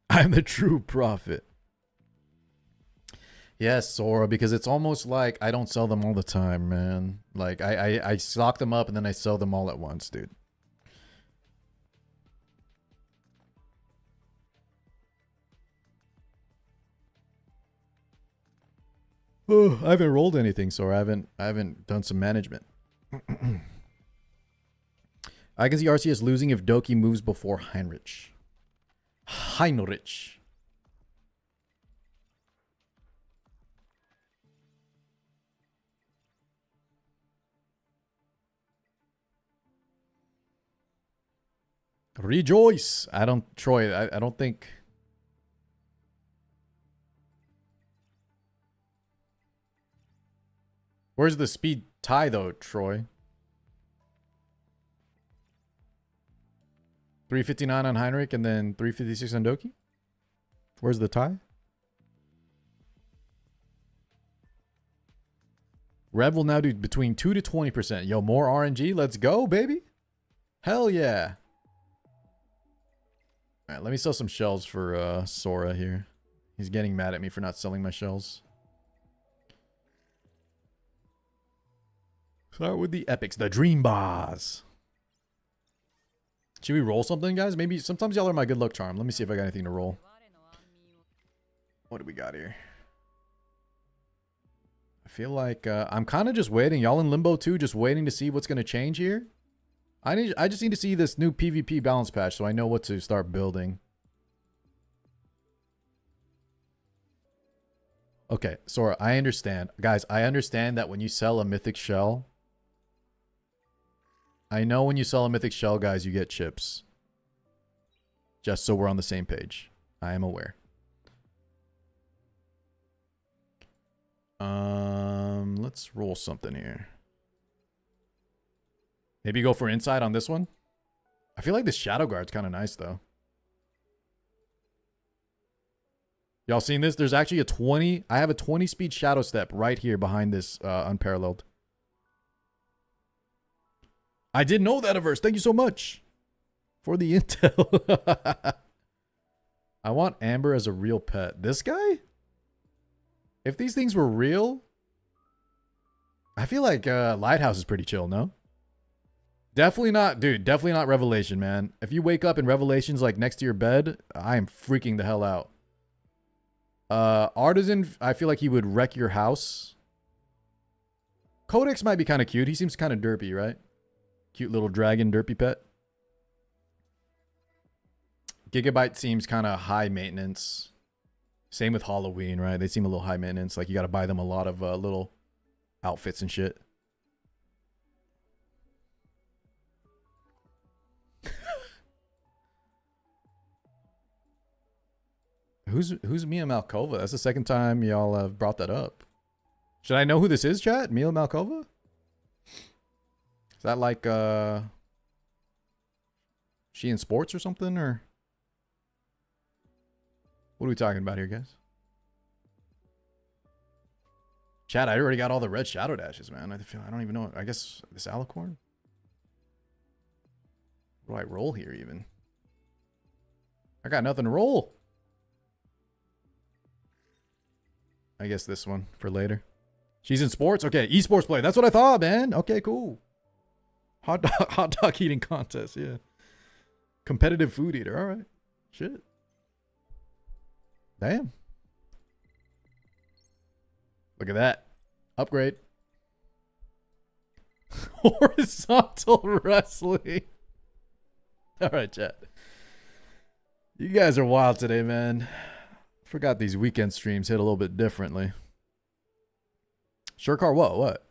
Speaker 1: I'm the true prophet. Yes, Sora, because it's almost like I don't sell them all the time, man. Like, I stock them up and then I sell them all at once, dude. Oh, I haven't rolled anything, Sora. I haven't done some management. I can see RCS losing if Doki moves before Heinrich. Heinrich. Rejoice. Troy, I don't think. Where's the speed tie though, Troy? 359 on Heinrich and then 356 on Doki? Where's the tie? Rev will now do between 2 to 20%. Yo, more RNG. Let's go, baby. Hell yeah. All right, let me sell some shells for Sora here. He's getting mad at me for not selling my shells. Start with the epics, the dream bars. Should we roll something, guys? Maybe sometimes y'all are my good luck charm. Let me see if I got anything to roll. What do we got here? I feel like I'm kind of just waiting. Y'all in limbo too, just waiting to see what's going to change here. I just need to see this new PvP balance patch so I know what to start building. Okay, Sora, I understand. Guys, I understand that when you sell a mythic shell, I know when you sell a mythic shell, guys, you get chips. Just so we're on the same page. I am aware. Let's roll something here. Maybe go for inside on this one. I feel like this Shadow Guard's kind of nice, though. Y'all seen this? There's actually a 20. I have a 20 speed Shadow Step right here behind this Unparalleled. I didn't know that averse. Thank you so much for the intel. I want Amber as a real pet. This guy? If these things were real, I feel like Lighthouse is pretty chill, no? Definitely not, dude. Definitely not Revelation, man. If you wake up in Revelations like next to your bed, I am freaking the hell out. Artisan, I feel like he would wreck your house. Codex might be kind of cute. He seems kind of derpy, right? Cute little dragon derpy pet. Gigabyte seems kind of high maintenance. Same with Halloween, right? They seem a little high maintenance. Like you got to buy them a lot of little outfits and shit. Who's Mia Malkova? That's the second time y'all have brought that up. Should I know who this is, chat? Mia Malkova? Is that like She in sports or something, or what are we talking about here, guys? Chat, I already got all the red shadow dashes, man. I don't even know. I guess this alicorn. What do I roll here even? I got nothing to roll. I guess this one for later. She's in sports? Okay, esports play. That's what I thought, man. Okay, cool. Hot dog eating contest, yeah. Competitive food eater. All right. Shit. Damn. Look at that. Upgrade. Horizontal wrestling. All right, chat. You guys are wild today, man. Forgot these weekend streams hit a little bit differently. Sure car, what?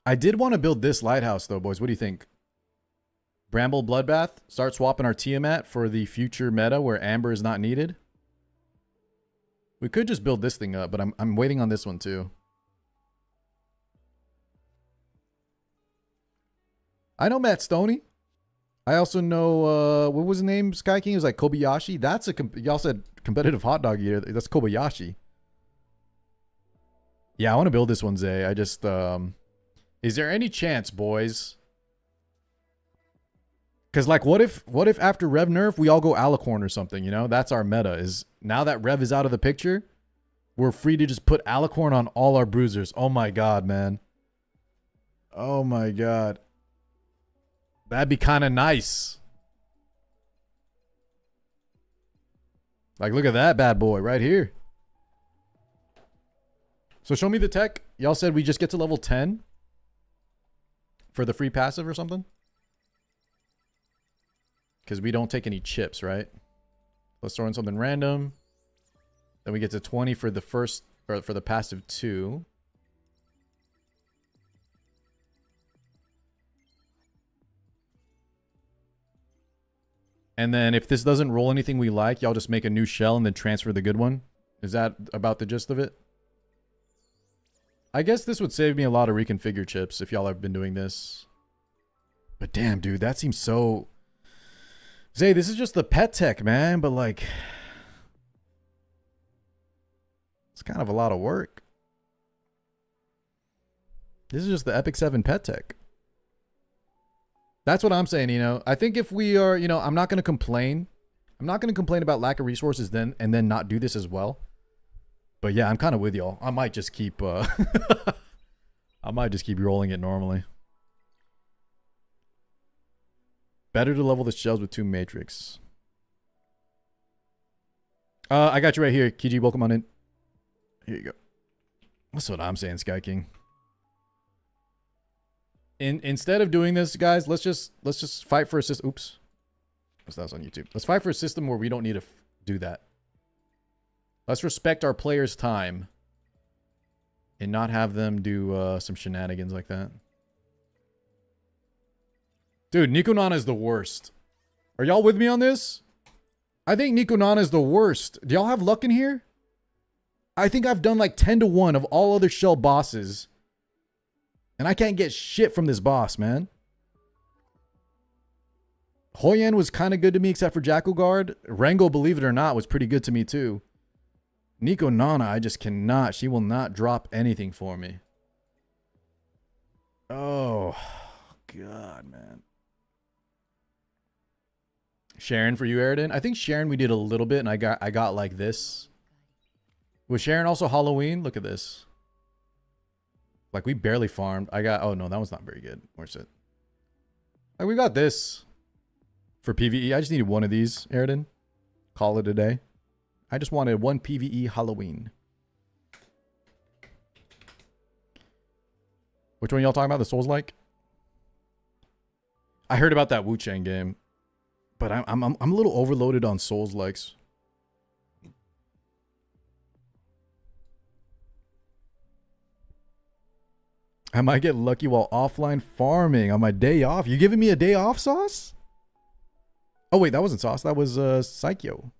Speaker 1: I did want to build this lighthouse, though, boys. What do you think? Bramble Bloodbath. Start swapping our Tiamat for the future meta where Amber is not needed. We could just build this thing up, but I'm waiting on this one, too. I know Matt Stoney. I also know, what was his name? Sky King? It was like Kobayashi. That's y'all said competitive hot dog eater. That's Kobayashi. Yeah, I want to build this one, Zay. I just, is there any chance, boys? Because, like, what if after Rev nerf, we all go Alicorn or something, you know? That's our meta. Is now that Rev is out of the picture, we're free to just put Alicorn on all our bruisers. Oh, my God, man. Oh, my God. That'd be kind of nice. Like, look at that bad boy right here. So show me the tech. Y'all said we just get to level 10 for the free passive or something? Because we don't take any chips, right? Let's throw in something random. Then we get to 20 for the first, or for the passive 2. And then if this doesn't roll anything we like, y'all just make a new shell and then transfer the good one. Is that about the gist of it? I guess this would save me a lot of reconfigure chips if y'all have been doing this. But damn, dude, that seems so... Zay, this is just the pet tech, man. But like... it's kind of a lot of work. This is just the Epic 7 pet tech. That's what I'm saying, you know. I think if we are, you know, I'm not going to complain. I'm not going to complain about lack of resources then and then not do this as well. But yeah, I'm kind of with y'all. I might just keep I might just keep rolling it normally. Better to level the shells with 2 matrix. I got you right here. Kiji, welcome on in. Here you go. That's what I'm saying, Sky King. Instead of doing this, guys, let's just fight for a system. Oops. That was on YouTube. Let's fight for a system where we don't need to do that. Let's respect our players' time and not have them do some shenanigans like that. Dude, Nico Nana is the worst. Are y'all with me on this? I think Nico Nana is the worst. Do y'all have luck in here? I think I've done like 10-1 of all other shell bosses. And I can't get shit from this boss, man. Hoyan was kind of good to me except for Jackal Guard. Rengo, believe it or not, was pretty good to me too. Nico Nana, I just cannot. She will not drop anything for me. Oh, God, man. Sharon for you, Aridin. I think Sharon we did a little bit, and I got like this. Was Sharon also Halloween? Look at this. Like, we barely farmed. I got... oh, no, that was not very good. Where's it? Like, we got this for PvE. I just needed one of these, Aridin. Call it a day. I just wanted one PvE Halloween. Which one y'all talking about? The Souls-like? I heard about that Wu Chang game. But I'm a little overloaded on Souls-likes. I might get lucky while offline farming on my day off. You giving me a day off, Sauce? Oh, wait, that wasn't Sauce. That was Psycho.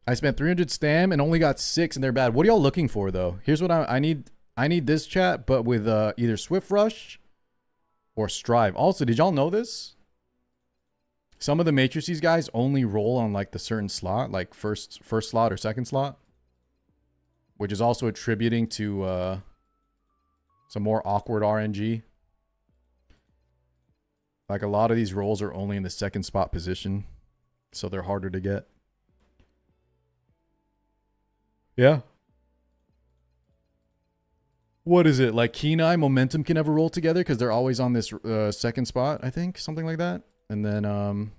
Speaker 1: I spent 300 stam and only got 6 and they're bad. What are y'all looking for, though? Here's what I need. I need this chat, but with either Swift Rush or Strive. Also, did y'all know this? Some of the matrices guys only roll on like the certain slot, like first slot or second slot, which is also attributing to some more awkward RNG. Like a lot of these rolls are only in the second spot position, so they're harder to get. Yeah. What is it? Like Kenai, Momentum can never roll together because they're always on this second spot, I think. Something like that. And then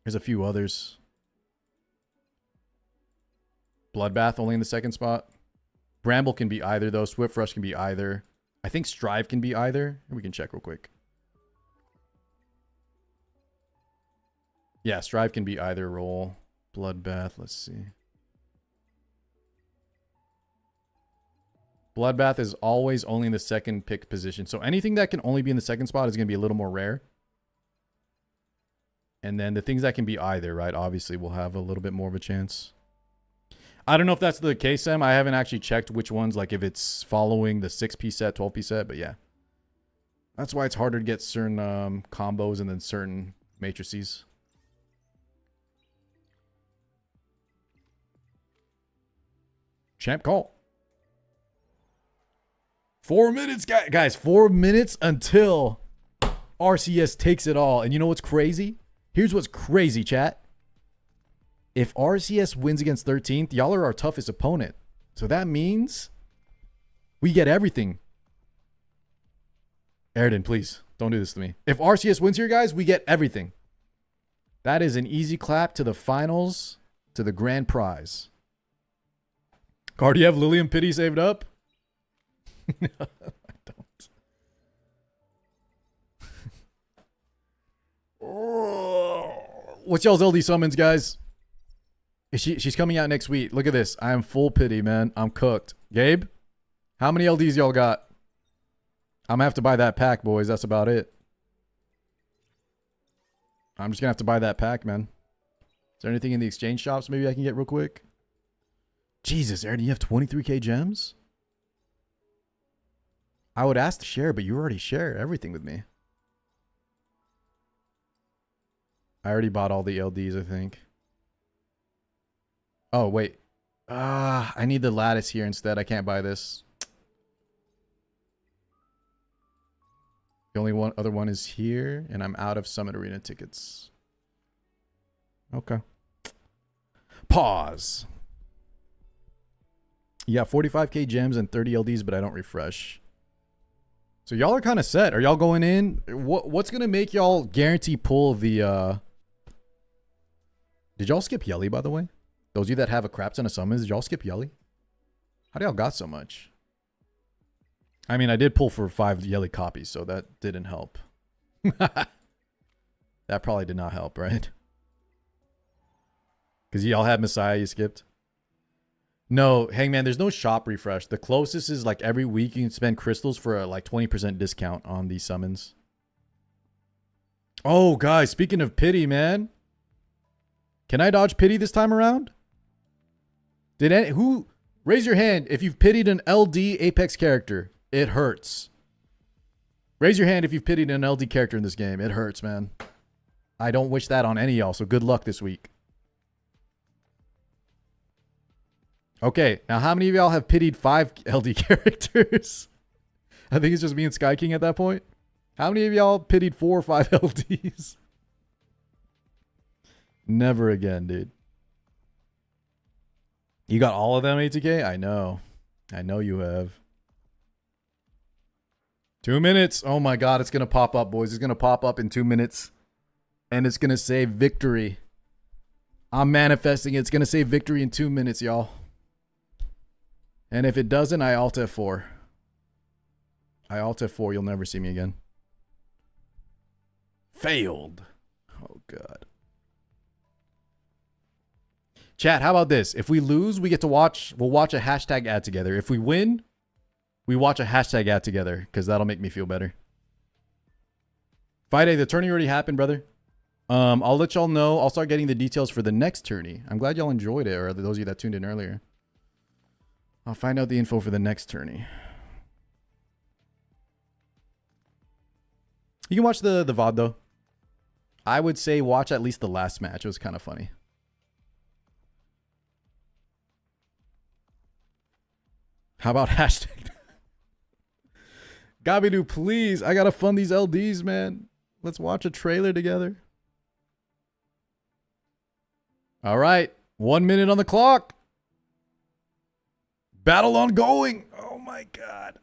Speaker 1: there's a few others. Bloodbath only in the second spot. Bramble can be either, though. Swift Rush can be either. I think Strive can be either. We can check real quick. Yeah, Strive can be either roll. Bloodbath, let's see. Bloodbath is always only in the second pick position. So anything that can only be in the second spot is going to be a little more rare. And then the things that can be either, right, obviously will have a little bit more of a chance. I don't know if that's the case, Sam. I haven't actually checked which ones, like if it's following the 6-piece set, 12-piece set, but yeah. That's why it's harder to get certain combos and then certain matrices. Champ call. 4 minutes, guys. 4 minutes until RCS takes it all. And you know what's crazy? Here's what's crazy, chat. If RCS wins against 13th, y'all are our toughest opponent. So that means we get everything. Airden, please, don't do this to me. If RCS wins here, guys, we get everything. That is an easy clap to the finals, to the grand prize. Car, do you have Lliam Pity saved up? No, I don't. What's y'all's LD summons, guys? She's coming out next week. Look at this. I am full pity, man. I'm cooked. Gabe, how many LDs y'all got? I'm going to have to buy that pack, boys. That's about it. I'm just going to have to buy that pack, man. Is there anything in the exchange shops maybe I can get real quick? Jesus, Aaron, you have 23k gems? I would ask to share, but you already share everything with me. I already bought all the LDs, I think. Oh, wait. I need the lattice here instead. I can't buy this. The only other one is here, and I'm out of Summit Arena tickets. Okay. Pause. Yeah, 45k gems and 30 LDs, but I don't refresh. So y'all are kind of set. Are y'all going in? What's going to make y'all guarantee pull the... Did y'all skip Yelly, by the way? Those of you that have a crap ton of summons, did y'all skip Yelly? How do y'all got so much? I mean, I did pull for 5 Yelly copies, so that didn't help. That probably did not help, right? Because y'all had Messiah you skipped? No, Hangman, there's no shop refresh. The closest is like every week you can spend crystals for a like 20% discount on these summons. Oh, guys, speaking of pity, man. Can I dodge pity this time around? Who raise your hand if you've pitied an LD Apex character? It hurts. Raise your hand if you've pitied an LD character in this game. It hurts, man. I don't wish that on any of y'all, so good luck this week. Okay, now how many of y'all have pitied 5 LD characters? I think it's just me and Sky King at that point. How many of y'all pitied 4 or 5 LDs? Never again, dude. You got all of them, ATK? I know. I know you have. 2 minutes. Oh my god, it's going to pop up, boys. It's going to pop up in 2 minutes. And it's going to say victory. I'm manifesting it. It's going to say victory in 2 minutes, y'all. And if it doesn't, I alt F4. I alt F4. You'll never see me again. Failed. Oh god. Chat, how about this? If we lose, we get to watch, we'll watch a hashtag ad together. If we win, we watch a hashtag ad together, because that'll make me feel better. Friday, the tourney already happened, brother. I'll let y'all know. I'll start getting the details for the next tourney. I'm glad y'all enjoyed it, or those of you that tuned in earlier. I'll find out the info for the next tourney. You can watch the VOD though. I would say watch at least the last match. It was kind of funny. How about hashtag? Gabidu, please. I gotta fund these LDs, man. Let's watch a trailer together. All right. 1 minute on the clock. Battle ongoing. Oh my god.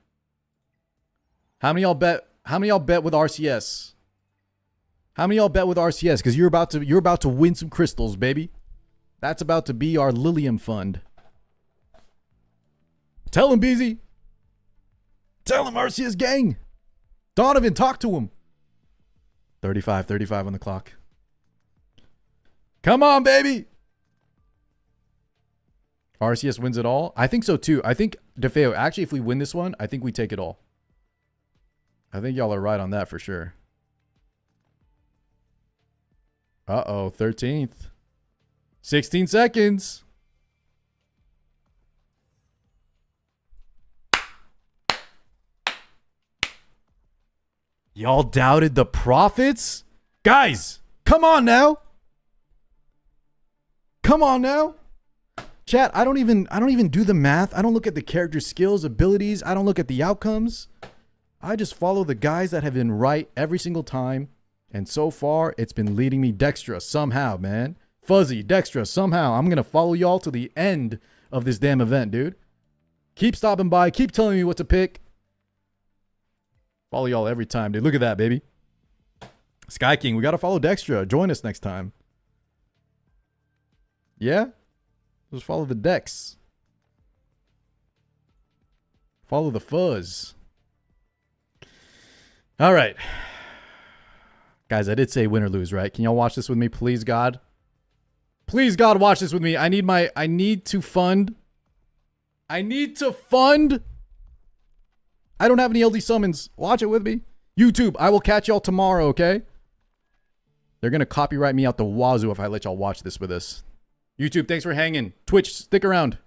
Speaker 1: How many y'all bet? How many y'all bet with RCS? How many y'all bet with RCS? Because you're about to win some crystals, baby. That's about to be our Lliam fund. Tell him, Beezy. Tell him, RCS gang. Donovan, talk to him. 35 on the clock. Come on, baby. RCS wins it all? I think so too. I think, DeFeo, actually, if we win this one, I think we take it all. I think y'all are right on that for sure. Uh-oh, 13th. 16 seconds. Y'all doubted the prophets? Guys, come on now. Come on now. Chat, I don't even do the math. I don't look at the character skills, abilities. I don't look at the outcomes. I just follow the guys that have been right every single time. And so far, it's been leading me Dextra somehow, man. Fuzzy, Dextra, somehow. I'm going to follow y'all to the end of this damn event, dude. Keep stopping by. Keep telling me what to pick. Follow y'all every time, dude. Look at that, baby. Sky King, we got to follow Dextra. Join us next time. Yeah? Just follow the Dex. Follow the fuzz. All right. Guys, I did say win or lose, right? Can y'all watch this with me, please, God? Please, God, watch this with me. I need to fund. I don't have any LD summons. Watch it with me. YouTube, I will catch y'all tomorrow, okay? They're going to copyright me out the wazoo if I let y'all watch this with us. YouTube, thanks for hanging. Twitch, stick around.